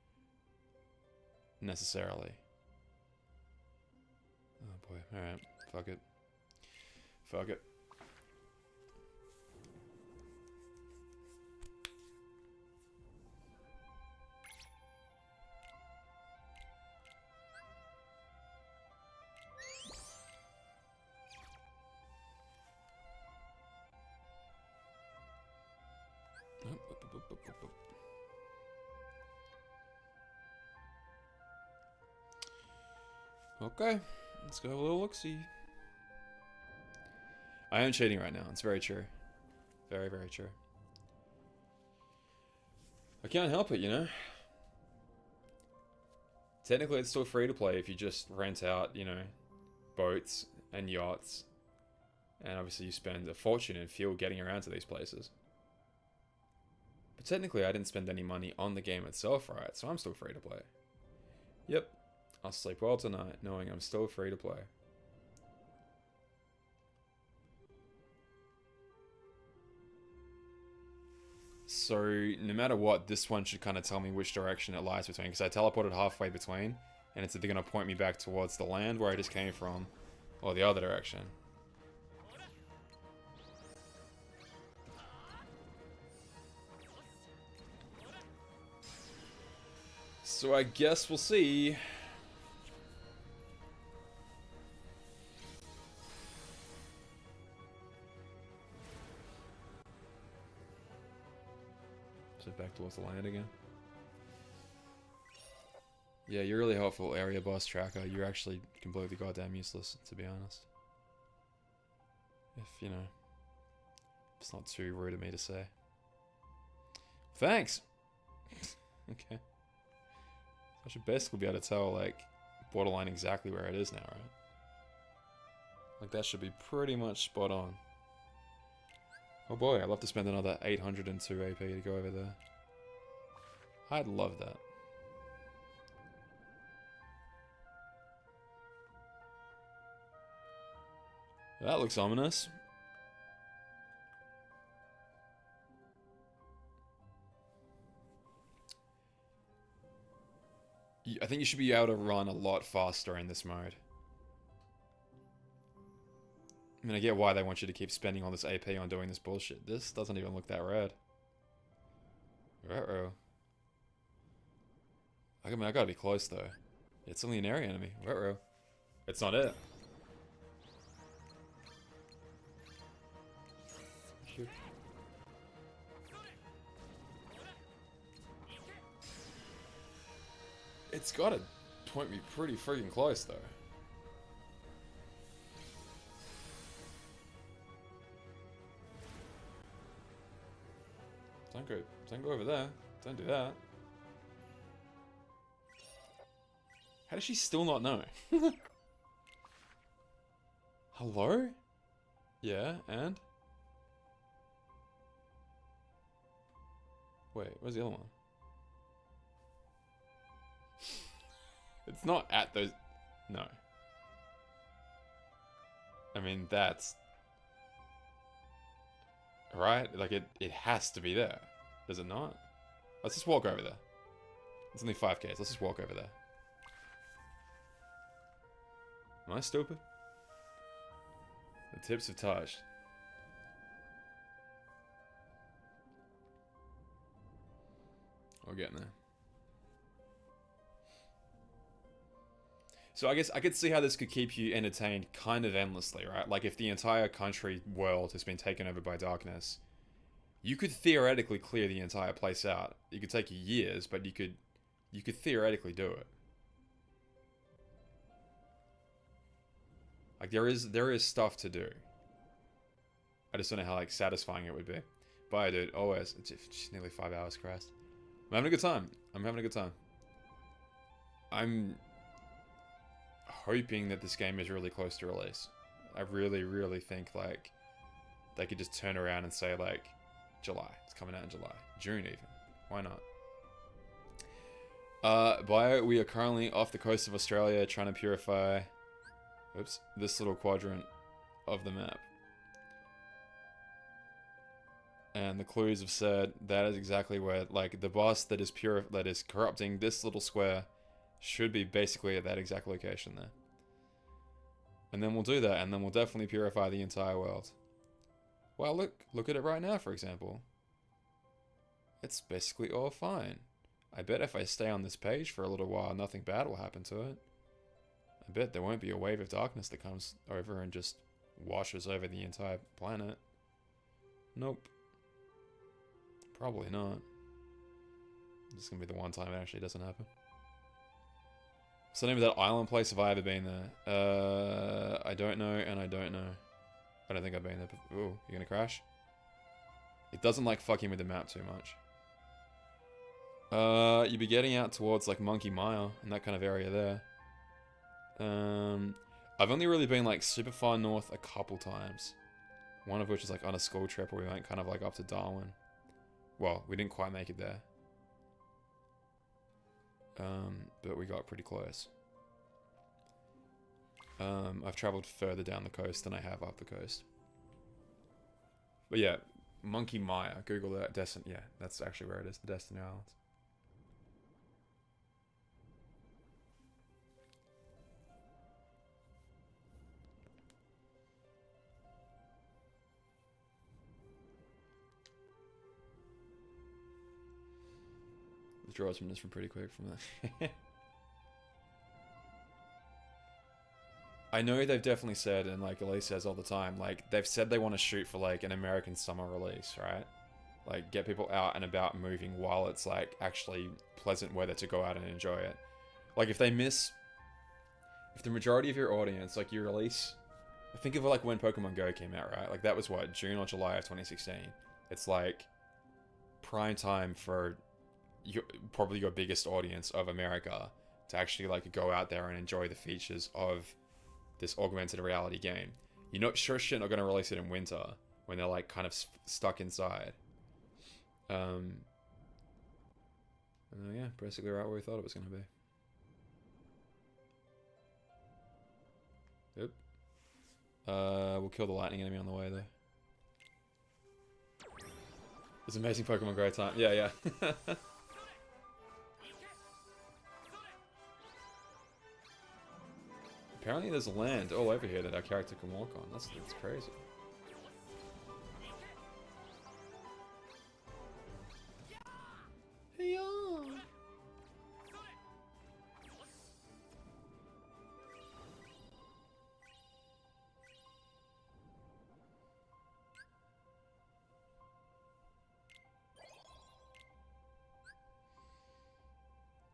Necessarily. Oh boy, alright, fuck it. Fuck it. Okay, let's go have a little look-see. I am cheating right now. It's very true. Very, very true. I can't help it, you know? Technically, it's still free to play if you just rent out, you know, boats and yachts. And obviously you spend a fortune in fuel getting around to these places. But technically, I didn't spend any money on the game itself, right? So I'm still free to play. Yep. I'll sleep well tonight, knowing I'm still free to play. So, no matter what, this one should kind of tell me which direction it lies between, because I teleported halfway between, and it's either going to point me back towards the land where I just came from, or the other direction. So I guess we'll see. So back towards the land again. Yeah, you're really helpful, area boss tracker. You're actually completely goddamn useless, to be honest. If, you know, it's not too rude of me to say. Thanks! Okay. I should basically be able to tell, like, borderline exactly where it is now, right? Like, that should be pretty much spot on. Oh boy, I'd love to spend another 802 AP to go over there. I'd love that. That looks ominous. I think you should be able to run a lot faster in this mode. I mean, I get why they want you to keep spending all this AP on doing this bullshit. This doesn't even look that red. Uh-oh. I mean, I gotta be close, though. It's only an area enemy. Uh-oh. It's not it. Shoot. It's gotta point me pretty freaking close, though. Don't go over there. Don't do that. How does she still not know? Hello? Yeah, and? Wait, where's the other one? It's not at those... No. I mean, that's... Right? Like, it has to be there. Does it not? Let's just walk over there. It's only 5Ks. Let's just walk over there. Am I stupid? The tips have touched. We're getting there. So I guess I could see how this could keep you entertained kind of endlessly, right? Like if the entire country world has been taken over by darkness, you could theoretically clear the entire place out. It could take you years, but you could theoretically do it. Like there is stuff to do. I just don't know how like satisfying it would be. Bye, dude. Always. It's nearly 5 hours, Christ. I'm having a good time. I'm having a good time. I'm hoping that this game is really close to release. I really, really think like they could just turn around and say like July. It's coming out in July. June even. Why not? Bio, we are currently off the coast of Australia trying to purify this little quadrant of the map. And the clues have said that is exactly where, like, the boss that is corrupting this little square should be basically at that exact location there. And then we'll do that, and then we'll definitely purify the entire world. Well, look at it right now, for example. It's basically all fine. I bet if I stay on this page for a little while, nothing bad will happen to it. I bet there won't be a wave of darkness that comes over and just washes over the entire planet. Nope. Probably not. This is gonna be the one time it actually doesn't happen. What's the name of that island place? Have I ever been there? I don't know, and I don't know. I don't think I've been there. Oh, you gonna crash? It doesn't like fucking with the map too much. You'd be getting out towards like Monkey Mile and that kind of area there. I've only really been like super far north a couple times. One of which is like on a school trip where we went kind of like up to Darwin. Well, we didn't quite make it there. But we got pretty close. I've traveled further down the coast than I have up the coast. But yeah, Monkey Mire. Google that. Yeah, that's actually where it is. The Destiny Islands. Withdraws from this from pretty quick from that. I know they've definitely said, and like Elise says all the time, like they've said they want to shoot for like an American summer release, right? Like get people out and about moving while it's like actually pleasant weather to go out and enjoy it. Like if the majority of your audience, like you release, think of it like when Pokemon Go came out, right? Like that was what, June or July of 2016. It's like prime time for probably your biggest audience of America to actually like go out there and enjoy the features of this augmented reality game. You're not sure shit not going to release it in winter when they're like kind of stuck inside. Yeah, basically right where we thought it was going to be. Yep. We'll kill the lightning enemy on the way though. It's amazing Pokemon Go time. Yeah. Apparently there's land all over here that our character can walk on. That's crazy. Hey-ya!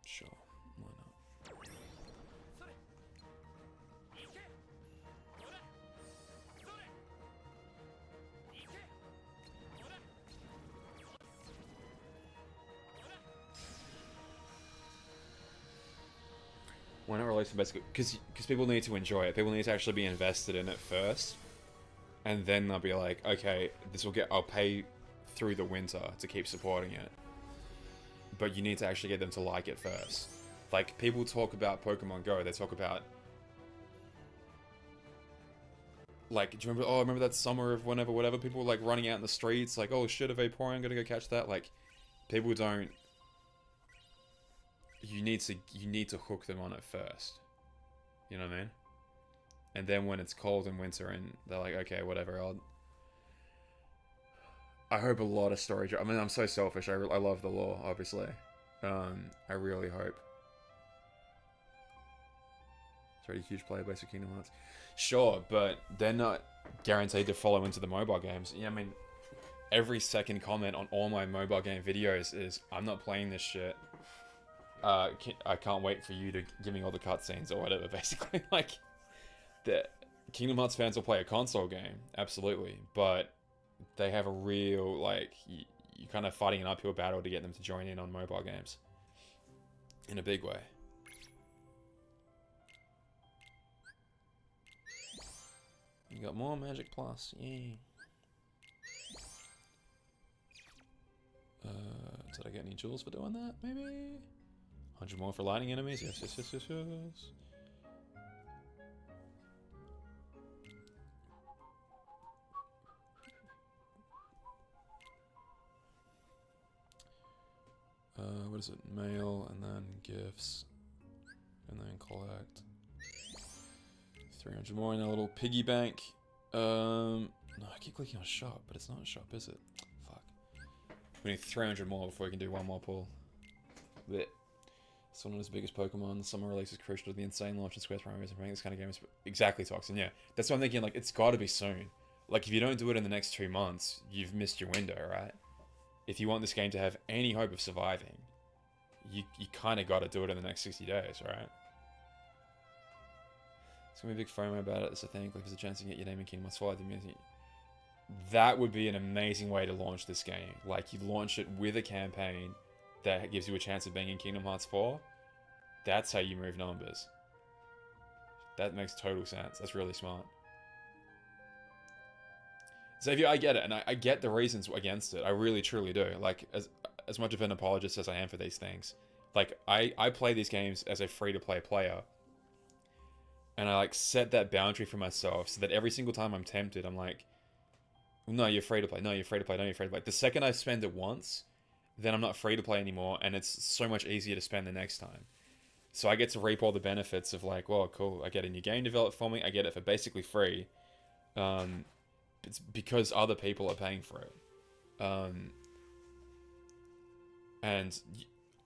Sure, why not? Why not release them basically? Because people need to enjoy it. People need to actually be invested in it first, and then they'll be like, okay, I'll pay through the winter to keep supporting it. But you need to actually get them to like it first. Like people talk about Pokemon Go, they talk about like, do you remember? Oh, I remember that summer of whatever. People were like running out in the streets, like, oh shit, a Vaporeon, gotta go catch that. Like, people don't. You need to hook them on it first. You know what I mean? And then when it's cold in winter and they're like, okay, whatever, I hope a lot of storage. I mean, I'm so selfish. I love the lore, obviously. I really hope. It's already a huge player base of Kingdom Hearts. Sure, but they're not guaranteed to follow into the mobile games. Yeah, I mean, every second comment on all my mobile game videos is, I'm not playing this shit. I can't wait for you to give me all the cutscenes or whatever, basically. Like, the Kingdom Hearts fans will play a console game, absolutely, but they have a real, like, you're kind of fighting an uphill battle to get them to join in on mobile games. In a big way. You got more Magic Plus, yay. Did I get any jewels for doing that, maybe? 100 more for lightning enemies, yes. What is it? Mail, and then gifts, and then collect. 300 more in a little piggy bank. No, I keep clicking on shop, but it's not a shop, is it? Fuck. We need 300 more before we can do one more pull. Blech. It's one of his biggest Pokemon. The summer release is crucial to the insane launch of Square's primaries and bringing this kind of game is exactly Toxin, yeah. That's what I'm thinking, like, it's gotta be soon. Like, if you don't do it in the next 2 months, you've missed your window, right? If you want this game to have any hope of surviving, you kind of gotta do it in the next 60 days, right? It's gonna be a big FOMO about it. That's the thing. Like, there's a chance you get your name in Kingdom Hearts 5. That would be an amazing way to launch this game. Like, you launch it with a campaign that gives you a chance of being in Kingdom Hearts 4. That's how you move numbers. That makes total sense. That's really smart. Xavier, I get it, and I get the reasons against it. I really, truly do. Like, as much of an apologist as I am for these things, like, I play these games as a free-to-play player, and I, like, set that boundary for myself so that every single time I'm tempted, I'm like, no, you're free to play. No, you're free to play. No, you're free to play. The second I spend it once, then I'm not free to play anymore, and it's so much easier to spend the next time. So I get to reap all the benefits of like, well, cool, I get a new game developed for me. I get it for basically free. It's because other people are paying for it. And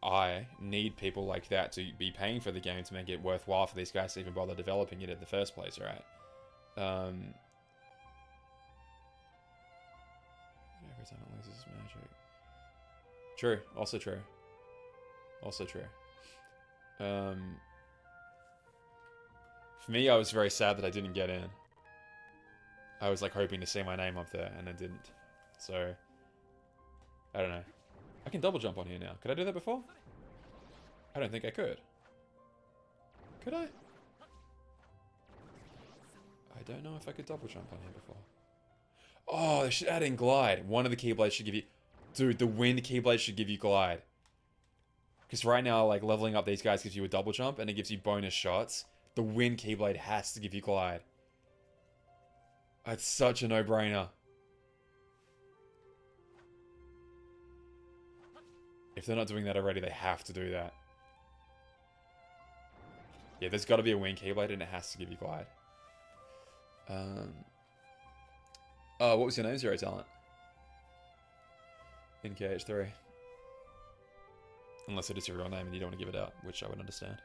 I need people like that to be paying for the game to make it worthwhile for these guys to even bother developing it in the first place, right? Every time it loses magic. True. Also true. Also true. For me, I was very sad that I didn't get in. I was like hoping to see my name up there, and I didn't. So, I don't know. I can double jump on here now. Could I do that before? I don't think I could. Could I? I don't know if I could double jump on here before. Oh, they should add in glide. One of the Keyblades should give you... Dude, the wind Keyblade should give you glide. Because right now, like, leveling up these guys gives you a double jump, and it gives you bonus shots. The wind Keyblade has to give you glide. It's such a no-brainer. If they're not doing that already, they have to do that. Yeah, there's got to be a wind Keyblade, and it has to give you glide. Oh, what was your name, Zero Talent? In KH3. Unless it is your real name and you don't want to give it out, which I would understand.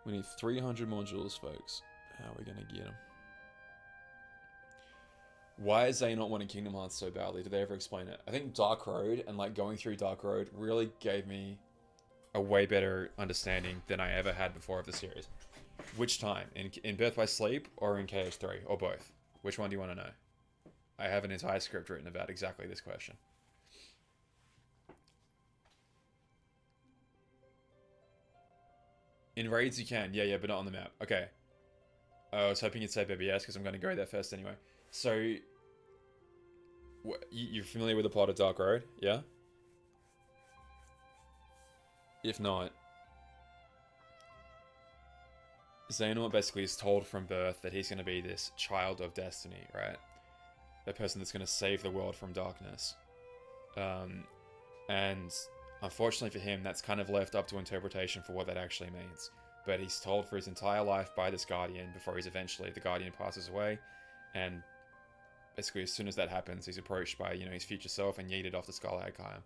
We need 300 more jewels, folks. How are we going to get them? Why is they not wanting Kingdom Hearts so badly? Did they ever explain it? I think Dark Road and like going through Dark Road really gave me a way better understanding than I ever had before of the series. Which time? In Birth by Sleep or in KH3? Or both? Which one do you want to know? I have an entire script written about exactly this question. In raids you can. Yeah, but not on the map. Okay. I was hoping you'd say BBS because I'm going to go there first anyway. So, you're familiar with the plot of Dark Road? Yeah? If not, Xehanort basically is told from birth that he's going to be this child of destiny, right? The person that's going to save the world from darkness. And unfortunately for him, that's kind of left up to interpretation for what that actually means. But he's told for his entire life by this Guardian before the Guardian passes away. And basically, as soon as that happens, he's approached by, his future self and yeeted off to Scarlet-Hagheim.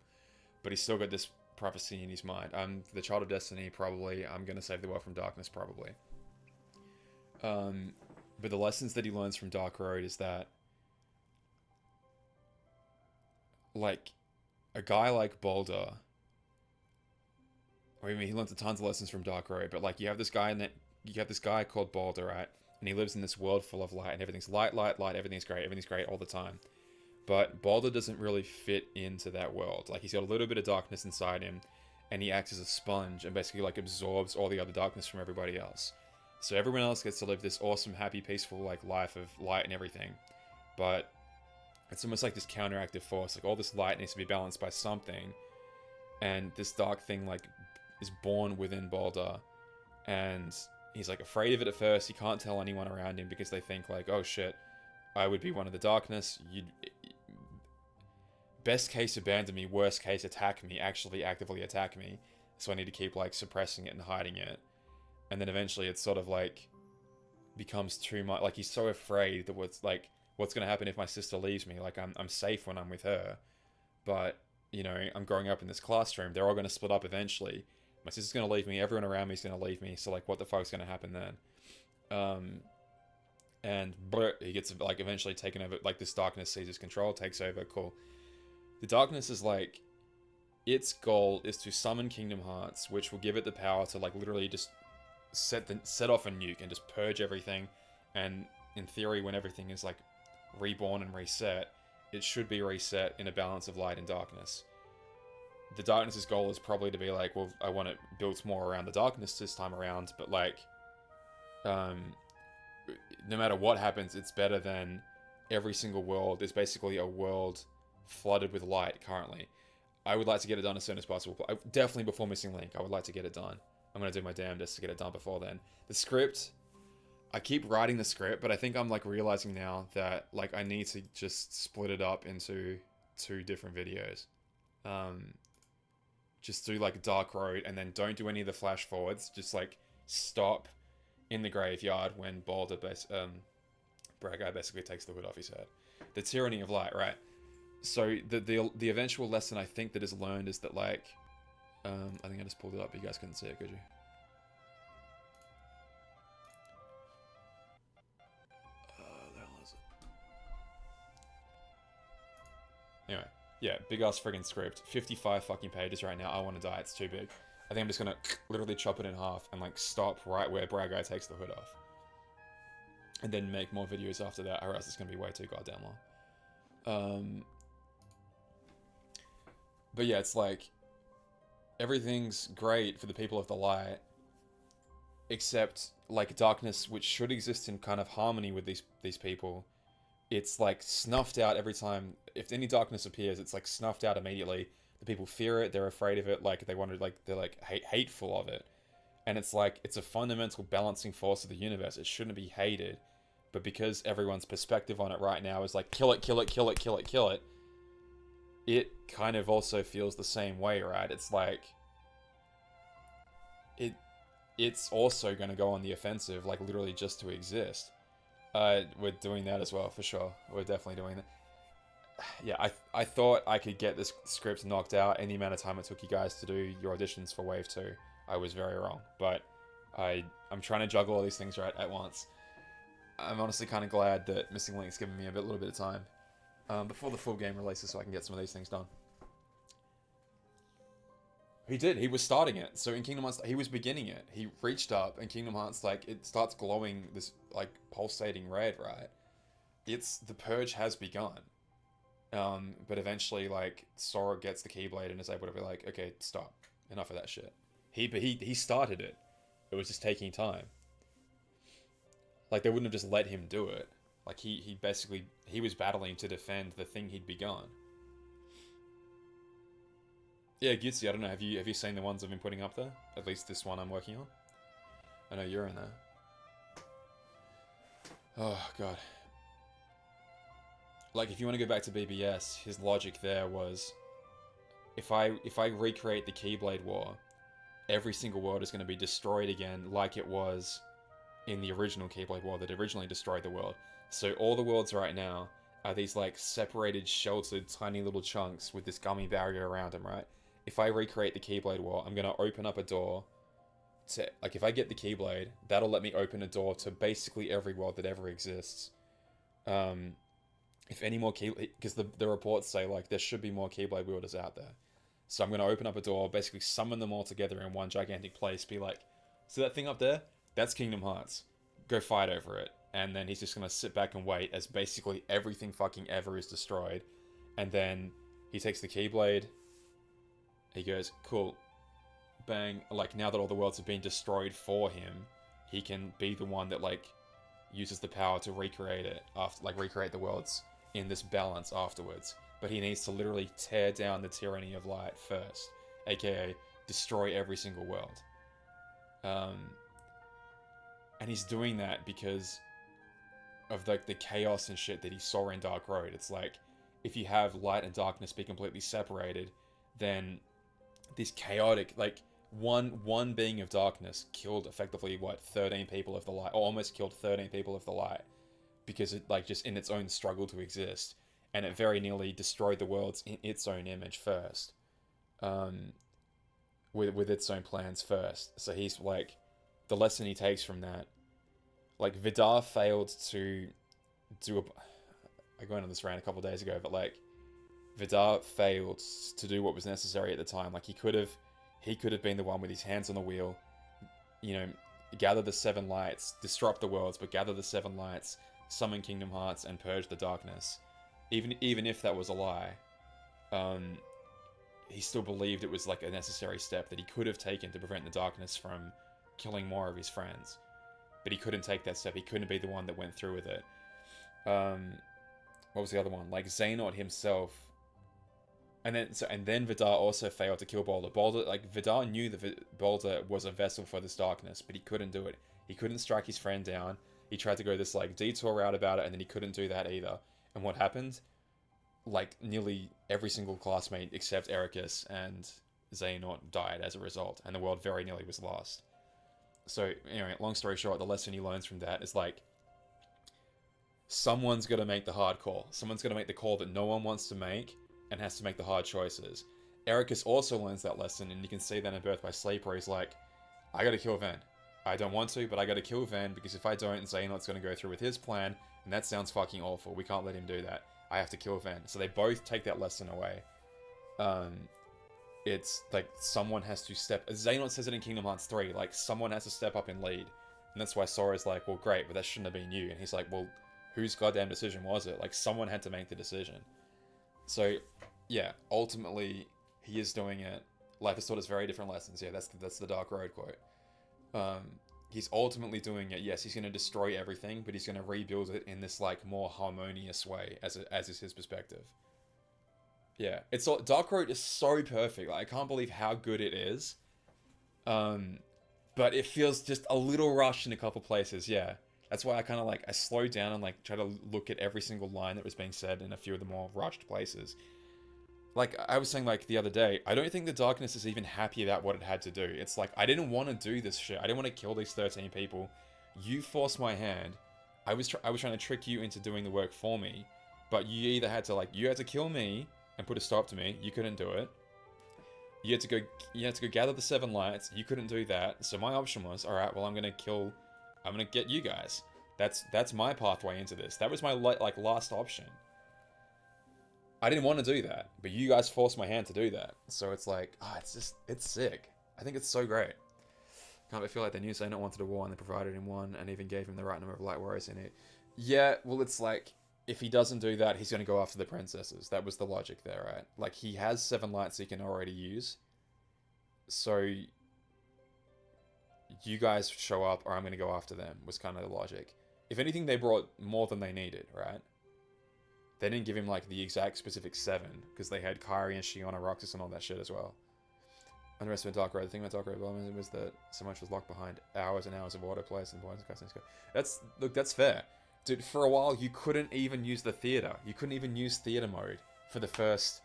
But he's still got this prophecy in his mind. I'm the child of destiny, probably. I'm going to save the world from darkness, probably. But the lessons that he learns from Dark Road is that, like, a guy like Baldur, I mean, he learns tons of lessons from Dark Road, but like, you have this guy called Baldur, right? And he lives in this world full of light, and everything's light, everything's great all the time. But Baldur doesn't really fit into that world. Like, he's got a little bit of darkness inside him, and he acts as a sponge and basically like absorbs all the other darkness from everybody else. So everyone else gets to live this awesome, happy, peaceful, like, life of light and everything. But it's almost like this counteractive force. Like, all this light needs to be balanced by something. And this dark thing, like, is born within Baldur. And he's, like, afraid of it at first. He can't tell anyone around him because they think, like, oh, shit, I would be one of the darkness. Best case, abandon me. Worst case, attack me. Actually actively attack me. So I need to keep, like, suppressing it and hiding it. And then eventually it's sort of, like, becomes too much. Like, he's so afraid that what's going to happen if my sister leaves me? Like, I'm safe when I'm with her. But, I'm growing up in this classroom. They're all going to split up eventually. My sister's going to leave me. Everyone around me is going to leave me. So, like, what the fuck's going to happen then? And he gets, like, eventually taken over. Like, this darkness seizes control, takes over. Cool. The darkness is, like, its goal is to summon Kingdom Hearts, which will give it the power to, like, literally just set off a nuke and just purge everything. And in theory, when everything is like reborn and reset, it should be reset in a balance of light and darkness. The darkness's goal is probably to be like, well, I want it built more around the darkness this time around, but like, no matter what happens, it's better than every single world. There's basically a world flooded with light currently. I would like to get it done as soon as possible. Definitely before Missing Link, I would like to get it done. I'm going to do my damnedest to get it done before then. The script, I keep writing the script, but I think I'm like realizing now that like I need to just split it up into 2 different videos. Just do like Dark Road and then don't do any of the flash forwards. Just like stop in the graveyard when Braga basically takes the hood off his head. The tyranny of light, right? So the eventual lesson I think that is learned is that like, I think I just pulled it up, but you guys couldn't see it, could you? The hell is it? Anyway, yeah, big ass friggin' script. 55 fucking pages right now. I want to die. It's too big. I think I'm just gonna literally chop it in half and like stop right where Braga takes the hood off. And then make more videos after that, or else it's gonna be way too goddamn long. But yeah, it's like, everything's great for the people of the light, except like darkness, which should exist in kind of harmony with these people, it's like snuffed out every time. If any darkness appears, it's like snuffed out immediately. The people fear it, they're afraid of it, like they want to, like they're like hateful of it. And it's like, it's a fundamental balancing force of the universe. It shouldn't be hated, but because everyone's perspective on it right now is like kill it, kill it, kill it, kill it, kill it, it kind of also feels the same way, right? It's like, it's also going to go on the offensive, like literally just to exist. We're doing that as well, for sure. We're definitely doing that. Yeah, I thought I could get this script knocked out in the amount of time it took you guys to do your auditions for Wave 2. I was very wrong, but I'm trying to juggle all these things right at once. I'm honestly kind of glad that Missing Link's given me a little bit of time before the full game releases so I can get some of these things done. He did. He was starting it. So in Kingdom Hearts, he was beginning it. He reached up, and Kingdom Hearts, like, it starts glowing this, like, pulsating red, right? The purge has begun. But eventually, like, Sora gets the Keyblade and is able to be like, okay, stop. Enough of that shit. He started it. It was just taking time. Like, they wouldn't have just let him do it. Like, he basically, he was battling to defend the thing he'd begun. Yeah, Gitsy, I don't know, have you seen the ones I've been putting up there? At least this one I'm working on. I know you're in there. Oh, God. Like, if you want to go back to BBS, his logic there was, if I recreate the Keyblade War, every single world is going to be destroyed again like it was in the original Keyblade War that originally destroyed the world. So all the worlds right now are these, like, separated, sheltered, tiny little chunks with this gummy barrier around them, right? If I recreate the Keyblade War, I'm going to open up a door to, like, if I get the Keyblade, that'll let me open a door to basically every world that ever exists. If any more Keyblade, because the reports say, like, there should be more Keyblade wielders out there. So I'm going to open up a door, basically summon them all together in one gigantic place, be like, see that thing up there? That's Kingdom Hearts. Go fight over it. And then he's just going to sit back and wait as basically everything fucking ever is destroyed. And then he takes the Keyblade. He goes, cool. Bang. Like, now that all the worlds have been destroyed for him, he can be the one that, like, uses the power to recreate it, after, like, recreate the worlds in this balance afterwards. But he needs to literally tear down the tyranny of light first, aka destroy every single world. And he's doing that because of the chaos and shit that he saw in Dark Road. It's like, if you have light and darkness be completely separated, then this chaotic, like, one being of darkness killed effectively, 13 people of the light, or almost killed 13 people of the light, because it, like, just in its own struggle to exist, and it very nearly destroyed the worlds in its own image first, with its own plans first. So he's like, the lesson he takes from that, like, Vidar failed to do I went on this rant a couple of days ago, but, like, Vidar failed to do what was necessary at the time. Like, he could have been the one with his hands on the wheel, you know, gather the 7 lights, disrupt the worlds, but gather the 7 lights, summon Kingdom Hearts, and purge the darkness. Even if that was a lie, he still believed it was like a necessary step that he could have taken to prevent the darkness from killing more of his friends. But he couldn't take that step. He couldn't be the one that went through with it. What was the other one? Like Xehanort himself. And then Vidar also failed to kill Baldur. Vidar knew that Baldur was a vessel for this darkness, but he couldn't do it. He couldn't strike his friend down. He tried to go this like detour route about it, and then he couldn't do that either. And what happened? Like nearly every single classmate except Ericus and Xehanort died as a result, and the world very nearly was lost. So anyway, long story short, the lesson he learns from that is like, someone's got to make the hard call. Someone's got to make the call that no one wants to make, and has to make the hard choices. Ericus also learns that lesson, and you can see that in Birth by Sleep, where he's like, I gotta kill Ven. I don't want to, but I gotta kill Ven, because if I don't, Xehanort's gonna go through with his plan, and that sounds fucking awful. We can't let him do that. I have to kill Ven. So they both take that lesson away. It's like someone has to step... Xehanort says it in Kingdom Hearts 3, like, someone has to step up and lead. And that's why Sora's like, well, great, but that shouldn't have been you. And he's like, well, whose goddamn decision was it? Like, someone had to make the decision. So, yeah, ultimately, he is doing it. Life has taught us very different lessons. Yeah, that's the Dark Road quote. He's ultimately doing it. Yes, he's going to destroy everything, but he's going to rebuild it in this, like, more harmonious way, as is his perspective. Yeah, Dark Road is so perfect. Like, I can't believe how good it is. But it feels just a little rushed in a couple places, yeah. That's why I kind of, like, I slowed down and, like, try to look at every single line that was being said in a few of the more rushed places. Like, I was saying, like, the other day, I don't think the Darkness is even happy about what it had to do. It's like, I didn't want to do this shit. I didn't want to kill these 13 people. You forced my hand. I was trying to trick you into doing the work for me. But you either had to, like, you had to kill me and put a stop to me. You couldn't do it. You had to go gather the 7 lights. You couldn't do that. So my option was, alright, well, I'm going to get you guys. That's my pathway into this. That was my, like, last option. I didn't want to do that, but you guys forced my hand to do that. So it's like, it's sick. I think it's so great. Can't but feel like they knew Xehanort wanted a war and they provided him one and even gave him the right number of light warriors in it. Yeah, well, it's like, if he doesn't do that, he's going to go after the princesses. That was the logic there, right? Like, he has 7 lights he can already use. So, you guys show up or I'm going to go after them, was kind of the logic. If anything, they brought more than they needed, right? They didn't give him, like, the exact specific 7, because they had Kairi and Shiona, Roxas, and all that shit as well. Underestimated Dark Road. The thing about Dark Road was that so much was locked behind hours and hours of autoplays and points and cutscenes. That's fair. Dude, for a while, you couldn't even use the theater. You couldn't even use theater mode for the first...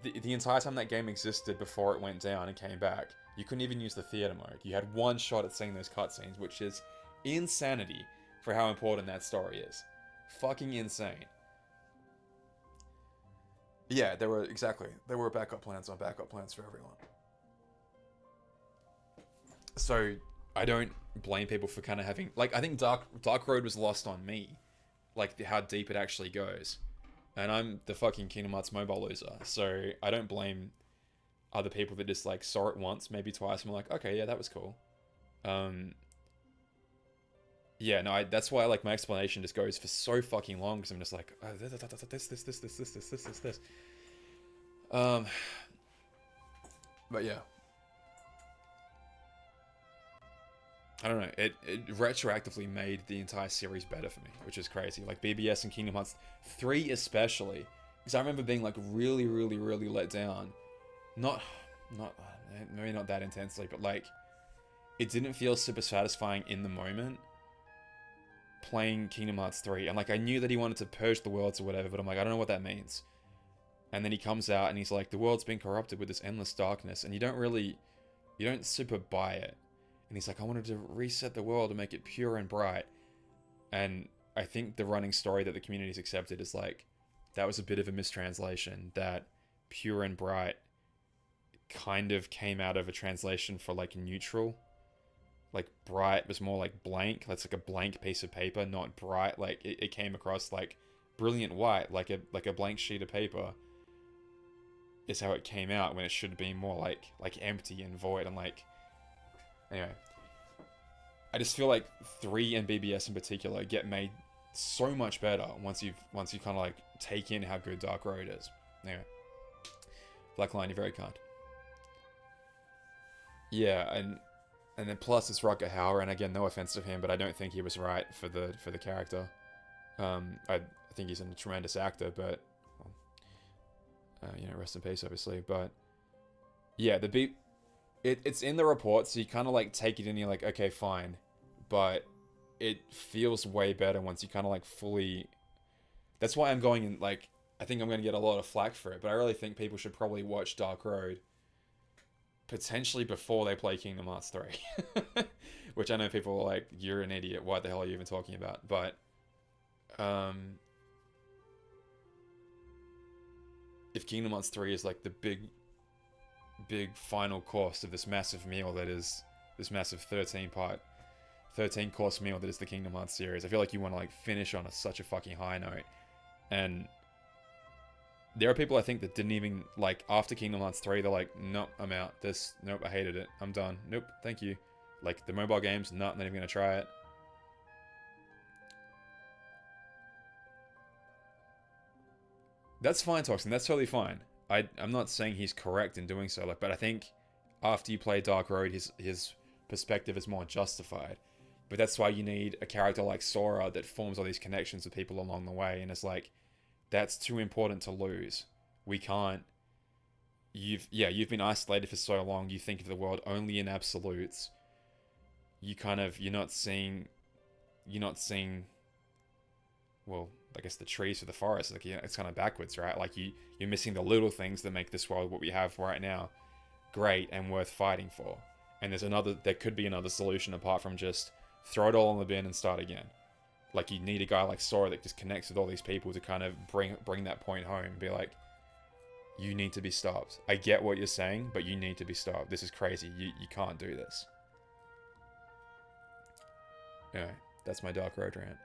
The entire time that game existed before it went down and came back, you couldn't even use the theater mode. You had one shot at seeing those cutscenes, which is insanity for how important that story is. Fucking insane. Yeah, there were backup plans on backup plans for everyone. So, I don't blame people for kind of having... Like, I think Dark Road was lost on me. Like, how deep it actually goes. And I'm the fucking Kingdom Hearts mobile loser. So, I don't blame other people that just, like, saw it once, maybe twice, and were like, okay, yeah, that was cool. Yeah, no, that's why, like, my explanation just goes for so fucking long, because I'm just like, oh, this. But yeah. I don't know, it retroactively made the entire series better for me, which is crazy. Like, BBS and Kingdom Hearts 3 especially, because I remember being, like, really, really, really let down. Maybe not that intensely, but, like, it didn't feel super satisfying in the moment playing Kingdom Hearts 3. And, like, I knew that he wanted to purge the worlds or whatever, but I'm like, I don't know what that means. And then he comes out and he's like, the world's been corrupted with this endless darkness, and you don't super buy it. And he's like, I wanted to reset the world and make it pure and bright. And I think the running story that the community's accepted is like, that was a bit of a mistranslation, that pure and bright kind of came out of a translation for, like, neutral. Like, bright was more like blank. That's like a blank piece of paper, not bright. Like, it came across like brilliant white, like a blank sheet of paper is how it came out, when it should be more like empty and void and like... Anyway, I just feel like 3 and BBS in particular get made so much better once you kind of like take in how good Dark Road is. Anyway, Blackline, you're very kind. Yeah, and then plus it's Rutger Hauer, and again, no offense to him, but I don't think he was right for the character. I think he's a tremendous actor, but you know, rest in peace, obviously. But yeah, it's in the report, so you kind of like take it in. And you're like, okay, fine, but it feels way better once you kind of like fully. That's why I'm going in. Like, I think I'm going to get a lot of flack for it, but I really think people should probably watch Dark Road potentially before they play Kingdom Hearts 3. Which I know people are like, you're an idiot, what the hell are you even talking about? But if Kingdom Hearts 3 is like the big final course of this massive meal that is this massive 13 course meal that is the Kingdom Hearts series, I feel like you want to like finish on such a fucking high note. And there are people I think that didn't even, like, after Kingdom Hearts 3, they're like, nope, I'm out. Nope, I hated it. I'm done. Nope, thank you. Like, the mobile games, not even gonna try it. That's fine, Toxin. That's totally fine. I'm not saying he's correct in doing so, like, but I think after you play Dark Road, his perspective is more justified. But that's why you need a character like Sora that forms all these connections with people along the way, and it's like, that's too important to lose. We can't. You've been isolated for so long. You think of the world only in absolutes. You're not seeing. Well, I guess the trees for the forest. Like, yeah, it's kind of backwards, right? Like you're missing the little things that make this world what we have right now great and worth fighting for. And there could be another solution apart from just throw it all in the bin and start again. Like, you need a guy like Sora that just connects with all these people to kind of bring that point home and be like, you need to be stopped. I get what you're saying, but you need to be stopped. This is crazy. You can't do this. Anyway, that's my Dark Road rant.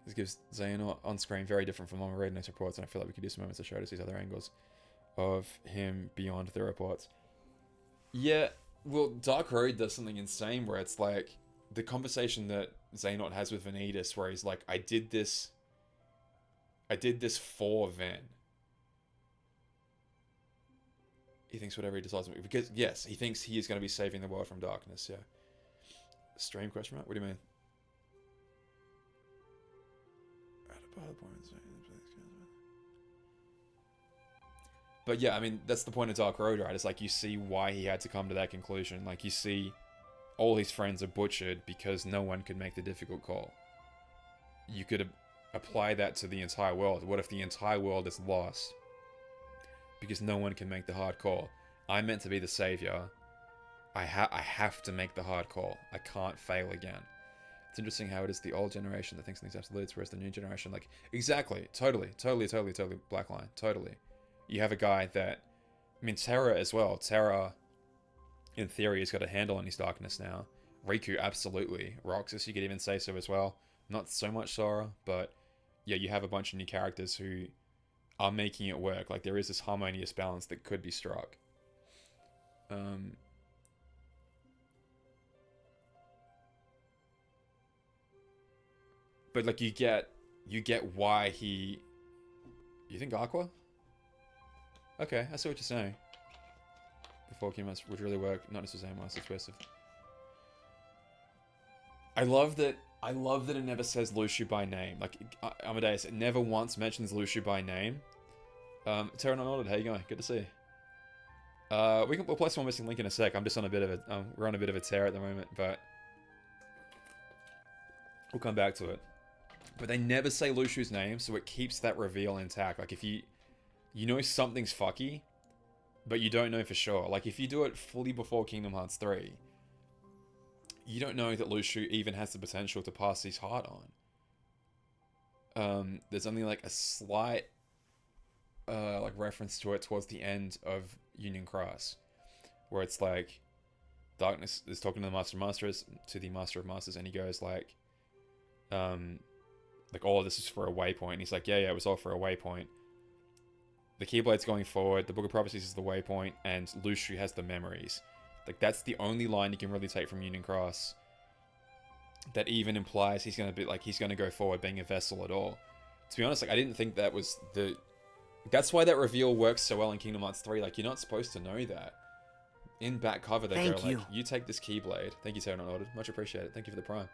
This gives Xehanort on screen very different from Mama Redness reports, and I feel like we could use some moments to show us these other angles of him beyond the reports. Yeah, well, Dark Road does something insane where it's like the conversation that Xehanort has with Vanitas, where he's like, I did this for Ven. He thinks whatever he decides, because yes, he thinks he is going to be saving the world from darkness. Yeah. Stream question mark? What do you mean? But yeah, I mean, that's the point of Dark Road, right? It's like you see why he had to come to that conclusion. Like, you see all his friends are butchered because no one could make the difficult call. You could apply that to the entire world. What if the entire world is lost because no one can make the hard call? I'm meant to be the savior. I have to make the hard call. I can't fail again. It's interesting how it is the old generation that thinks things absolutes, whereas the new generation, like, exactly, totally, Blackline, totally. You have a guy that, I mean, Terra as well. Terra, in theory, has got a handle on his darkness now. Riku, absolutely. Roxas, you could even say so as well. Not so much Sora, but yeah, you have a bunch of new characters who are making it work. Like, there is this harmonious balance that could be struck. But like, you get why he. You think Aqua? Okay, I see what you're saying. Before Kimas would really work, not just as a master twist. I love that it never says Luxu by name. Like, Amadeus, it never once mentions Luxu by name. Terran Unordered, how you going? Good to see you. We'll play some Missing Link in a sec. I'm just on a bit of a we're on a bit of a tear at the moment, but we'll come back to it. But they never say Luxu's name, so it keeps that reveal intact. Like, if you know something's fucky, but you don't know for sure. Like, if you do it fully before Kingdom Hearts 3, you don't know that Luxu even has the potential to pass his heart on. There's only like a slight like reference to it towards the end of Union Cross, where it's like Darkness is talking to the Master of Masters, and he goes like all of this is for a waypoint. And he's like, yeah, it was all for a waypoint. The Keyblade's going forward, the Book of Prophecies is the waypoint, and Luxu has the memories. Like, that's the only line you can really take from Union Cross that even implies he's going to be, like, he's going to go forward being a vessel at all. To be honest, like, I didn't think that was the... That's why that reveal works so well in Kingdom Hearts 3. Like, you're not supposed to know that. In back cover, they go, like, you take this Keyblade. Thank you, Sarah Not Ordered. Much appreciated. Thank you for the prime.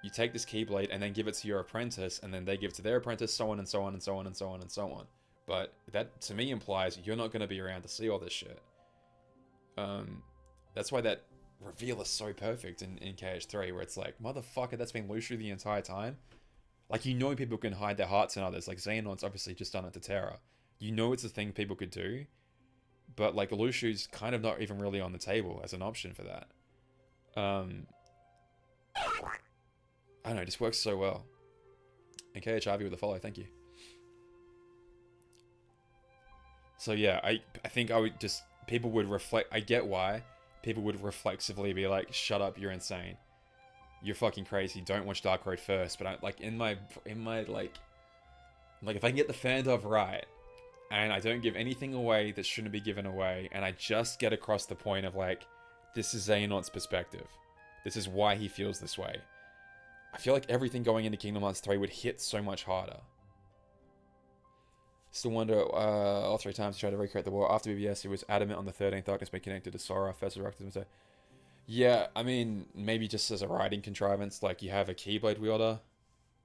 You take this Keyblade and then give it to your apprentice, and then they give it to their apprentice, so on and so on and so on and so on and so on. But that, to me, implies you're not going to be around to see all this shit. That's why that reveal is so perfect in KH3, where it's like, motherfucker, that's been Lucio the entire time. Like, you know people can hide their hearts in others. Like, Xehanort's obviously just done it to Terra. You know it's a thing people could do. But, like, Lucio's kind of not even really on the table as an option for that. I don't know, it just works so well. And KHRV with a follow, thank you. So, yeah, I think I would just... People would reflect... I get why. People would reflexively be like, shut up, you're insane. You're fucking crazy. Don't watch Dark Road first. But I, like, in my like if I can get the Fandov right, and I don't give anything away that shouldn't be given away, and I just get across the point of, like, this is Xehanort's perspective. This is why he feels this way. I feel like everything going into Kingdom Hearts 3 would hit so much harder. Still wonder, all 3 times he tried to recreate the war. After BBS, he was adamant on the 13th Darkness being connected to Sora, first Eructus, so... Yeah, I mean, maybe just as a riding contrivance, like, you have a Keyblade wielder.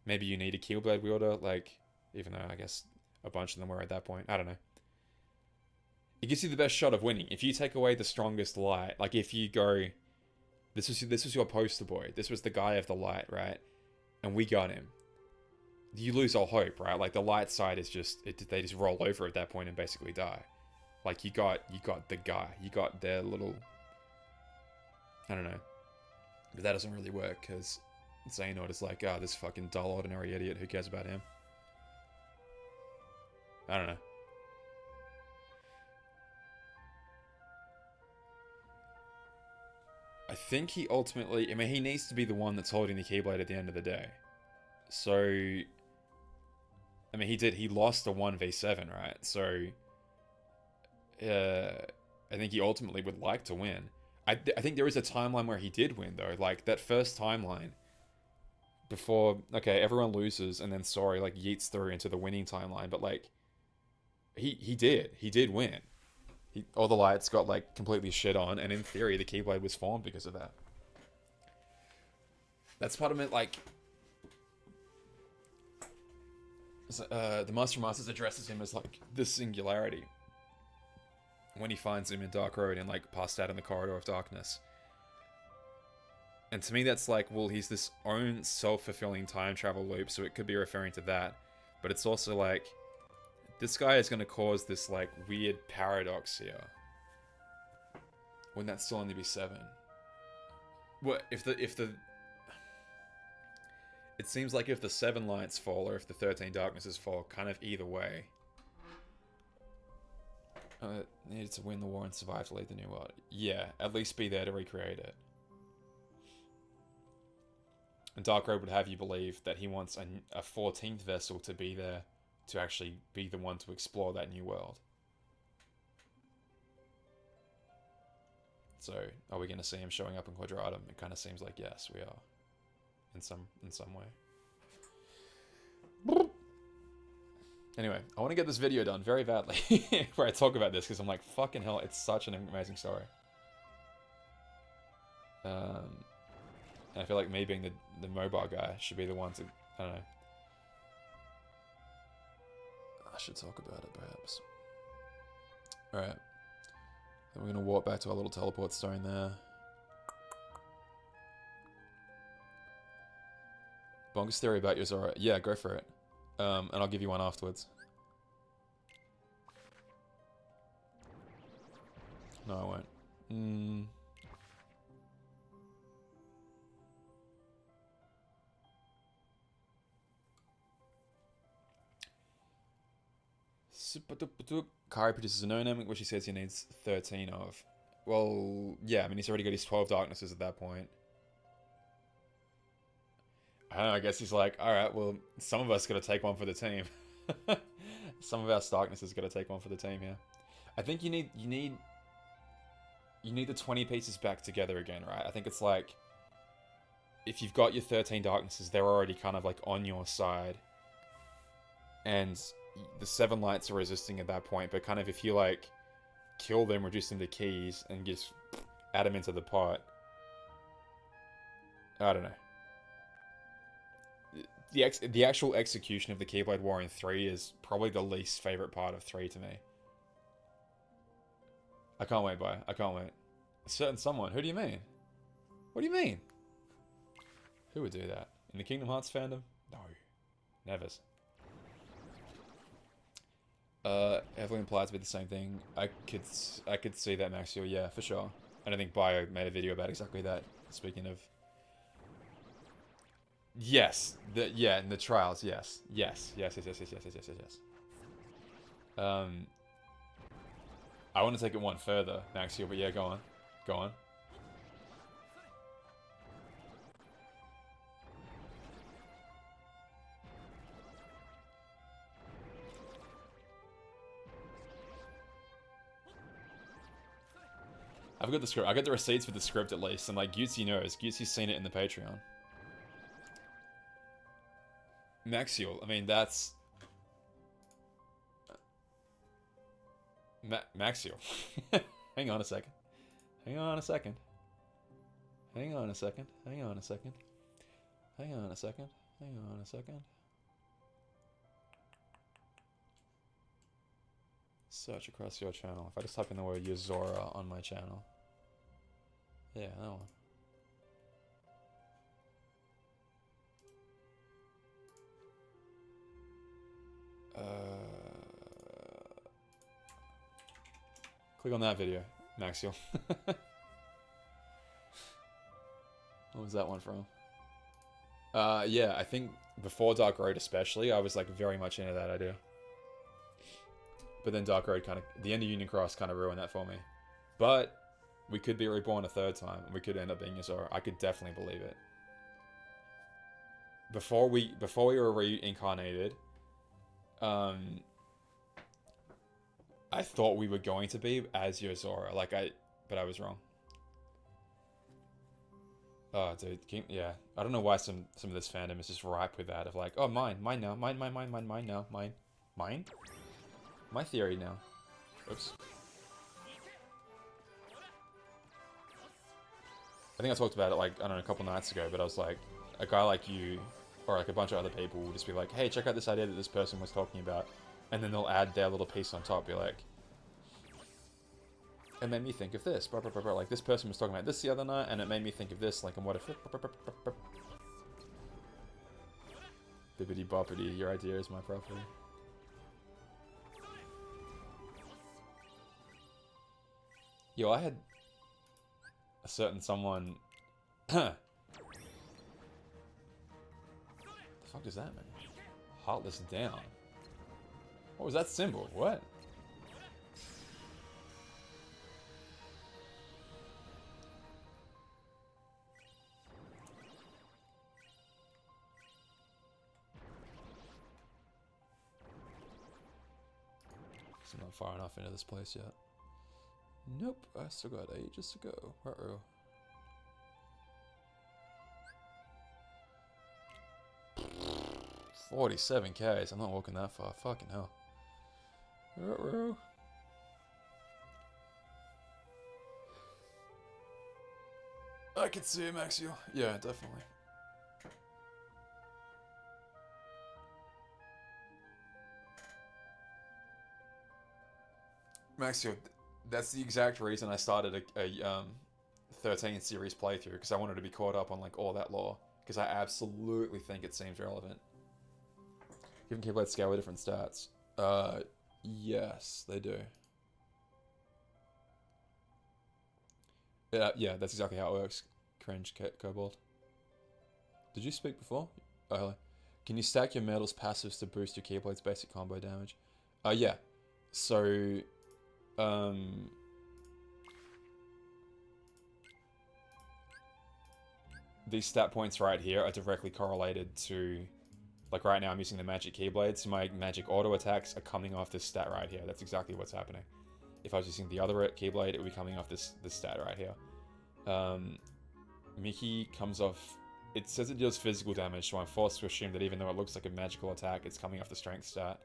Maybe you need a Keyblade wielder, like, even though I guess a bunch of them were at that point. I don't know. It gives you the best shot of winning. If you take away the strongest light, like, if you go... This was your poster boy. This was the guy of the light, right? And we got him. You lose all hope, right? Like, the light side is just... they just roll over at that point and basically die. Like, you got the guy. You got their little... I don't know. But that doesn't really work, because Xehanort is like, ah, this fucking dull, ordinary idiot. Who cares about him? I don't know. I think he ultimately... I mean, he needs to be the one that's holding the Keyblade at the end of the day. So... I mean, he did. He lost a 1v7, right? So... I think he ultimately would like to win. I think there is a timeline where he did win, though. Like, that first timeline... Before... Okay, everyone loses, and then Sora, like, yeets through into the winning timeline. But, like... He did. He did win. All the lights got, like, completely shit on, and in theory, the Keyblade was formed because of that. That's part of it, like... the Master of Masters addresses him as, like, the singularity. When he finds him in Dark Road and, like, passed out in the Corridor of Darkness. And to me, that's like, well, he's this own self-fulfilling time travel loop, so it could be referring to that. But it's also like... This guy is going to cause this, like, weird paradox here. Wouldn't that still only be 7? What, if the... It seems like if the 7 lights fall, or if the 13 darknesses fall, kind of either way. Needed to win the war and survive to lead the new world. Yeah, at least be there to recreate it. And Dark Road would have you believe that he wants a 14th vessel to be there, to actually be the one to explore that new world. So, are we going to see him showing up in Quadratum? It kind of seems like yes, we are. In some way. Anyway, I want to get this video done very badly, where I talk about this, because I'm like, fucking hell, it's such an amazing story. And I feel like me being the mobile guy should be the one to, I don't know. I should talk about it, perhaps. Alright. Then we're going to walk back to our little teleport stone there. Bonkers theory about yours, alright. Yeah, go for it. And I'll give you one afterwards. No, I won't. Kari produces a no-name, which he says he needs 13 of. Well, yeah, I mean, he's already got his 12 darknesses at that point. I don't know, I guess he's like, alright, well, some of us gotta take one for the team. Some of our darknesses gotta take one for the team here. I think you need... you need the 20 pieces back together again, right? I think it's like, if you've got your 13 darknesses, they're already kind of like on your side. And the 7 lights are resisting at that point, but kind of if you like kill them, reduce them to keys, and just add them into the pot. I don't know. The actual execution of the Keyblade War in 3 is probably the least favorite part of 3 to me. I can't wait, bye. I can't wait. A certain someone. Who do you mean? What do you mean? Who would do that? In the Kingdom Hearts fandom? No. Nevers. Heavily implied to be the same thing. I could see that, Maxio. Yeah, for sure. I don't think Bio made a video about exactly that. Speaking of... Yes. In the trials, yes. Yes. I want to take it one further, Maxio, but yeah, go on. Go on. I've got the script. I got the receipts for the script at least, and like Gutsy knows. Gutsy's seen it in the Patreon. Maxiel, I mean that's Maxiel. Hang on a second. Hang on a second. Hang on a second. Hang on a second. Hang on a second. Hang on a second. Search across your channel. If I just type in the word Yozora on my channel. Yeah, that one. Click on that video, Maxiel. What was that one from? Yeah, I think before Dark Road especially, I was like very much into that idea. But then Dark Road kind of, the end of Union Cross kind of ruined that for me. But we could be reborn a third time, and we could end up being Yozora. I could definitely believe it. Before we were reincarnated, I thought we were going to be as Yozora, but I was wrong. Oh, dude, yeah. I don't know why some of this fandom is just ripe with that, of like, oh, mine now, mine now, mine? My theory now. Oops. I think I talked about it, like, I don't know, a couple nights ago, but I was like, a guy like you, or like a bunch of other people will just be like, hey, check out this idea that this person was talking about. And then they'll add their little piece on top, be like, it made me think of this, blah, blah, blah, blah. Like, this person was talking about this the other night, and it made me think of this, like, and what if... Bibbidi boppity, your idea is my property. Yo, I had a certain someone... The fuck does that mean? Heartless down. What was that symbol? What? I'm not far enough into this place yet. Nope, I still got ages to go. Uh-oh. $47K. I'm not walking that far. Fucking hell. Uh-oh. I can see it, Maxio. Yeah, definitely. Maxio, that's the exact reason I started a 13 series playthrough, because I wanted to be caught up on like all that lore, because I absolutely think it seems relevant. Given Keyblade scale with different stats. Yes, they do. Yeah, that's exactly how it works. Cringe, Kobold. Did you speak before? Oh, hello. Can you stack your medals passives to boost your Keyblade's basic combo damage? Yeah. So, these stat points right here are directly correlated to, like right now I'm using the magic Keyblade, so my magic auto attacks are coming off this stat right here. That's exactly what's happening. if I was using the other Keyblade, it would be coming off this stat right here. Mickey comes off... It says it deals physical damage, so I'm forced to assume that even though it looks like a magical attack, it's coming off the strength stat.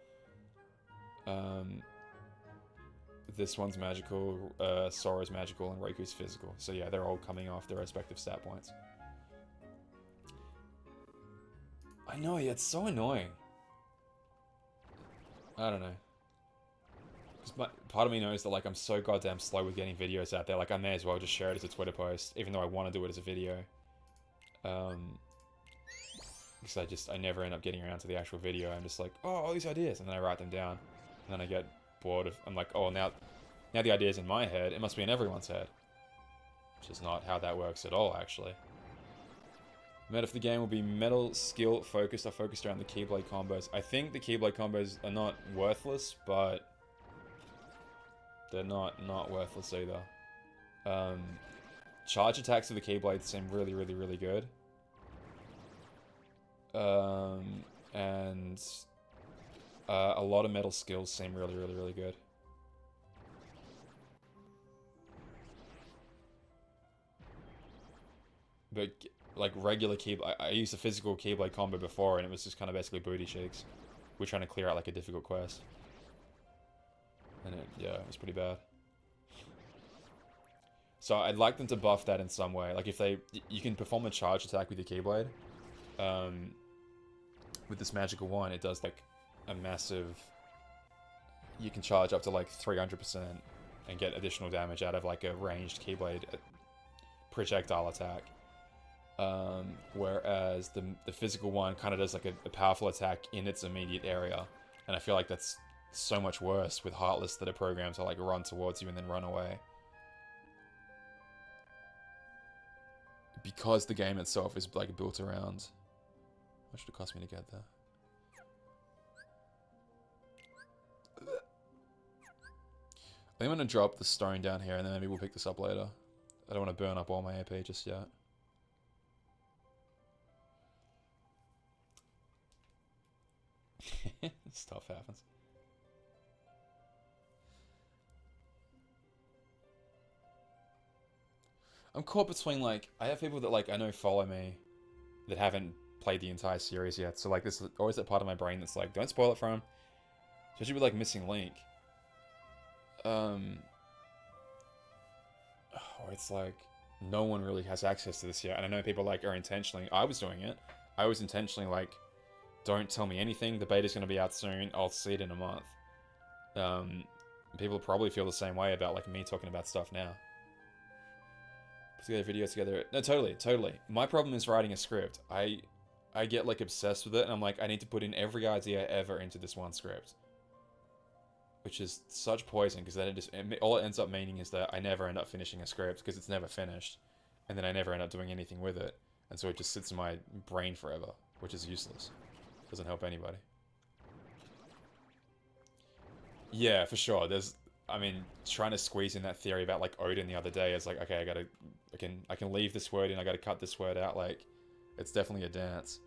This one's magical, Sora's magical, and Riku's physical. So yeah, they're all coming off their respective stat points. I know, yeah, it's so annoying. I don't know. Because part of me knows that, like, I'm so goddamn slow with getting videos out there. Like, I may as well just share it as a Twitter post, even though I want to do it as a video. Because I never end up getting around to the actual video. I'm just like, oh, all these ideas, and then I write them down. And then I get bored of... I'm like, oh, now the idea's in my head, it must be in everyone's head. Which is not how that works at all, actually. Meta for the game will be metal skill focused or focused around the Keyblade combos. I think the Keyblade combos are not worthless, but they're not worthless either. Charge attacks of the Keyblades seem really, really, really good. And a lot of metal skills seem really, really, really good. But like regular Keyblade, I used a physical Keyblade combo before, and it was just kind of basically booty shakes. We're trying to clear out like a difficult quest, and yeah, it was pretty bad. So I'd like them to buff that in some way. Like if you can perform a charge attack with your Keyblade. With this magical one, it does like a massive... You can charge up to like 300% and get additional damage out of like a ranged Keyblade projectile attack. Whereas the physical one kind of does like a powerful attack in its immediate area. And I feel like that's so much worse with Heartless that are programmed to like run towards you and then run away. Because the game itself is like built around... What should it cost me to get there? I think I'm going to drop the stone down here and then maybe we'll pick this up later. I don't want to burn up all my AP just yet. Stuff happens. I'm caught between, like, I have people that, like, I know follow me that haven't played the entire series yet. So, like, there's always that part of my brain that's like, don't spoil it for them. Especially with, like, Missing Link. Or it's like, no one really has access to this yet. And I know people, like, are intentionally... I was doing it. I was intentionally, like, don't tell me anything. The beta's going to be out soon. I'll see it in a month. People probably feel the same way about, like, me talking about stuff now. Put together videos together. No, totally. My problem is writing a script. I get, like, obsessed with it, and I'm like, I need to put in every idea ever into this one script. Which is such poison, because then all it ends up meaning is that I never end up finishing a script, because it's never finished. And then I never end up doing anything with it. And so it just sits in my brain forever, which is useless. Doesn't help anybody. Yeah, for sure. I mean, trying to squeeze in that theory about, like, Odin the other day is like, okay, I can leave this word in, I gotta cut this word out, like, it's definitely a dance.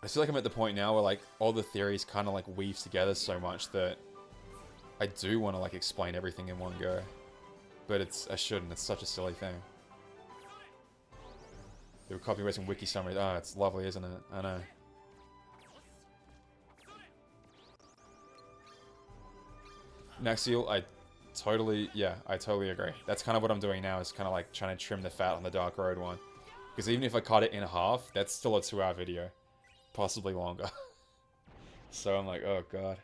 I feel like I'm at the point now where, like, all the theories kind of, like, weave together so much that I do want to, like, explain everything in one go. But I shouldn't, it's such a silly thing. They were copy pasting wiki summaries. Ah, it's lovely, isn't it? I know. Naxiel, I totally agree. That's kind of what I'm doing now, is kind of like trying to trim the fat on the Dark Road one. Because even if I cut it in half, that's still a 2-hour video. Possibly longer. So I'm like, oh god.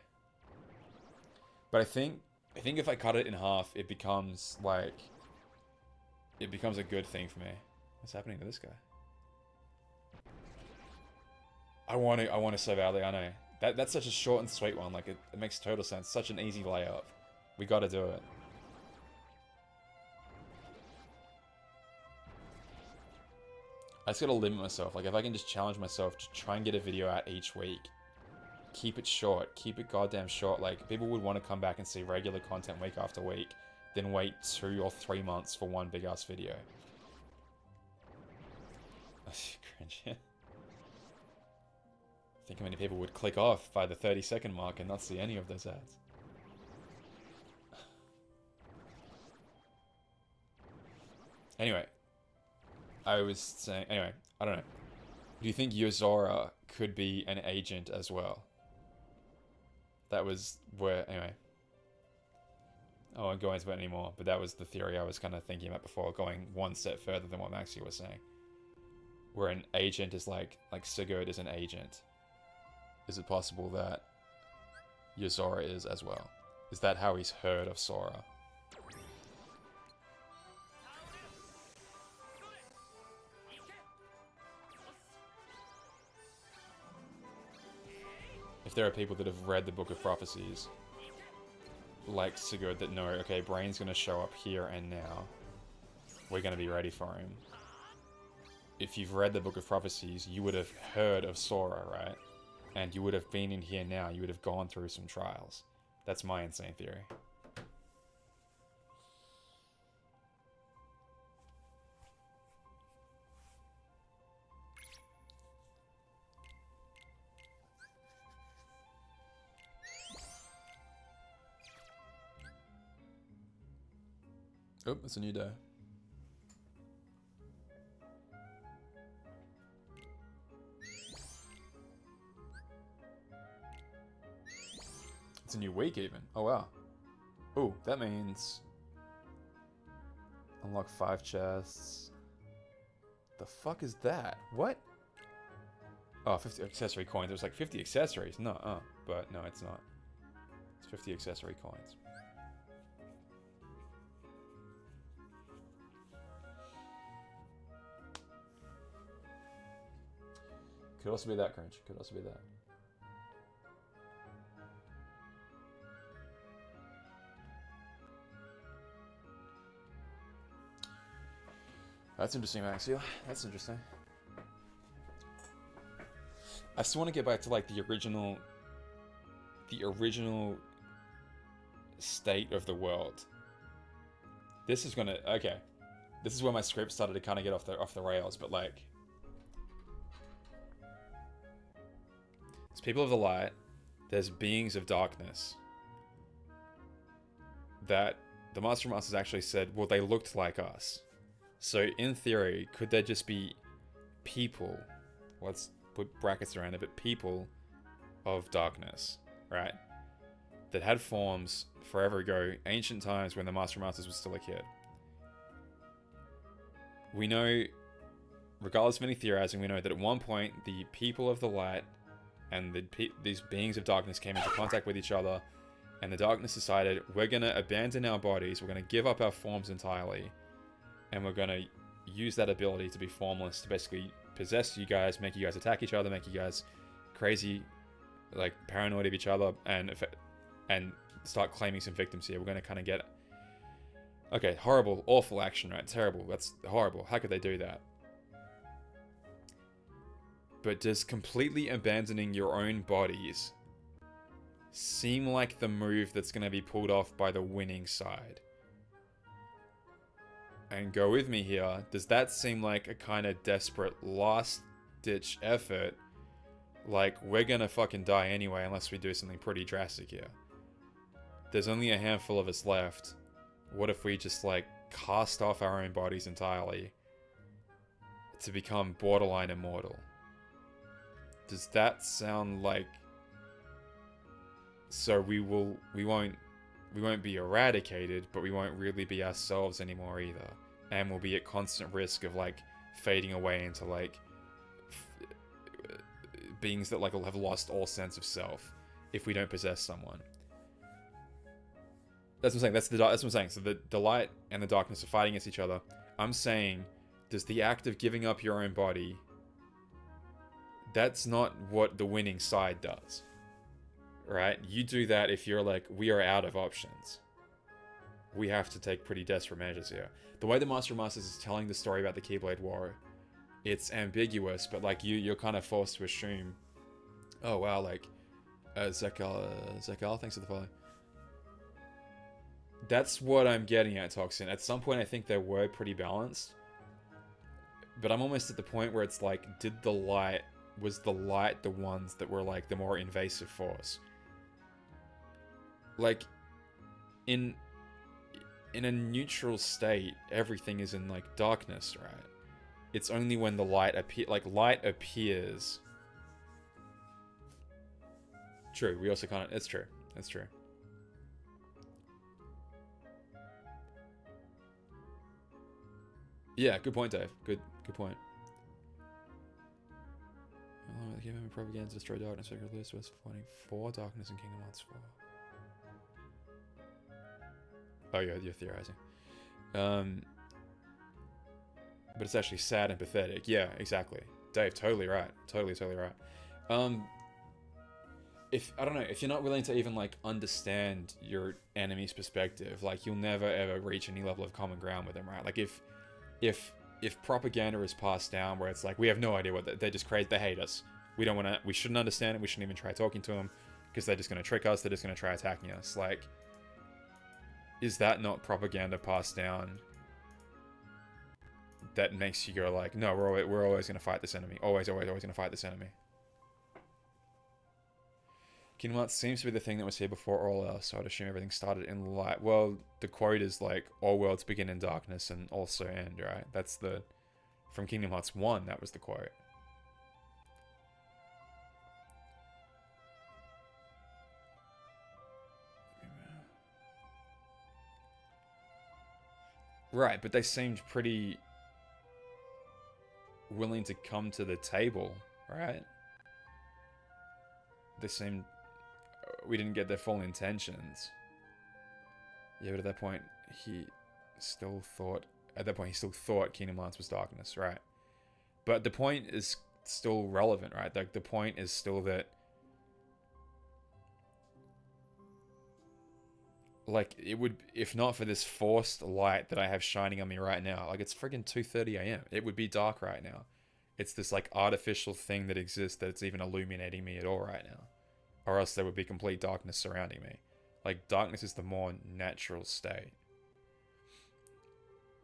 But I think if I cut it in half, it becomes like... It becomes a good thing for me. What's happening to this guy? I want to so badly, I know. That's such a short and sweet one, like, it makes total sense. Such an easy layup. We gotta do it. I just gotta limit myself. Like, if I can just challenge myself to try and get a video out each week. Keep it short. Keep it goddamn short. Like, people would want to come back and see regular content week after week, then wait 2 or 3 months for one big-ass video. Cringe, yeah. Think how many people would click off by the 30-second mark and not see any of those ads. Anyway, I was saying, anyway, I don't know. Do you think Yozora could be an agent as well? That was where, anyway. I won't go into it anymore, but that was the theory I was kind of thinking about before, going one step further than what Maxie was saying. Where an agent is like Sigurd is an agent. Is it possible that Yozora is as well? Is that how he's heard of Sora? If there are people that have read the Book of Prophecies, like Sigurd, that know, okay, Brain's going to show up here and now. We're going to be ready for him. If you've read the Book of Prophecies, you would have heard of Sora, right? And you would have been in here now. You would have gone through some trials. That's my insane theory. Oh, it's a new day. It's a new week even. Oh wow. Oh, that means unlock 5 chests. The fuck is that? What? Oh, 50 accessory coins. There's like 50 accessories. No, but no, it's not. It's 50 accessory coins. Could also be that, Crunch. Could also be that. That's interesting, Maxia. That's interesting. I still want to get back to like the original state of the world. This is gonna okay. This is where my script started to kind of get off the rails, but like, there's people of the light, there's beings of darkness. That the Master Masters actually said, well, they looked like us. So in theory, could there just be people? Let's put brackets around it, but people of darkness, right? That had forms forever ago, ancient times when the Master Masters was still a kid. We know, regardless of any theorizing, we know that at one point the people of the light and these beings of darkness came into contact with each other, and the darkness decided, we're going to abandon our bodies, we're going to give up our forms entirely, and we're going to use that ability to be formless to basically possess you guys, make you guys attack each other, make you guys crazy, like paranoid of each other, and start claiming some victims here. We're going to kind of get... Okay, horrible, awful action, right? Terrible. That's horrible. How could they do that? But does completely abandoning your own bodies seem like the move that's going to be pulled off by the winning side? And go with me here, does that seem like a kind of desperate last-ditch effort? Like, we're gonna fucking die anyway unless we do something pretty drastic here. There's only a handful of us left. What if we just, like, cast off our own bodies entirely to become borderline immortal? Does that sound like... So we won't be eradicated, but we won't really be ourselves anymore either. And we'll be at constant risk of, like, fading away into, like, beings that, like, will have lost all sense of self if we don't possess someone. That's what I'm saying. That's what I'm saying. So the light and the darkness are fighting against each other. I'm saying, does the act of giving up your own body... That's not what the winning side does. Right? You do that if you're like, we are out of options. We have to take pretty desperate measures here. The way the Master of Masters is telling the story about the Keyblade War, it's ambiguous, but like you're kind of forced to assume, oh wow, like, Zekal, thanks for the follow. That's what I'm getting at, Toxin. At some point I think they were pretty balanced, but I'm almost at the point where it's like, did the light was the light the ones that were like the more invasive force? Like, in a neutral state, everything is in like darkness, right? It's only when the light appears. True. We also can't. It's true. That's true. Yeah. Good point, Dave. Good point. The human propaganda to destroy darkness. Figure Lewis was fighting for darkness in Kingdom Hearts 4. Oh, yeah, you're theorizing. But it's actually sad and pathetic. Yeah, exactly. Dave, totally right. Totally right. If I don't know, if you're not willing to even like understand your enemy's perspective, like you'll never ever reach any level of common ground with them, right? Like if propaganda is passed down where it's like we have no idea what they're just crazy, they hate us. We shouldn't understand it. We shouldn't even try talking to them because they're just going to trick us. They're just going to try attacking us. Like, is that not propaganda passed down that makes you go like, no, we're always going to fight this enemy. Always going to fight this enemy. Kingdom Hearts seems to be the thing that was here before all else, so I'd assume everything started in light. Well, the quote is like, all worlds begin in darkness and also end, right? That's from Kingdom Hearts 1, that was the quote. Right, but they seemed pretty willing to come to the table, right? They seemed... We didn't get their full intentions. Yeah, but at that point, he still thought Kingdom Hearts was darkness, right? But the point is still relevant, right? Like, the point is still that... Like, it would... If not for this forced light that I have shining on me right now, like, it's friggin' 2:30 a.m. It would be dark right now. It's this, like, artificial thing that exists that's even illuminating me at all right now. Or else there would be complete darkness surrounding me. Like, darkness is the more natural state.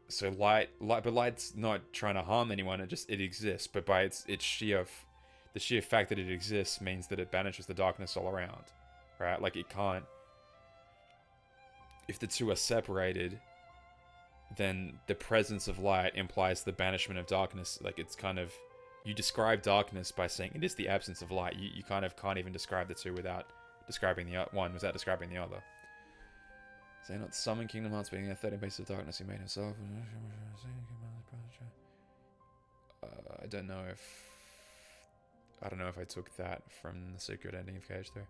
So but light's not trying to harm anyone, it exists. But by the sheer fact that it exists means that it banishes the darkness all around. Right? Like, it can't... If the two are separated, then the presence of light implies the banishment of darkness. Like, it's kind of... You describe darkness by saying it is the absence of light. You kind of can't even describe the two without describing the other. Say not summon Kingdom Hearts being a 13 pieces of darkness he made himself. I don't know if I took that from the secret ending of KH3.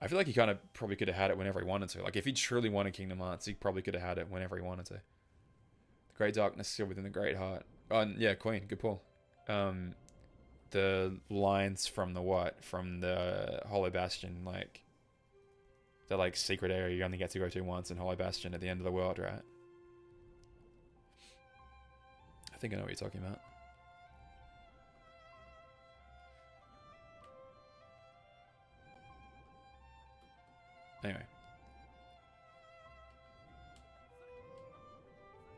I feel like he kind of probably could have had it whenever he wanted to. Like, if he truly wanted Kingdom Hearts, he probably could have had it whenever he wanted to. The great darkness still within the great heart. Oh, yeah, Queen, good pull. The lines from the Hollow Bastion, like, the, like, secret area you only get to go to once in Hollow Bastion at the end of the world, right? I think I know what you're talking about. Anyway.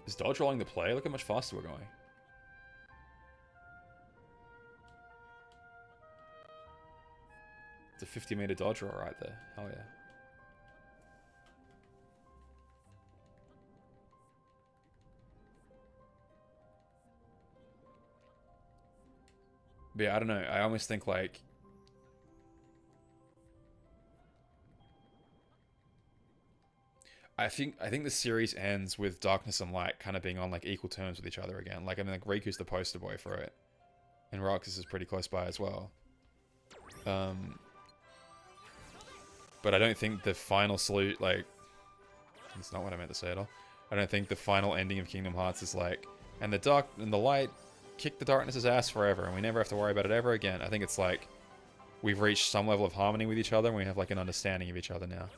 Is dodge rolling the play? Look how much faster we're going. It's a 50-meter dodge roll right there. Hell yeah. But yeah, I don't know. I almost think like... I think the series ends with Darkness and Light kind of being on like equal terms with each other again. Like, I mean, like, Riku's the poster boy for it, and Roxas is pretty close by as well. But I don't think the final salute, like, that's not what I meant to say at all. I don't think the final ending of Kingdom Hearts is like, and the light kick the darkness's ass forever, and we never have to worry about it ever again. I think it's like we've reached some level of harmony with each other, and we have like an understanding of each other now.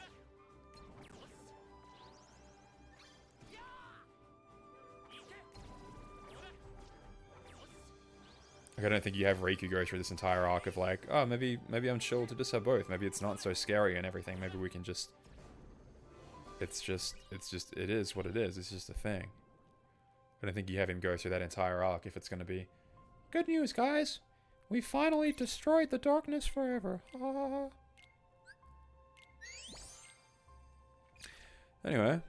Like, I don't think you have Riku go through this entire arc of like, oh, maybe I'm chill to just have both. Maybe it's not so scary and everything. Maybe we can just... It is what it is. It's just a thing. I don't think you have him go through that entire arc if it's going to be... Good news, guys! We finally destroyed the darkness forever. Ah. Anyway.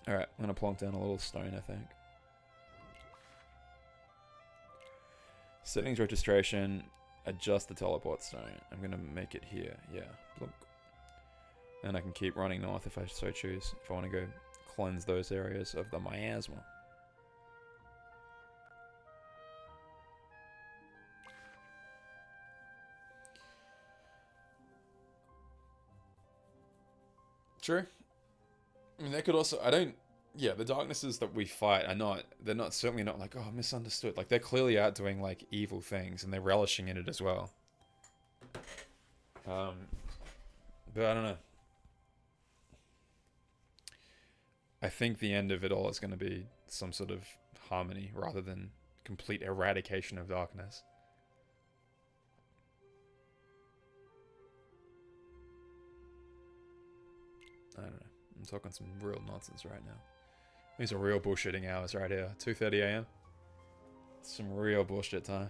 Alright, I'm going to plonk down a little stone, I think. Settings registration. Adjust the teleport stone. I'm going to make it here. Yeah. Blunk. And I can keep running north if I so choose. If I want to go cleanse those areas of the miasma. True. I mean, they could also... I don't... Yeah, the darknesses that we fight are not... They're not certainly not like, oh, misunderstood. Like, they're clearly out doing, like, evil things, and they're relishing in it as well. But I don't know. I think the end of it all is going to be some sort of harmony, rather than complete eradication of darkness. I don't know. I'm talking some real nonsense right now. These are real bullshitting hours right here. 2:30 a.m. Some real bullshit time.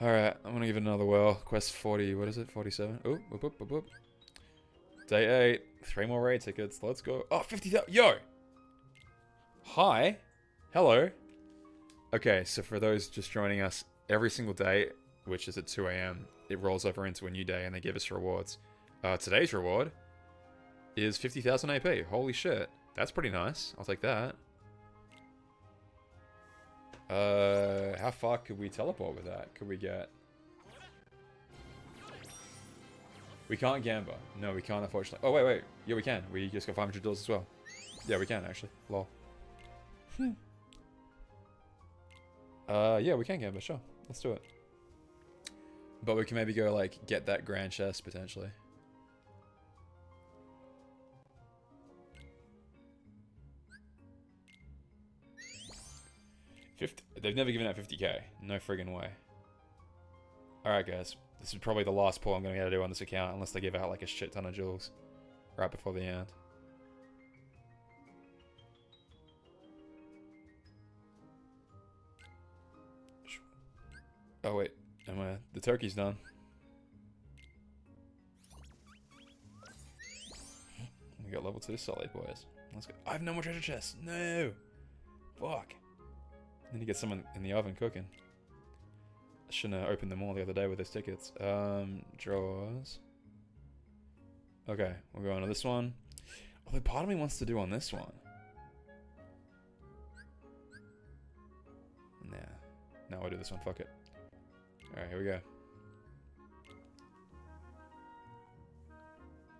Alright, I'm gonna give it another whirl. Quest 40, what is it? 47? Oh, whoop, whoop, whoop, whoop. Day 8. 3 more raid tickets. Let's go. Oh, 50,000. Yo! Hi. Hello. Okay, so for those just joining us, every single day, which is at 2 a.m., it rolls over into a new day and they give us rewards. Today's reward is 50,000 AP. Holy shit. That's pretty nice. I'll take that. How far could we teleport with that? Could we get... We can't Gamba. No, we can't, unfortunately. Oh, wait. Yeah, we can. We just got $500 as well. Yeah, we can, actually. Lol. Yeah, we can Gamba, sure. Let's do it. But we can maybe go, like, get that grand chest, potentially. 50, they've never given out 50k. No friggin' way. Alright, guys. This is probably the last pull I'm going to be able to do on this account, unless they give out like a shit ton of jewels right before the end. Oh wait, the turkey's done. We got level 2 solid, boys. Let's go. I have no more treasure chests. No! Fuck. Then you get someone in the oven cooking. I shouldn't have opened them all the other day with those tickets. Drawers. Okay, we're going to this one. Although part of me wants to do on this one. Nah. No, we'll do this one. Fuck it. Alright, here we go.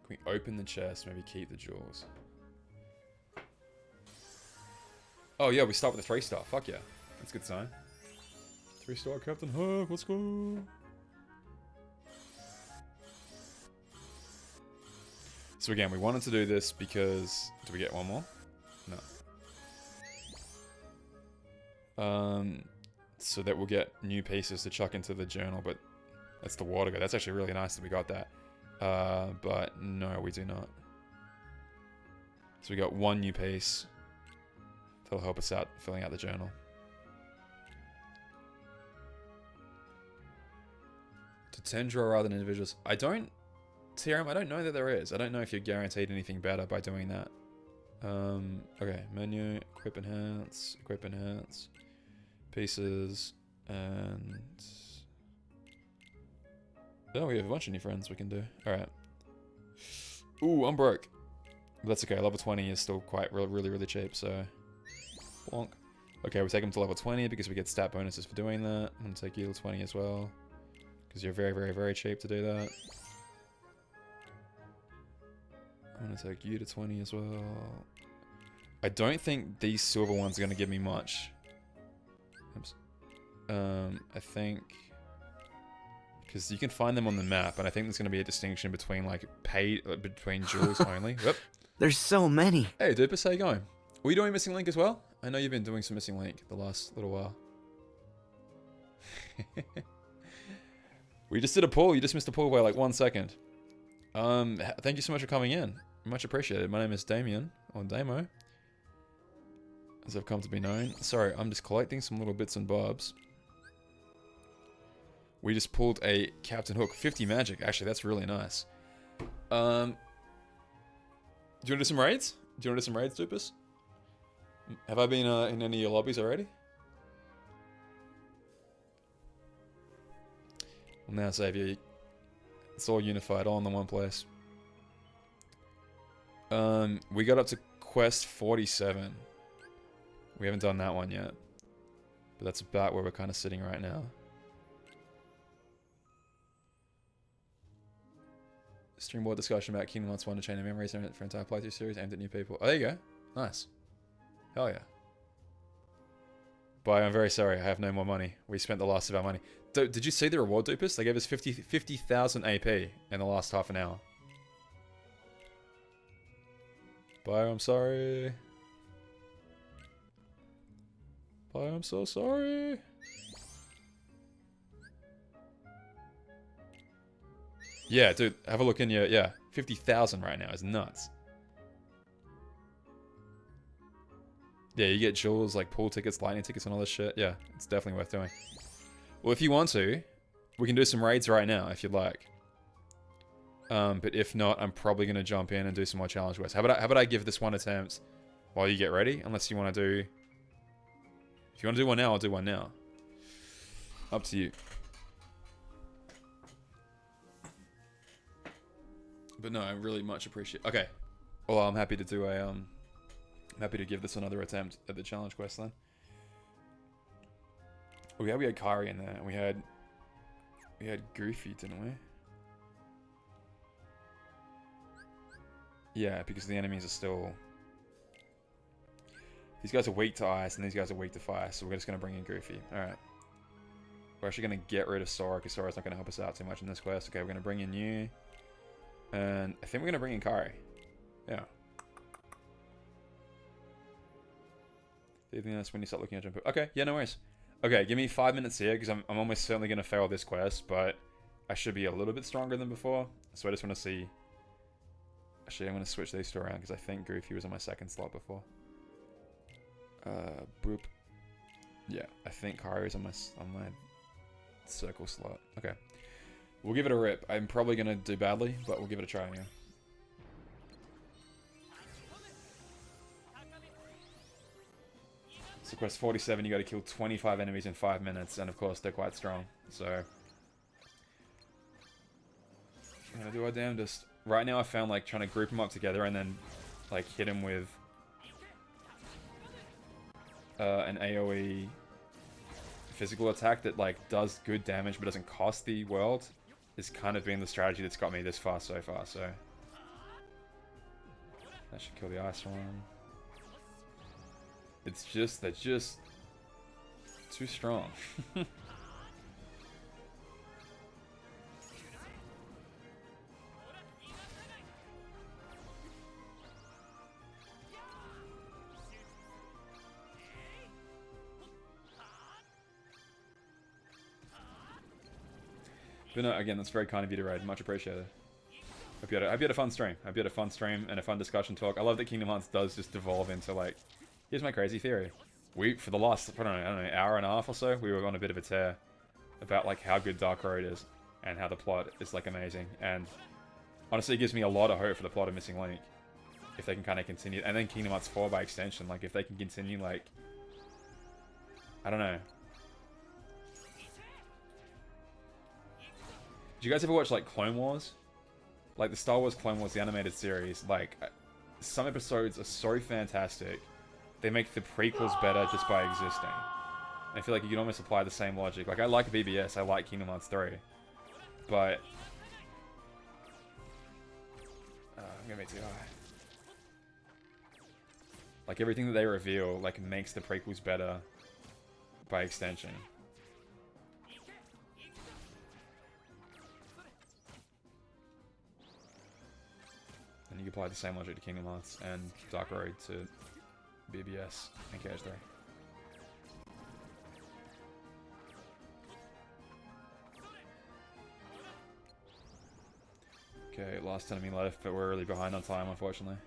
Can we open the chest? Maybe keep the jewels. Oh yeah, we start with a 3-star. Fuck yeah. That's a good sign. 3-star Captain Hook, let's go. So again, we wanted to do this because... Do we get one more? No. So that we'll get new pieces to chuck into the journal, but that's the water go. That's actually really nice that we got that. But no, we do not. So we got one new piece. That'll help us out filling out the journal. To 10 draw rather than individuals. I don't... TRM, I don't know that there is. I don't know if you're guaranteed anything better by doing that. Okay, menu, equip enhance, pieces, and... Oh, we have a bunch of new friends we can do. Alright. Ooh, I'm broke. But that's okay, level 20 is still quite really cheap, so... Bonk. Okay, we take them to level 20 because we get stat bonuses for doing that. I'm gonna take you to 20 as well. Because you're very cheap to do that. I'm gonna take you to 20 as well. I don't think these silver ones are gonna give me much. Oops. I think... Because you can find them on the map, and I think there's gonna be a distinction between, like, between jewels only. Whoop. There's so many. Hey, Dupus, how you going? Were you doing Missing Link as well? I know you've been doing some Missing Link the last little while. We just did a pull. You just missed a pull by like 1 second. Thank you so much for coming in. Much appreciated. My name is Damien, or Damo. as I've come to be known. Sorry, I'm just collecting some little bits and bobs. We just pulled a Captain Hook 50 magic. Actually, that's really nice. Do you want to do some raids? Do you want to do some raids, Dupus? Have I been in any of your lobbies already? Well, now, Xavier, it's all unified, all in the one place. We got up to quest 47. We haven't done that one yet. But that's about where we're kind of sitting right now. Stream board discussion about Kingdom Hearts 1 to Chain of Memories for entire playthrough series aimed at new people. Oh, there you go. Nice. Hell yeah. But I'm very sorry, I have no more money. We spent the last of our money. Did you see the reward, Dupus? They gave us 50,000 AP in the last half an hour. Bye, I'm sorry. Bye, I'm so sorry. Yeah, dude, have a look in your... Yeah, 50,000 right now is nuts. Yeah, you get jewels like pool tickets, lightning tickets, and all this shit. Yeah, it's definitely worth doing. Well, if you want to, we can do some raids right now, if you'd like. But if not, I'm probably going to jump in and do some more challenge quests. How about I give this one attempt while you get ready? Unless you want to do... If you want to do one now, I'll do one now. Up to you. But no, I really much appreciate... Okay. Well, I'm happy to do a... I'm happy to give this another attempt at the challenge quest then. We had Kairi in there, and we had Goofy, didn't we? Yeah, because the enemies are still... These guys are weak to ice, and these guys are weak to fire, so we're just going to bring in Goofy. Alright. We're actually going to get rid of Sora, because Sora's not going to help us out too much in this quest. Okay, we're going to bring in you. And I think we're going to bring in Kairi. Yeah. Anything else when you start looking at jump? Okay, yeah, no worries. Okay, give me 5 minutes here, because I'm almost certainly going to fail this quest, but I should be a little bit stronger than before. So I just want to see... Actually, I'm going to switch these two around, because I think Goofy was on my second slot before. Boop. Yeah, I think Kairi's on my circle slot. Okay. We'll give it a rip. I'm probably going to do badly, but we'll give it a try anyway. So quest 47, you got to kill 25 enemies in 5 minutes, and of course they're quite strong. So I'm gonna do our damnedest. Right now I found like trying to group them up together and then like hit them with an AoE physical attack that like does good damage but doesn't cost the world is kind of been the strategy that's got me this far so far. So that should kill the ice one. It's just, they're just too strong. But no, again, that's very kind of you to raid. Much appreciated. Hope you had a fun stream. Hope you had a fun stream and a fun discussion talk. I love that Kingdom Hearts does just devolve into like, here's my crazy theory. For the last, I don't know, hour and a half or so, we were on a bit of a tear about like how good Dark Road is and how the plot is like amazing. And honestly, it gives me a lot of hope for the plot of Missing Link. If they can kind of continue, and then Kingdom Hearts 4 by extension, like if they can continue like, I don't know. Did you guys ever watch like Clone Wars? Like the Star Wars Clone Wars, the animated series, like some episodes are so fantastic. They make the prequels better just by existing. I feel like you can almost apply the same logic. Like I like BBS, I like Kingdom Hearts 3. But I'm gonna be too high. Like everything that they reveal like makes the prequels better by extension. And you can apply the same logic to Kingdom Hearts and Dark Road to BBS and KH3. Okay, last enemy left, but we're really behind on time, unfortunately.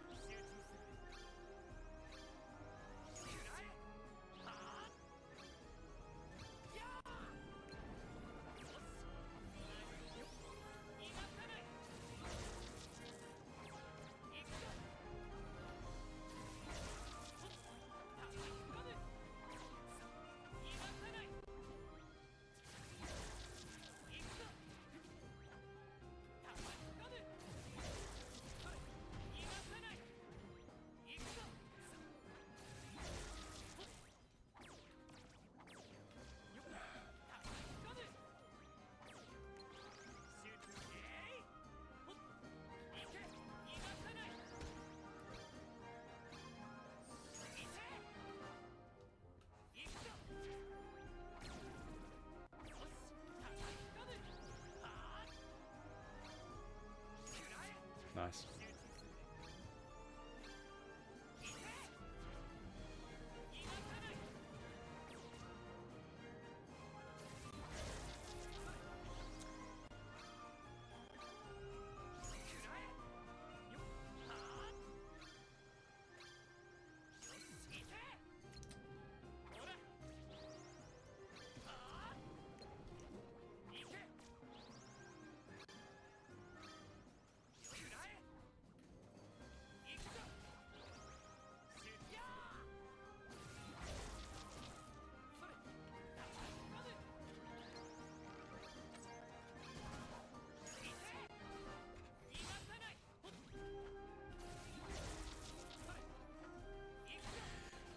Nice.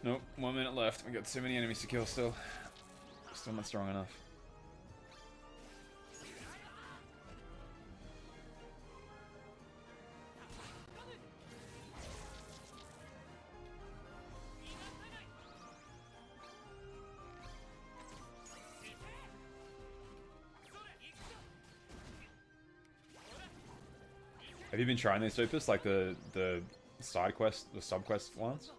Nope, 1 minute left. We got too many enemies to kill still. Still not strong enough. Have you been trying these Opus, like the side quest, the sub quest ones?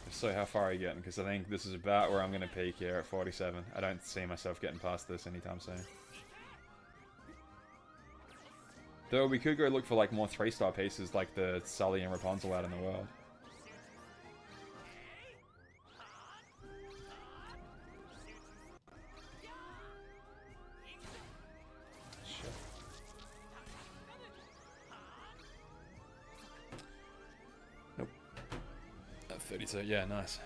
If so, how far are you getting? Because I think this is about where I'm going to peak here at 47. I don't see myself getting past this anytime soon. Though we could go look for like more 3-star pieces like the Sully and Rapunzel out in the world. Shit. Nope. 32, yeah, nice.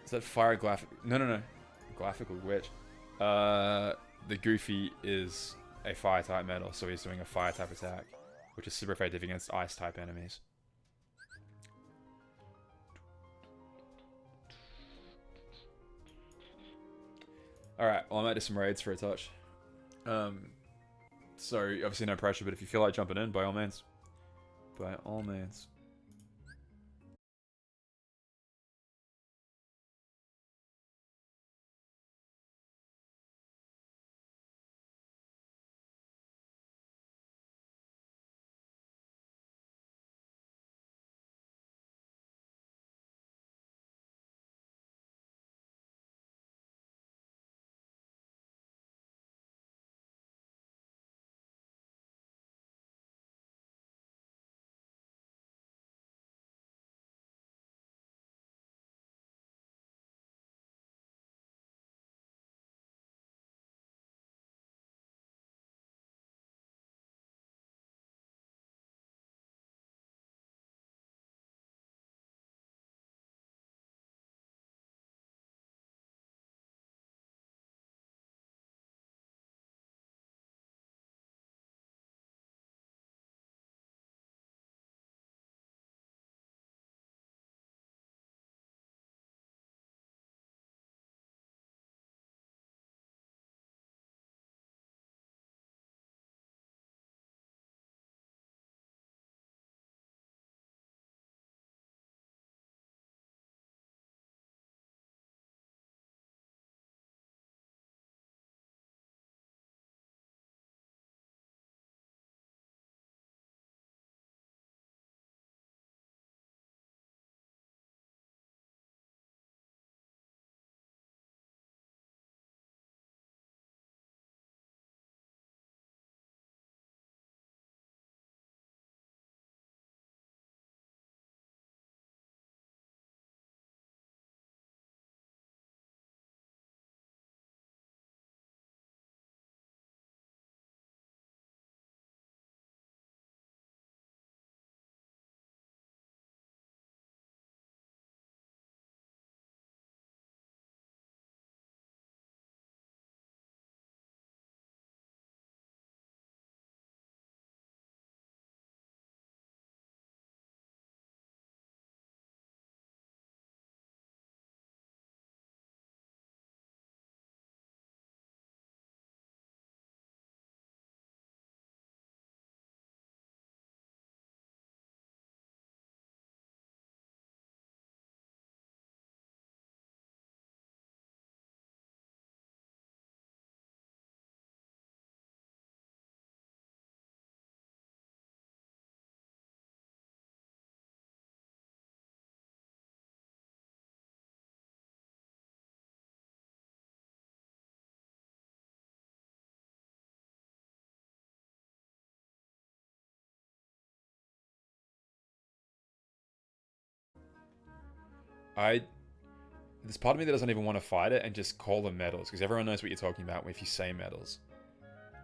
Is that fire graphic? No. Graphical witch. The Goofy is a fire type metal, so he's doing a fire type attack, which is super effective against ice type enemies. Alright, well I might do some raids for a touch. So obviously no pressure, but if you feel like jumping in, by all means. By all means. There's part of me that doesn't even want to fight it and just call them medals, because everyone knows what you're talking about if you say medals.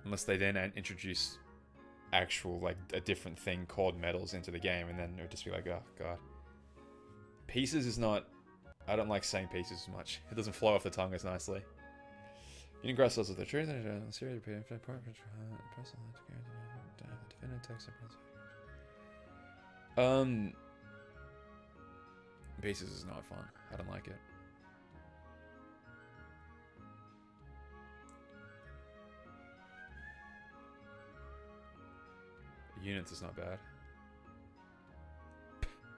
Unless they then introduce actual, like, a different thing called medals into the game, and then it would just be like, oh, God. Pieces is not... I don't like saying pieces as much. It doesn't flow off the tongue as nicely. Eating grass cells with the truth and series of Pieces is not fun. I don't like it. Units is not bad.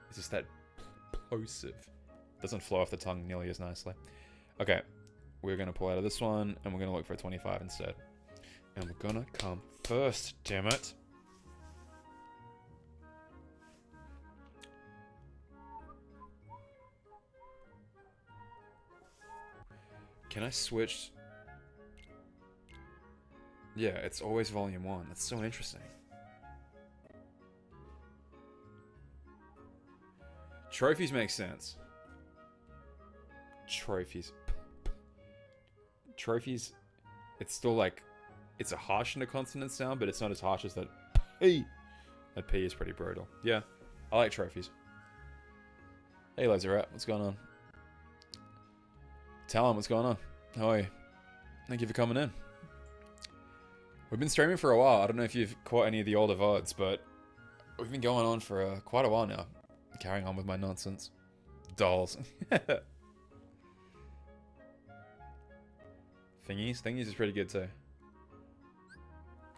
It's just that plosive. Doesn't flow off the tongue nearly as nicely. Okay. We're going to pull out of this one, and we're going to look for a 25 instead. And we're going to come first, damn it. Can I switch? Yeah, it's always volume 1. That's so interesting. Trophies make sense. Trophies. Trophies, it's still like, it's a harsh and a consonant sound, but it's not as harsh as that P. That P is pretty brutal. Yeah, I like trophies. Hey, Laserrat, what's going on? Talon, what's going on? How are you? Thank you for coming in. We've been streaming for a while. I don't know if you've caught any of the older VODs, but we've been going on for quite a while now. Carrying on with my nonsense. Dolls. Thingies? Thingies is pretty good too.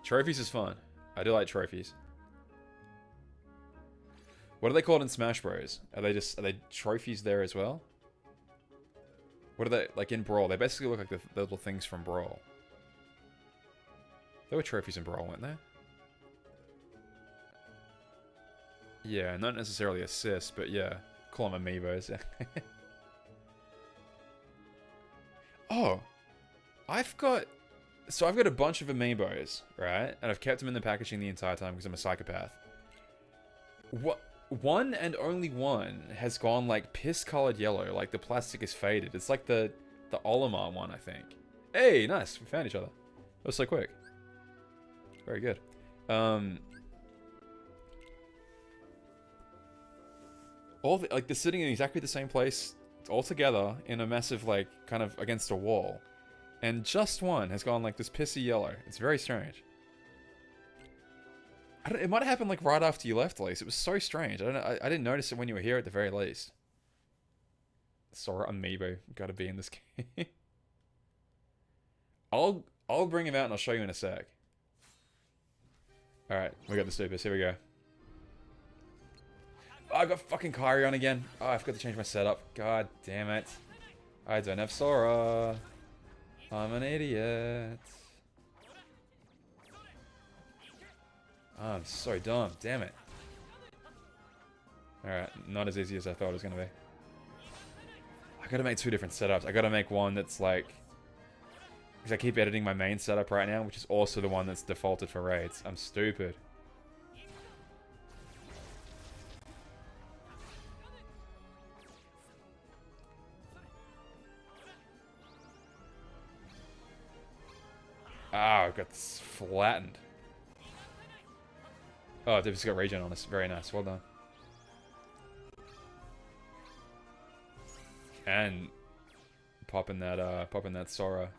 Trophies is fun. I do like trophies. What are they called in Smash Bros? Are they trophies there as well? What are they, like in Brawl? They basically look like the little things from Brawl. There were trophies in Brawl, weren't there? Yeah, not necessarily assists, but yeah. Call them amiibos. Oh! I've got a bunch of amiibos, right? And I've kept them in the packaging the entire time because I'm a psychopath. One and only one has gone like piss-colored yellow, like the plastic is faded. It's like the Olimar one, I think. Hey, nice, we found each other. That was so quick. Very good. Like they're sitting in exactly the same place, all together in a massive, like, kind of against a wall. And just one has gone like this pissy yellow. It's very strange. It might have happened like right after you left, Elise. It was so strange. I don't know. I didn't notice it when you were here at the very least. Sora amiibo gotta be in this game. I'll bring him out and I'll show you in a sec. Alright, we got the supers. Here we go. Oh, I got fucking Kyrie on again. Oh, I forgot to change my setup. God damn it. I don't have Sora. I'm an idiot. Oh, I'm so dumb. Damn it. Alright, not as easy as I thought it was going to be. I gotta make two different setups. I gotta make one that's like... Because I keep editing my main setup right now, which is also the one that's defaulted for raids. I'm stupid. Ah, I got flattened. Oh, David's got regen on us. Very nice. Well done. And popping that Sora.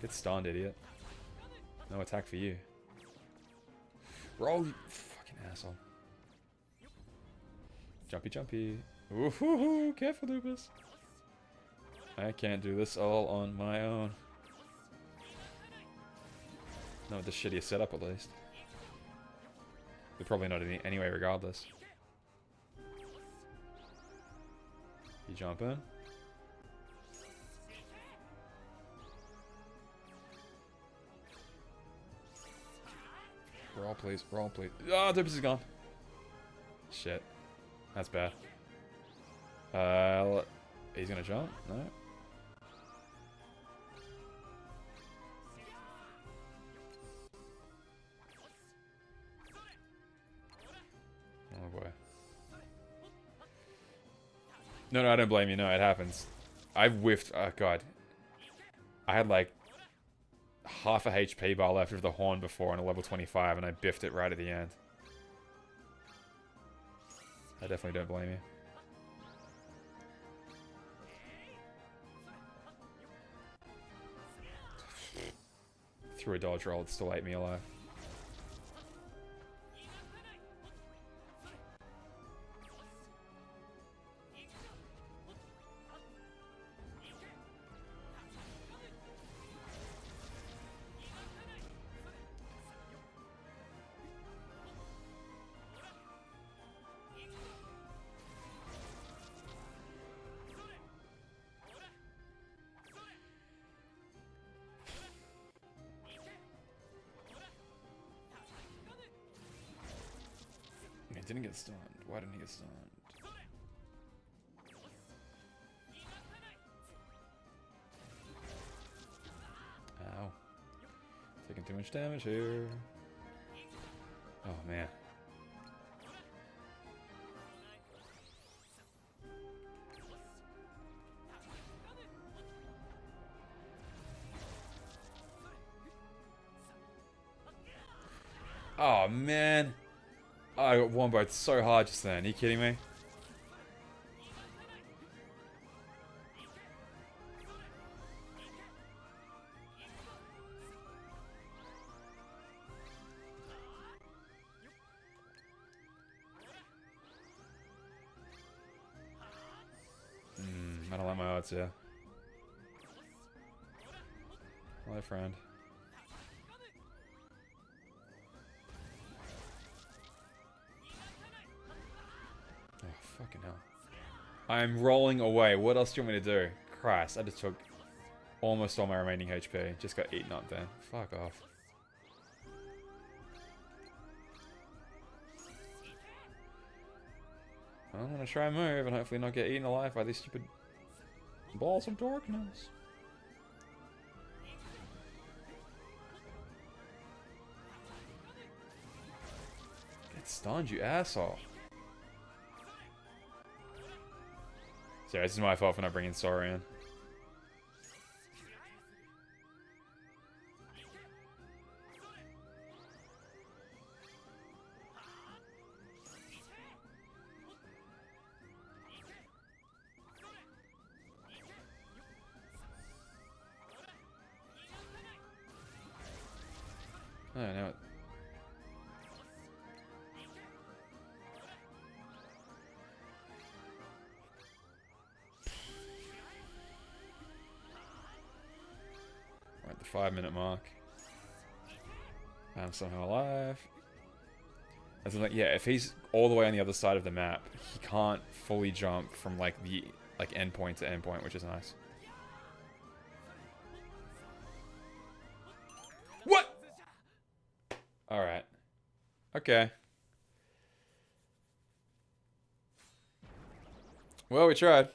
Get stunned, idiot. No attack for you. Roll, you fucking asshole. Jumpy, jumpy. Ooh, careful, Lupus. I can't do this all on my own. Not with the shittiest setup, at least. They're probably not anyway, regardless. You jump in. Roll, please. Roll, please. Oh, Dupus is gone. Shit. That's bad. He's gonna jump? No. Oh boy. No, no, I don't blame you. No, it happens. I whiffed. Oh, God. I had, like, half a HP bar left with the horn before on a level 25, and I biffed it right at the end. I definitely don't blame you. Through a dodge roll, it still ate me alive. He didn't get stunned. Why didn't he get stunned? Ow. Taking too much damage here. Oh, man. Oh, man. Oh, I got womboed so hard just then. Are you kidding me? I don't like my odds, yeah. Hello, friend. Oh, fucking hell. I'm rolling away. What else do you want me to do? Christ, I just took almost all my remaining HP. Just got eaten up there. Fuck off. I'm gonna try and move and hopefully not get eaten alive by these stupid balls of darkness. Get stunned, you asshole. Sorry, this is my fault for not bringing Sora in. Oh, now it... We're at the 5-minute mark. I'm somehow alive. As in, like, yeah, if he's all the way on the other side of the map, he can't fully jump from, like, the, like, endpoint to endpoint, which is nice. What? Alright. Okay. Well, we tried.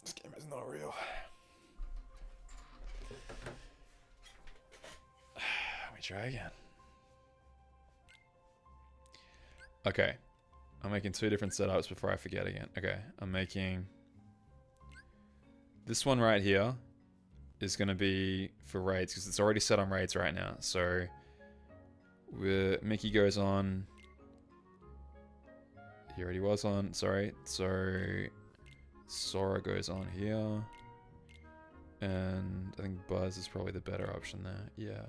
This game is not real. Let me try again. Okay. I'm making 2 different setups before I forget again. Okay. I'm making... This one right here is going to be for raids, because it's already set on raids right now. So, Mickey goes on... He already was on, sorry. So, Sora goes on here. And I think Buzz is probably the better option there. Yeah.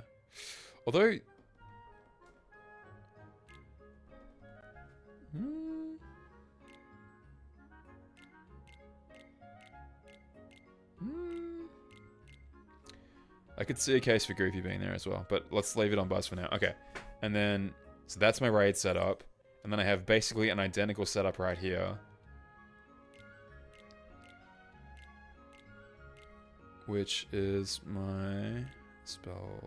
Although... I could see a case for Goofy being there as well, but let's leave it on Buzz for now. Okay, and then, so that's my raid setup, and then I have basically an identical setup right here, which is my spell...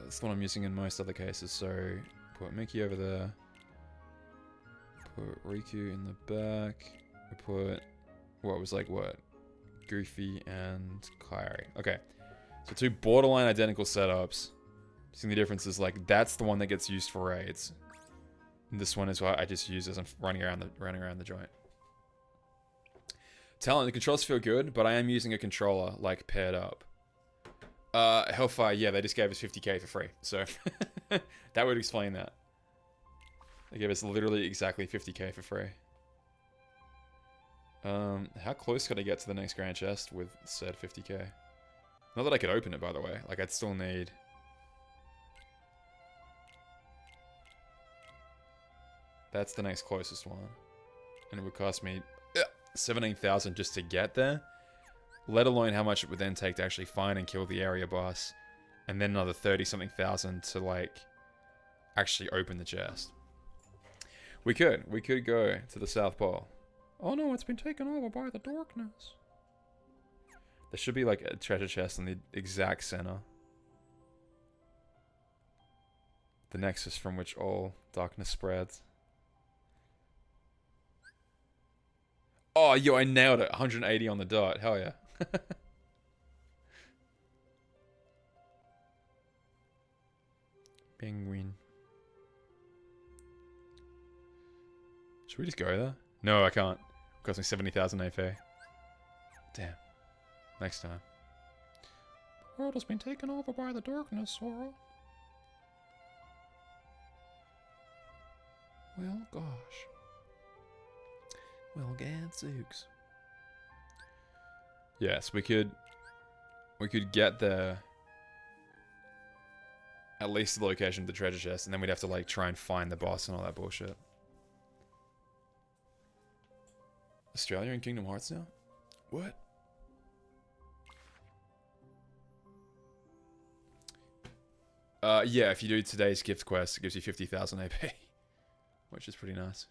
That's the one I'm using in most other cases, so put Mickey over there, put Riku in the back, we put, what was like, what? Goofy and Kairi. Okay, so 2 borderline identical setups See, the difference is like that's the one that gets used for raids. And this one is what I just use as I'm running around the joint. Talent, the controls feel good, but I am using a controller like paired up. Hellfire, yeah, they just gave us 50k for free, so that would explain that. They gave us literally exactly 50k for free. How close could I get to the next grand chest with said 50k? Not that I could open it, by the way. Like, I'd still need... That's the next closest one. And it would cost me 17,000 just to get there. Let alone how much it would then take to actually find and kill the area boss. And then another 30-something thousand to, like, actually open the chest. We could go to the South Pole. Oh no, it's been taken over by the darkness. There should be, like, a treasure chest in the exact center. The nexus from which all darkness spreads. Oh, yo, I nailed it. 180 on the dot. Hell yeah. Penguin. Should we just go there? No, I can't. It cost me 70,000 AP. Damn. Next time. The world has been taken over by the darkness, Sora. Well, gosh. Well, gadzooks. Yes, we could get there. At least the location of the treasure chest, and then we'd have to like try and find the boss and all that bullshit. Australia and Kingdom Hearts now? What? Yeah, if you do today's gift quest, it gives you 50,000 AP. Which is pretty nice.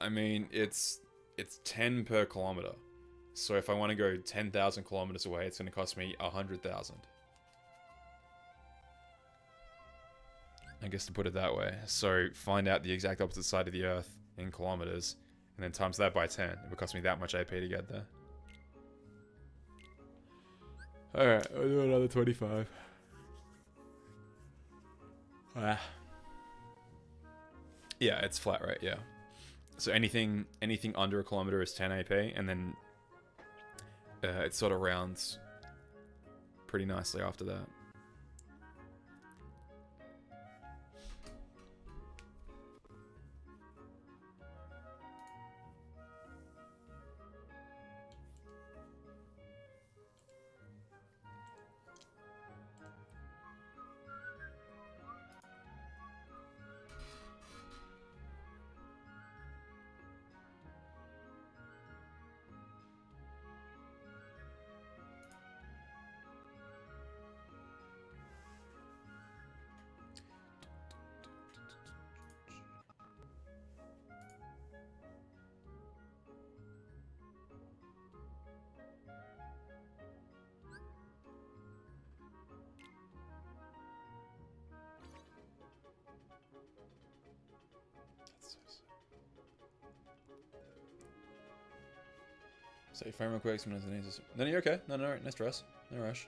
I mean, it's 10 per kilometer. So if I want to go 10,000 kilometers away, it's going to cost me 100,000. I guess to put it that way. So find out the exact opposite side of the Earth in kilometers, and then times that by 10. It would cost me that much AP to get there. Alright, I'll do another 25. Yeah, it's flat rate, yeah. So anything under a kilometer is 10 AP, and then it sort of rounds pretty nicely after that. Say frame real quick, someone needs. No, you're okay. No, no stress. No rush.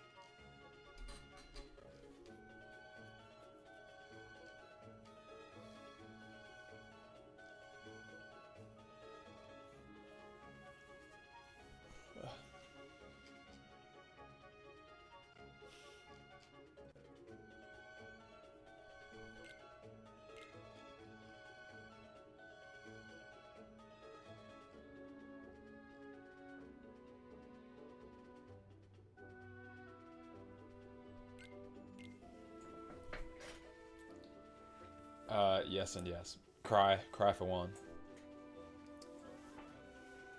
Yes and yes. Cry for one.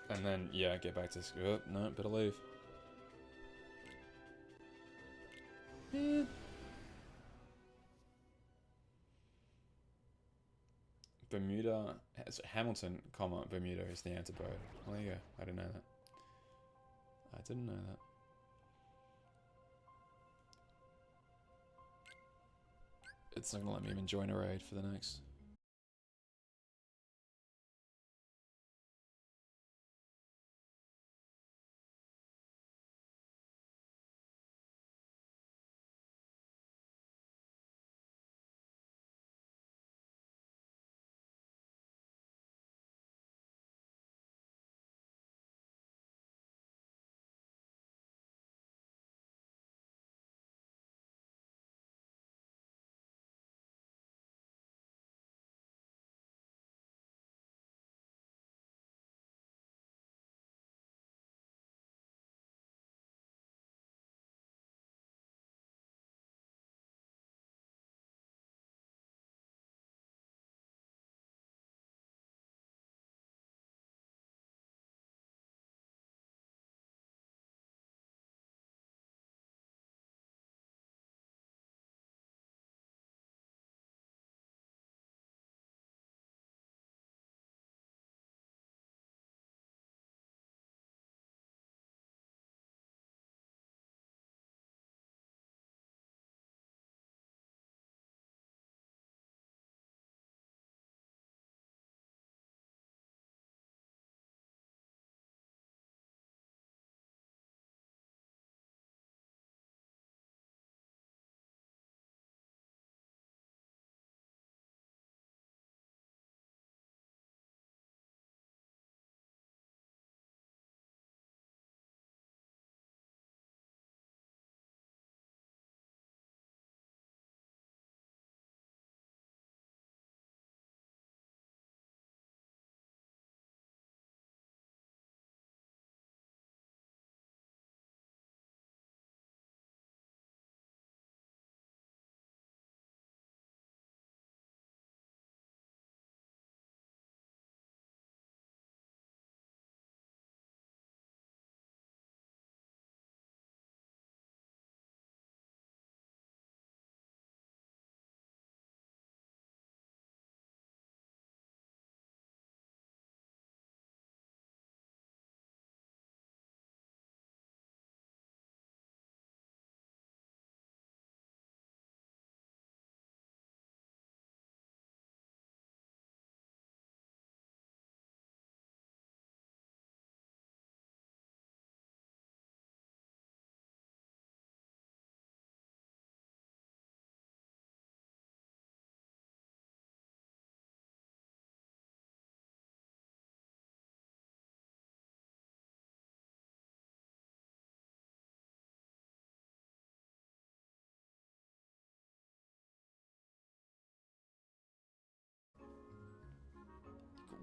And then, yeah, get back to school. Oh, no, better leave. Bermuda, Hamilton, comma, Bermuda is the antipode. Well, there you go. I didn't know that. I didn't know that. It's not gonna let me even join a raid for the next.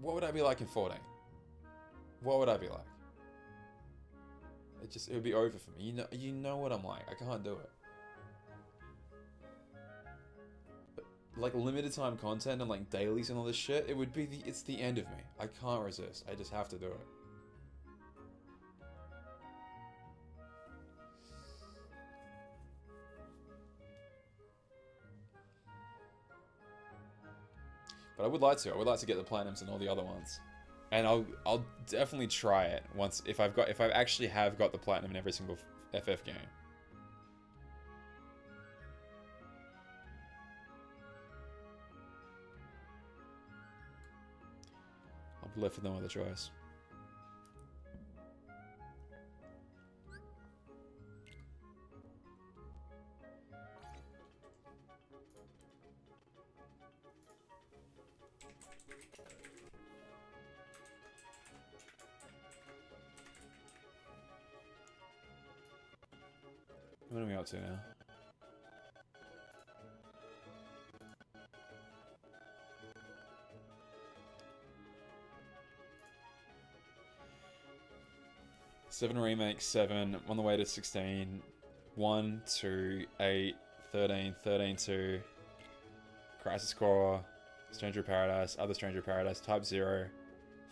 what would I be like in 14? What would I be like? It would be over for me. You know what I'm like. I can't do it. But, like limited time content and like dailies and all this shit, it's the end of me. I can't resist. I just have to do it. But I would like to. I would like to get the platinums and all the other ones. And I'll definitely try it once if I actually have got the platinum in every single FF game. I'll be left with no other choice. What are we up to now? Seven remake, 7, on the way to 16, 1, 2, 8, 13, 13, 2, Crisis Core, Stranger of Paradise, Other Stranger of Paradise, Type 0,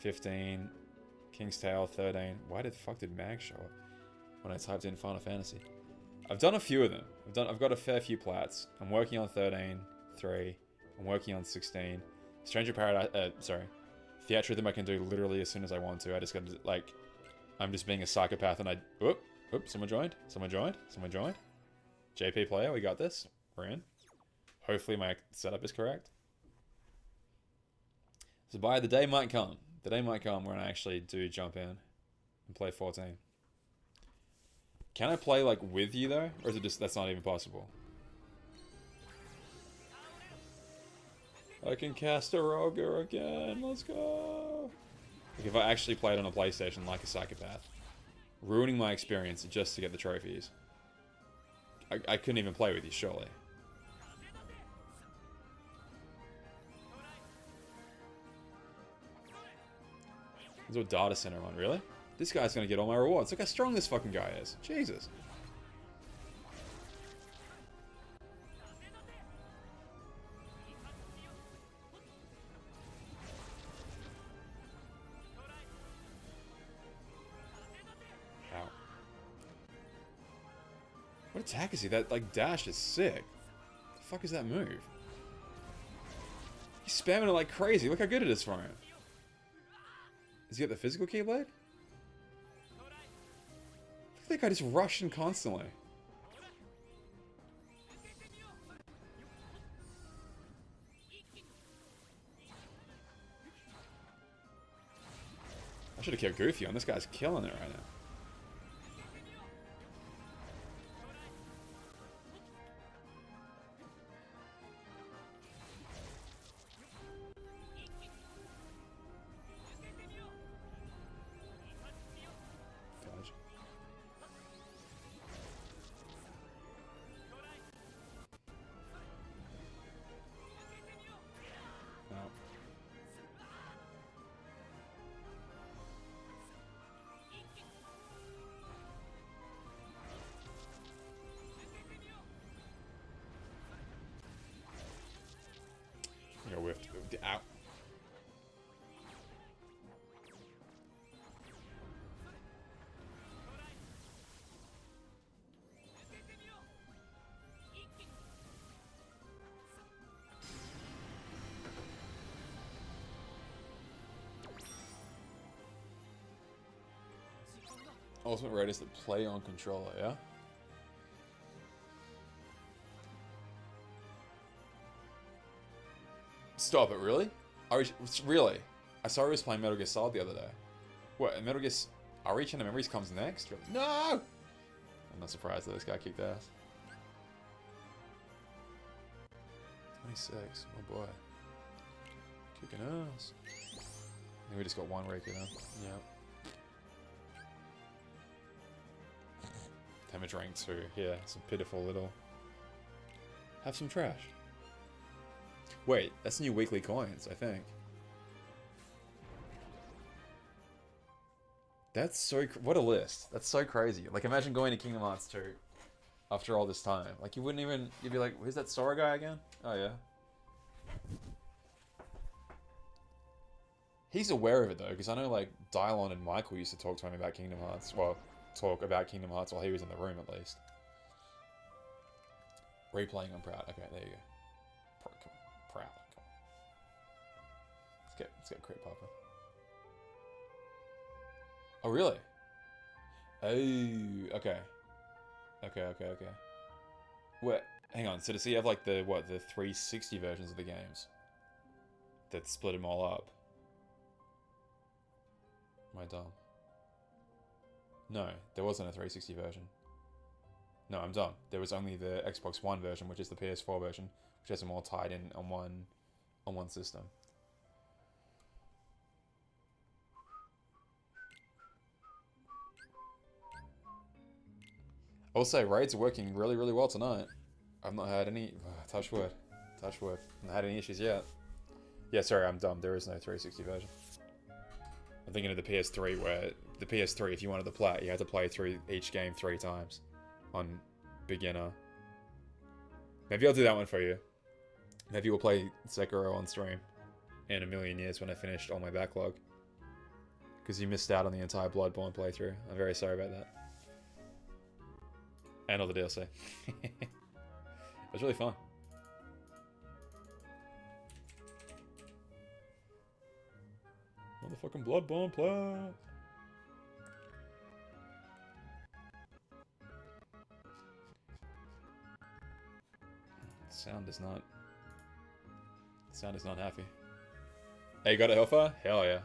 15, King's Tale, 13. Why the fuck did Mag show up when I typed in Final Fantasy? I've done a few of them. I've got a fair few plats. I'm working on 13, 3. I'm working on 16. Stranger Paradise, Theatrhythm I can do literally as soon as I want to. I just gotta, like, I'm just being a psychopath and someone joined. JP player, we got this. We're in. Hopefully my setup is correct. So the day might come. The day might come when I actually do jump in and play 14. Can I play, like, with you, though? Or is it just, that's not even possible? I can cast a Roger again. Let's go. Like, if I actually played on a PlayStation like a psychopath, ruining my experience just to get the trophies, I couldn't even play with you, surely. There's a data center on, really? This guy's gonna get all my rewards. Look how strong this fucking guy is. Jesus. Ow. What attack is he? That, like, dash is sick. The fuck is that move? He's spamming it like crazy. Look how good it is for him. Does he get the physical Keyblade? I think I just rush him constantly. I should have kept Goofy on. This guy's killing it right now. I whiffed. Ow. Ultimate Raid is the play on controller, yeah? Stop it, really? Really? I saw he was playing Metal Gear Solid the other day. What, Metal Gear... Reach Chain of Memories comes next? Really? No! I'm not surprised that this guy kicked ass. 26, oh boy. Kicking ass. And we just got one Riku now. Yep. Damage rank 2. Yeah, it's a pitiful little... Have some trash. Wait, that's new weekly coins, I think. That's so... What a list. That's so crazy. Like, imagine going to Kingdom Hearts 2 after all this time. Like, you wouldn't even... You'd be like, who's that Sora guy again? Oh, yeah. He's aware of it, though, because I know, like, Dylon and Michael used to talk to him about Kingdom Hearts. Well, talk about Kingdom Hearts while he was in the room, at least. Replaying on Proud. Okay, there you go. Proud. Come on. Let's get crit popping. Oh, really? Oh, okay. Okay. Wait, hang on. So does he have, like, the 360 versions of the games? That split them all up? Am I dumb? No, there wasn't a 360 version. No, I'm dumb. There was only the Xbox One version, which is the PS4 version, which has them all tied in on one system. I will say, raids are working really, really well tonight. I've not had any... touch wood. Touch wood. I've not had any issues yet. Yeah, sorry, I'm dumb. There is no 360 version. I'm thinking of the PS3, where... The PS3, if you wanted to play, you had to play through each game 3 times. On beginner. Maybe I'll do that one for you. Maybe we'll play Sekiro on stream. In a million years when I finished all my backlog. Because you missed out on the entire Bloodborne playthrough. I'm very sorry about that. And all the DLC. It was really fun. Motherfucking Bloodborne plat. Sound is not happy. Hey, you got a Hellfire? Hell yeah.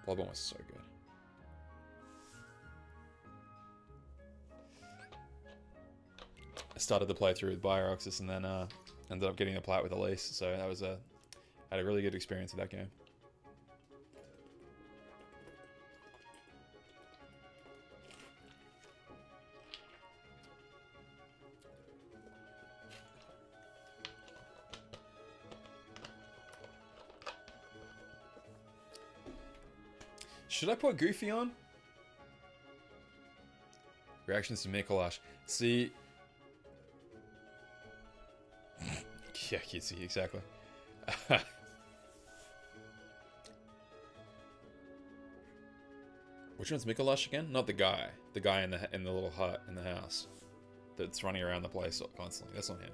Bloodborne was so good. I started the playthrough with Bioxis and then ended up getting the plat with Elise, so that was had a really good experience with that game. Should I put Goofy on? Reactions to Mikolash. See... yeah, you see, exactly. Which one's Mikolash again? Not the guy. The guy in the little hut in the house. That's running around the place constantly. That's not him.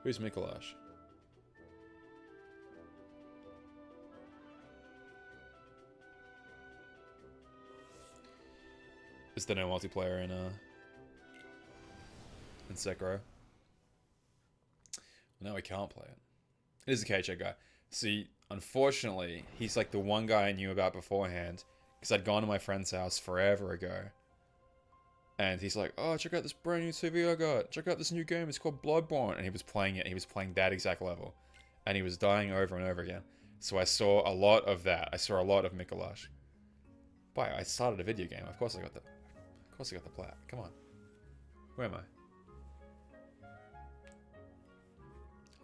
Who's Mikolash? Is there no multiplayer in Sekiro? Well, now we can't play it. It is a KHA guy. See, unfortunately, he's like the one guy I knew about beforehand, because I'd gone to my friend's house forever ago. And he's like, oh, check out this brand new TV I got. Check out this new game. It's called Bloodborne. And he was playing it. He was playing that exact level. And he was dying over and over again. So I saw a lot of that. I saw a lot of Mikolash. Boy, I started a video game. Of course I got the plat. Come on. Where am I?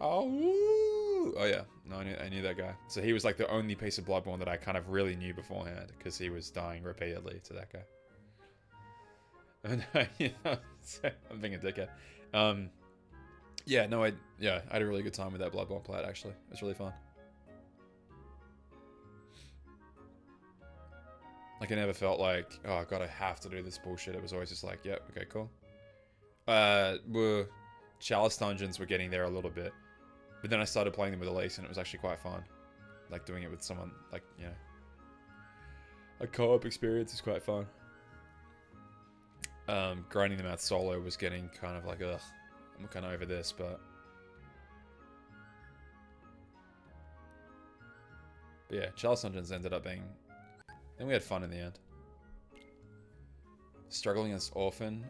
Oh, yeah. No, I knew that guy. So he was like the only piece of Bloodborne that I kind of really knew beforehand, because he was dying repeatedly to that guy. You know, I'm being a dickhead. Yeah, no, I had a really good time with that Bloodborne plat, actually. It was really fun. Like, I never felt like, oh god, I have to do this bullshit. It was always just like, yep, okay, cool. Chalice dungeons were getting there a little bit. But then I started playing them with Elise, and it was actually quite fun. Like, doing it with someone, like, you know. A co-op experience is quite fun. Grinding them out solo was getting kind of like, ugh, I'm kind of over this, but yeah, Chalice Dungeons ended up being, then we had fun in the end. Struggling against Orphan.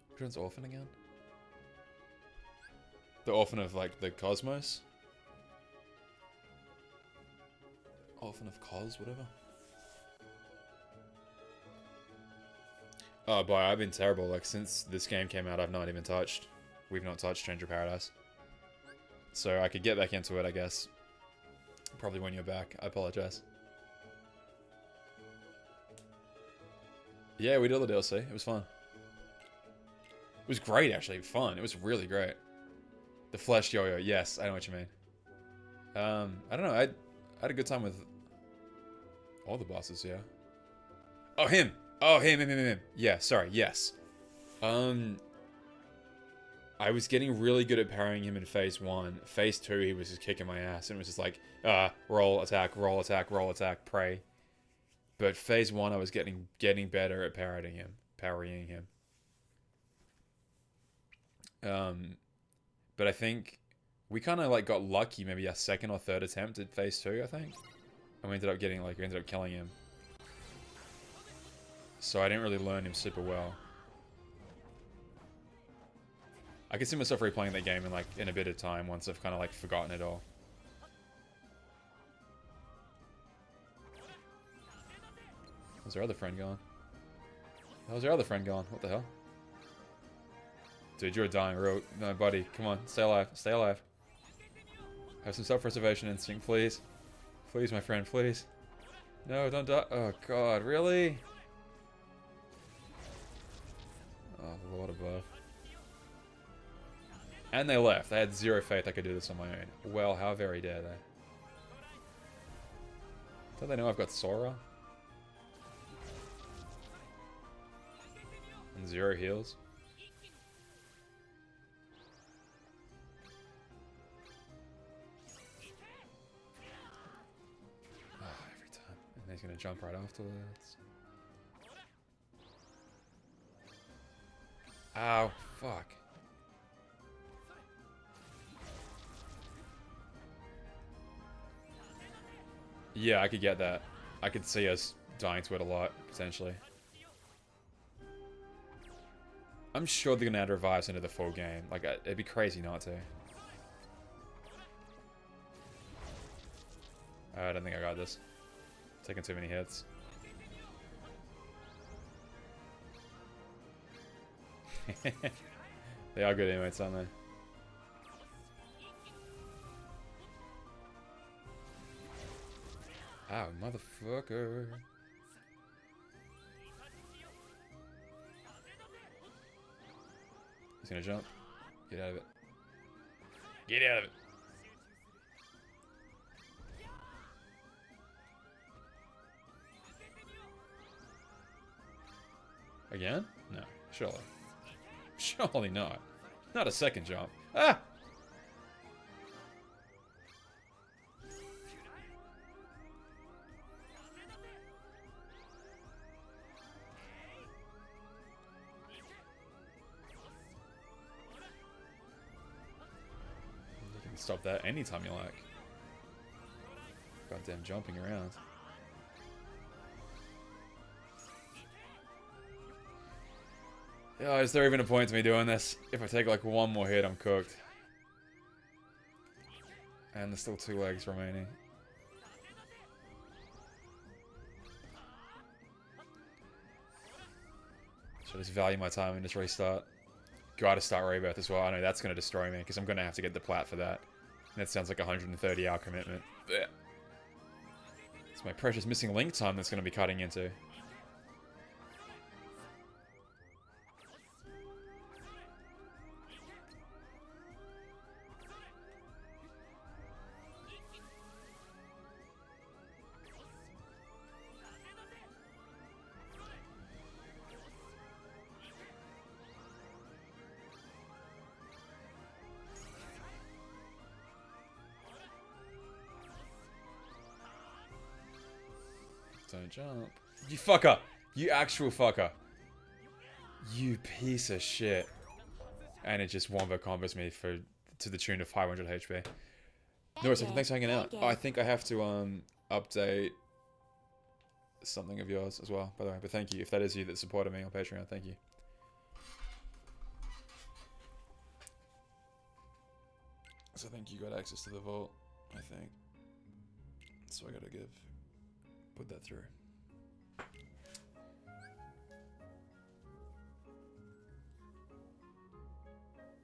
Which one's Orphan again? The Orphan of, like, the Cosmos? Orphan of Cos, whatever. Oh boy, I've been terrible. Like, since this game came out, I've not even touched. We've not touched Stranger Paradise. So I could get back into it, I guess. Probably when you're back. I apologize. Yeah, we did all the DLC. It was fun. It was great, actually. Fun. It was really great. The Flesh Yo-Yo. Yes, I know what you mean. I don't know. I had a good time with all the bosses, yeah. Oh, him! Oh, him. Yeah, sorry, yes. I was getting really good at parrying him in Phase 1. Phase 2, he was just kicking my ass, and it was just like, roll, attack, roll, attack, roll, attack, pray. But Phase 1, I was getting better at parrying him. But I think we kind of like got lucky, maybe our second or third attempt at Phase 2, I think. And we ended up killing him. So I didn't really learn him super well. I can see myself replaying that game in a bit of time once I've kind of like forgotten it all. How's our other friend gone? How's our other friend gone? What the hell? Dude, you're a dying road. No, buddy. Come on. Stay alive. Stay alive. Have some self-preservation instinct, please. Please, my friend, please. No, don't die. Oh, God. Really? Oh, the Lord above. And they left. They had zero faith I could do this on my own. Well, how very dare they? Don't they know I've got Sora? And 0 heals. Oh, every time. And he's gonna jump right afterwards. Ow, fuck. Yeah, I could get that. I could see us dying to it a lot, potentially. I'm sure they're gonna add revives into the full game. Like, it'd be crazy not to. I don't think I got this. Taking too many hits. They are good inmates, aren't they? Ow, motherfucker. He's gonna jump. Get out of it. Get out of it. Again? No, surely. Surely not. Not a second jump. Ah! You can stop that anytime you like. Goddamn jumping around. Oh, is there even a point to me doing this? If I take like one more hit, I'm cooked. And there's still 2 legs remaining. Should I just value my time and just restart? Gotta start Rebirth as well. I know that's gonna destroy me because I'm gonna have to get the plat for that. And that sounds like a 130-hour commitment. Blech. It's my precious missing link time that's gonna be cutting into. Don't jump. You fucker! You actual fucker! You piece of shit. And it just wombo combos me to the tune of 500 HP. No, second, thanks for hanging out. Oh, I think I have to update something of yours as well, by the way. But thank you. If that is you that supported me on Patreon, thank you. So I think you got access to the vault, I think. So I gotta put that through.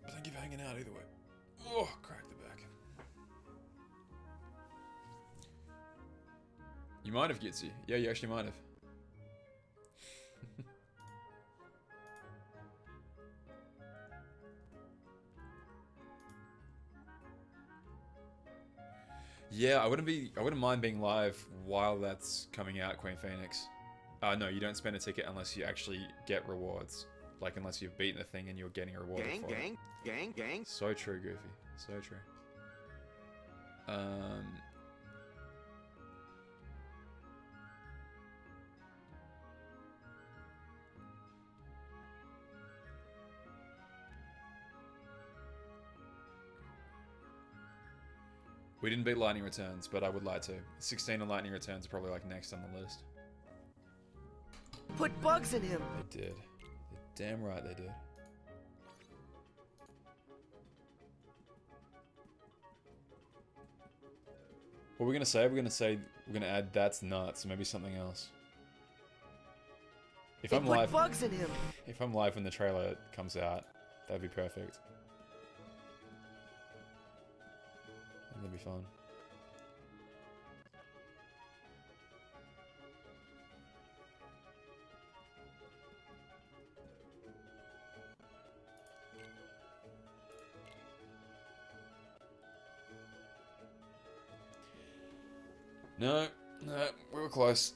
But thank you for hanging out either way. Oh, crack the back. You might have, Gitsy. Yeah, you actually might have. Yeah, I wouldn't mind being live while that's coming out, Queen Phoenix. No, you don't spend a ticket unless you actually get rewards. Like, unless you've beaten the thing and you're getting a reward for it. Gang. So true, Goofy. So true. We didn't beat Lightning Returns, but I would like to. 16 and Lightning Returns are probably like next on the list. Put bugs in him. They did. They're damn right they did. What are we gonna say? We're gonna add that's nuts, maybe something else. If I'm live, bugs in him. If I'm live when the trailer comes out, that'd be perfect. That'd be fun. No, we were close.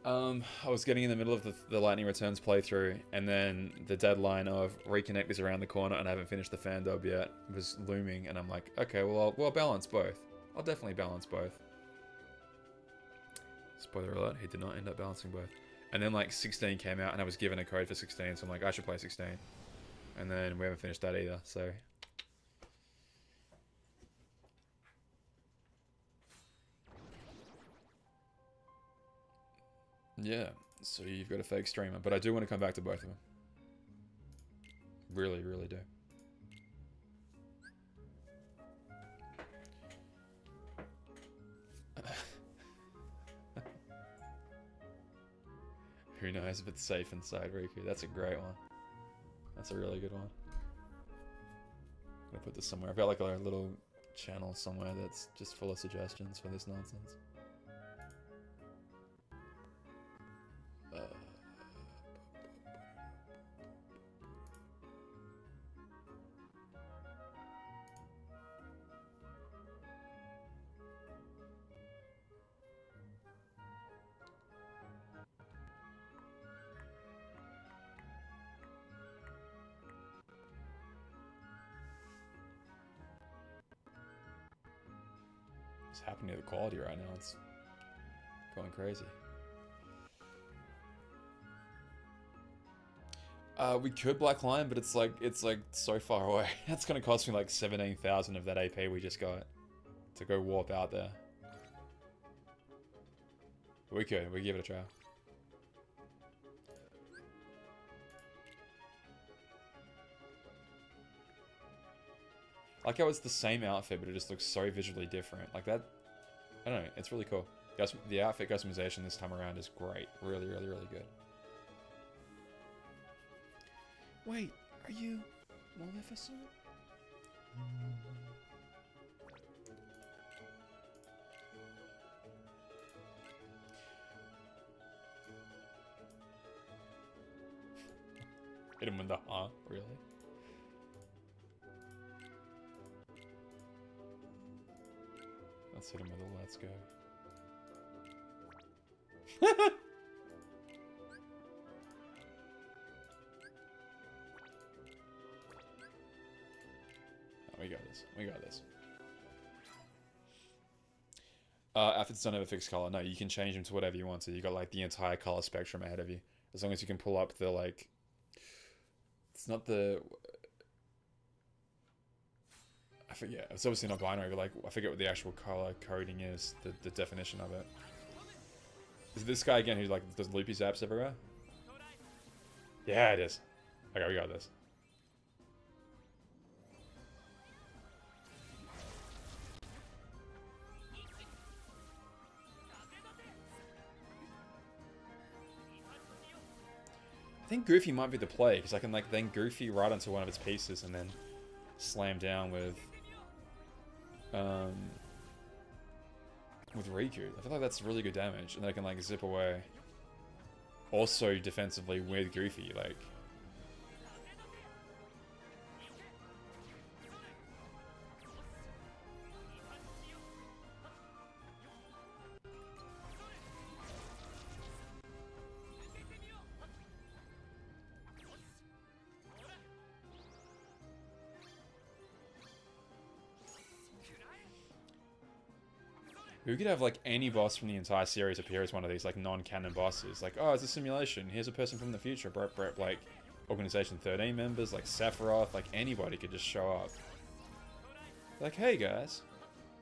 I was getting in the middle of the Lightning Returns playthrough, and then the deadline of Reconnect is around the corner, and I haven't finished the fan dub yet. It was looming, and I'm like, okay, well, I'll balance both. I'll definitely balance both. Spoiler alert, he did not end up balancing both. And then, like, 16 came out, and I was given a code for 16, so I'm like, I should play 16. And then we haven't finished that either, so... Yeah, so you've got a fake streamer, but I do want to come back to both of them. Really, really do. Who knows if it's safe inside Riku? That's a great one. That's a really good one. I'm gonna put this somewhere. I've got like a little channel somewhere that's just full of suggestions for this nonsense. What's happening to the quality right now? It's going crazy. We could Black Lion, but it's like so far away. That's gonna cost me like 17,000 of that AP we just got to go warp out there. We could. We give it a try. I like how it's the same outfit, but it just looks so visually different. Like that, I don't know, it's really cool. The outfit customization this time around is great. Really, really, really good. Wait, are you Maleficent? Hit him with the huh? Really? Let's hit him with a let's go. Oh, we got this. We got this. Outfits don't have a fixed color. No, you can change them to whatever you want to. You got like the entire color spectrum ahead of you. As long as you can pull up the like... It's not the... I forget. It's obviously not binary, but like, I forget what the actual color coding is, the definition of it. Is it this guy again who like does loopy zaps everywhere? Yeah, it is. Okay, we got this. I think Goofy might be the play, because I can like then Goofy right onto one of its pieces and then slam down with with Riku. I feel like that's really good damage, and they can like zip away. Also defensively with Goofy, like. We could have like any boss from the entire series appear as one of these like non-canon bosses. Like, oh, it's a simulation. Here's a person from the future. Brep, brep, like Organization 13 members, like Sephiroth, like anybody could just show up. Like, hey guys,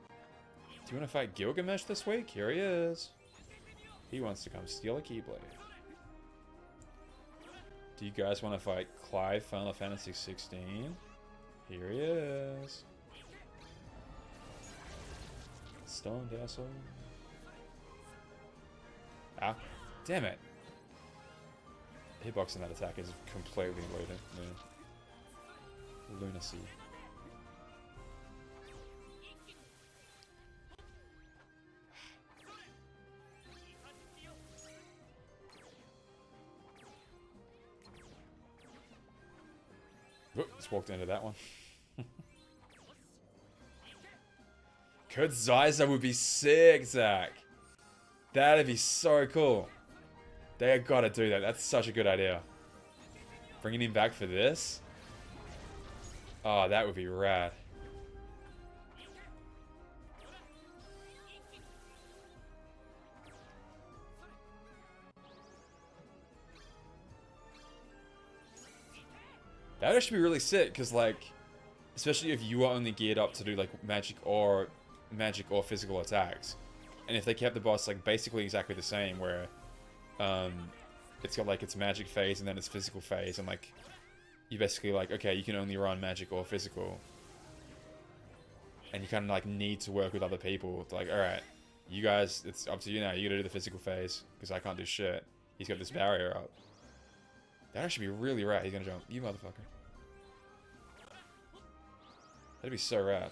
do you want to fight Gilgamesh this week? Here he is. He wants to come steal a Keyblade. Do you guys want to fight Clive, Final Fantasy 16? Here he is. Stoned asshole. Ah, damn it. Hitboxing that attack is completely lunacy. Just walked into that one. Kurt Zeiser would be sick, Zach. That'd be so cool. They gotta do that. That's such a good idea. Bringing him back for this? Oh, that would be rad. That would actually be really sick, because, like, especially if you are only geared up to do, like, magic or physical attacks. And if they kept the boss, like, basically exactly the same, where, it's got, like, its magic phase and then its physical phase, and, like, you basically, like, okay, you can only run magic or physical. And you kind of, like, need to work with other people. To, like, alright, you guys, it's up to you now. You gotta do the physical phase, because I can't do shit. He's got this barrier up. That'd actually be really rad. He's gonna jump. You motherfucker. That'd be so rad.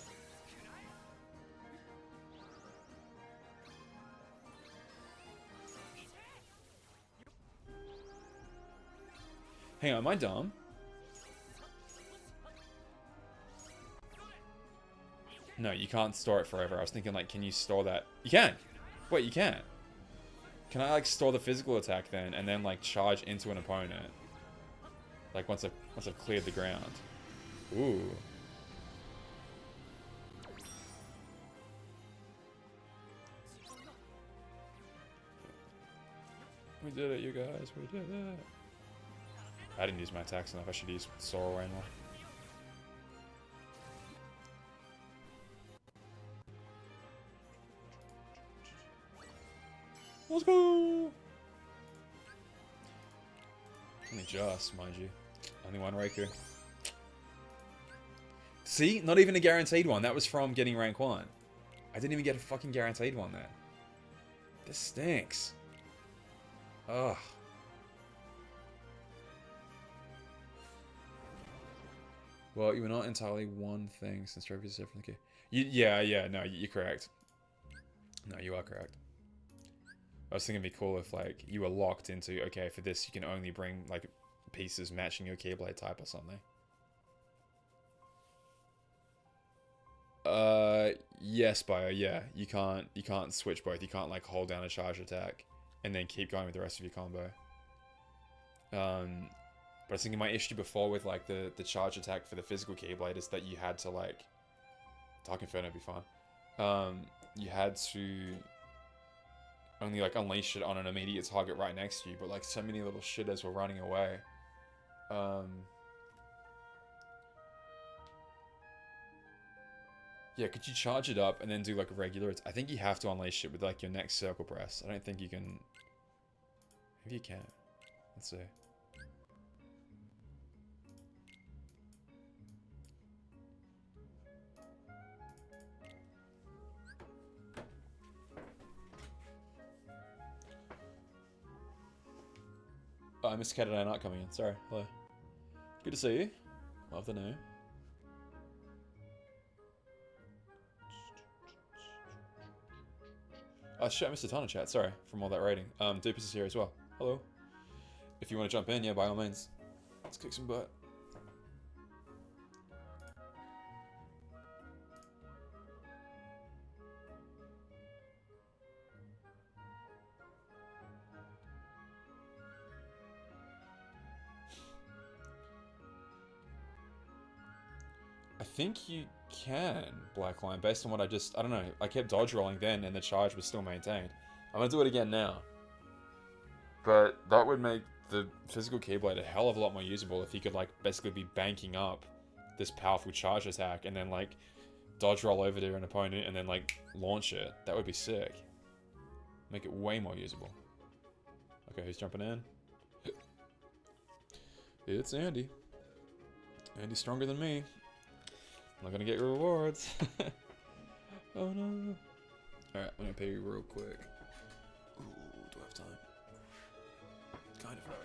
Hang on, am I dumb? No, you can't store it forever. I was thinking, like, can you store that? You can! Wait, you can. Can I, like, store the physical attack then, and then, like, charge into an opponent? Like, once I've cleared the ground. Ooh. We did it, you guys. We did it. I didn't use my attacks enough. I should use Sora way more. Let's go! Only just, mind you. Only one Riku. See? Not even a guaranteed one. That was from getting rank 1. I didn't even get a fucking guaranteed one there. This stinks. Ugh. Well, you were not entirely one thing since trophies are different. Okay. Yeah, no, you're correct. No, you are correct. I was thinking it'd be cool if, like, you were locked into, okay, for this you can only bring, like, pieces matching your Keyblade type or something. Yes, Bio, yeah. You can't switch both. You can't, like, hold down a charge attack and then keep going with the rest of your combo. But I was thinking my issue before with, like, the charge attack for the physical Keyblade is that you had to, like... Dark Inferno would be fun. You had to only, like, unleash it on an immediate target right next to you, but, like, so many little shitters were running away. Yeah, could you charge it up and then do, like, a regular... I think you have to unleash it with, like, your next circle press. I don't think you can... Maybe you can. Let's see. Oh, I missed Cat and I not coming in. Sorry. Hello. Good to see you. Love the name. Oh shit, I missed a ton of chat. Sorry from all that rating. Dupus is here as well. Hello. If you want to jump in, yeah, by all means. Let's kick some butt. I think you can, Blackline, based on what I don't know, I kept dodge rolling then and the charge was still maintained. I'm gonna do it again now. But that would make the physical Keyblade a hell of a lot more usable if he could, like, basically be banking up this powerful charge attack and then, like, dodge roll over to an opponent and then, like, launch it. That would be sick. Make it way more usable. Okay, who's jumping in? It's Andy. Andy's stronger than me. I'm not gonna get rewards. Oh no. Alright, I'm gonna pay you real quick. Ooh, do I have time? Kind of, not really.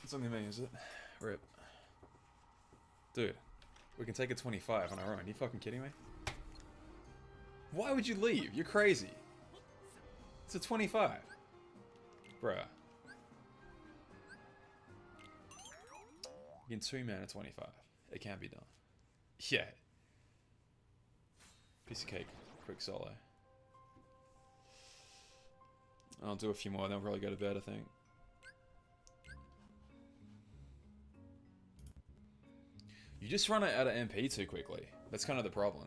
It's only me, is it? Rip. Dude, we can take a 25 on our own. Are you fucking kidding me? Why would you leave? You're crazy. It's a 25. Bruh. You can 2 mana 25. It can be done. Yeah. Piece of cake. Quick solo. I'll do a few more, then I'll probably go to bed, I think. You just run out of MP too quickly. That's kind of the problem.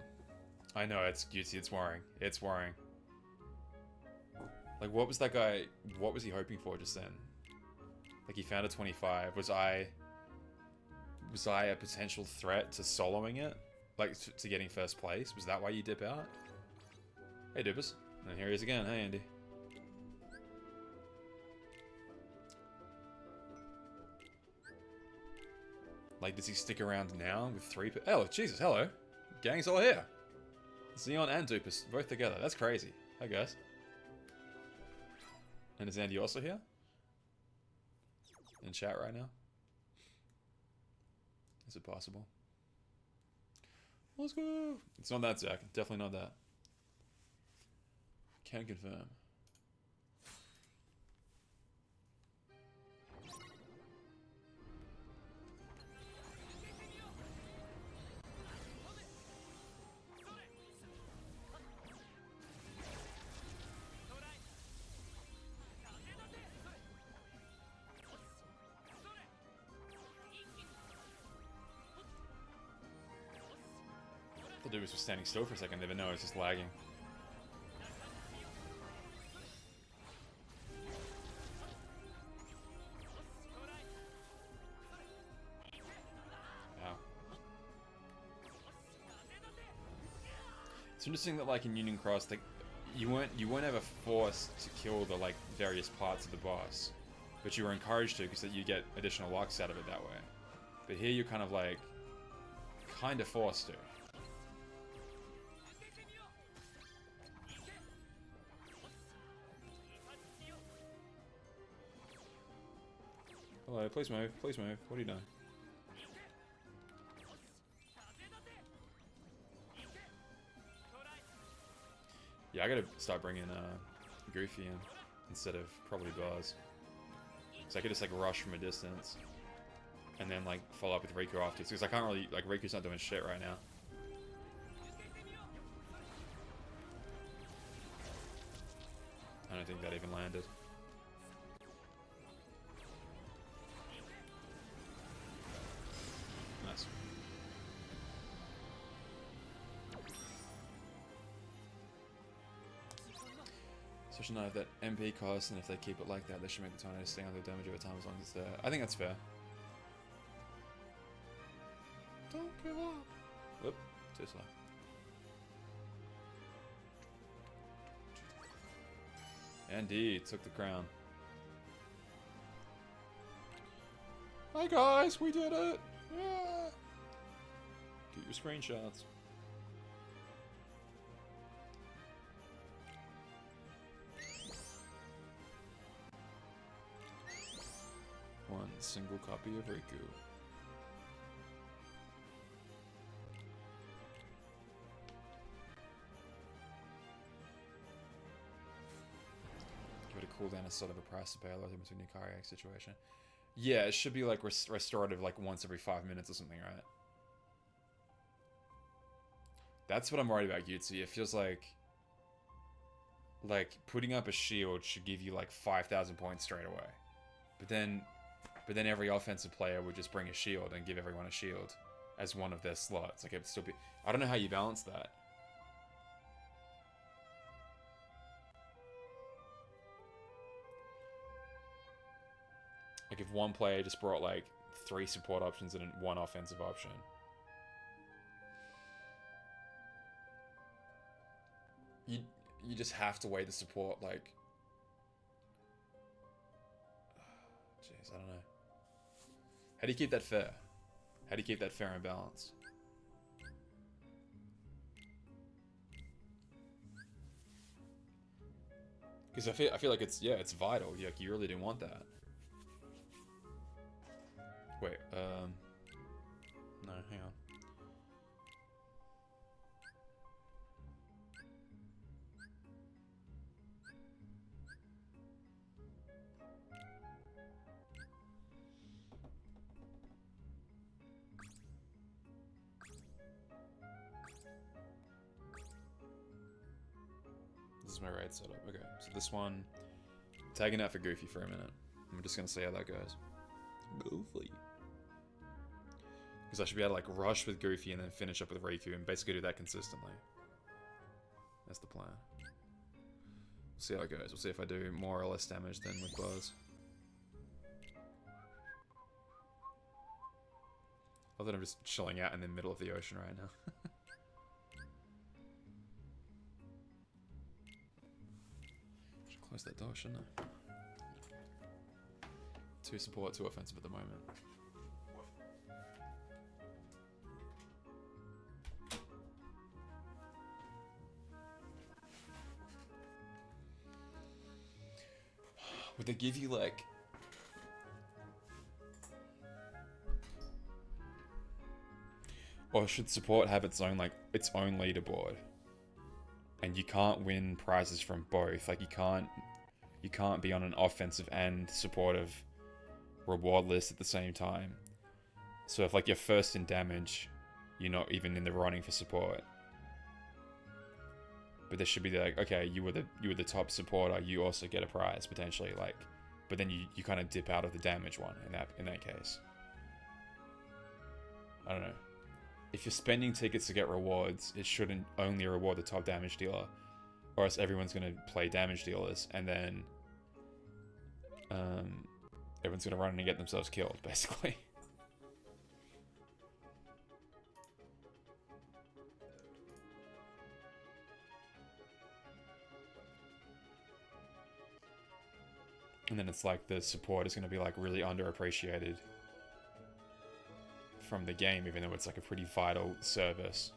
I know, it's juicy, it's worrying. It's worrying. Like, what was that guy... What was he hoping for just then? Like, he found a 25. Was I a potential threat to soloing it? Like, to getting first place? Was that why you dip out? Hey, Dupus. And here he is again. Hey, Andy. Like, does he stick around now with 3 Oh, Jesus, hello. Gang's all here. Xeon and Dupus, both together. That's crazy. Hi, guys. And is Andy also here? In chat right now? Is it possible? Let's go. It's not that, Zach. Definitely not that. Can confirm. The dude was just standing still for a second, but no, it's just lagging. Wow. It's interesting that, like, in Union Cross, like, you weren't ever forced to kill the, like, various parts of the boss, but you were encouraged to because you get additional locks out of it that way. But here you're kind of like, kind of forced to. Hello, please move, please move. What are you doing? Yeah, I gotta start bringing Goofy in instead of probably Buzz. So I could just like rush from a distance and then like follow up with Riku afterwards. Because I can't really, like, Riku's not doing shit right now. I don't think that even landed. Nice. Especially now that MP costs, and if they keep it like that, they should make the tornado stay under damage over time as long as it's there. I think that's fair. Don't give up. Whoop, too slow. Indeed, took the crown. Hi guys, we did it! Yeah! Get your screenshots. One single copy of Riku. Give it a cooldown as sort of a price to pay a lot between the Kariak situation. Yeah, it should be like restorative like once every 5 minutes or something, right? That's what I'm worried about, Yutsu. It feels like putting up a shield should give you like 5,000 points straight away. But then every offensive player would just bring a shield and give everyone a shield as one of their slots. Like it would still be... I don't know how you balance that. Like if one player just brought like 3 support options and 1 offensive option. You just have to weigh the support like... Jeez, I don't know. How do you keep that fair? How do you keep that fair and balanced? Because I feel like it's, yeah, it's vital. Like you really didn't want that. Wait, no, hang on. This is my raid setup. Okay, so this one, tagging out for Goofy for a minute. I'm just gonna see how that goes. Goofy. Because I should be able to like rush with Goofy and then finish up with Riku and basically do that consistently. That's the plan. We'll see how it goes. We'll see if I do more or less damage than with Buzz. I thought I'm just chilling out in the middle of the ocean right now. Should close that door, shouldn't I? 2 support, 2 offensive at the moment. Would they give you like... Or should support have its own leaderboard? And you can't win prizes from both. Like you can't be on an offensive and supportive reward list at the same time. So if like you're first in damage, you're not even in the running for support. But there should be like, okay, you were the top supporter, you also get a prize potentially, like, but then you kind of dip out of the damage one in that case. I don't know. If you're spending tickets to get rewards, it shouldn't only reward the top damage dealer, or else everyone's gonna play damage dealers, and then everyone's gonna run in and get themselves killed, basically. And then it's like the support is going to be like really underappreciated from the game, even though it's like a pretty vital service.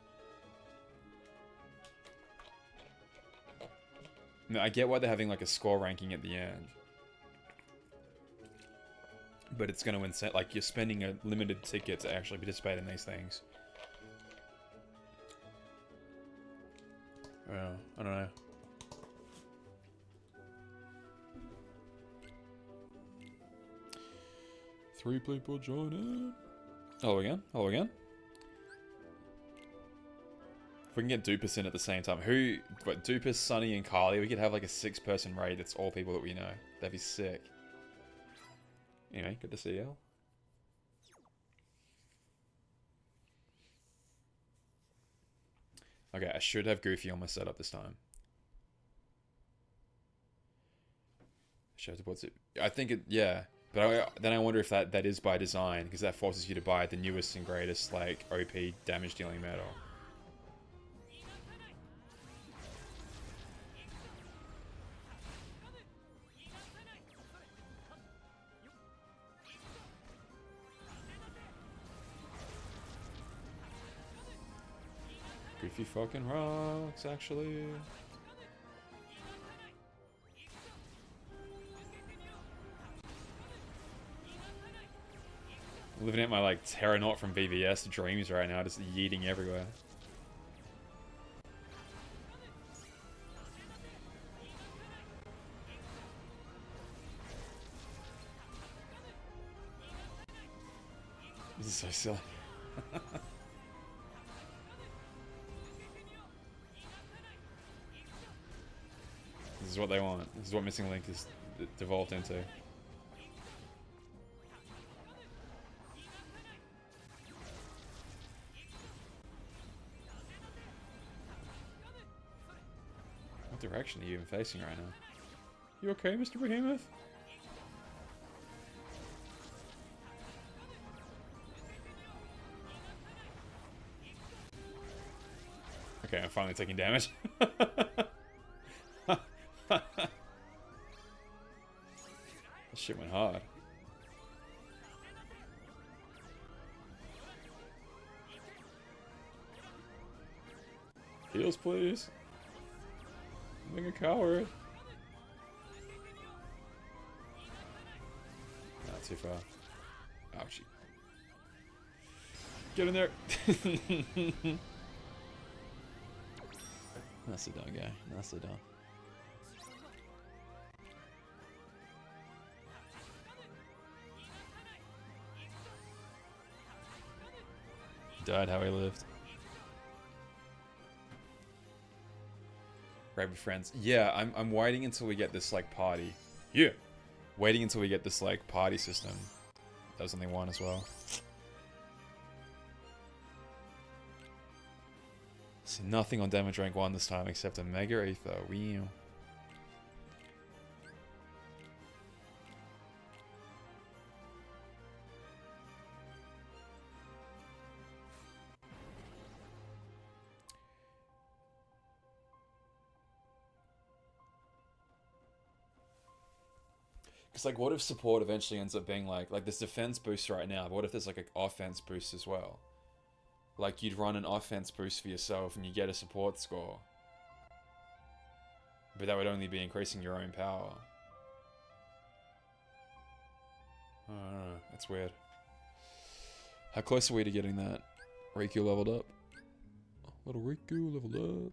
No, I get why they're having like a score ranking at the end. But it's going to incent, like you're spending a limited ticket to actually participate in these things. Well, I don't know. Three people joining. Hello again. Hello again. If we can get Dupus in at the same time. What, Dupus, Sunny, and Carly? We could have like a 6-person raid that's all people that we know. That'd be sick. Anyway, good to see you. Okay, I should have Goofy on my setup this time. Show supports it. I think it, yeah. But then I wonder if that is by design, because that forces you to buy the newest and greatest, like, OP damage dealing metal. Goofy fucking rocks, actually. Living out my, like, Terranaut from VVS dreams right now, just yeeting everywhere. This is so silly. This is what they want. This is what Missing Link is devolved into. What direction are you even facing right now? You okay, Mr. Behemoth? Okay, I'm finally taking damage. That shit went hard. Heals, please. I'm being a coward. Not too far. Ouchie. Get in there. That's the dumb guy. That's the dumb. Died how he lived. Rabbit friends. Yeah, I'm waiting until we get this, like, party. Yeah. Waiting until we get this, like, party system. That was only one as well. See, nothing on damage rank 1 this time except a Mega Ether. Wow. Because, like, what if support eventually ends up being like this defense boost right now, but what if there's, like, an offense boost as well? Like, you'd run an offense boost for yourself and you get a support score. But that would only be increasing your own power. I don't know, that's weird. How close are we to getting that? Riku leveled up. Little Riku leveled up.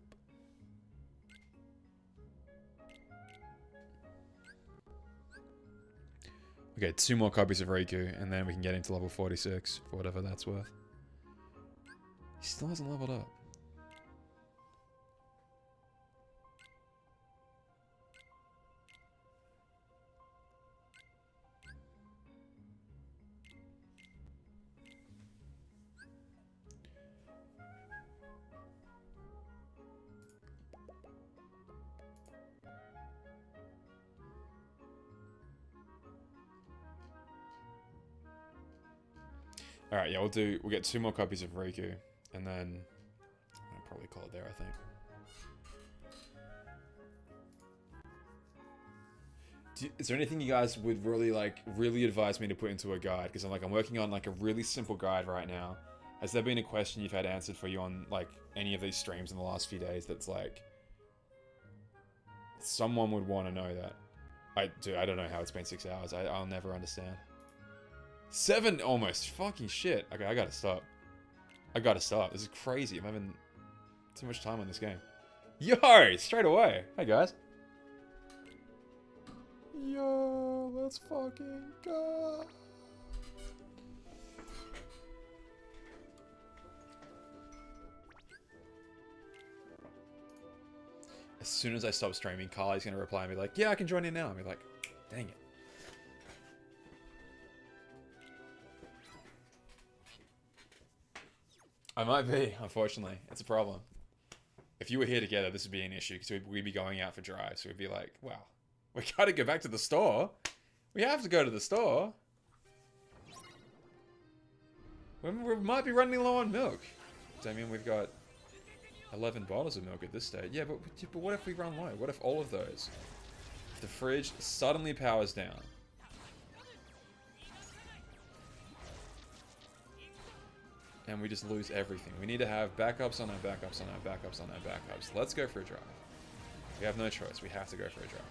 Okay, 2 more copies of Riku, and then we can get into level 46, for whatever that's worth. He still hasn't leveled up. Alright, yeah, we'll get 2 more copies of Riku, and then I'll probably call it there, I think. Is there anything you guys would really advise me to put into a guide? Because I'm working on, like, a really simple guide right now. Has there been a question you've had answered for you on, like, any of these streams in the last few days that's, like, someone would want to know that? I don't know how it's been 6 hours. I'll never understand. 7 almost. Fucking shit. Okay, I gotta stop. This is crazy. I'm having too much time on this game. Yo! Straight away. Hey, guys. Yo, let's fucking go. As soon as I stop streaming, Carly's gonna reply and be like, yeah, I can join in now. I'll be like, dang it. I might be, unfortunately. It's a problem. If you were here together, this would be an issue, because we'd be going out for drives. So we'd be like, wow, We gotta go back to the store. We have to go to the store. We might be running low on milk. I mean, we've got 11 bottles of milk at this stage. Yeah, but what if we run low? What if all of those? If the fridge suddenly powers down. And we just lose everything. We need to have backups on our backups on our backups on our backups. Let's go for a drive. We have no choice. We have to go for a drive.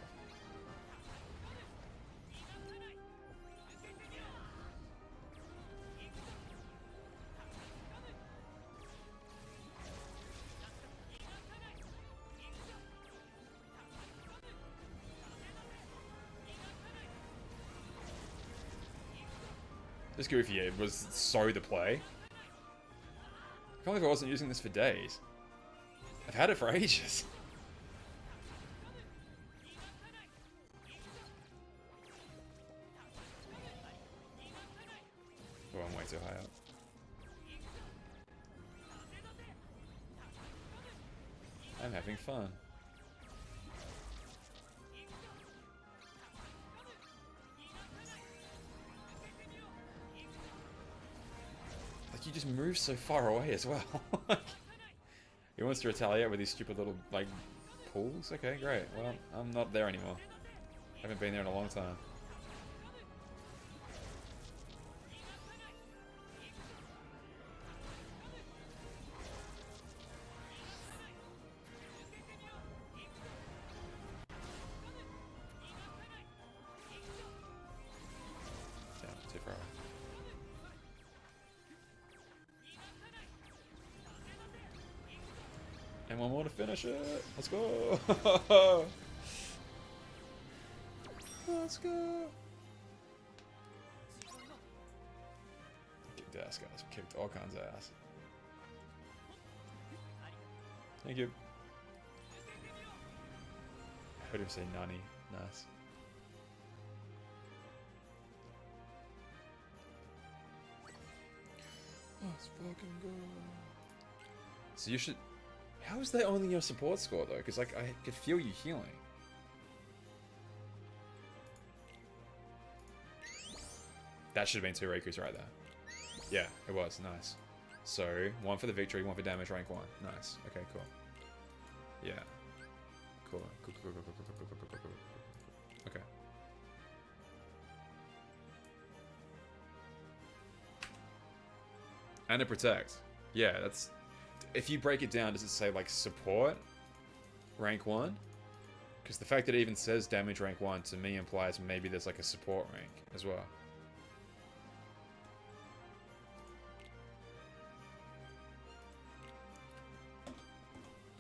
This Goofy was so the play. I can't believe I wasn't using this for days. I've had it for ages. Oh, I'm way too high up. I'm having fun. Like, you just move so far away as well. He wants to retaliate with these stupid little, like, pools? Okay, great. Well, I'm not there anymore. I haven't been there in a long time. Yeah, too far away. And one more to finish it. Let's go. Let's go. Kicked ass, guys. We kicked all kinds of ass. Thank you. I heard him say Nani. Nice. Let's fucking go. So you should... How is that only your support score, though? Because, like, I could feel you healing. That should have been 2 Rikus right there. Yeah, it was. Nice. So, 1 for the victory, 1 for damage, rank 1. Nice. Okay, cool. Yeah. Cool. Cool. Okay. And it protects. Yeah, that's... If you break it down, does it say, like, support rank 1? Because the fact that it even says damage rank 1 to me implies maybe there's, like, a support rank as well.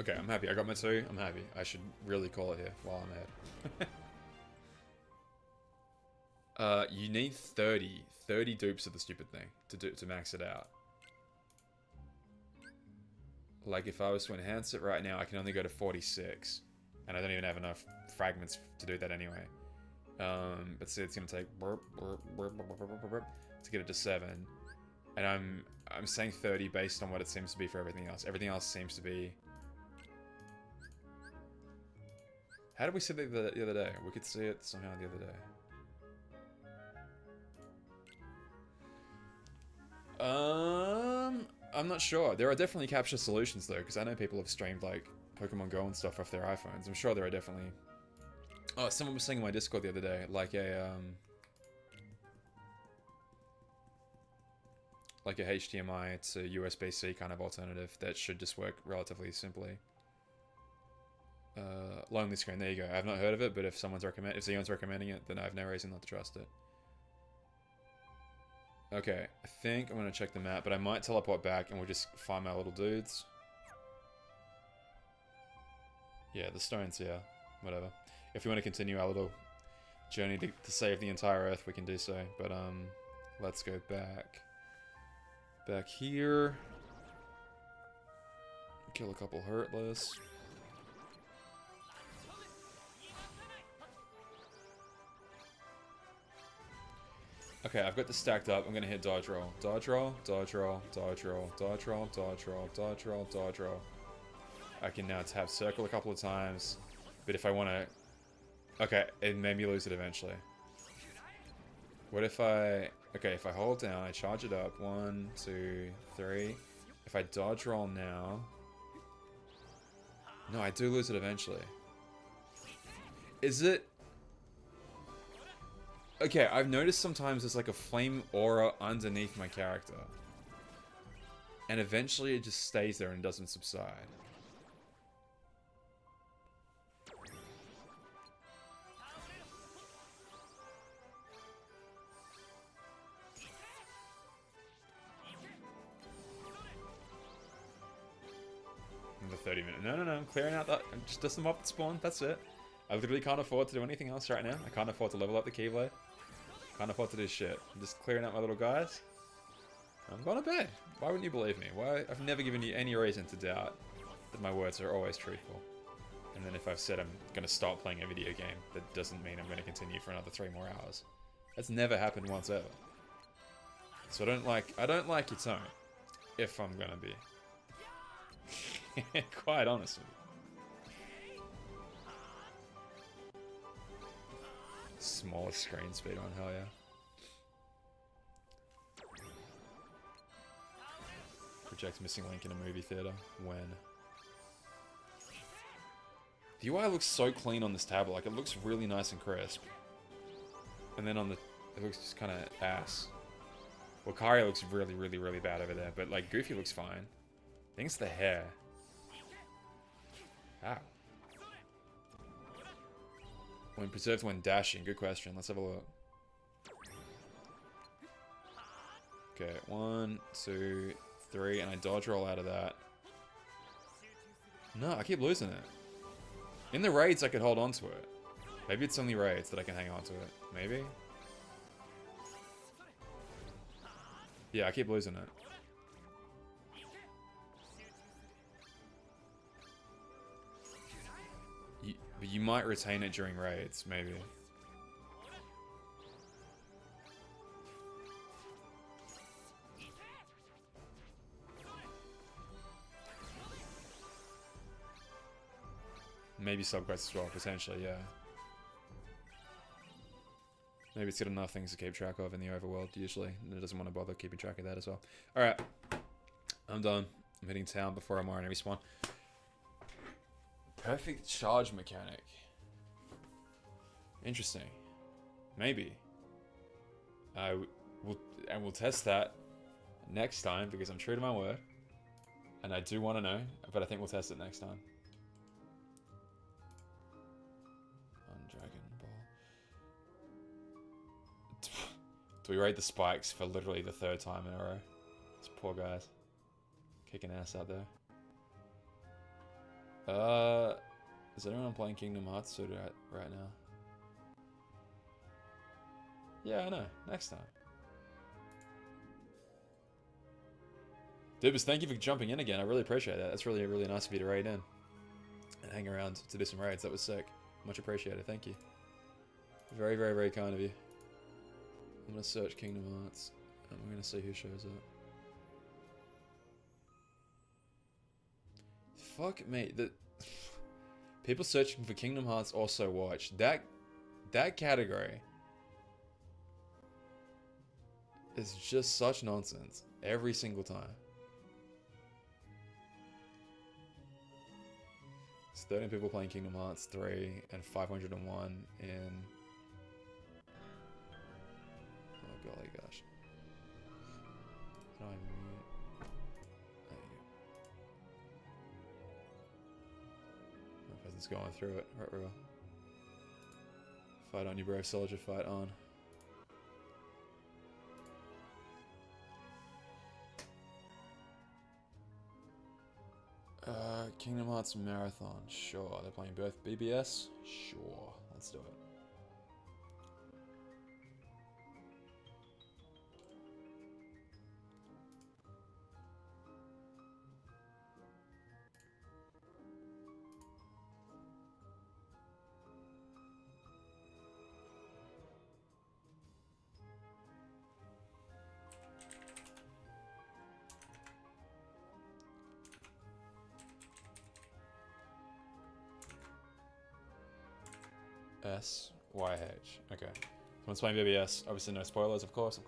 Okay, I'm happy. I got my 2. I'm happy. I should really call it here while I'm ahead. You need 30 dupes of the stupid thing to max it out. Like, if I was to enhance it right now, I can only go to 46. And I don't even have enough fragments to do that anyway. But see, it's going to take to get it to 7. And I'm saying 30 based on what it seems to be for everything else. Everything else seems to be... How did we see it the other day? We could see it somehow the other day. I'm not sure. There are definitely capture solutions though, because I know people have streamed like Pokemon Go and stuff off their iPhones. I'm sure there are definitely... Oh, someone was saying in my Discord the other day, like a HDMI to USB-C kind of alternative that should just work relatively simply. Lonely Screen, there you go. I've not heard of it, but if someone's recommending it, then I have no reason not to trust it. Okay, I think I'm gonna check the map, but I might teleport back and we'll just find my little dudes. Yeah, the stone's here. Whatever. If we want to continue our little journey to save the entire Earth, we can do so. But let's go back. Back here. Kill a couple Hurtless. Okay, I've got this stacked up. I'm gonna hit dodge roll. Dodge roll, dodge roll, dodge roll, dodge roll, dodge roll, dodge roll, dodge roll. I can now tap circle a couple of times, but if I want to Okay, it made me lose it eventually. What if I... Okay, if I hold down, I charge it up. 1, 2, 3. If I dodge roll now... No, I do lose it eventually. Is it... Okay, I've noticed sometimes there's like a flame aura underneath my character. And eventually it just stays there and doesn't subside. Another 30 minutes. No, I'm clearing out that. Just dust them off the spawn. That's it. I literally can't afford to do anything else right now. I can't afford to level up the Keyblade. Can't afford to do shit. I'm just clearing out my little guys. I'm going to bed. Why wouldn't you believe me? Why? I've never given you any reason to doubt that my words are always truthful. And then if I've said I'm going to stop playing a video game, that doesn't mean I'm going to continue for another 3 more hours. That's never happened once ever. So I don't like your tone. If I'm going to be quite honest with you. Smallest screen speed on, hell yeah. Projects missing link in a movie theater. When? The UI looks so clean on this tablet. Like, it looks really nice and crisp. And then on the... It looks just kind of ass. Wakaria looks really, really, really bad over there. But, like, Goofy looks fine. I think it's the hair. Ow. When preserved when dashing. Good question. Let's have a look. Okay, 1, 2, 3, and I dodge roll out of that. No, I keep losing it. In the raids, I could hold on to it. Maybe it's only raids that I can hang on to it. Maybe? Yeah, I keep losing it. But you might retain it during raids, maybe. Maybe subquests as well, potentially, yeah. Maybe it's got enough things to keep track of in the overworld, usually, and it doesn't want to bother keeping track of that as well. Alright, I'm done. I'm hitting town before I'm already respawn. Perfect charge mechanic. Interesting. Maybe. We'll test that next time, because I'm true to my word. And I do want to know, but I think we'll test it next time. Dragon Ball. Do we raid the spikes for literally the 3rd time in a row? These poor guys. Kicking ass out there. Is anyone playing Kingdom Hearts right now? Yeah, I know. Next time. Dubis, thank you for jumping in again. I really appreciate that. That's really, really nice of you to raid in. And hang around to do some raids. That was sick. Much appreciated. Thank you. Very, very, very kind of you. I'm going to search Kingdom Hearts. And we're going to see who shows up. Fuck me. People searching for Kingdom Hearts also watch. That category is just such nonsense. Every single time. It's 13 people playing Kingdom Hearts 3 and 501 in... Oh golly gosh. How do I mute? There you go. My person's going through it. Right, real. Fight on, you brave soldier, fight on. Kingdom Hearts Marathon, sure. They're playing both BBS? Sure. Let's do it. BBSYH. Okay. Someone's playing BBS. Obviously no spoilers, of course.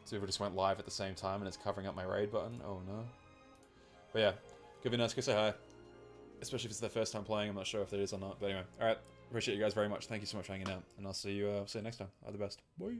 Server just went live at the same time and it's covering up my raid button. Oh no. But yeah, could be nice. Go say hi. Especially if it's their first time playing. I'm not sure if it is or not. But anyway, alright. Appreciate you guys very much. Thank you so much for hanging out. And I'll see you next time. All the best. Bye.